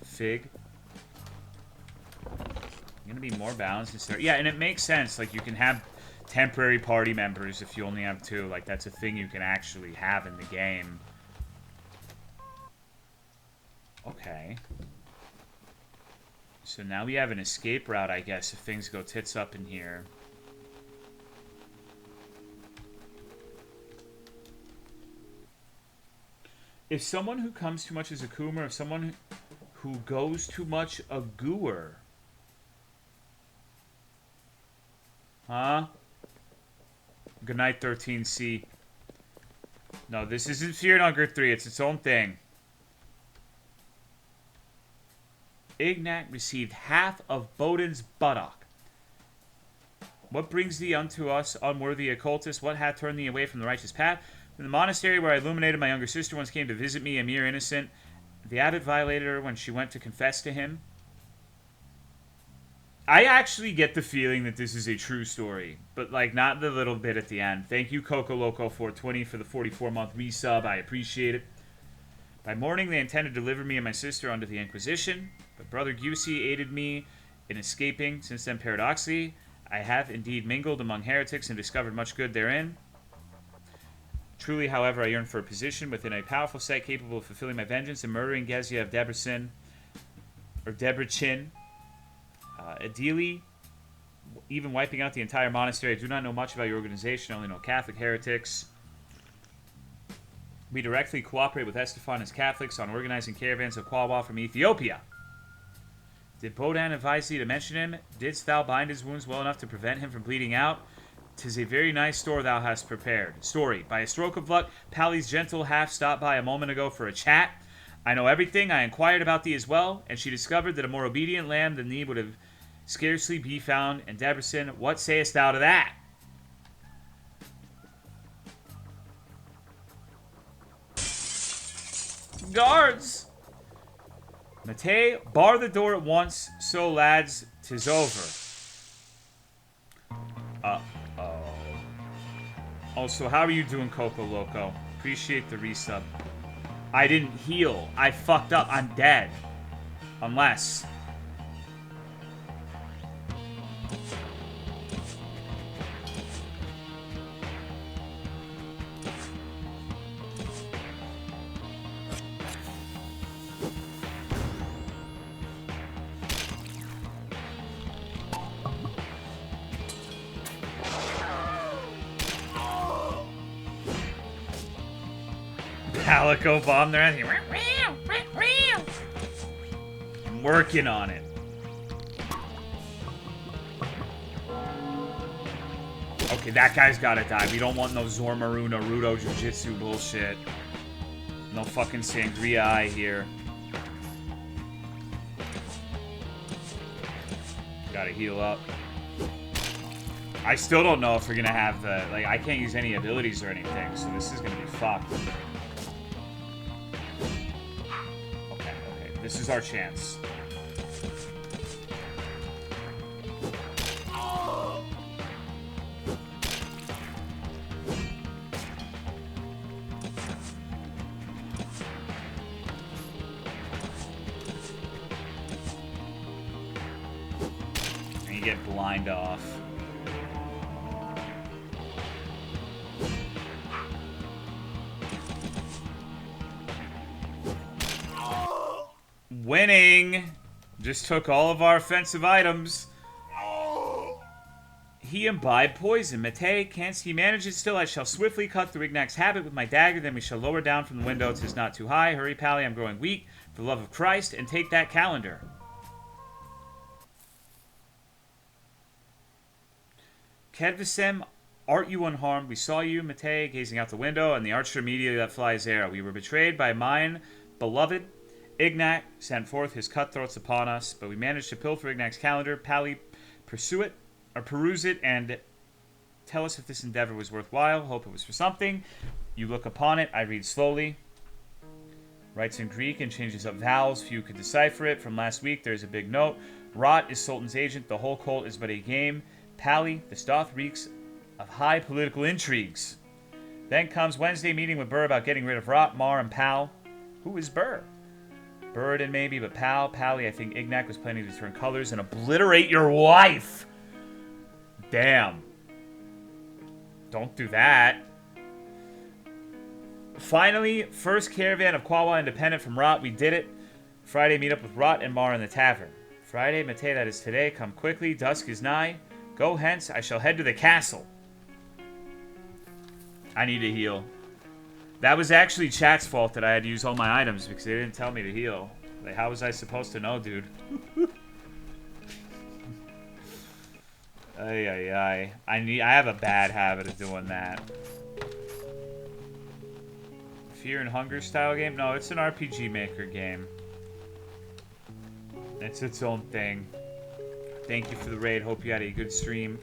[SPEAKER 1] Fig. Gonna be more balanced instead. Yeah, and it makes sense. Like, you can have temporary party members if you only have two. Like, that's a thing you can actually have in the game. Okay. So now we have an escape route, I guess, if things go tits up in here. If someone who comes too much is a coomer, if someone who goes too much a gooer. Huh? Good night, 13C. No, this isn't Fear and Hunger 3. It's its own thing. Ignac received half of Bodin's buttock. What brings thee unto us, unworthy occultist? What hath turned thee away from the righteous path? In the monastery where I illuminated, my younger sister once came to visit me, a mere innocent. The abbot violated her when she went to confess to him. I actually get the feeling that this is a true story, but, like, not the little bit at the end. Thank you, Coco Loco 420, for the 44-month resub. I appreciate it. By morning, they intended to deliver me and my sister under the Inquisition, but Brother Giussi aided me in escaping. Since then, paradoxically, I have indeed mingled among heretics and discovered much good therein. Truly, however, I yearn for a position within a powerful sect capable of fulfilling my vengeance and murdering Gezia of Debrecen, or Debrecen. Ideally, even wiping out the entire monastery. I do not know much about your organization. I only know Catholic heretics. We directly cooperate with Estefan as Catholics on organizing caravans of Kwawa from Ethiopia. Did Bodan advise thee to mention him? Didst thou bind his wounds well enough to prevent him from bleeding out? 'Tis a very nice store thou hast prepared. Story. By a stroke of luck, Pally's gentle half stopped by a moment ago for a chat. I know everything. I inquired about thee as well, and she discovered that a more obedient lamb than thee would have scarcely be found in Debrecen. What sayest thou to that? Guards! Matei, bar the door at once, so lads, 'tis over. Uh-oh. Also, how are you doing, Coco Loco? Appreciate the resub. I didn't heal. I fucked up. I'm dead. Unless... Calico bomb their ass. I'm working on it. Okay, that guy's gotta die. We don't want no Zormaru Naruto Jujitsu bullshit. No fucking Sangria Eye here. Gotta heal up. I still don't know if we're gonna have the... Like, I can't use any abilities or anything, so this is gonna be fucked. This is our chance. And you get blind off. Winning! Just took all of our offensive items. He imbibed poison. Mate, canst he manage it still? I shall swiftly cut through Ignac's habit with my dagger, then we shall lower down from the window. 'Tis not too high. Hurry, Pally, I'm growing weak. For the love of Christ, and take that calendar. Kedvisem, art you unharmed? We saw you, Mate, gazing out the window, and the archer immediately let fly his arrow. We were betrayed by mine beloved. Ignac sent forth his cutthroats upon us, but we managed to pilfer Ignac's calendar. Pally, peruse it, and tell us if this endeavor was worthwhile. Hope it was for something. You look upon it. I read slowly. Writes in Greek and changes up vowels. Few could decipher it. From last week, there's a big note. Rot is Sultan's agent. The whole cult is but a game. Pally, this doth reeks of high political intrigues. Then comes Wednesday meeting with Burr about getting rid of Rot, Mar, and Pal. Who is Burr? Burden maybe, but Pally, I think Ignac was planning to turn colors and obliterate your wife. Damn. Don't do that. Finally, first caravan of Quawa independent from Rot. We did it. Friday, meet up with Rot and Mar in the tavern. Friday, Mate, that is today. Come quickly. Dusk is nigh. Go hence. I shall head to the castle. I need to heal. That was actually chat's fault that I had to use all my items because they didn't tell me to heal. Like, how was I supposed to know, dude? I have a bad habit of doing that. Fear and Hunger style game? No, it's an RPG Maker game. It's its own thing. Thank you for the raid. Hope you had a good stream.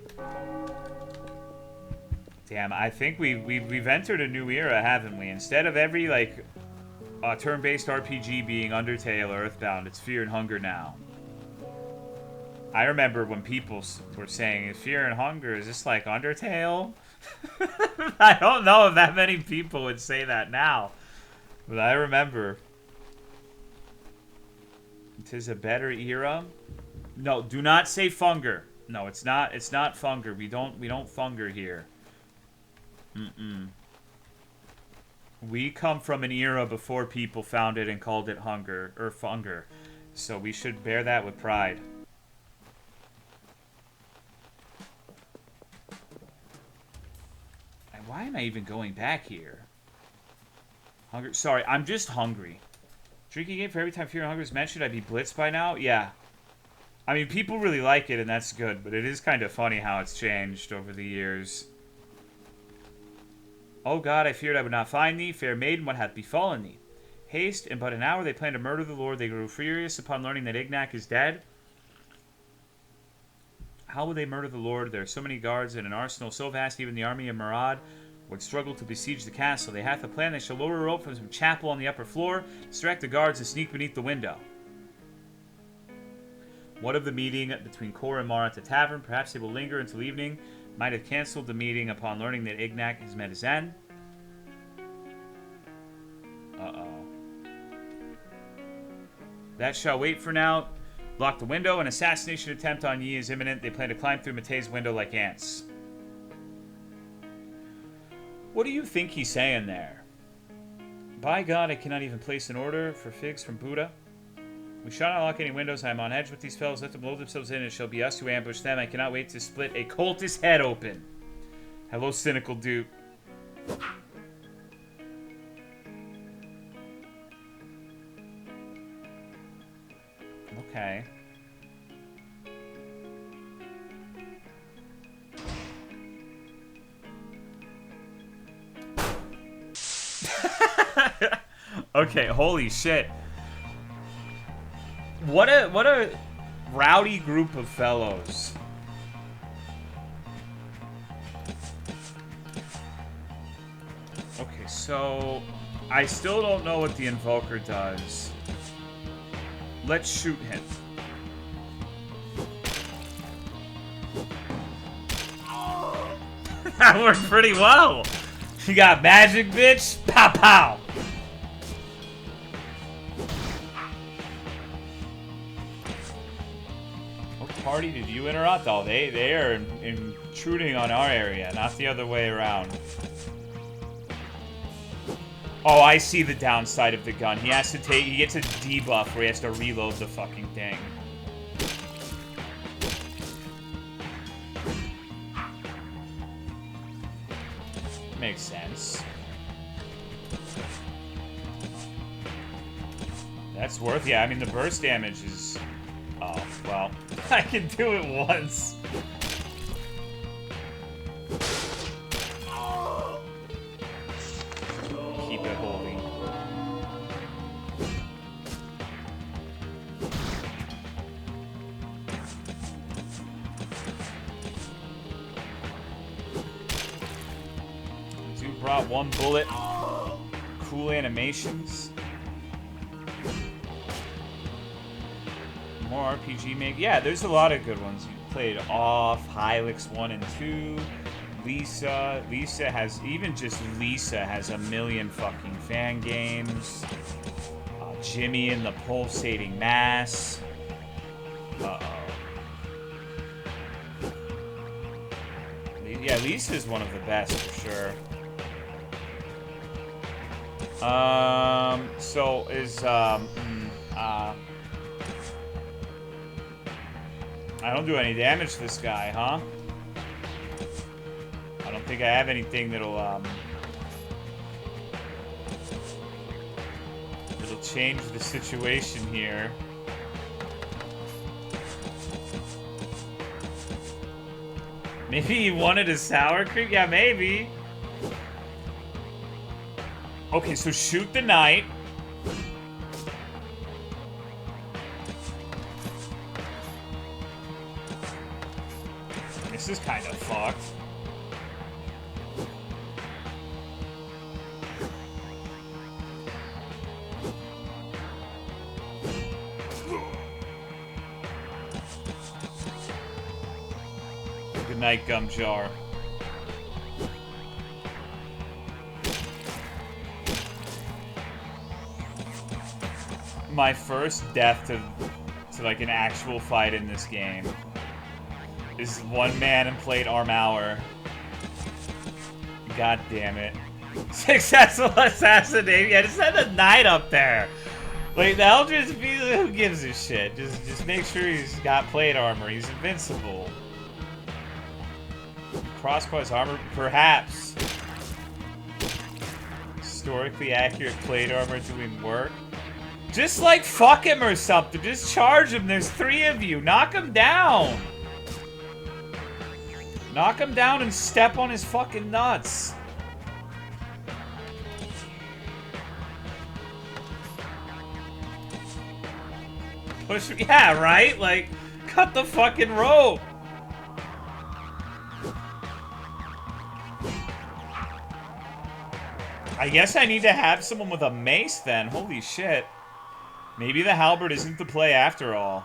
[SPEAKER 1] Damn, I think we've entered a new era, haven't we? Instead of every, like, turn-based RPG being Undertale or Earthbound, it's Fear and Hunger now. I remember when people were saying, Fear and Hunger, is this like Undertale? I don't know if that many people would say that now. But I remember. Tis a better era. No, do not say Funger. No, it's not Funger. We don't Funger here. We come from an era before people found it and called it Hunger or Funger. So we should bear that with pride. And why am I even going back here? Hunger. Sorry, I'm just hungry. Drinking game for every time Fear and Hunger is mentioned, I'd be blitzed by now? Yeah. I mean, people really like it, and that's good, but it is kind of funny how it's changed over the years. Oh God, I feared I would not find thee. Fair maiden, what hath befallen thee? Haste, in but an hour they plan to murder the Lord. They grew furious upon learning that Ignac is dead. How would they murder the Lord? There are so many guards and an arsenal so vast even the army of Murad would struggle to besiege the castle. They hath a plan. They shall lower a rope from some chapel on the upper floor, distract the guards, and sneak beneath the window. What of the meeting between Kor and Mar at the tavern? Perhaps they will linger until evening. Might have cancelled the meeting upon learning that Ignac has met his end. Uh-oh. That shall wait for now. Block the window. An assassination attempt on Yi is imminent. They plan to climb through Mate's window like ants. What do you think he's saying there? By God, I cannot even place an order for figs from Buddha. We shall not lock any windows. I am on edge with these fellows. Let them load themselves in. It shall be us who ambush them. I cannot wait to split a cultist head open. Hello, cynical dupe. Okay. Okay, holy shit. What a rowdy group of fellows. Okay, so I still don't know what the Invoker does. Let's shoot him. That worked pretty well. You got magic, bitch? Pow pow. What party did you interrupt? Oh, they are intruding on our area, not the other way around. Oh, I see the downside of the gun. He has to take. He gets a debuff where he has to reload the fucking thing. Makes sense. That's worth. Yeah, I mean the burst damage is. Oh well, I can do it once. Keep it holding. Dude brought one bullet. Cool animations. More RPG maybe. Yeah, there's a lot of good ones. You played Off, Hylix 1 and 2. Lisa has, even just Lisa has a million fucking fan games. Jimmy and the Pulsating Mass. Yeah, Lisa's one of the best for sure. So is, I don't do any damage to this guy, huh? I don't think I have anything that'll change the situation here. Maybe he wanted a sour cream? Yeah, maybe. Okay, so shoot the knight. This is kind of fucked. Good night, gum jar. My first death to like an actual fight in this game is one man and plate arm hour. God damn it. Successful assassination. Yeah, just had a knight up there. Like, the Eldritch Beast, who gives a shit? Just make sure he's got plate armor. He's invincible. Crossbow's armor? Perhaps. Historically accurate plate armor doing work? Just, like, fuck him or something. Just charge him. There's 3 of you. Knock him down. Knock him down and step on his fucking nuts. Push. Yeah, right? Like, cut the fucking rope. I guess I need to have someone with a mace then. Holy shit. Maybe the halberd isn't the play after all.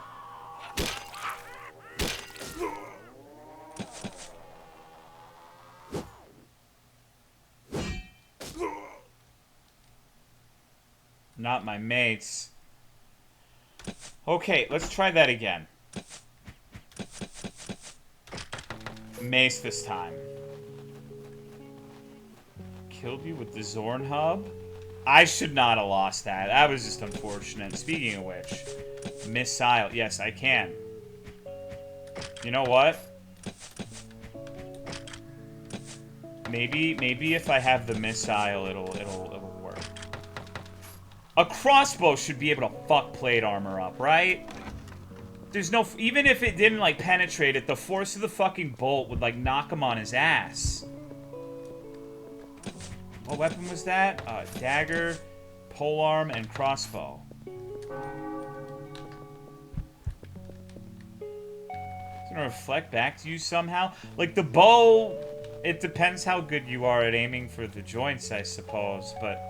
[SPEAKER 1] Not my mates. Okay, let's try that again. Mace this time. Killed you with the Zorn hub? I should not have lost that. That was just unfortunate. Speaking of which, missile. Yes, I can. You know what? Maybe if I have the missile, it'll work. A crossbow should be able to fuck plate armor up, right? There's no... Even if it didn't, like, penetrate it, the force of the fucking bolt would, like, knock him on his ass. What weapon was that? Dagger, polearm, and crossbow. It's gonna reflect back to you somehow? Like, the bow... It depends how good you are at aiming for the joints, I suppose, but...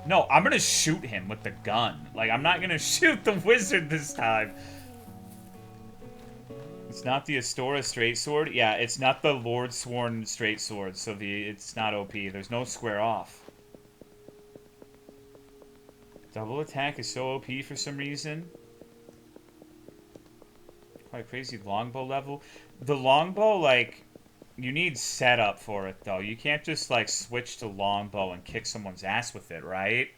[SPEAKER 1] No, I'm gonna shoot him with the gun. Like, I'm not gonna shoot the wizard this time. It's not the Astora straight sword. Yeah, it's not the Lord Sworn straight sword, so it's not OP. There's no square off. Double attack is so OP for some reason. Quite crazy longbow level. The longbow, like, you need setup for it, though. You can't just, like, switch to longbow and kick someone's ass with it, right?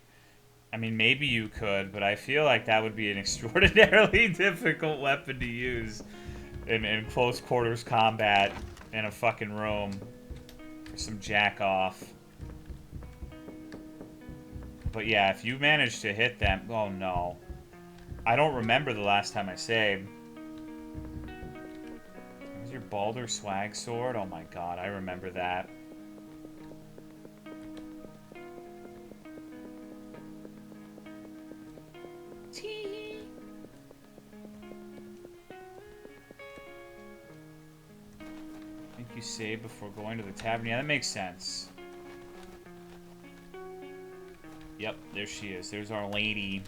[SPEAKER 1] I mean, maybe you could, but I feel like that would be an extraordinarily difficult weapon to use in close quarters combat in a fucking room for some jack off. But yeah, if you manage to hit them... Oh, no. I don't remember the last time I saved. Was your Baldur swag sword? Oh my god, I remember that. Tee. I think you save before going to the tavern. Yeah, that makes sense. Yep, there she is. There's our lady.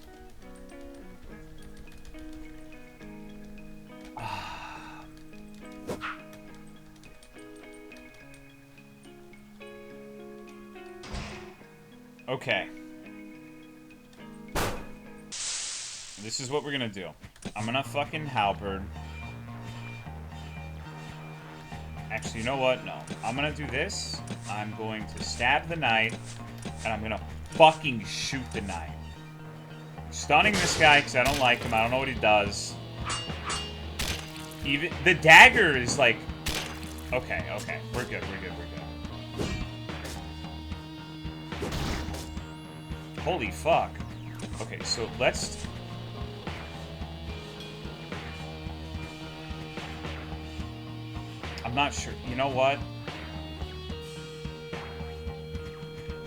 [SPEAKER 1] Okay. This is what we're gonna do. I'm gonna fucking halberd. Actually, you know what? No. I'm gonna do this. I'm going to stab the knight, and I'm gonna fucking shoot the knight. Stunning this guy because I don't like him. I don't know what he does. Even the dagger is like... Okay, okay. We're good, we're good, we're good. Holy fuck. Okay, so let's... I'm not sure. You know what?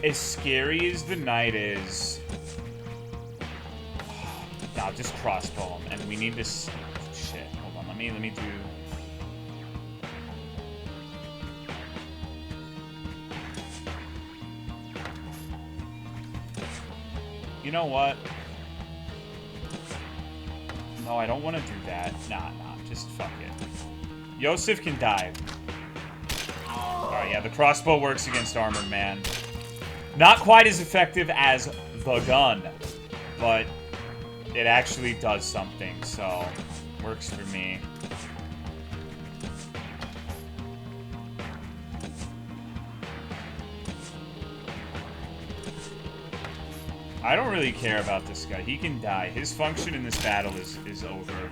[SPEAKER 1] As scary as the knight is... No, just crossbow him. And we need this... Shit. Hold on. Let me do... You know what? No, I don't want to do that. Nah, just fuck it. Yosef can die. Alright, yeah, the crossbow works against armored man. Not quite as effective as the gun, but it actually does something, so works for me. I don't really care about this guy. He can die. His function in this battle is over.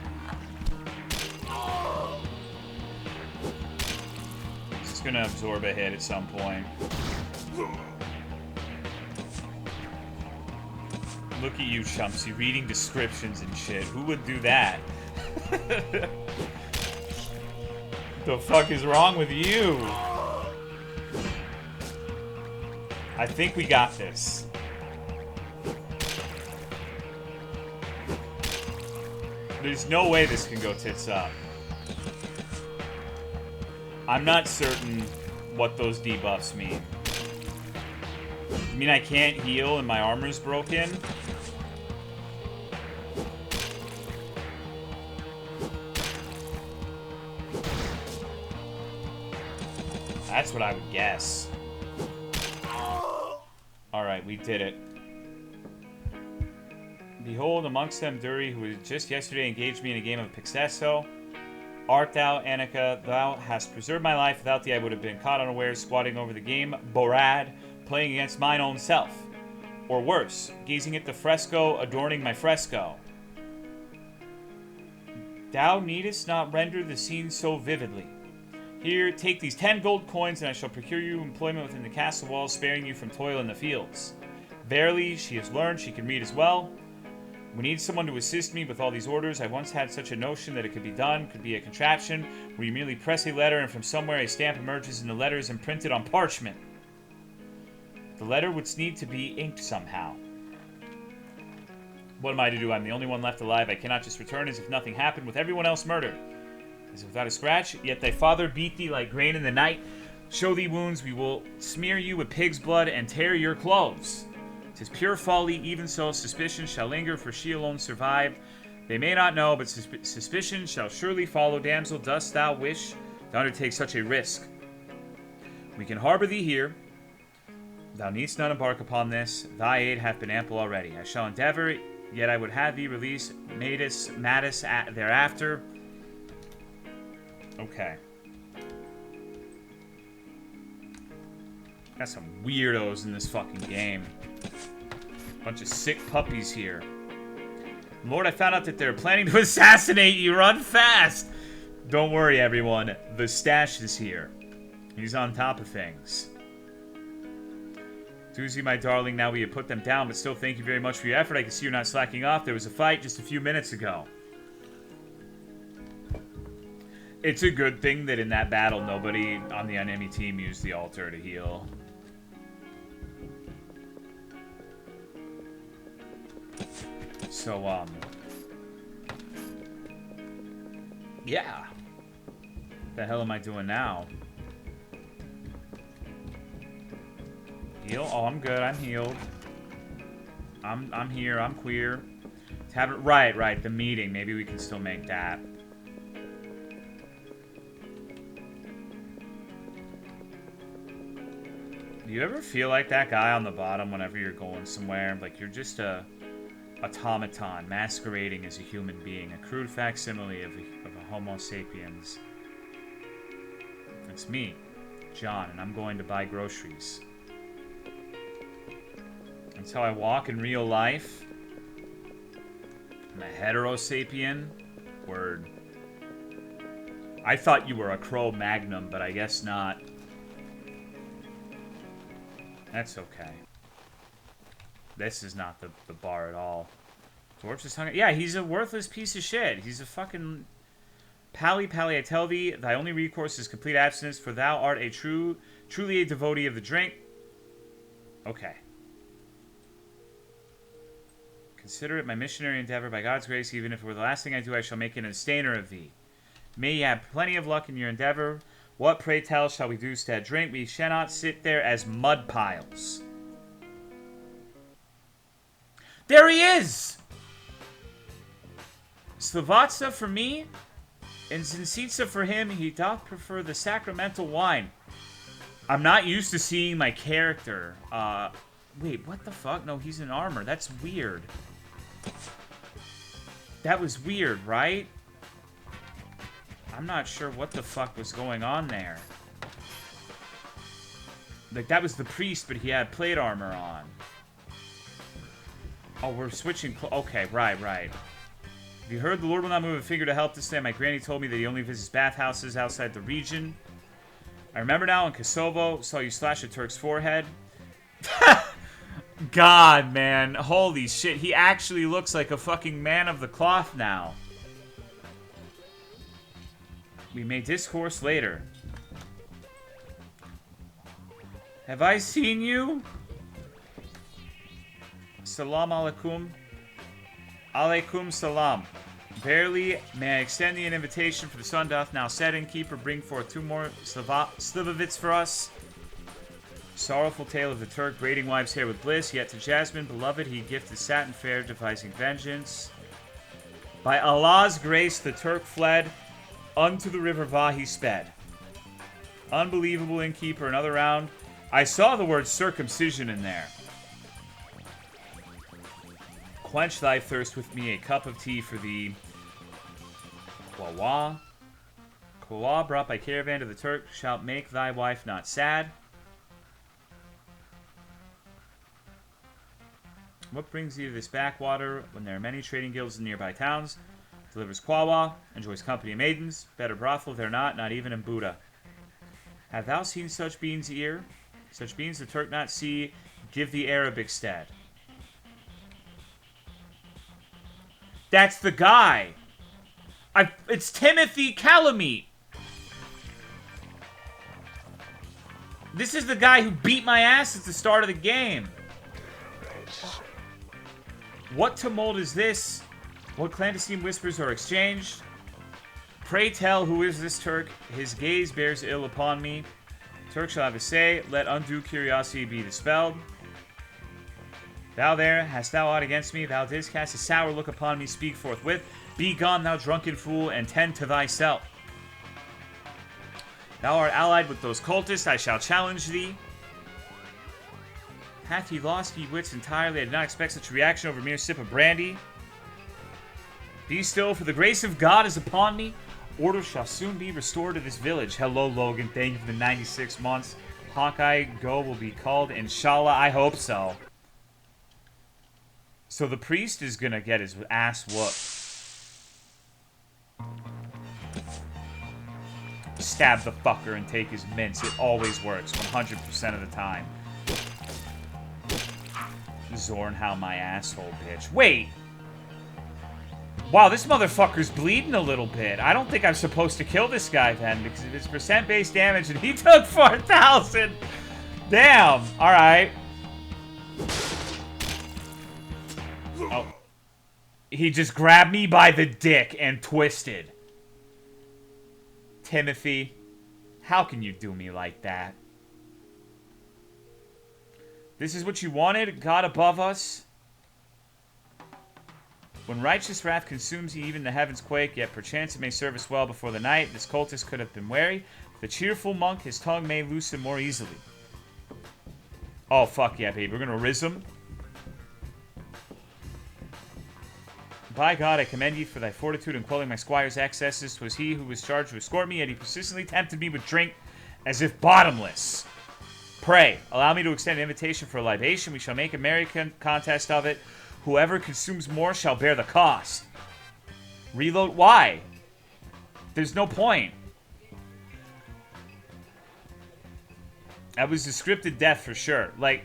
[SPEAKER 1] He's just gonna absorb a hit at some point. Look at you, Chumpsy, reading descriptions and shit. Who would do that? The fuck is wrong with you? I think we got this. There's no way this can go tits up. I'm not certain what those debuffs mean. I mean, I can't heal and my armor's broken. That's what I would guess. Alright, we did it. Behold, amongst them Duri, who just yesterday engaged me in a game of Pixesso. Art thou, Annika, thou hast preserved my life. Without thee I would have been caught unawares, squatting over the game, Borad, playing against mine own self. Or worse, gazing at the fresco, adorning my fresco. Thou needest not render the scene so vividly. Here, take these 10 gold coins, and I shall procure you employment within the castle walls, sparing you from toil in the fields. Verily, she has learned, she can read as well. We need someone to assist me with all these orders. I once had such a notion that it could be done, could be a contraption, where you merely press a letter and from somewhere a stamp emerges and the letter is imprinted on parchment. The letter would need to be inked somehow. What am I to do? I'm the only one left alive. I cannot just return as if nothing happened, with everyone else murdered. As if without a scratch, yet thy father beat thee like grain in the night. Show thee wounds, we will smear you with pig's blood and tear your clothes. 'Tis pure folly, even so suspicion shall linger, for she alone survived. They may not know, but suspicion shall surely follow. Damsel, dost thou wish to undertake such a risk? We can harbor thee here. Thou needst not embark upon this. Thy aid hath been ample already. I shall endeavor, yet I would have thee release Mattis thereafter. Okay. Got some weirdos in this fucking game. Bunch of sick puppies here. Lord, I found out that they're planning to assassinate you. Run fast! Don't worry, everyone. The stash is here. He's on top of things. Doozy, my darling, now we have put them down, but still thank you very much for your effort. I can see you're not slacking off. There was a fight just a few minutes ago. It's a good thing that in that battle, nobody on the enemy team used the altar to heal. So, yeah. What the hell am I doing now? Heal? Oh, I'm good. I'm healed. I'm here. I'm queer. Have it right. The meeting. Maybe we can still make that. Do you ever feel like that guy on the bottom whenever you're going somewhere? Like you're just a automaton masquerading as a human being, a crude facsimile of a Homo sapiens. It's me, John, and I'm going to buy groceries. That's how I walk in real life. I'm a heterosapien. Word. I thought you were a Cro-Magnum, but I guess not. That's okay. This is not the bar at all. Dwarf just hung... Yeah, he's a worthless piece of shit. He's a fucking... Pally, I tell thee, thy only recourse is complete abstinence, for thou art a truly a devotee of the drink. Okay. Consider it my missionary endeavor by God's grace, even if it were the last thing I do, I shall make an abstainer of thee. May ye have plenty of luck in your endeavor. What, pray tell, shall we do stead drink? We shall not sit there as mud piles. There he is! Slavatsa for me, and Zinsitsa for him. He doth prefer the sacramental wine. I'm not used to seeing my character. Wait, what the fuck? No, he's in armor. That's weird. That was weird, right? I'm not sure what the fuck was going on there. Like, that was the priest, but he had plate armor on. Oh, we're switching... Okay, right. Have you heard the Lord will not move a finger to help this day? My granny told me that he only visits bathhouses outside the region. I remember now in Kosovo, saw you slash a Turk's forehead. God, man. Holy shit. He actually looks like a fucking man of the cloth now. We may discourse later. Have I seen you? Salam alaikum. Alaikum salam. Verily, may I extend thee an invitation, for the sun doth now set in. Keeper, bring forth 2 more slivovitz for us. Sorrowful tale of the Turk, braiding wives' hair with bliss. Yet to Jasmine, beloved, he gifted satin fair, devising vengeance. By Allah's grace, the Turk fled. Unto the river Va he sped. Unbelievable, innkeeper, another round. I saw the word circumcision in there. Quench thy thirst with me, a cup of tea for thee. Kwawa. Kwawa, brought by caravan to the Turk, shalt make thy wife not sad. What brings thee to this backwater when there are many trading guilds in nearby towns? Delivers Kwawa, enjoys company of maidens. Better brothel there not even in Buddha. Have thou seen such beans ear? Such beans the Turk not see, give the Arabic stead. That's the guy. It's Timothy Calamite. This is the guy who beat my ass at the start of the game. What tumult is this? What clandestine whispers are exchanged? Pray tell, who is this Turk? His gaze bears ill upon me. Turk shall have a say. Let undue curiosity be dispelled. Thou there, hast thou aught against me? Thou didst cast a sour look upon me, speak forthwith. Be gone, thou drunken fool, and tend to thyself. Thou art allied with those cultists, I shall challenge thee. Hath he lost ye wits entirely? I did not expect such a reaction over a mere sip of brandy. Be still, for the grace of God is upon me. Order shall soon be restored to this village. Hello, Logan. Thank you for the 96 months. Hawkeye Go will be called. Inshallah, I hope so. So the priest is gonna get his ass whooped. Stab the fucker and take his mints. It always works, 100% of the time. Zornhow, my asshole, bitch. Wait! Wow, this motherfucker's bleeding a little bit. I don't think I'm supposed to kill this guy then, because of his percent-based damage, and he took 4,000! Damn! Alright. Oh. He just grabbed me by the dick and twisted. Timothy, how can you do me like that? This is what you wanted, God above us? When righteous wrath consumes ye, even the heavens quake, yet perchance it may serve us well before the night. This cultist could have been wary. The cheerful monk, his tongue may loosen more easily. Oh, fuck yeah, baby. We're gonna riz him. By God, I commend ye for thy fortitude in quelling my squire's excesses. 'Twas he who was charged to escort me, and he persistently tempted me with drink as if bottomless. Pray, allow me to extend an invitation for a libation. We shall make a merry contest of it. Whoever consumes more shall bear the cost. Reload? Why? There's no point. That was a scripted death for sure. Like,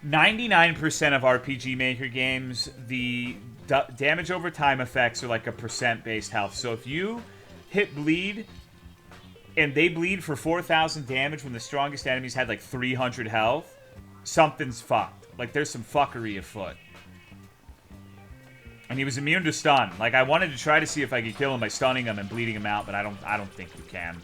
[SPEAKER 1] 99% of RPG Maker games, the damage over time effects are like a percent-based health. So if you hit bleed, and they bleed for 4,000 damage when the strongest enemies had like 300 health, something's fucked. Like, there's some fuckery afoot. And he was immune to stun. Like, I wanted to try to see if I could kill him by stunning him and bleeding him out, but I don't think you can.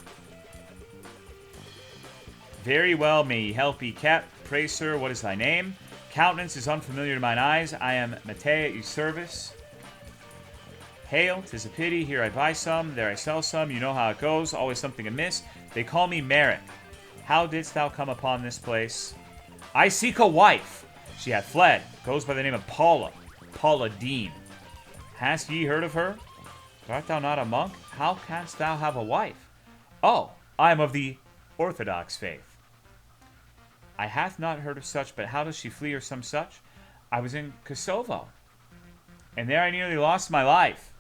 [SPEAKER 1] Very well, may ye help be kept. Pray, sir, what is thy name? Countenance is unfamiliar to mine eyes. I am Mattei at your service. Hail, 'tis a pity. Here I buy some, there I sell some. You know how it goes. Always something amiss. They call me Merrick. How didst thou come upon this place? I seek a wife. She hath fled. Goes by the name of Paula. Paula Dean. Hast ye heard of her? Art thou not a monk? How canst thou have a wife? Oh, I am of the Orthodox faith. I hath not heard of such, but how does she flee or some such? I was in Kosovo, and there I nearly lost my life.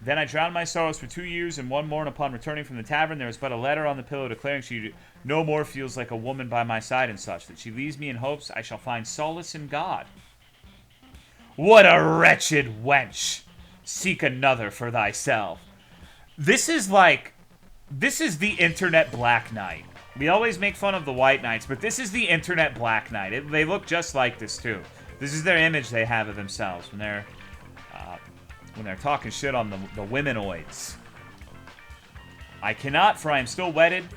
[SPEAKER 1] Then I drowned my sorrows for 2 years, and one morn upon returning from the tavern, there was but a letter on the pillow declaring she no more feels like a woman by my side and such, that she leaves me in hopes I shall find solace in God. What a wretched wench! Seek another for thyself. This is the internet Black Knight. We always make fun of the White Knights, but this is the internet Black Knight. They look just like this too. This is their image they have of themselves when they're talking shit on the womenoids. I cannot, for I am still wedded.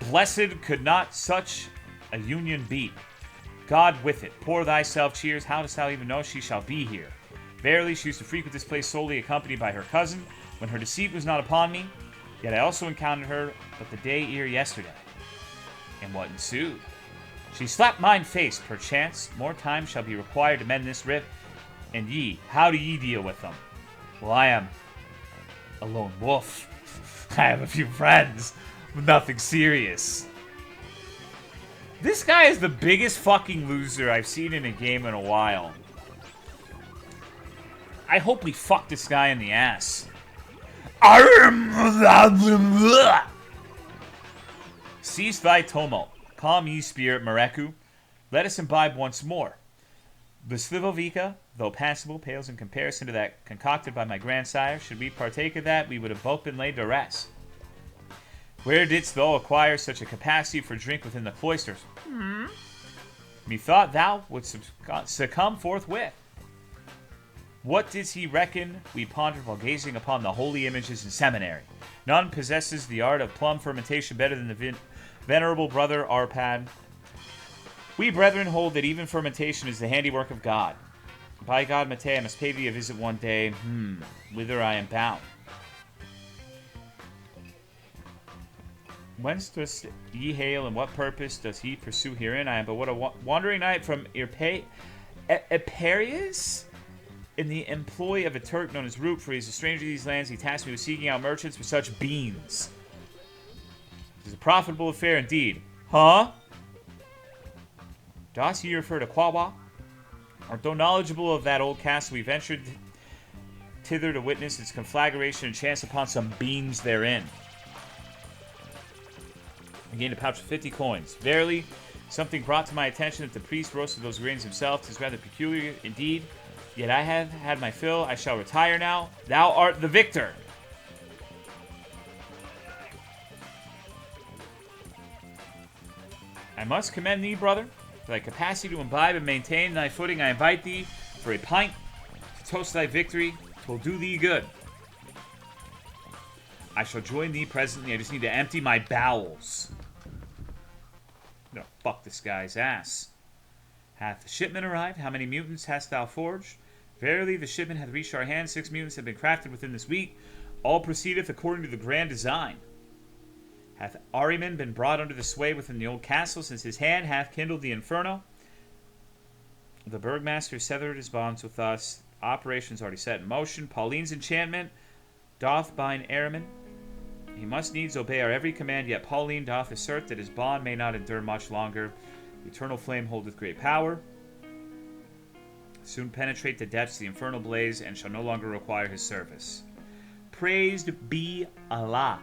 [SPEAKER 1] Blessed could not such a union be. God with it. Pour thyself cheers. How dost thou even know she shall be here? Verily, she used to frequent this place solely accompanied by her cousin, when her deceit was not upon me. Yet I also encountered her but the day ere yesterday. And what ensued? She slapped mine face, perchance. More time shall be required to mend this rift. And ye, how do ye deal with them? Well, I am a lone wolf. I have a few friends, but nothing serious. This guy is the biggest fucking loser I've seen in a game in a while. I hope we fuck this guy in the ass. Cease thy tumult. Calm ye spirit, Mareku. Let us imbibe once more. The Slivovica, though passable, pales in comparison to that concocted by my grandsire. Should we partake of that, we would have both been laid to rest. Where didst thou acquire such a capacity for drink within the cloisters? Methought thou wouldst succumb forthwith. What did he reckon? We pondered while gazing upon the holy images in seminary. None possesses the art of plum fermentation better than the venerable brother Arpad. We brethren hold that even fermentation is the handiwork of God. By God, Mattei, I must pay thee a visit one day. Whither I am bound. Whence does ye hail, and what purpose does he pursue herein? I am but what a wandering knight from Eperius? In the employ of a Turk known as Root, for he is a stranger to these lands. He tasked me with seeking out merchants for such beans. It is a profitable affair indeed. Huh? Dost ye refer to Quawa? Art thou knowledgeable of that old castle we ventured thither to witness its conflagration and chance upon some beans therein? I gained a pouch of 50 coins. Verily, something brought to my attention that the priest roasted those grains himself. 'Tis rather peculiar indeed. Yet I have had my fill. I shall retire now. Thou art the victor. I must commend thee, brother, for thy capacity to imbibe and maintain thy footing. I invite thee for a pint to toast thy victory. 'Twill do thee good. I shall join thee presently. I just need to empty my bowels. I'm gonna fuck this guy's ass. Hath the shipment arrived? How many mutants hast thou forged? Verily, the shipment hath reached our hands. 6 mutants have been crafted within this week. All proceedeth according to the grand design. Hath Ahriman been brought under the sway within the old castle, since his hand hath kindled the inferno? The Burgmaster severed his bonds with us. Operations already set in motion. Pauline's enchantment doth bind Ahriman. He must needs obey our every command, yet Pauline doth assert that his bond may not endure much longer. The eternal flame holdeth great power. Soon penetrate the depths of the infernal blaze, and shall no longer require his service. Praised be Allah.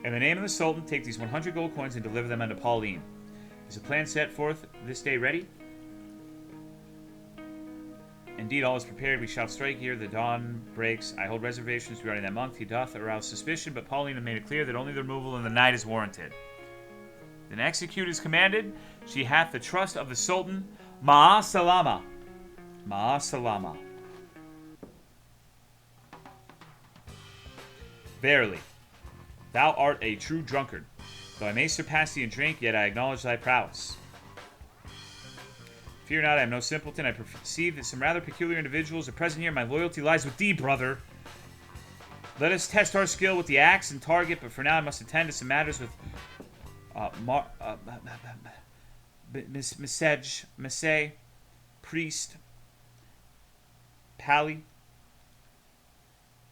[SPEAKER 1] In the name of the Sultan, take these 100 gold coins and deliver them unto Pauline. Is the plan set forth this day ready? Indeed, all is prepared. We shall strike ere the dawn breaks. I hold reservations regarding that monk. He doth arouse suspicion, but Pauline has made it clear that only the removal in the night is warranted. Then execute as commanded. She hath the trust of the Sultan. Ma'a salama. Ma'a salama. Verily, thou art a true drunkard. Though I may surpass thee in drink, yet I acknowledge thy prowess. Fear not, I am no simpleton. I perceive that some rather peculiar individuals are present here. My loyalty lies with thee, brother. Let us test our skill with the axe and target, but for now I must attend to some matters with Message, Priest, Pali,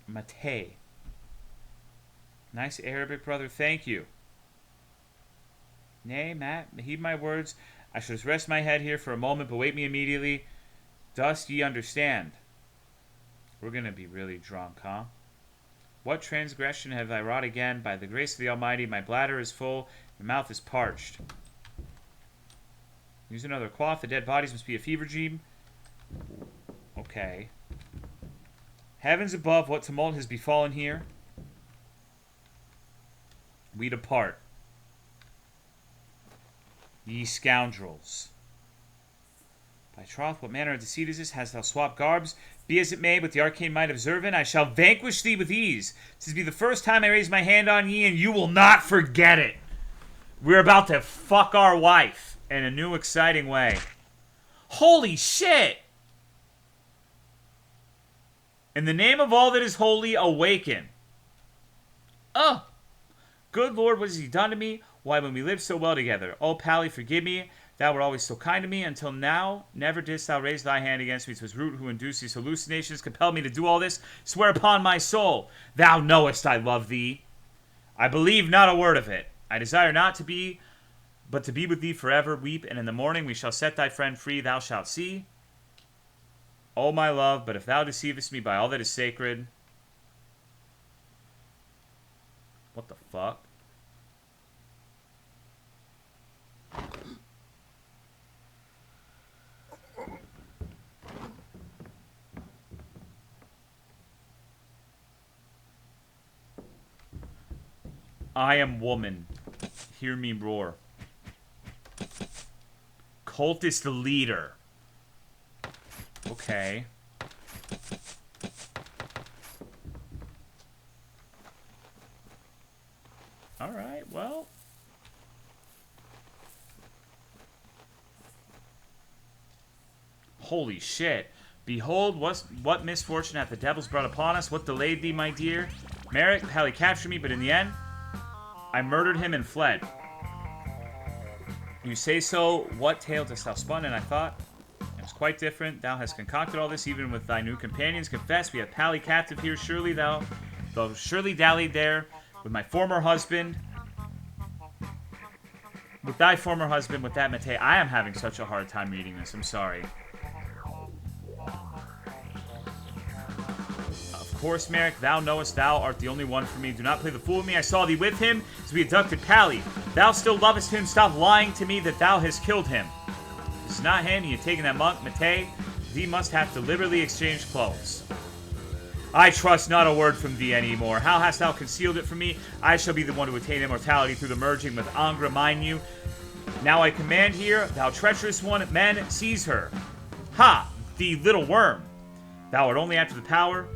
[SPEAKER 1] Mattei. Nice Arabic, brother. Thank you. Nay, Matt, heed my words. I shall just rest my head here for a moment, but wait me immediately. Dost ye understand? We're going to be really drunk, huh? What transgression have I wrought again? By the grace of the Almighty, my bladder is full, my mouth is parched. Use another cloth. The dead bodies must be a fever dream. Okay. Heavens above, what tumult has befallen here? We depart. Ye scoundrels. By troth, what manner of deceit is this? Hast thou swapped garbs? Be as it may, with the arcane might of Zervin, I shall vanquish thee with ease. This be the first time I raise my hand on ye, and you will not forget it. We're about to fuck our wife in a new, exciting way. Holy shit! In the name of all that is holy, awaken. Oh! Good Lord, what has he done to me? Why, when we lived so well together. Oh, Pally, forgive me. Thou wert always so kind to me. Until now, never didst thou raise thy hand against me. 'Twas Root who induced these hallucinations, compelled me to do all this. Swear upon my soul. Thou knowest I love thee. I believe not a word of it. I desire not to be, but to be with thee forever. Weep, and in the morning we shall set thy friend free. Thou shalt see. Oh, my love, but if thou deceivest me by all that is sacred... What the fuck? I am woman. Hear me roar. Cultist leader. Okay. Alright, well. Holy shit. Behold, what misfortune hath the devils brought upon us? What delayed thee, my dear? Merrick, Pally captured me, but in the end, I murdered him and fled. You say so, what tale dost thou spun? And I thought, it was quite different. Thou hast concocted all this, even with thy new companions. Confess, we have Pally captive here. Surely thou surely dallied there with my former husband. With thy former husband, with that Mate. I am having such a hard time reading this. I'm sorry. Of course, Merrick, thou knowest thou art the only one for me. Do not play the fool with me. I saw thee with him as we abducted Pally. Thou still lovest him. Stop lying to me that thou hast killed him. This is not him. He had taken that monk, Mate. Thee must have deliberately exchanged clothes. I trust not a word from thee anymore. How hast thou concealed it from me? I shall be the one to attain immortality through the merging with Angra, mind you. Now I command here, thou treacherous one, men, seize her. Ha! Thee little worm! Thou art only after the power.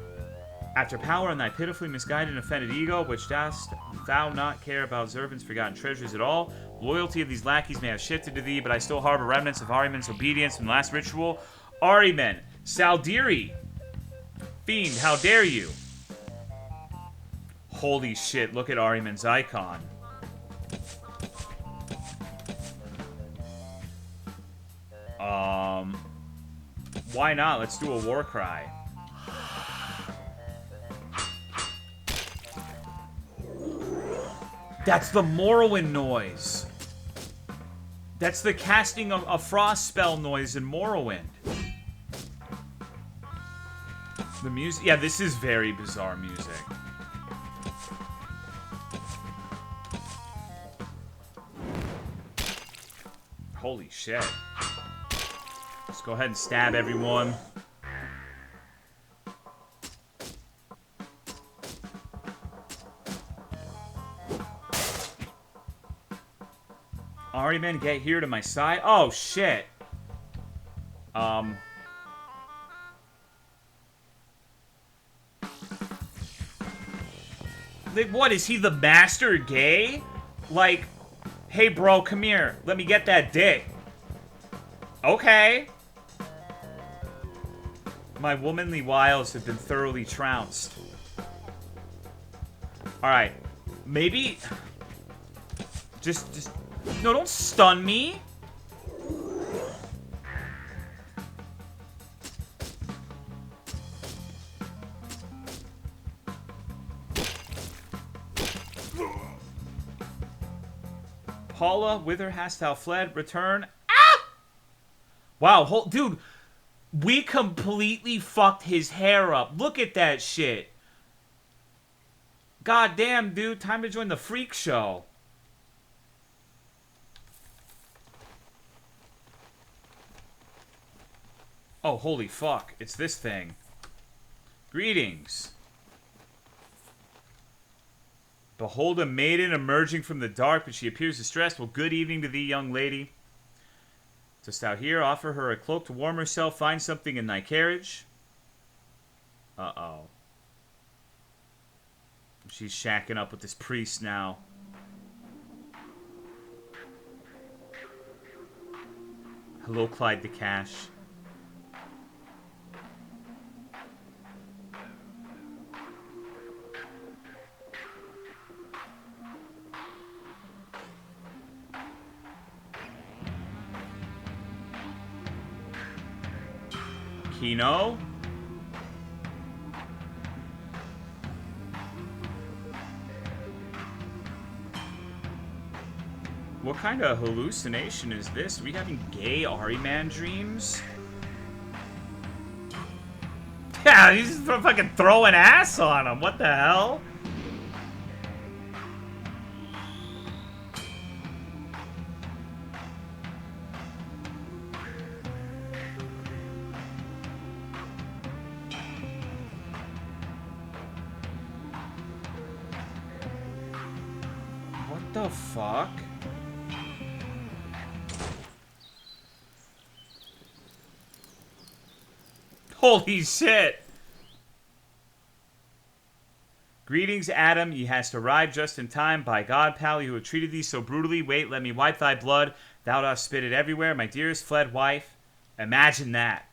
[SPEAKER 1] After power and thy pitifully misguided and offended ego, which dost thou not care about Zervin's forgotten treasures at all. Loyalty of these lackeys may have shifted to thee, but I still harbor remnants of Ahriman's obedience from the last ritual. Ahriman, Saldiri! Fiend, how dare you? Holy shit, look at Ahriman's icon. Why not? Let's do a war cry. That's the Morrowind noise. That's the casting of a frost spell noise in Morrowind. The music, yeah, this is very bizarre music. Holy shit. Let's go ahead and stab everyone. Ahriman, get here to my side. Oh, shit. Like, what, is he the master gay? Like, hey, bro, come here. Let me get that dick. Okay. My womanly wiles have been thoroughly trounced. Alright. Maybe... Just... No, don't stun me. Paula, whither hast thou fled? Return. Ah! Wow, dude, we completely fucked his hair up. Look at that shit. God damn, dude, time to join the freak show. Oh, holy fuck. It's this thing. Greetings. Behold a maiden emerging from the dark, but she appears distressed. Well, good evening to thee, young lady. Dost thou here offer her a cloak to warm herself? Find something in thy carriage. Uh-oh. She's shacking up with this priest now. Hello, Clyde the Cash. Kino? What kind of hallucination is this? Are we having gay Ahriman dreams? Yeah, he's just fucking throwing ass on him. What the hell? What the fuck? Holy shit! Greetings, Adam. Ye hast arrived just in time. By God, Pally, who have treated thee so brutally. Wait, let me wipe thy blood. Thou dost spit it everywhere. My dearest fled wife. Imagine that.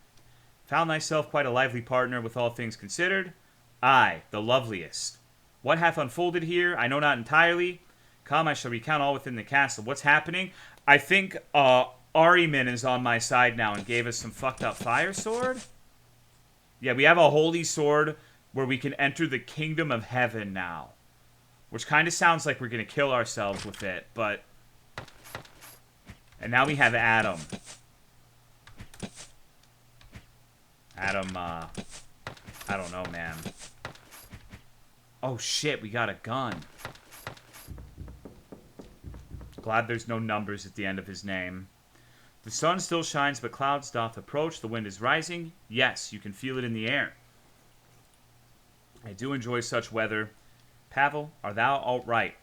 [SPEAKER 1] Found thyself quite a lively partner with all things considered. Aye, the loveliest. What hath unfolded here, I know not entirely. Come, I shall recount all within the castle. What's happening? I think Ahriman is on my side now and gave us some fucked up fire sword. Yeah, we have a holy sword where we can enter the kingdom of heaven now. Which kind of sounds like we're going to kill ourselves with it, but... And now we have Adam. Adam, I don't know, man. Oh, shit, we got a gun. Glad there's no numbers at the end of his name. The sun still shines, but clouds doth approach. The wind is rising. Yes, you can feel it in the air. I do enjoy such weather. Pavel, are thou all right?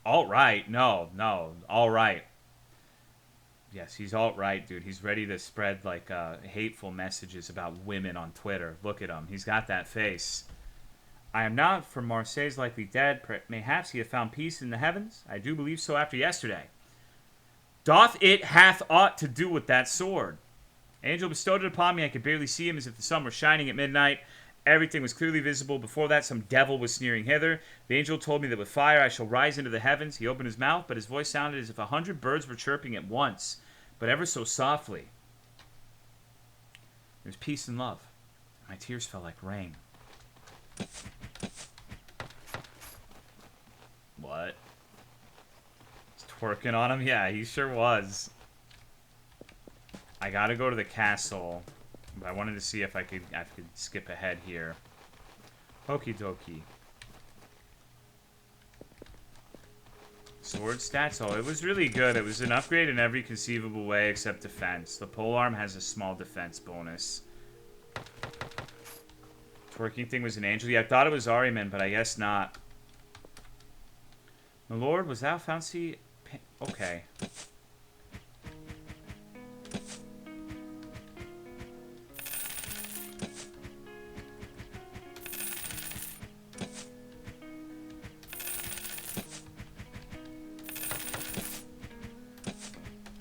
[SPEAKER 1] All right? No, all right. Yes, he's all right, dude. He's ready to spread, like, hateful messages about women on Twitter. Look at him. He's got that face. I am not, for Marseille's likely dead. Mayhaps he hath found peace in the heavens. I do believe so after yesterday. Doth it hath aught to do with that sword? Angel bestowed it upon me. I could barely see him as if the sun were shining at midnight. Everything was clearly visible. Before that, some devil was sneering hither. The angel told me that with fire I shall rise into the heavens. He opened his mouth, but his voice sounded as if 100 birds were chirping at once, but ever so softly. There's peace and love. My tears fell like rain. What? He's twerking on him? Yeah, he sure was. I gotta go to the castle. But I wanted to see if I could skip ahead here. Okie dokie. Sword stats? Oh, it was really good. It was an upgrade in every conceivable way except defense. The polearm has a small defense bonus. Twerking thing was an angel. Yeah, I thought it was Ahriman, but I guess not. My lord, was thou fancy? Okay.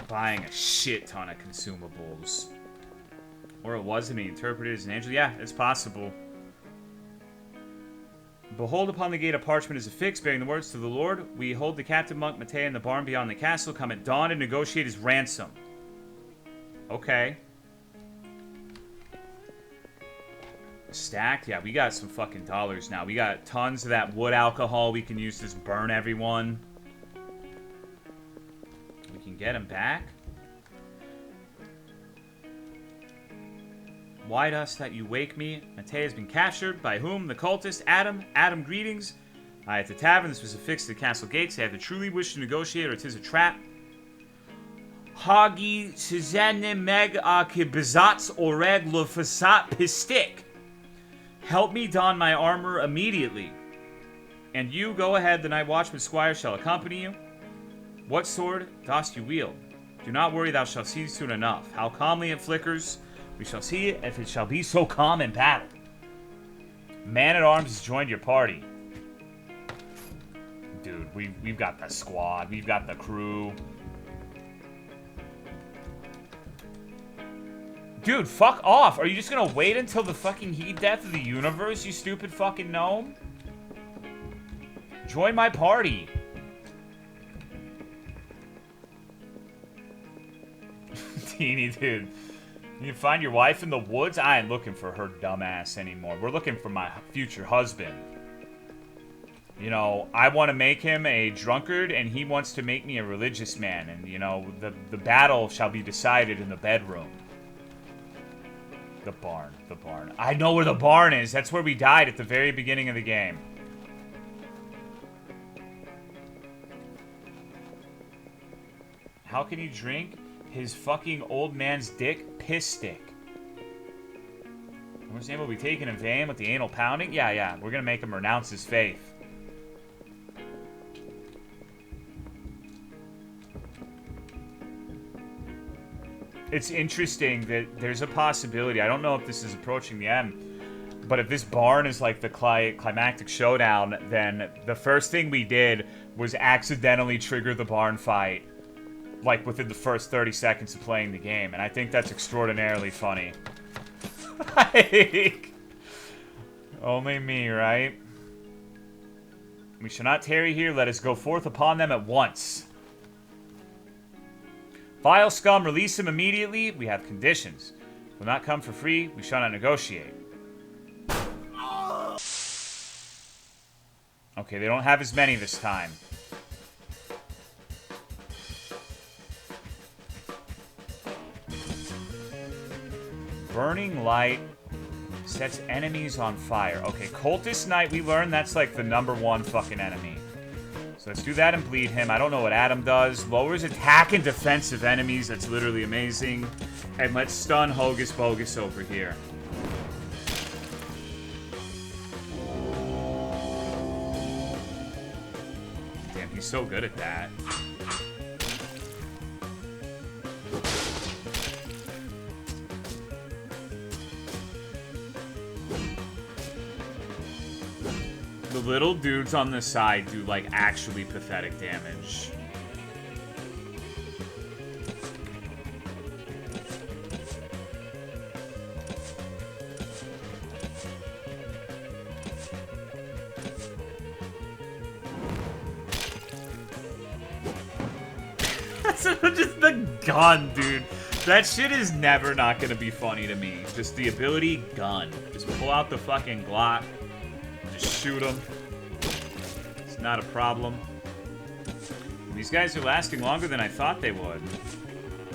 [SPEAKER 1] Buying a shit ton of consumables. Or it wasn't being interpreted as an angel. Yeah, it's possible. Behold, upon the gate a parchment is affixed, bearing the words to the Lord. We hold the captive monk Mattei in the barn beyond the castle. Come at dawn and negotiate his ransom. Okay. Stacked? Yeah, we got some fucking dollars now. We got tons of that wood alcohol we can use to just burn everyone. We can get him back. Why dost that you wake me? Mattei has been captured. By whom? The cultist. Adam. Adam, greetings. I at the tavern. This was affixed to the castle gates. I have to truly wish to negotiate, or 'tis a trap. Hagi Suzanne Meg Aki Bezats Oreg Lufasat Pistik. Help me don my armor immediately. And you, go ahead. The night watchman squire shall accompany you. What sword dost you wield? Do not worry, thou shalt see soon enough. How calmly it flickers. We shall see it if it shall be so calm in battle. Man-at-Arms has joined your party. Dude, we've got the squad. We've got the crew. Dude, fuck off. Are you just gonna wait until the fucking heat death of the universe, you stupid fucking gnome? Join my party. Teeny, dude. You find your wife in the woods? I ain't looking for her dumbass anymore. We're looking for my future husband. You know, I want to make him a drunkard, and he wants to make me a religious man. And, you know, the battle shall be decided in the bedroom. The barn. The barn. I know where the barn is. That's where we died at the very beginning of the game. How can you drink his fucking old man's dick? Piss stick. His name will be taken in vain with the anal pounding? Yeah. We're gonna make him renounce his faith. It's interesting that there's a possibility. I don't know if this is approaching the end, but if this barn is like the climactic showdown, then the first thing we did was accidentally trigger the barn fight, like within the first 30 seconds of playing the game, and I think that's extraordinarily funny. Like, only me, right? We shall not tarry here. Let us go forth upon them at once. Vile scum, release him immediately. We have conditions. Will not come for free. We shall not negotiate. Okay, they don't have as many this time. Burning light sets enemies on fire. Okay, Cultist Knight, we learned that's like the #1 fucking enemy. So let's do that and bleed him. I don't know what Adam does. Lowers attack and defensive enemies. That's literally amazing. And let's stun Hocus Bogus over here. Damn, he's so good at that. The little dudes on the side do, like, actually pathetic damage. Just the gun, dude. That shit is never not gonna be funny to me. Just the ability gun. Just pull out the fucking Glock. Just shoot them. It's not a problem. These guys are lasting longer than I thought they would.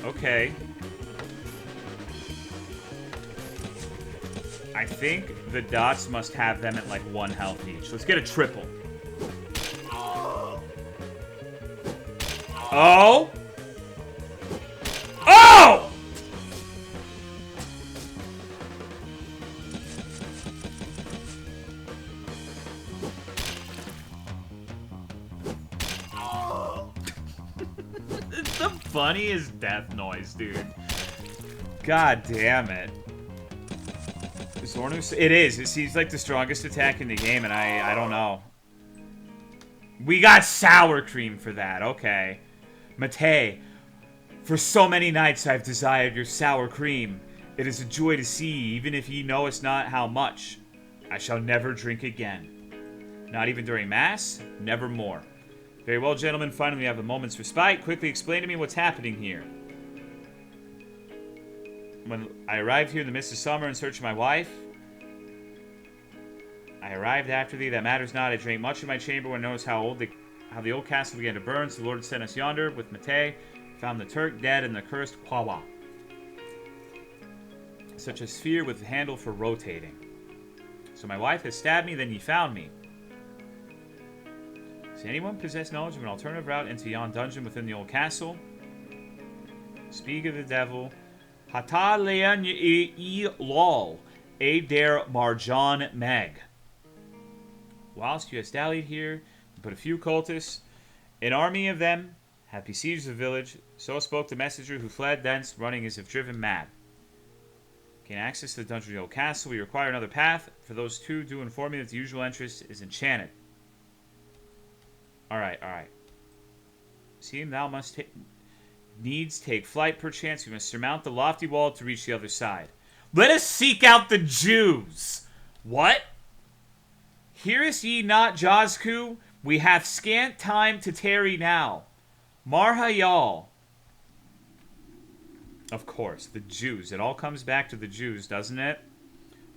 [SPEAKER 1] Okay. I think the dots must have them at like 1 health each. Let's get a triple. Oh! Oh! It's the funniest death noise, dude. God damn it. Zornus, it is. It seems like the strongest attack in the game, and I don't know. We got sour cream for that. Okay. Mate, for so many nights I've desired your sour cream. It is a joy to see, even if ye know it's not how much. I shall never drink again. Not even during Mass, never more. Very well, gentlemen, finally have a moment's respite. Quickly explain to me what's happening here. When I arrived here in the midst of summer in search of my wife, I arrived after thee, that matters not. I drank much in my chamber when I noticed how the old castle began to burn. So the Lord sent us yonder with Mate, found the Turk dead and the cursed Quawa. Such a sphere with a handle for rotating. So my wife has stabbed me, then ye found me. Does anyone possess knowledge of an alternative route into yon dungeon within the old castle? Speak of the devil. Hata lean e lol. A der marjan meg. Whilst you have dallied here, and put a few cultists, an army of them have besieged the village. So spoke the messenger who fled thence, running as if driven mad. Gain access to the dungeon of the old castle. We require another path. For those two, do inform me that the usual entrance is enchanted. Alright, alright. Seeing thou must needs take flight perchance. We must surmount the lofty wall to reach the other side. Let us seek out the Jews. What? Hearest ye not, Josku? We have scant time to tarry now. Marhayal. Of course, the Jews. It all comes back to the Jews, doesn't it?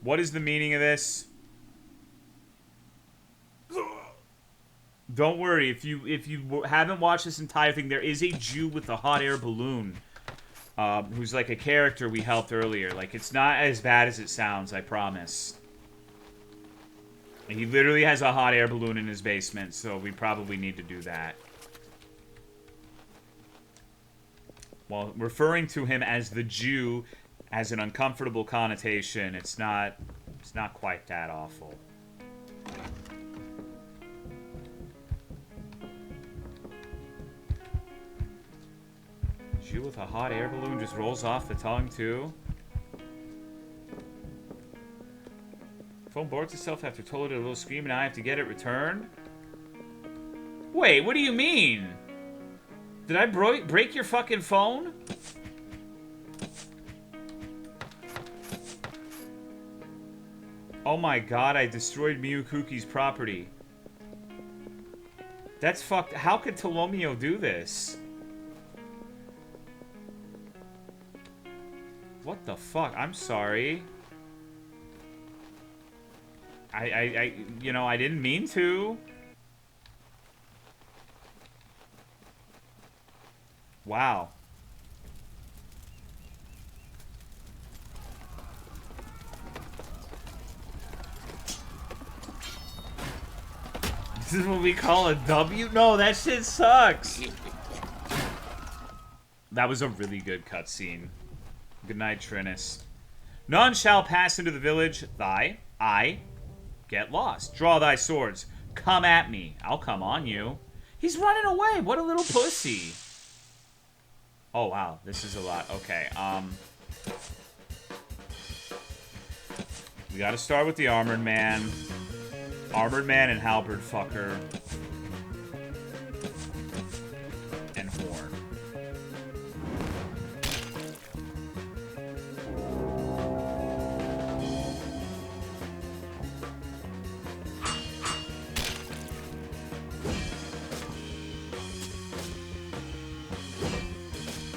[SPEAKER 1] What is the meaning of this? Don't worry, if you haven't watched this entire thing, there is a Jew with a hot air balloon, who's like a character we helped earlier. Like, it's not as bad as it sounds, I promise. He literally has a hot air balloon in his basement, so we probably need to do that. While referring to him as the Jew has an uncomfortable connotation, it's not quite that awful. Jew with a hot air balloon just rolls off the tongue, too. Phone boards itself after told it a little scream and I have to get it returned? Wait, what do you mean? Did I break your fucking phone? Oh my god, I destroyed Miyukuki's property. That's fucked. How could Tolomeo do this? What the fuck? I'm sorry. You know, I didn't mean to. Wow. This is what we call a W? No, that shit sucks. That was a really good cutscene. Good night, Trinus. None shall pass into the village. I get lost. Draw thy swords. Come at me. I'll come on you. He's running away. What a little pussy. Oh, wow. This is a lot. Okay, we gotta start with the Armored Man. Armored Man and Halberd Fucker. And Horn.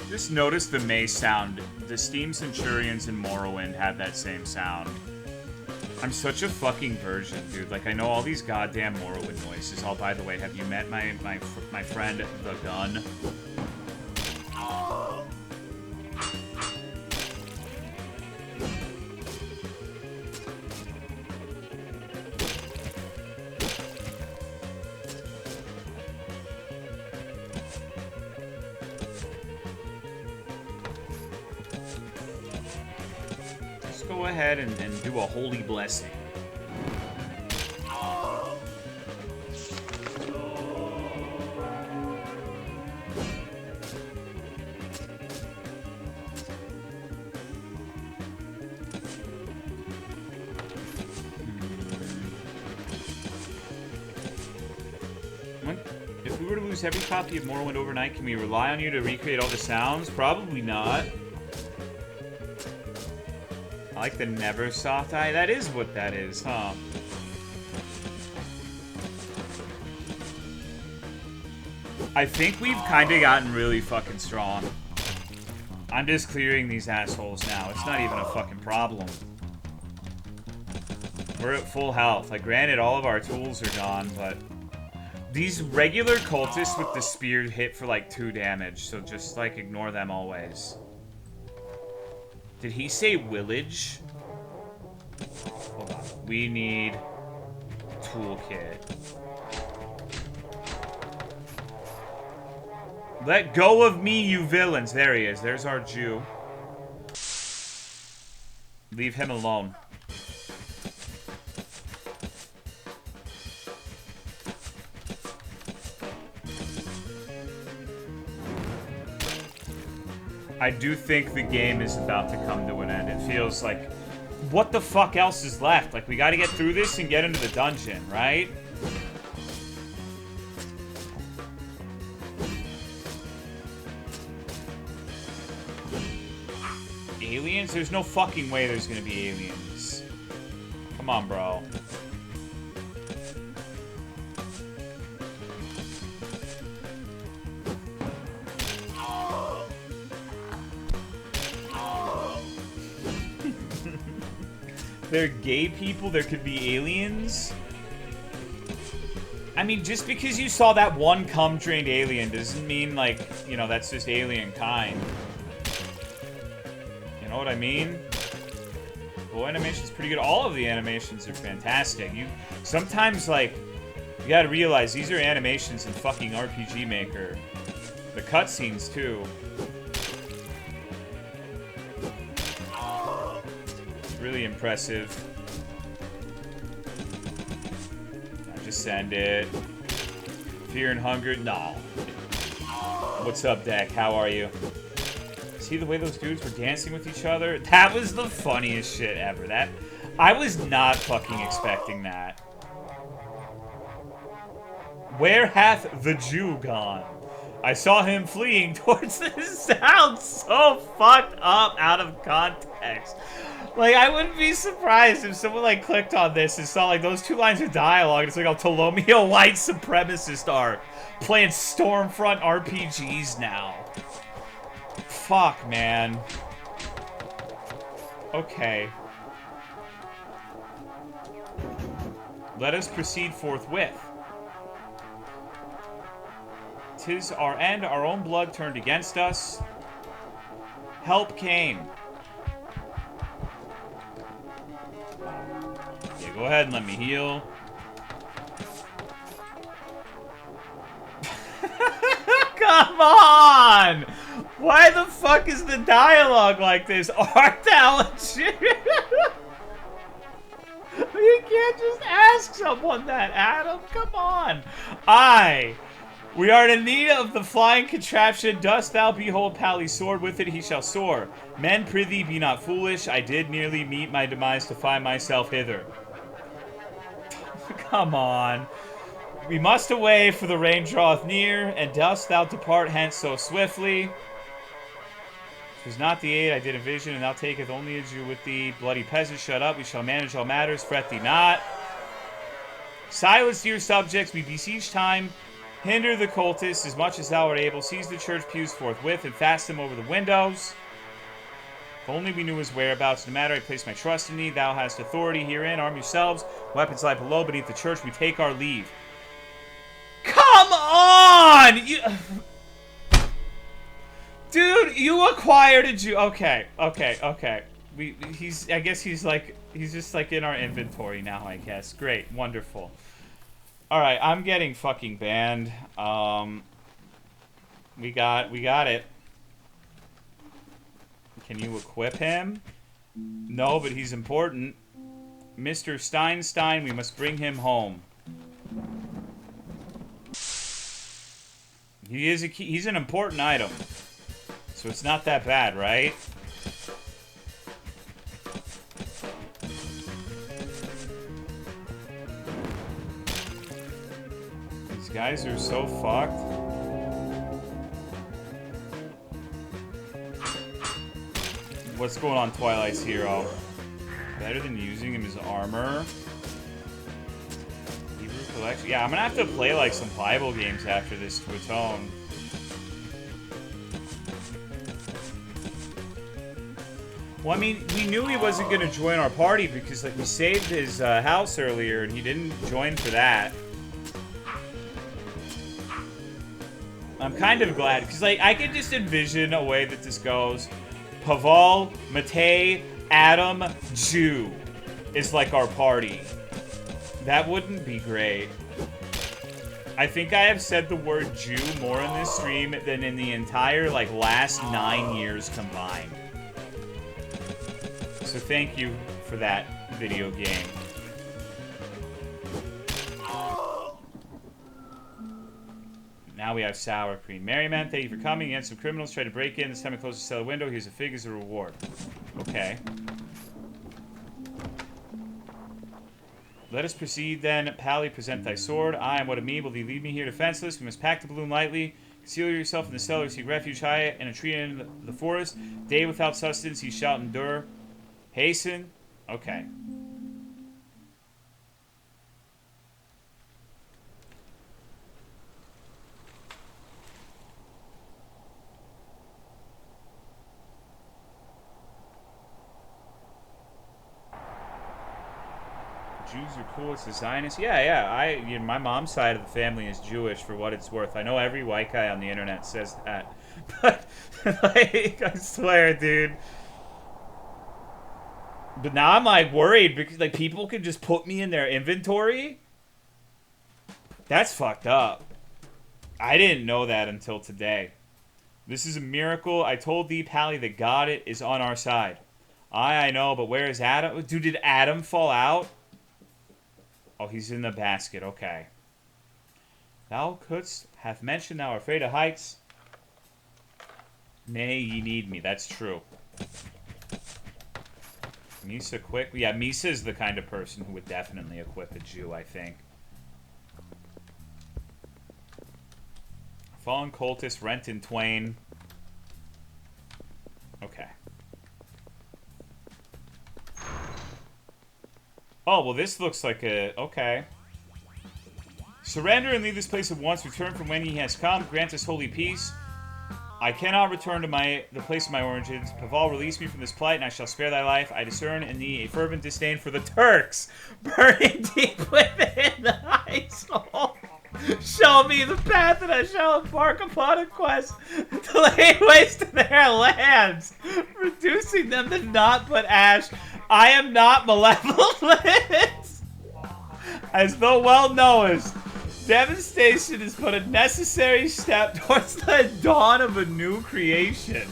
[SPEAKER 1] Just notice the mace sound. The Steam Centurions and Morrowind have that same sound. I'm such a fucking virgin, dude. Like, I know all these goddamn Morrowind noises. Oh, by the way, have you met my friend, The Gun? Go ahead and do a holy blessing. If we were to lose every copy of Morrowind overnight, can we rely on you to recreate all the sounds? Probably not. I like the never soft eye. That is what that is, huh? I think we've kind of gotten really fucking strong. I'm just clearing these assholes now. It's not even a fucking problem. We're at full health. Like, granted, all of our tools are gone, but... These regular cultists with the spear hit for, like, 2 damage, so just, like, ignore them always. Did he say village? Hold on. We need toolkit. Let go of me, you villains. There he is. There's our Jew. Leave him alone. I do think the game is about to come to an end. It feels like, what the fuck else is left? Like, we gotta get through this and get into the dungeon, right? Aliens? There's no fucking way there's gonna be aliens. Come on, bro. They're gay people, there could be aliens. I mean, just because you saw that one cum-drained alien doesn't mean, like, you know, that's just alien kind. You know what I mean? Boy, animation's pretty good. All of the animations are fantastic. Sometimes, like, you gotta realize these are animations in fucking RPG Maker. The cutscenes, too. Really impressive. Now just send it. Fear and hunger? No. What's up, Deck? How are you? See the way those dudes were dancing with each other? That was the funniest shit ever. I was not fucking expecting that. Where hath the Jew gone? I saw him fleeing towards this. Sounds so fucked up out of context. Like, I wouldn't be surprised if someone, like, clicked on this and saw, like, those 2 lines of dialogue. And it's like, oh, Tolomeo white supremacist arc. Playing Stormfront RPGs now. Fuck, man. Okay. Let us proceed forthwith. 'Tis our end, our own blood turned against us. Help came. Yeah, go ahead and let me heal. Come on! Why the fuck is the dialogue like this? Art thou legit? You can't just ask someone that, Adam. Come on. We are in need of the flying contraption. Dost thou behold Pally's sword? With it he shall soar. Men, prithee, be not foolish. I did nearly meet my demise to find myself hither. Come on. We must away, for the rain draweth near, and dost thou depart hence so swiftly? 'Twas not the aid I did envision, and thou taketh only a Jew with thee. Bloody peasant, shut up. We shall manage all matters. Fret thee not. Silence, dear subjects. We beseech time. Hinder the cultists as much as thou art able. Seize the church pews forthwith and fasten them over the windows. If only we knew his whereabouts. No matter, I place my trust in thee. Thou hast authority herein. Arm yourselves. Weapons lie below. Beneath the church we take our leave. Come on! Dude, you acquired a Jew. Okay. I guess he's just like in our inventory now, I guess. Great, wonderful. Alright, I'm getting fucking banned. We got it. Can you equip him? No, but he's important. Mr. Steinstein, we must bring him home. He's an important item. So it's not that bad, right? These guys are so fucked. What's going on, Twilight's hero? Better than using him as armor. Collection. Yeah, I'm gonna have to play like some Bible games after this to atone. Well, I mean, we knew he wasn't gonna join our party because like we saved his house earlier and he didn't join for that. I'm kind of glad because like I can just envision a way that this goes. Paval, Matei, Adam, Jew is like our party. That wouldn't be great. I think I have said the word Jew more in this stream than in the entire, like, last 9 years combined. So thank you for that video game. Now we have sour cream. Merryman, thank you for coming. Against some criminals tried to break in. This time I closed the cellar window. Here's a fig as a reward. Okay. Let us proceed then. Pally, present thy sword. I am what of me. Will thee leave me here defenseless? We must pack the balloon lightly. Conceal yourself in the cellar. Seek refuge high in a tree in the forest. Day without sustenance, he shall endure. Hasten. Okay. Jews are cool. It's the Zionists. Yeah. My mom's side of the family is Jewish, for what it's worth. I know every white guy on the internet says that, but like, I swear, dude. But now I'm like worried because like people can just put me in their inventory. That's fucked up. I didn't know that until today. This is a miracle. I told thee, Pally, that God is on our side. I know, but where is Adam? Dude, did Adam fall out? Oh, he's in the basket. Okay. Thou couldst have mentioned thou art afraid of heights. Nay, ye need me. That's true. Misa quick. Yeah, Misa is the kind of person who would definitely equip a Jew, I think. Fallen cultist Renton Twain. Okay. Oh, well, this looks like a... Okay. Surrender and leave this place at once. Return from when he has come. Grant us holy peace. I cannot return to the place of my origins. Paval, release me from this plight, and I shall spare thy life. I discern in thee a fervent disdain for the Turks, burning deep within thy soul. Show me the path, and I shall embark upon a quest to lay waste to their lands, reducing them to naught but ash. I am not malevolent, as thou well knowest. Devastation is but a necessary step towards the dawn of a new creation.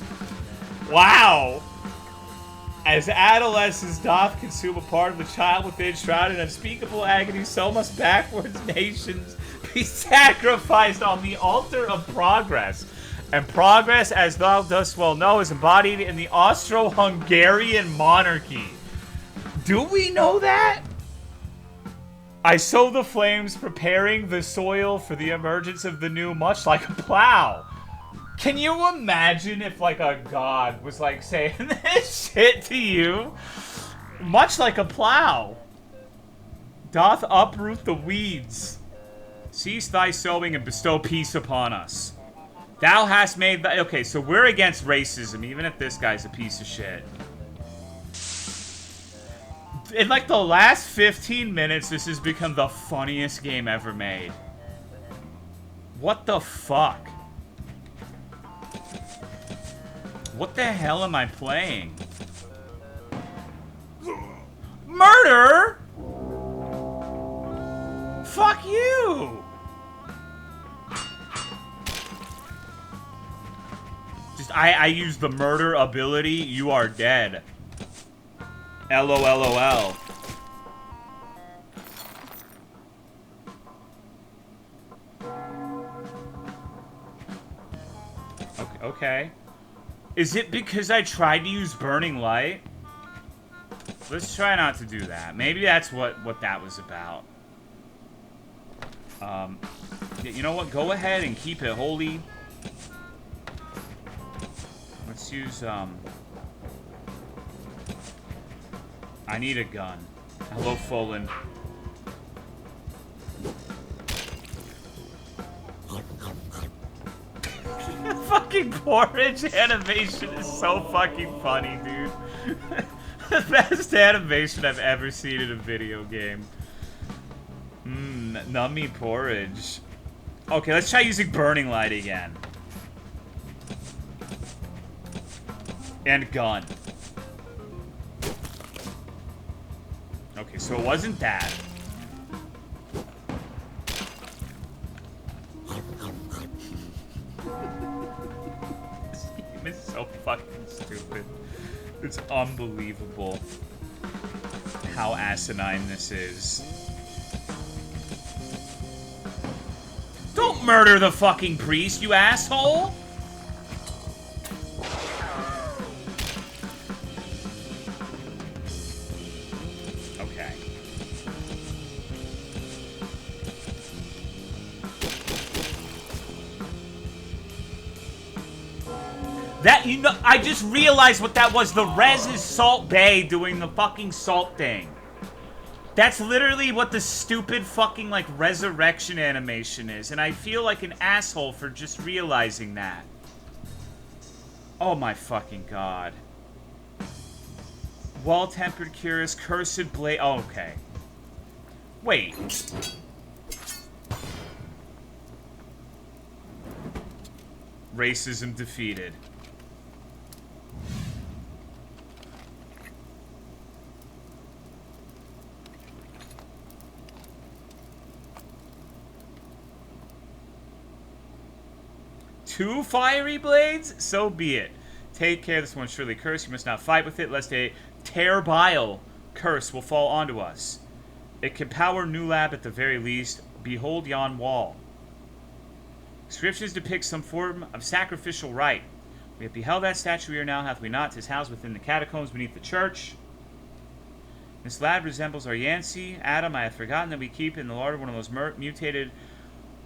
[SPEAKER 1] Wow! As adolescence doth consume a part of the child within, shrouded in unspeakable agony, so must backwards nations be sacrificed on the altar of progress. And progress, as thou dost well know, is embodied in the Austro-Hungarian monarchy. Do we know that? I sow the flames, preparing the soil for the emergence of the new, much like a plow. Can you imagine if, like, a god was, like, saying this shit to you? Much like a plow. Doth uproot the weeds. Cease thy sowing and bestow peace upon us. Thou hast made the... Okay, so we're against racism, even if this guy's a piece of shit. In, like, the last 15 minutes, this has become the funniest game ever made. What the fuck? What the hell am I playing? Murder? Fuck you! I use the murder ability. You are dead. LOLOL. Okay. Is it because I tried to use Burning Light? Let's try not to do that. Maybe that's what that was about. You know what? Go ahead and keep it holy. Let's use, I need a gun. Hello, Folan. Fucking porridge animation is so fucking funny, dude. The best animation I've ever seen in a video game. Nummy porridge. Okay, let's try using Burning Light again. And gun. Okay, so it wasn't that. This game is so fucking stupid. It's unbelievable how asinine this is. Don't murder the fucking priest, you asshole! Okay. That, you know, I just realized what that was. The res is Salt Bay doing the fucking salt thing. That's literally what the stupid fucking, like, resurrection animation is. And I feel like an asshole for just realizing that. Oh my fucking god. Well-tempered curious, cursed blade. Oh, okay. Wait. Racism defeated. Two fiery blades? So be it. Take care, this one surely cursed. You must not fight with it, lest a terbile curse will fall onto us. It can power New Lab at the very least. Behold yon wall. Inscriptions depict some form of sacrificial rite. We have beheld that statue here now, hath we not? 'Tis housed within the catacombs beneath the church. This lad resembles our Yancey. Adam, I have forgotten that we keep in the larder one of those mutated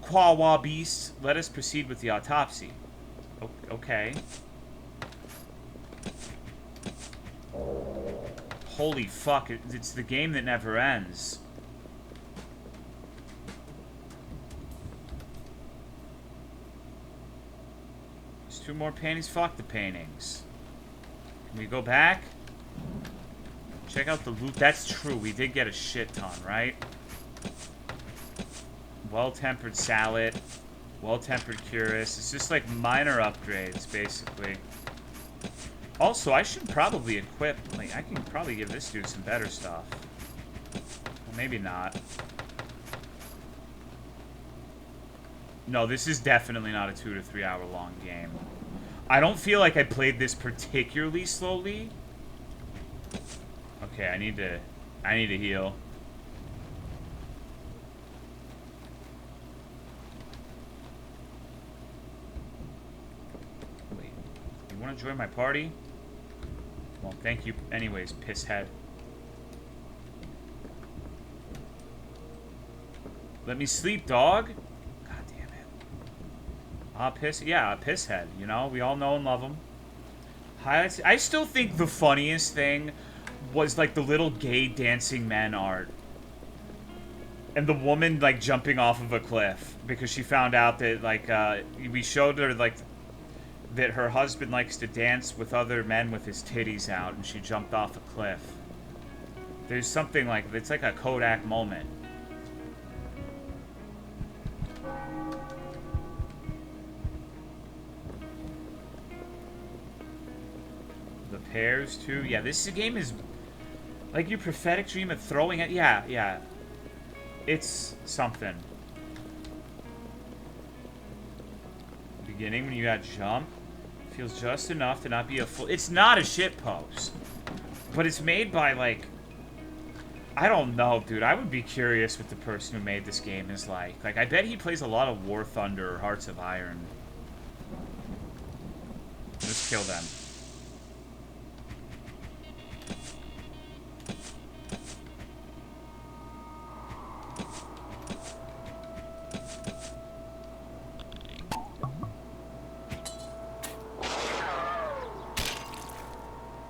[SPEAKER 1] Quawa beast. Let us proceed with the autopsy. Okay. Holy fuck, it's the game that never ends. There's 2 more paintings. Fuck the paintings. Can we go back? Check out the loot. That's true. We did get a shit ton, right? Well-tempered salad. Well-tempered cuirass. It's just like minor upgrades, basically. Also, I should probably equip... Like, I can probably give this dude some better stuff. Well, maybe not. No, this is definitely not a 2 to 3 hour long game. I don't feel like I played this particularly slowly. Okay, I need to heal. Wait, you want to join my party? Well, thank you anyways, pisshead. Let me sleep, dog. God damn it. Yeah, pisshead, you know? We all know and love him. I still think the funniest thing was, like, the little gay dancing men art. And the woman, like, jumping off of a cliff. Because she found out that, like, we showed her, like, that her husband likes to dance with other men with his titties out. And she jumped off a cliff. There's something like... It's like a Kodak moment. The pears, too. Yeah, this game is... Like your prophetic dream of throwing it. Yeah. It's something. Beginning when you got jump. Feels just enough to not be a full... It's not a shitpost. But it's made by, like... I don't know, dude. I would be curious what the person who made this game is like. Like, I bet he plays a lot of War Thunder or Hearts of Iron. Let's kill them.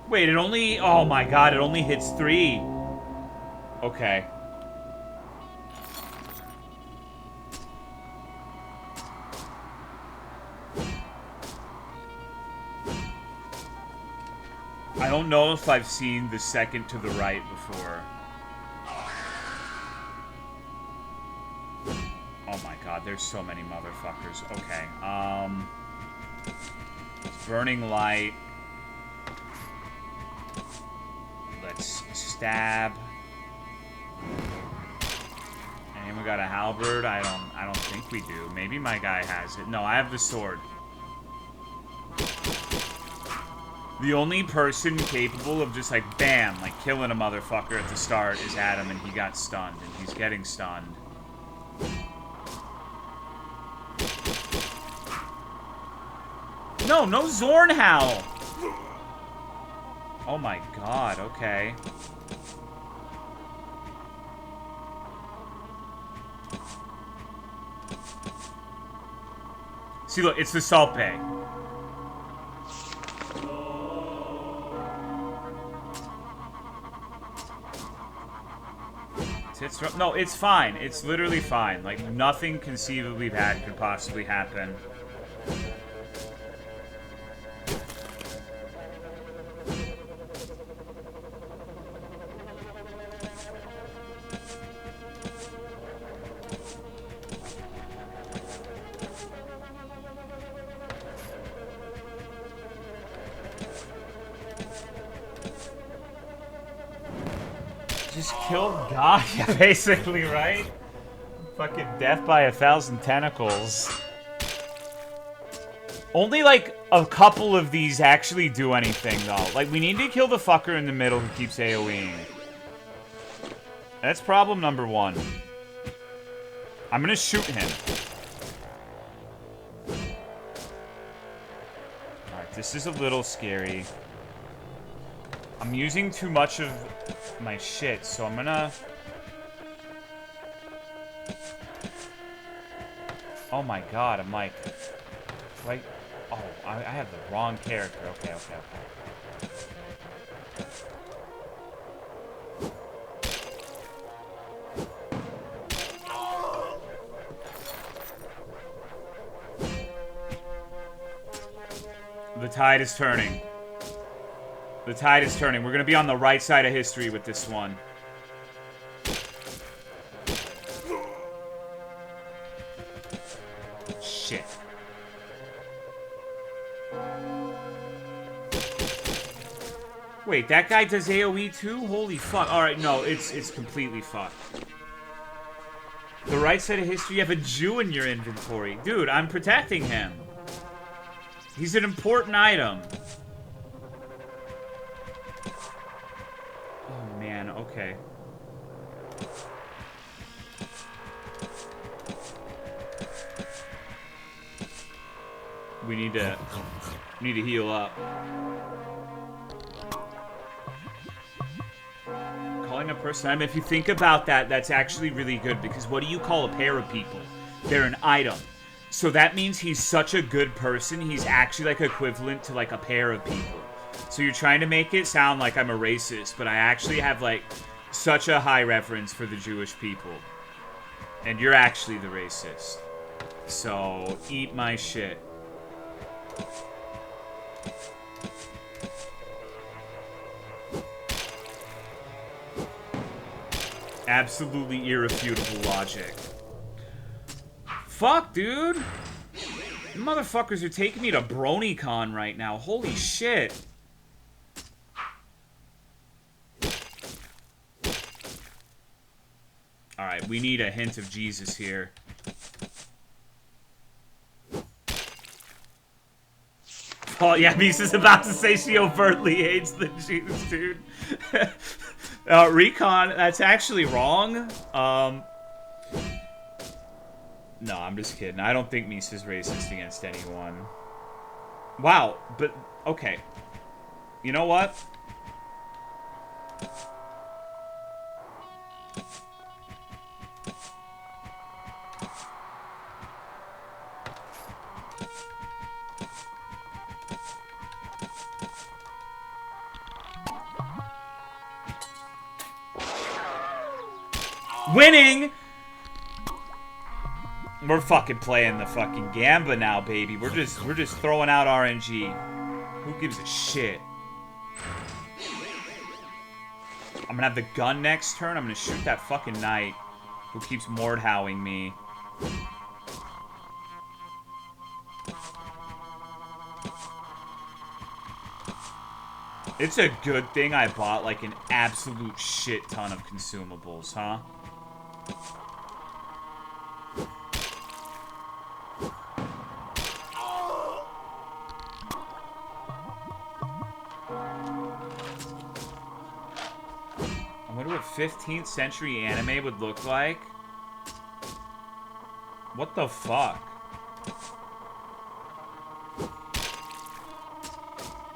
[SPEAKER 1] Wait, it only... Oh my god, it only hits 3. Okay. I don't know if I've seen the second to the right before. Oh my god, there's so many motherfuckers. Okay, Burning light. Let's stab. And we got a halberd. I don't think we do. Maybe my guy has it. No, I have the sword. The only person capable of just like bam, like killing a motherfucker at the start is Adam, and he got stunned, and he's getting stunned. No Zorn Howl! Oh my god, okay. See, look, it's the Salt Bay. No, it's fine. It's literally fine. Like, nothing conceivably bad could possibly happen. Just kill God, yeah, basically, right? Fucking death by 1,000 tentacles. Only, like, a couple of these actually do anything, though. Like, we need to kill the fucker in the middle who keeps AoEing. That's problem number 1. I'm gonna shoot him. Alright, this is a little scary. I'm using too much of my shit, so I'm gonna... Oh my god, I'm like... Right... Oh, I have the wrong character. Okay. The tide is turning. The tide is turning. We're gonna be on the right side of history with this one. Shit. Wait, that guy does AoE too? Holy fuck. Alright, no, it's completely fucked. The right side of history, you have a Jew in your inventory. Dude, I'm protecting him. He's an important item. Oh, man, okay. We need to heal up. Calling a person item, if you think about that, that's actually really good, because what do you call a pair of people? They're an item. So that means he's such a good person, he's actually like equivalent to like a pair of people. So you're trying to make it sound like I'm a racist, but I actually have like such a high reverence for the Jewish people. And you're actually the racist. So eat my shit. Absolutely irrefutable logic. Fuck, dude. You motherfuckers are taking me to BronyCon right now. Holy shit. Alright, we need a hint of Jesus here. Oh, yeah, Misa's about to say she overtly hates the Jews, dude. Recon, that's actually wrong. No, I'm just kidding. I don't think Misa's racist against anyone. Wow, but, okay. You know what? Winning! We're fucking playing the fucking Gamba now, baby. We're just throwing out RNG. Who gives a shit? I'm gonna have the gun next turn. I'm gonna shoot that fucking knight who keeps mordhowing me. It's a good thing I bought like an absolute shit ton of consumables, huh? I wonder what 15th century anime would look like. What the fuck?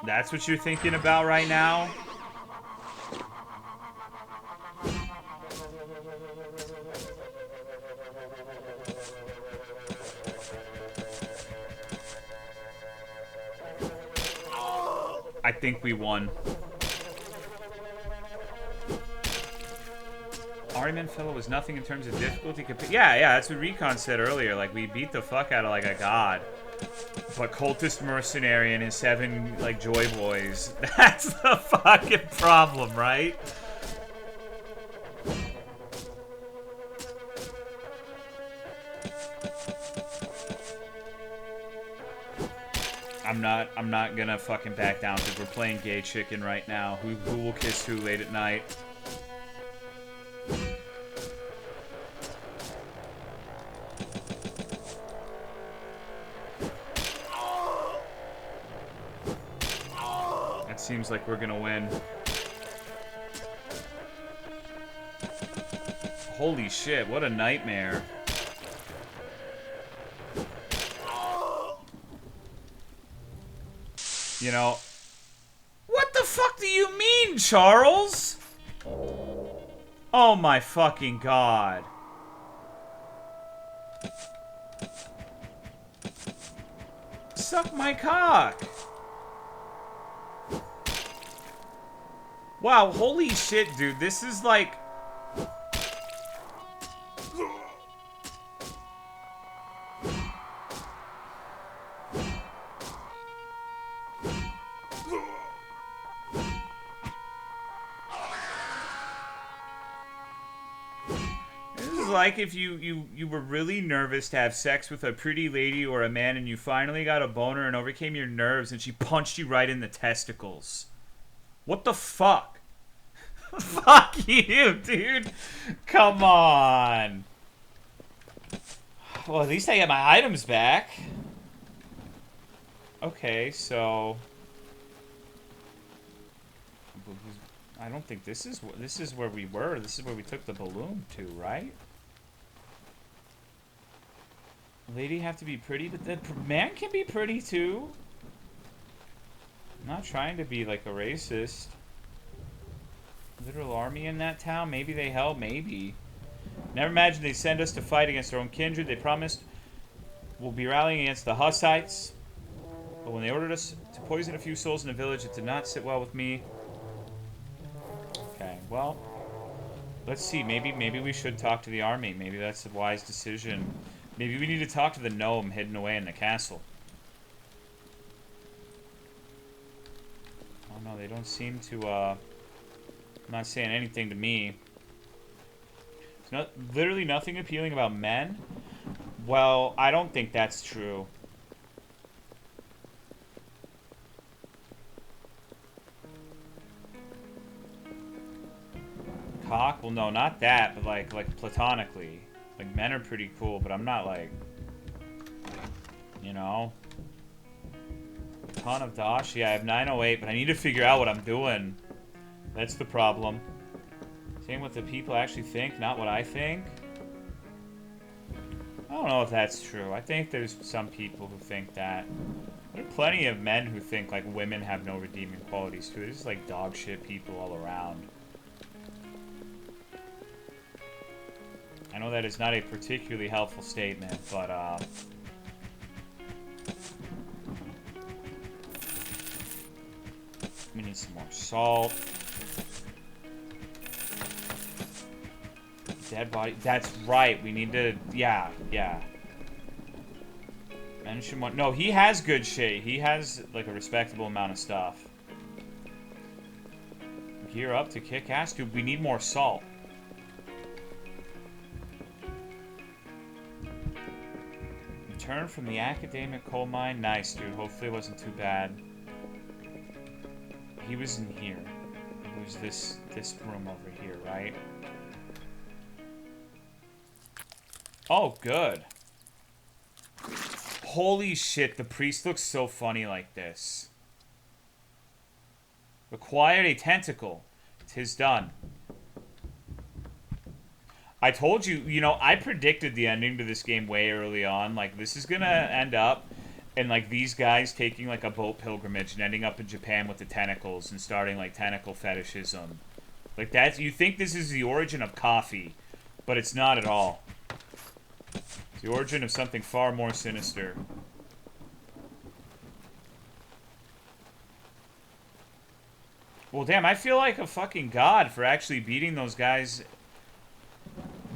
[SPEAKER 1] That's what you're thinking about right now? I think we won. Ariman fellow was nothing in terms of difficulty. Yeah, that's what Recon said earlier. Like, we beat the fuck out of, like, a god. But Cultist Mercenary and his 7, like, Joy Boys. That's the fucking problem, right? I'm not gonna fucking back down because we're playing gay chicken right now. Who will kiss who late at night? That seems like we're gonna win. Holy shit, what a nightmare. You know, what the fuck do you mean, Charles? Oh my fucking god. suck my cock. Wow, holy shit, dude. This is like... like if you were really nervous to have sex with a pretty lady or a man and you finally got a boner and overcame your nerves and she punched you right in the testicles. What the fuck? Fuck you, dude. Come on. Well, at least I get my items back. Okay, so... I don't think this is where we were. This is where we took the balloon to, right? Lady have to be pretty, but the man can be pretty too. I'm not trying to be like a racist. Literal army in that town? Maybe they help, maybe. Never imagined they'd send us to fight against our own kindred. They promised we'll be rallying against the Hussites. But when they ordered us to poison a few souls in the village, it did not sit well with me. Okay, well, let's see. Maybe we should talk to the army. Maybe that's a wise decision. Maybe we need to talk to the gnome hidden away in the castle. Oh no, they don't seem to, not saying anything to me. There's literally nothing appealing about men? Well, I don't think that's true. Cock? Well, no, not that, but like platonically. Like, men are pretty cool, but I'm not like, you know. Ton of Dosh? Yeah, I have 908, but I need to figure out what I'm doing. That's the problem. Saying what the people actually think, not what I think. I don't know if that's true. I think there's some people who think that. There are plenty of men who think, like, women have no redeeming qualities, too. There's, like, dog shit people all around. I know that is not a particularly helpful statement, but, we need some more salt. Dead body. That's right. We need to... Yeah. Mention one. No, he has good shit. He has, like, a respectable amount of stuff. Gear up to kick ass. Dude, we need more salt. Return from the academic coal mine. Nice, dude. Hopefully it wasn't too bad. He was in here. It was this room over here, right? Oh, good. Holy shit, the priest looks so funny like this. Acquired a tentacle. 'Tis done. I told you, you know, I predicted the ending to this game way early on. Like, this is gonna end up in, like, these guys taking, like, a boat pilgrimage and ending up in Japan with the tentacles and starting, like, tentacle fetishism. Like, that's... You think this is the origin of coffee, but it's not at all. It's the origin of something far more sinister. Well, damn, I feel like a fucking god for actually beating those guys...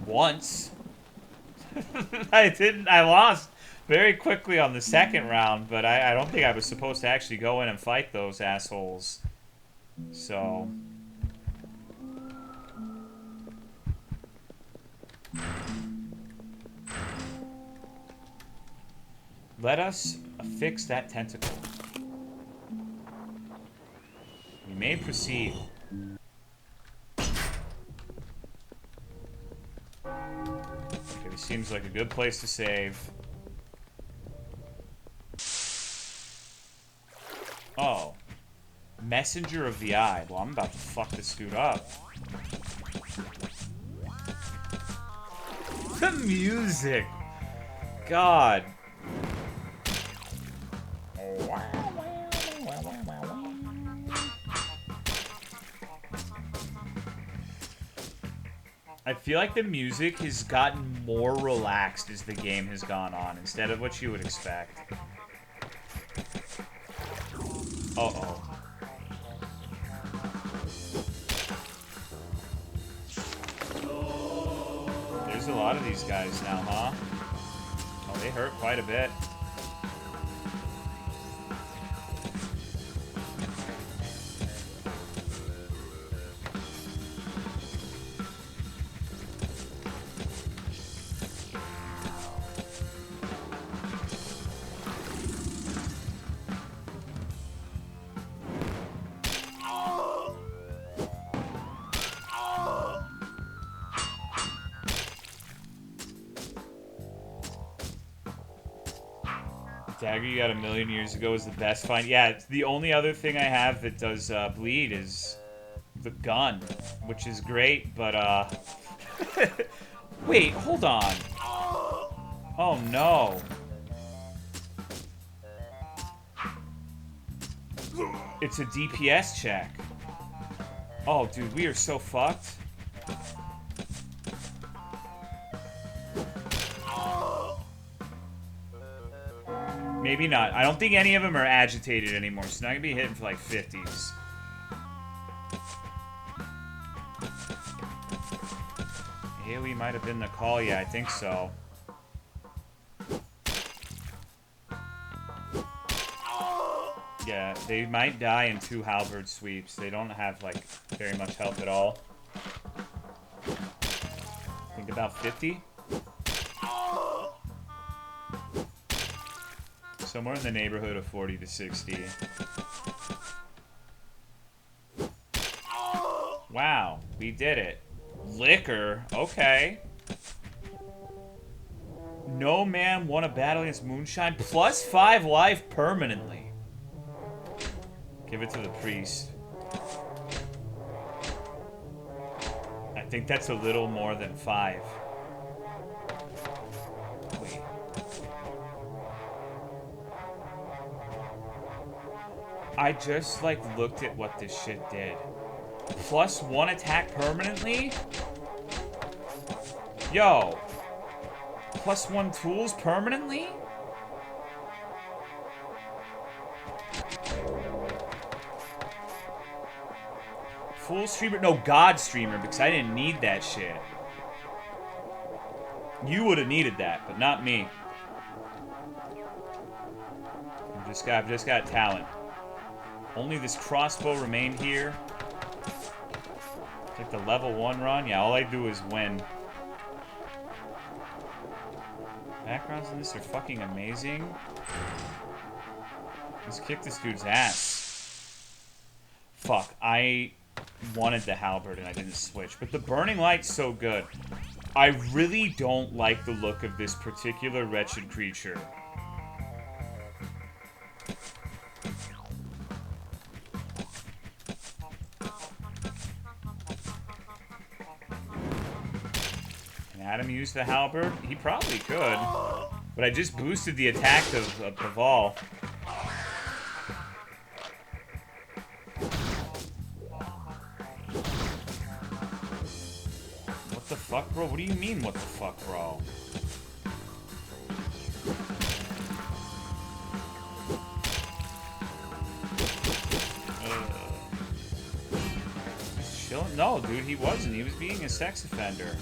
[SPEAKER 1] once. I lost very quickly on the second round, but I don't think I was supposed to actually go in and fight those assholes. So... let us affix that tentacle. We may proceed. Okay, this seems like a good place to save. Oh. Messenger of the Eye. Well, I'm about to fuck this dude up. The music! God. I feel like the music has gotten more relaxed as the game has gone on, instead of what you would expect. Uh-oh. There's a lot of these guys now, huh? Oh, they hurt quite a bit. Dagger you got a million years ago is the best find. Yeah, it's the only other thing I have that does bleed is the gun, which is great, but wait, hold on. Oh no. It's a DPS check. Oh dude, we are so fucked. Maybe not. I don't think any of them are agitated anymore, so not gonna be hitting for like 50s. AoE might have been the call, yeah, I think so. Yeah, they might die in 2 halberd sweeps. They don't have like very much health at all. I think about 50. Somewhere in the neighborhood of 40 to 60. Wow, we did it. Liquor, okay. No man won a battle against Moonshine. +5 life permanently. Give it to the priest. I think that's a little more than 5. Wait. I just, like, looked at what this shit did. +1 attack permanently? Yo. +1 tools permanently? Full streamer? No, God streamer, because I didn't need that shit. You would have needed that, but not me. I've just got talent. Only this crossbow remained here. Take the level 1 run. Yeah, all I do is win. Backgrounds in this are fucking amazing. Let's kick this dude's ass. Fuck, I wanted the halberd and I didn't switch. But the burning light's so good. I really don't like the look of this particular wretched creature. Can Adam use the halberd? He probably could. But I just boosted the attack of Paval. What the fuck, bro? What do you mean, what the fuck, bro? Chilling? No, dude, he wasn't. He was being a sex offender.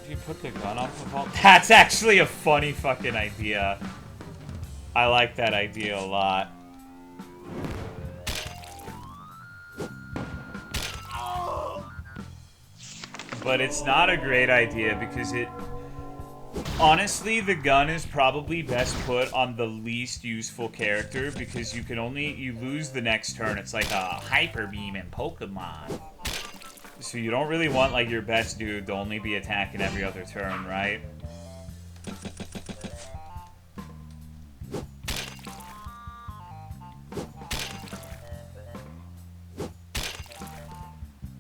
[SPEAKER 1] Did you put the gun on Paval? That's actually a funny fucking idea. I like that idea a lot. But it's not a great idea because it... Honestly, the gun is probably best put on the least useful character because you can only... You lose the next turn. It's like a hyper beam in Pokemon. So you don't really want, like, your best dude to only be attacking every other turn, right?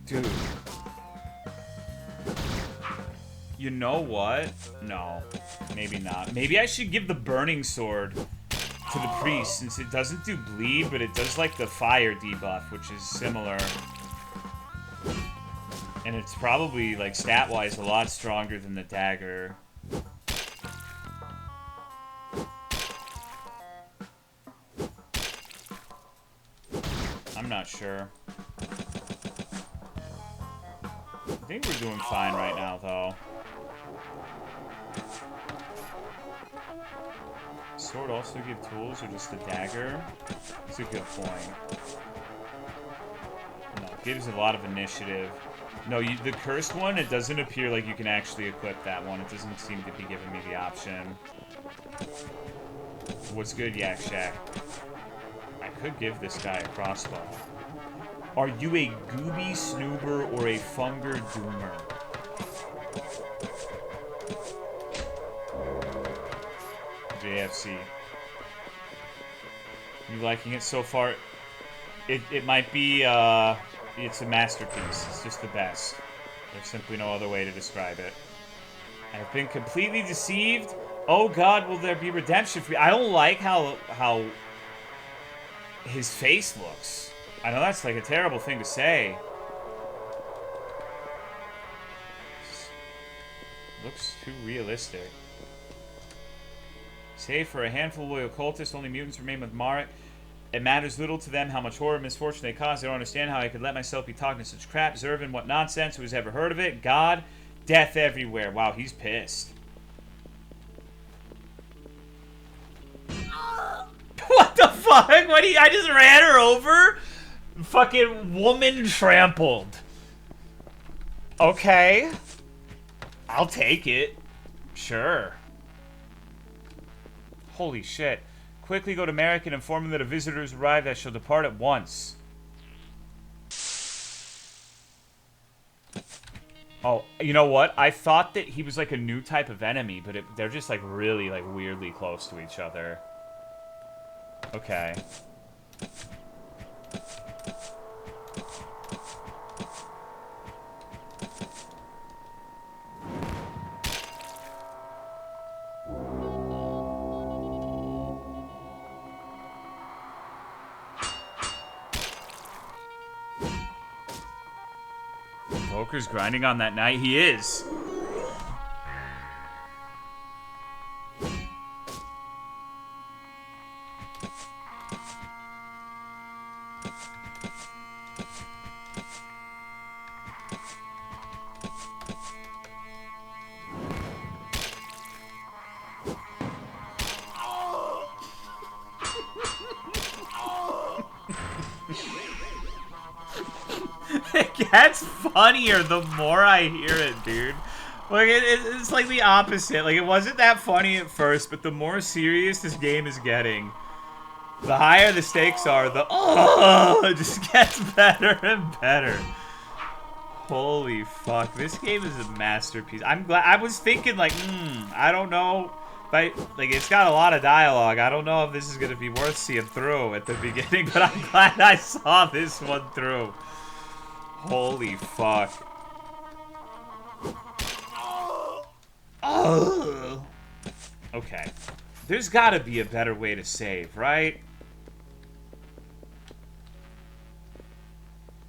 [SPEAKER 1] Dude. You know what? No. Maybe not. Maybe I should give the burning sword to the priest since it doesn't do bleed, but it does like the fire debuff, which is similar. And it's probably like stat-wise a lot stronger than the dagger. I'm not sure. I think we're doing fine right now, though. Sword also give tools, or just a dagger? That's a good point. No, it gives a lot of initiative. No, the cursed one, it doesn't appear like you can actually equip that one. It doesn't seem to be giving me the option. What's good, Yak Shack? I could give this guy a crossbow. Are you a Gooby Snoober or a Funger Doomer? JFC. You liking it so far? It might be, it's a masterpiece. It's just the best. There's simply no other way to describe it. I've been completely deceived. Oh God, will there be redemption for me? I don't like how his face looks. I know that's like a terrible thing to say. Looks too realistic. Save for a handful of loyal cultists, only mutants remain with Marek. It matters little to them how much horror and misfortune they cause. They don't understand how I could let myself be talking such crap. Zervin, what nonsense? Who's ever heard of it? God, death everywhere. Wow, he's pissed. What the fuck? What? I just ran her over? Fucking woman trampled. Okay. I'll take it. Sure. Holy shit. Quickly go to Marek and inform him that a visitor has arrived. I shall depart at once. Oh, you know what? I thought that he was like a new type of enemy, but they're just like really like weirdly close to each other. Okay. Volker's grinding on that night. He is. It gets funnier the more I hear it, dude. Like, it's like the opposite. Like, it wasn't that funny at first, but the more serious this game is getting, the higher the stakes are, it just gets better and better. Holy fuck. This game is a masterpiece. I'm glad. I was thinking, like, I don't know. Like, it's got a lot of dialogue. I don't know if this is going to be worth seeing through at the beginning, but I'm glad I saw this one through. Holy fuck. Oh. Okay. There's gotta be a better way to save, right?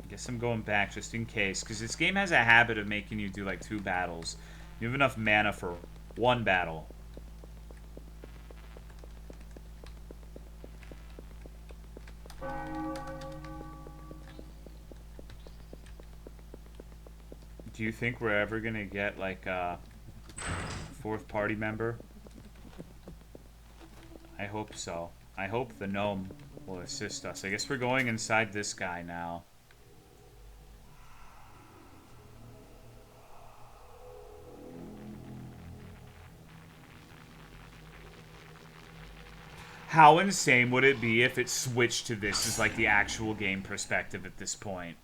[SPEAKER 1] Guess I'm going back just in case, because this game has a habit of making you do like 2 battles. You have enough mana for 1 battle. Do you think we're ever gonna get like a 4th party member? I hope so. I hope the gnome will assist us. I guess we're going inside this guy now. How insane would it be if it switched to this as like the actual game perspective at this point?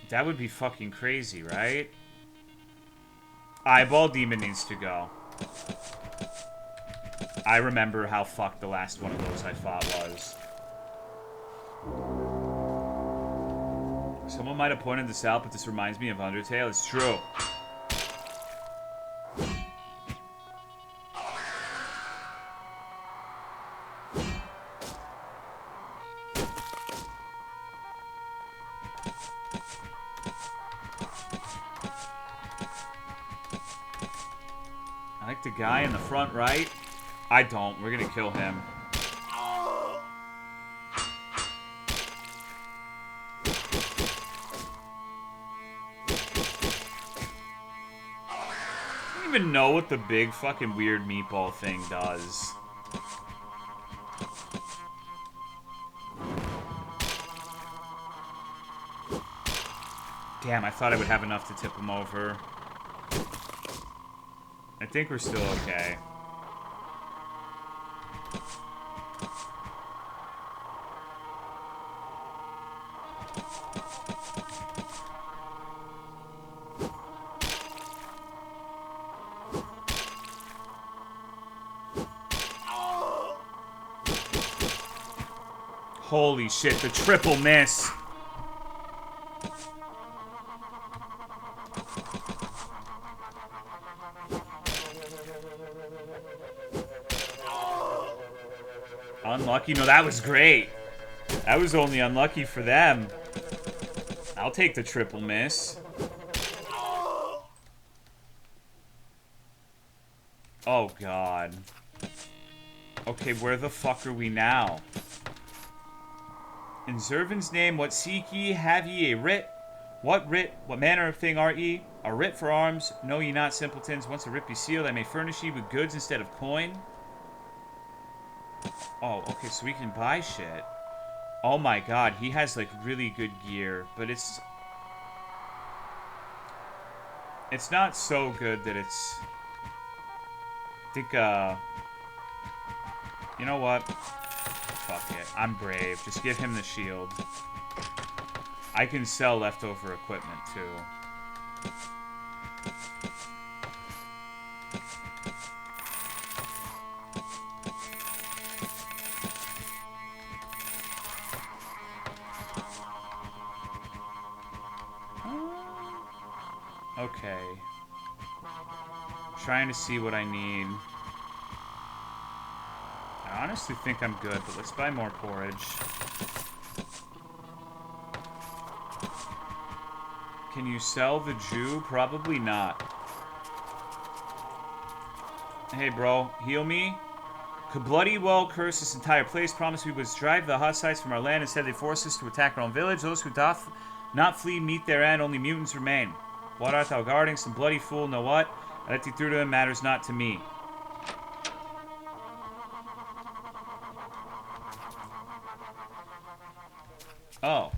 [SPEAKER 1] That would be fucking crazy, right? Eyeball Demon needs to go. I remember how fucked the last one of those I fought was. Someone might have pointed this out, but this reminds me of Undertale. It's true. I like the guy in the front right. I don't. We're gonna kill him. even know what the big fucking weird meatball thing does. Damn, I thought I would have enough to tip him over. I think we're still okay. Holy shit, the triple miss. Unlucky? No, that was great. That was only unlucky for them. I'll take the triple miss. Oh, God. Okay, where the fuck are we now? In Zervin's name, what seek ye? Have ye a writ? What writ? What manner of thing art ye? A writ for arms? Know ye not, simpletons? Once a writ be sealed, I may furnish ye with goods instead of coin. Oh, okay, so we can buy shit. Oh my god, he has, like, really good gear, but it's not so good that it's... I think, you know what? Fuck it. I'm brave. Just give him the shield. I can sell leftover equipment, too. Okay. Trying to see what I need. I honestly think I'm good, but let's buy more porridge. Can you sell the Jew? Probably not. Hey, bro. Heal me? Could bloody well curse this entire place. Promise we would drive the Hussites from our land. Instead, they force us to attack our own village. Those who doth not flee meet their end. Only mutants remain. What art thou guarding? Some bloody fool. Know what? I let thee through to him. Matters not to me. Oh.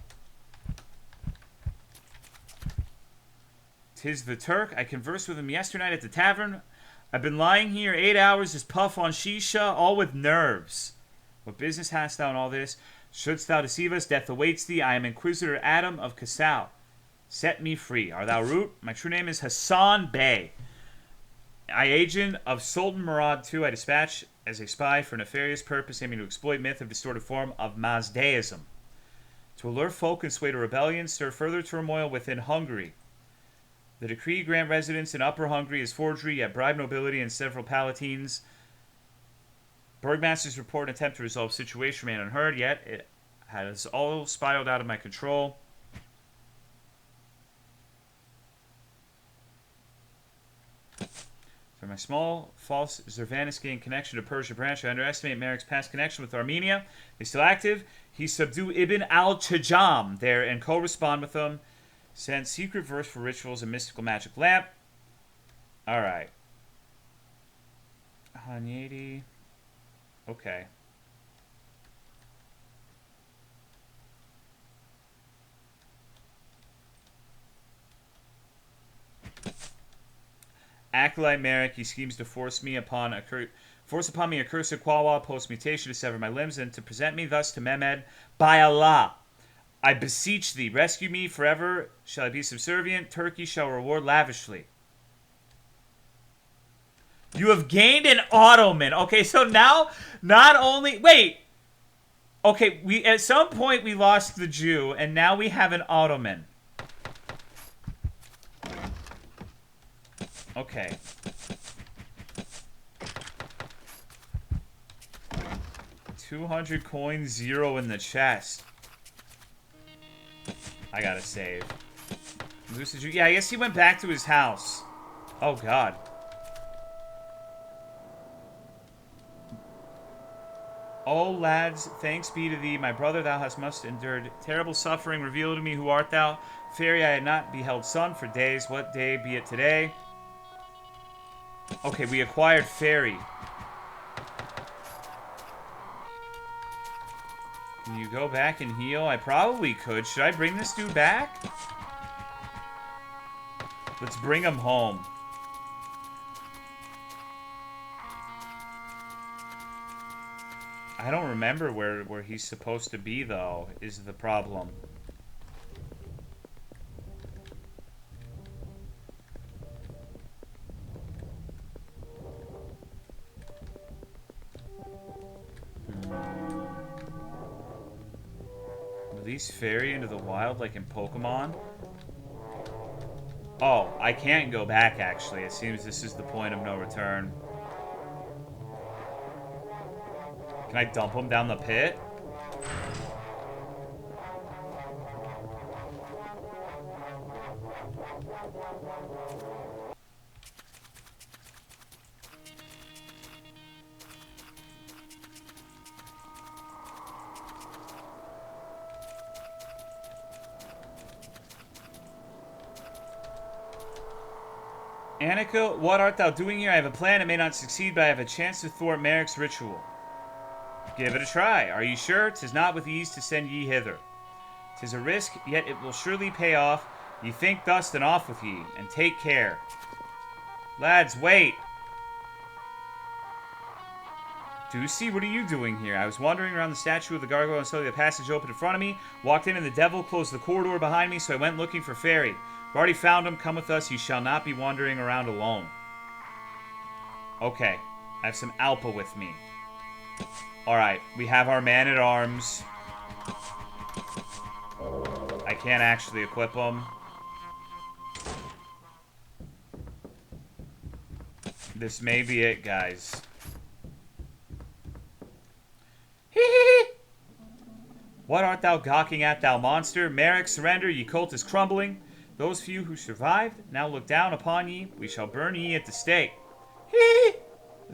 [SPEAKER 1] 'Tis the Turk. I conversed with him yesternight at the tavern. I've been lying here 8 hours, just puff on shisha, all with nerves. What business hast thou in all this? Shouldst thou deceive us, death awaits thee. I am Inquisitor Adam of Kassau. Set me free. Art thou Root? My true name is Hassan Bey. I agent of Sultan Murad II. I dispatch as a spy for nefarious purpose, aiming to exploit myth of distorted form of Mazdaism. To allure folk and sway to rebellion, stir further turmoil within Hungary. The decree grant residence in Upper Hungary is forgery, yet bribe nobility and several palatines. Burgmaster's report and attempt to resolve situation remain unheard, yet it has all spiraled out of my control. For my small, false Zervaniscan connection to Persia branch, I underestimate Merrick's past connection with Armenia. He's still active. He subdued Ibn al-Chajam there and co-respond with them. Sent secret verse for rituals and mystical magic lamp. Alright. 180. Okay. Acolyte Merrick, he schemes to force upon me a curse of Quawa post-mutation to sever my limbs and to present me thus to Mehmed. By Allah, I beseech thee, rescue me forever. Shall I be subservient? Turkey shall reward lavishly. You have gained an Ottoman. Okay, so now, not only... Wait. Okay, at some point we lost the Jew, and now we have an Ottoman. Okay. $200 coins, 0 in the chest. I gotta save. Lucid Jew. Yeah, I guess he went back to his house. Oh, God. Oh, lads, thanks be to thee, my brother, thou hast must endured terrible suffering. Reveal to me who art thou. Fairy, I had not beheld sun for days. What day be it today? Okay, we acquired Fairy. Can you go back and heal? I probably could. Should I bring this dude back? Let's bring him home. I don't remember where he's supposed to be, though, is the problem. Release Fairy into the wild like in Pokemon? Oh, I can't go back, actually. It seems this is the point of no return. Can I dump him down the pit? Annika, what art thou doing here? I have a plan. It may not succeed, but I have a chance to thwart Merrick's ritual. Give it a try. Are ye sure? 'Tis not with ease to send ye hither. 'Tis a risk, yet it will surely pay off. Ye think thus, then off with ye, and take care. Lads, wait. Deucey, what are you doing here? I was wandering around the statue of the gargoyle and saw the passage open in front of me. Walked in and the devil closed the corridor behind me, so I went looking for Fairy. I've already found him. Come with us. You shall not be wandering around alone. Okay. I have some Alpa with me. Alright. We have our man-at-arms. I can't actually equip him. This may be it, guys. What art thou gawking at, thou monster? Merrick, surrender, ye cult is crumbling. Those few who survived now look down upon ye. We shall burn ye at the stake.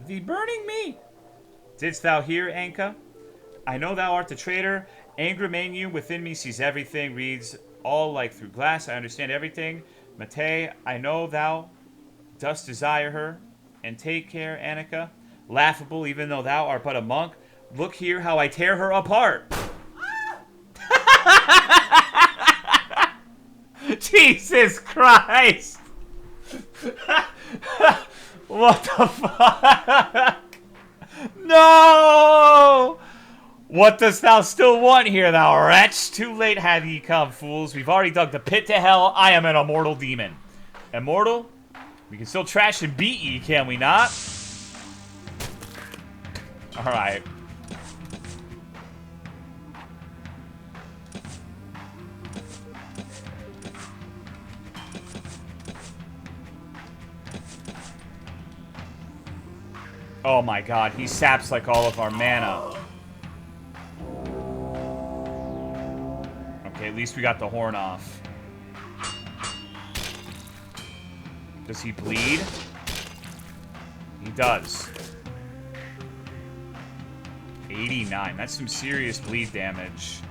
[SPEAKER 1] Thee burning me. Didst thou hear, Anka? I know thou art the traitor. Angramanu within me sees everything, reads all like through glass. I understand everything. Mate, I know thou dost desire her. And take care, Annika. Laughable, even though thou art but a monk. Look here how I tear her apart. Jesus Christ! What the fuck? No! What dost thou still want here, thou wretch? Too late have ye come, fools. We've already dug the pit to hell. I am an immortal demon. Immortal? We can still trash and beat ye, can we not? Alright. Oh my god, he saps like all of our mana. Okay, at least we got the horn off. Does he bleed? He does. 89. That's some serious bleed damage.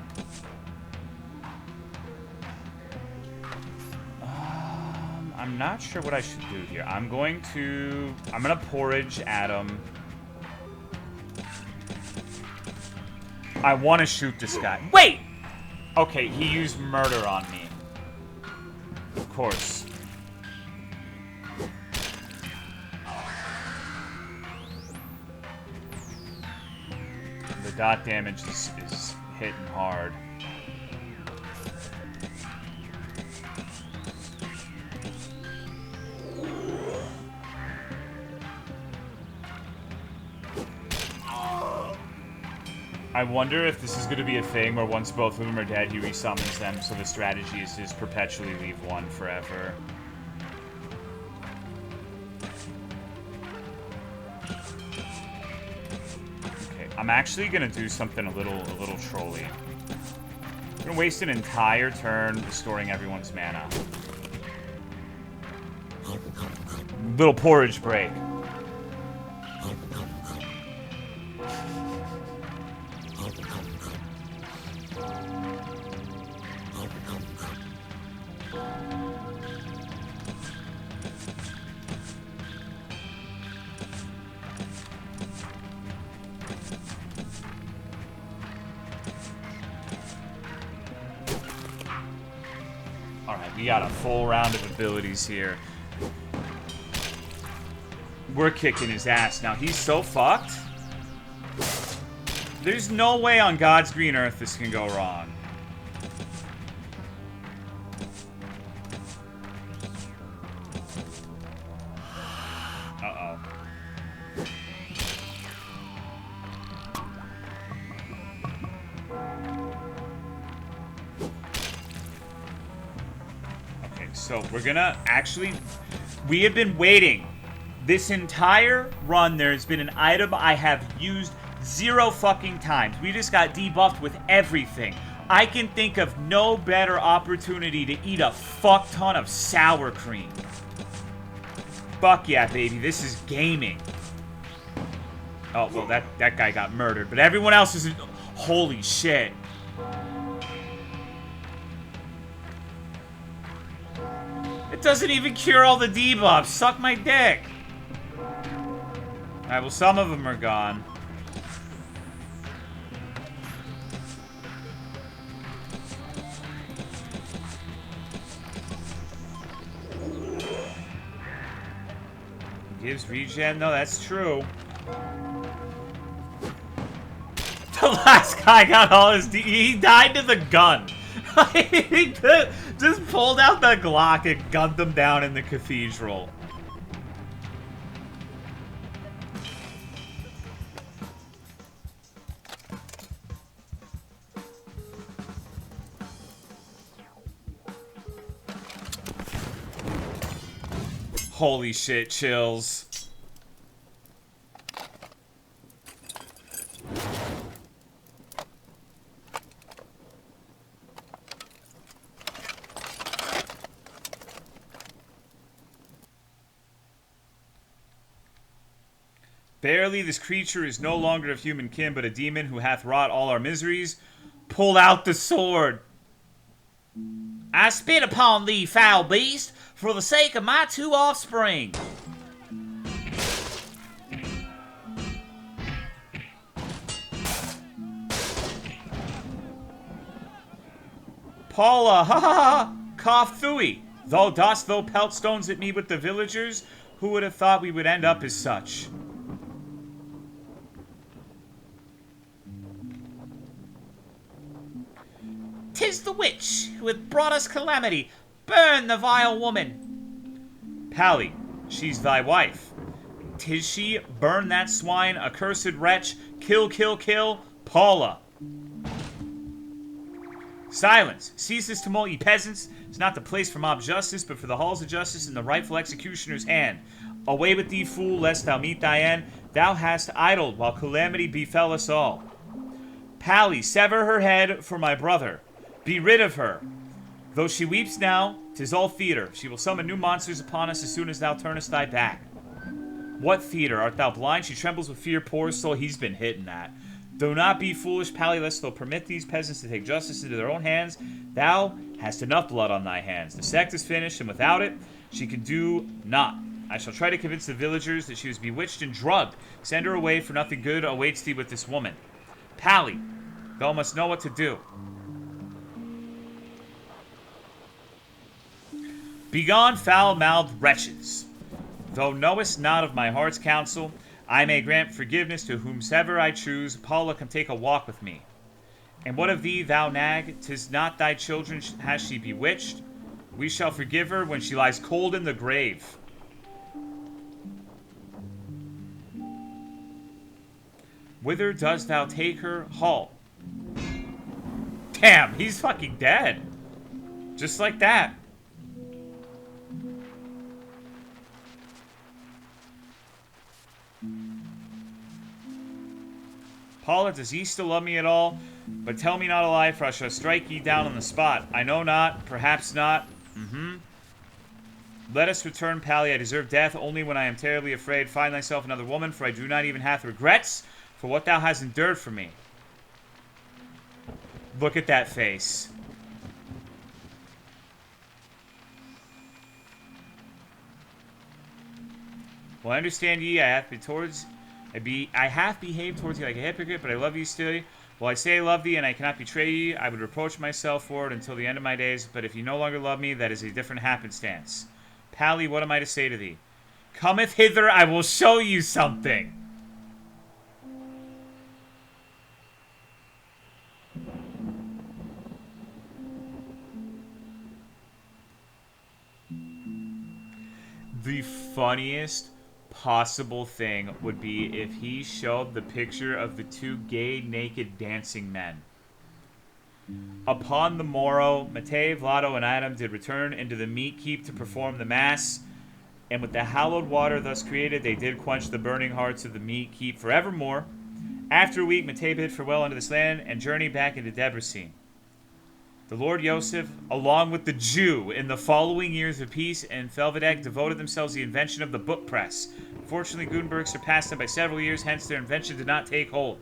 [SPEAKER 1] I'm not sure what I should do here. I'm gonna porridge at him. I want to shoot this guy. Wait! Okay, he used murder on me. Of course. The dot damage is hitting hard. I wonder if this is going to be a thing where once both of them are dead, he resummons them, so the strategy is to just perpetually leave one forever. Okay, I'm actually going to do something a little trolly. I'm going to waste an entire turn restoring everyone's mana. Little porridge break. We got a full round of abilities here. We're kicking his ass. Now, he's so fucked. There's no way on God's green earth this can go wrong. Uh-oh. Okay, so we're gonna actually... We have been waiting. This entire run, there's been an item I have used 0 fucking times. We just got debuffed with everything. I can think of no better opportunity to eat a fuck ton of sour cream. Fuck yeah, baby. This is gaming. Oh, well, that guy got murdered. But everyone else is... Holy shit. It doesn't even cure all the debuffs. Suck my dick. Alright, well, some of them are gone. Gives regen? No, that's true. The last guy got all his... He died to the gun. He just pulled out the Glock and gunned them down in the cathedral. Holy shit, chills. Barely, this creature is no longer of human kin, but a demon who hath wrought all our miseries. Pull out the sword. I spit upon thee, foul beast, for the sake of my 2 offspring. Paula, ha ha ha, cough thooey. Thou dost thou pelt stones at me with the villagers? Who would have thought we would end up as such? "'Tis the witch who hath brought us calamity. Burn the vile woman." "Pally, she's thy wife." "'Tis she. Burn that swine, accursed wretch. Kill, kill, kill. Paula." "Silence! Cease this tumult, ye peasants. It's not the place for mob justice, but for the halls of justice in the rightful executioner's hand. Away with thee, fool, lest thou meet thy end. Thou hast idled while calamity befell us all." "Pally, sever her head for my brother. Be rid of her. Though she weeps now, 'tis all theater. She will summon new monsters upon us as soon as thou turnest thy back." "What theater? Art thou blind? She trembles with fear, poor soul." He's been hitting that. "Do not be foolish, Pally, lest thou permit these peasants to take justice into their own hands. Thou hast enough blood on thy hands. The sect is finished, and without it, she can do naught. I shall try to convince the villagers that she was bewitched and drugged. Send her away, for nothing good awaits thee with this woman. Pally, thou must know what to do." "Begone, foul-mouthed wretches. Thou knowest not of my heart's counsel. I may grant forgiveness to whomsoever I choose. Paula, come take a walk with me." "And what of thee, thou nag? 'Tis not thy children has she bewitched. We shall forgive her when she lies cold in the grave." "Whither dost thou take her? Halt." Damn, he's fucking dead. Just like that. "Paula, does he still love me at all? But tell me not a lie, for I shall strike ye down on the spot. I know not, perhaps not. Let us return, Pally. I deserve death only when I am terribly afraid. Find thyself another woman, for I do not even have regrets for what thou hast endured for me." Look at that face. "Well, understand ye, I hath been towards I half behave towards you like a hypocrite, but I love you still. While I say I love thee and I cannot betray you, I would reproach myself for it until the end of my days. But if you no longer love me, that is a different happenstance. Pally, what am I to say to thee? Cometh hither, I will show you something. The funniest possible thing would be if he showed the picture of the two gay, naked dancing men. Upon the morrow, Matei, Vlado, and Adam did return into the meat keep to perform the mass, and with the hallowed water thus created, they did quench the burning hearts of the meat keep forevermore. After a week, Matei bid farewell unto this land and journeyed back into Debrecen. The Lord Yosef, along with the Jew, in the following years of peace and Felvidek, devoted themselves to the invention of the book press. Unfortunately, Gutenberg surpassed them by several years, hence their invention did not take hold.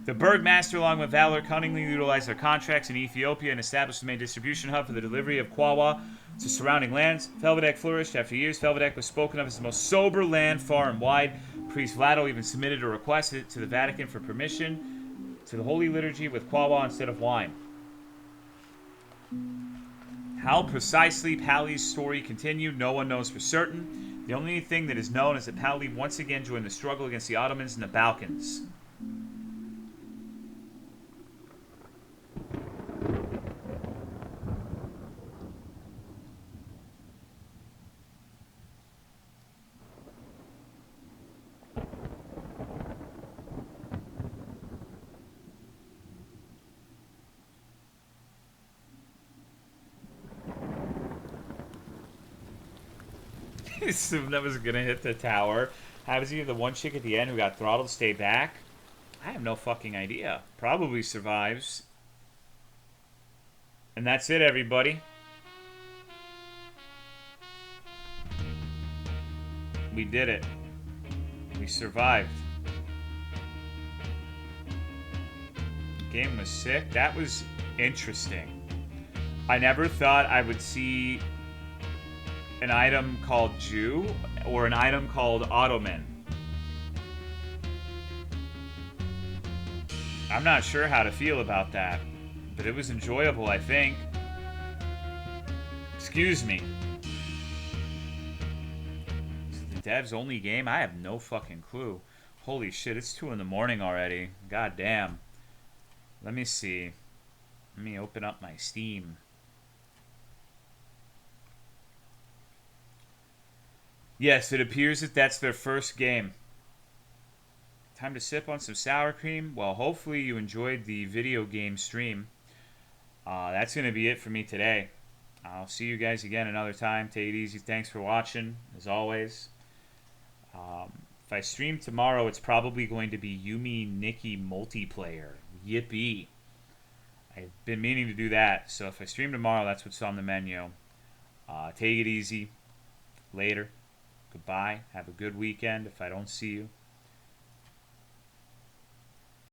[SPEAKER 1] The Burgmaster, along with Valor, cunningly utilized their contracts in Ethiopia and established the main distribution hub for the delivery of Kwawa to surrounding lands. Felvidek flourished. After years, Felvidek was spoken of as the most sober land far and wide. Priest Vlado even submitted a request to the Vatican for permission to the Holy Liturgy with Kwawa instead of wine. How precisely Pally's story continued, no one knows for certain. The only thing that is known is that Pally once again joined the struggle against the Ottomans in the Balkans. Assumed that was gonna hit the tower. How was he the one chick at the end who got throttled stay back? I have no fucking idea. Probably survives. And that's it, everybody. We did it. We survived. Game was sick. That was interesting. I never thought I would see an item called Jew or an item called Ottoman. I'm not sure how to feel about that, but it was enjoyable, I think. Excuse me. Is it the devs only game? I have no fucking clue. Holy shit, it's 2 in the morning already. God damn. Let me see. Let me open up my Steam. Yes, it appears that that's their first game. Time to sip on some sour cream. Well, hopefully you enjoyed the video game stream. That's going to be it for me today. I'll see you guys again another time. Take it easy. Thanks for watching, as always. If I stream tomorrow, it's probably going to be Yumi Nikki multiplayer. Yippee. I've been meaning to do that, so if I stream tomorrow, that's what's on the menu. Take it easy. Later. Goodbye. Have a good weekend if I don't see you.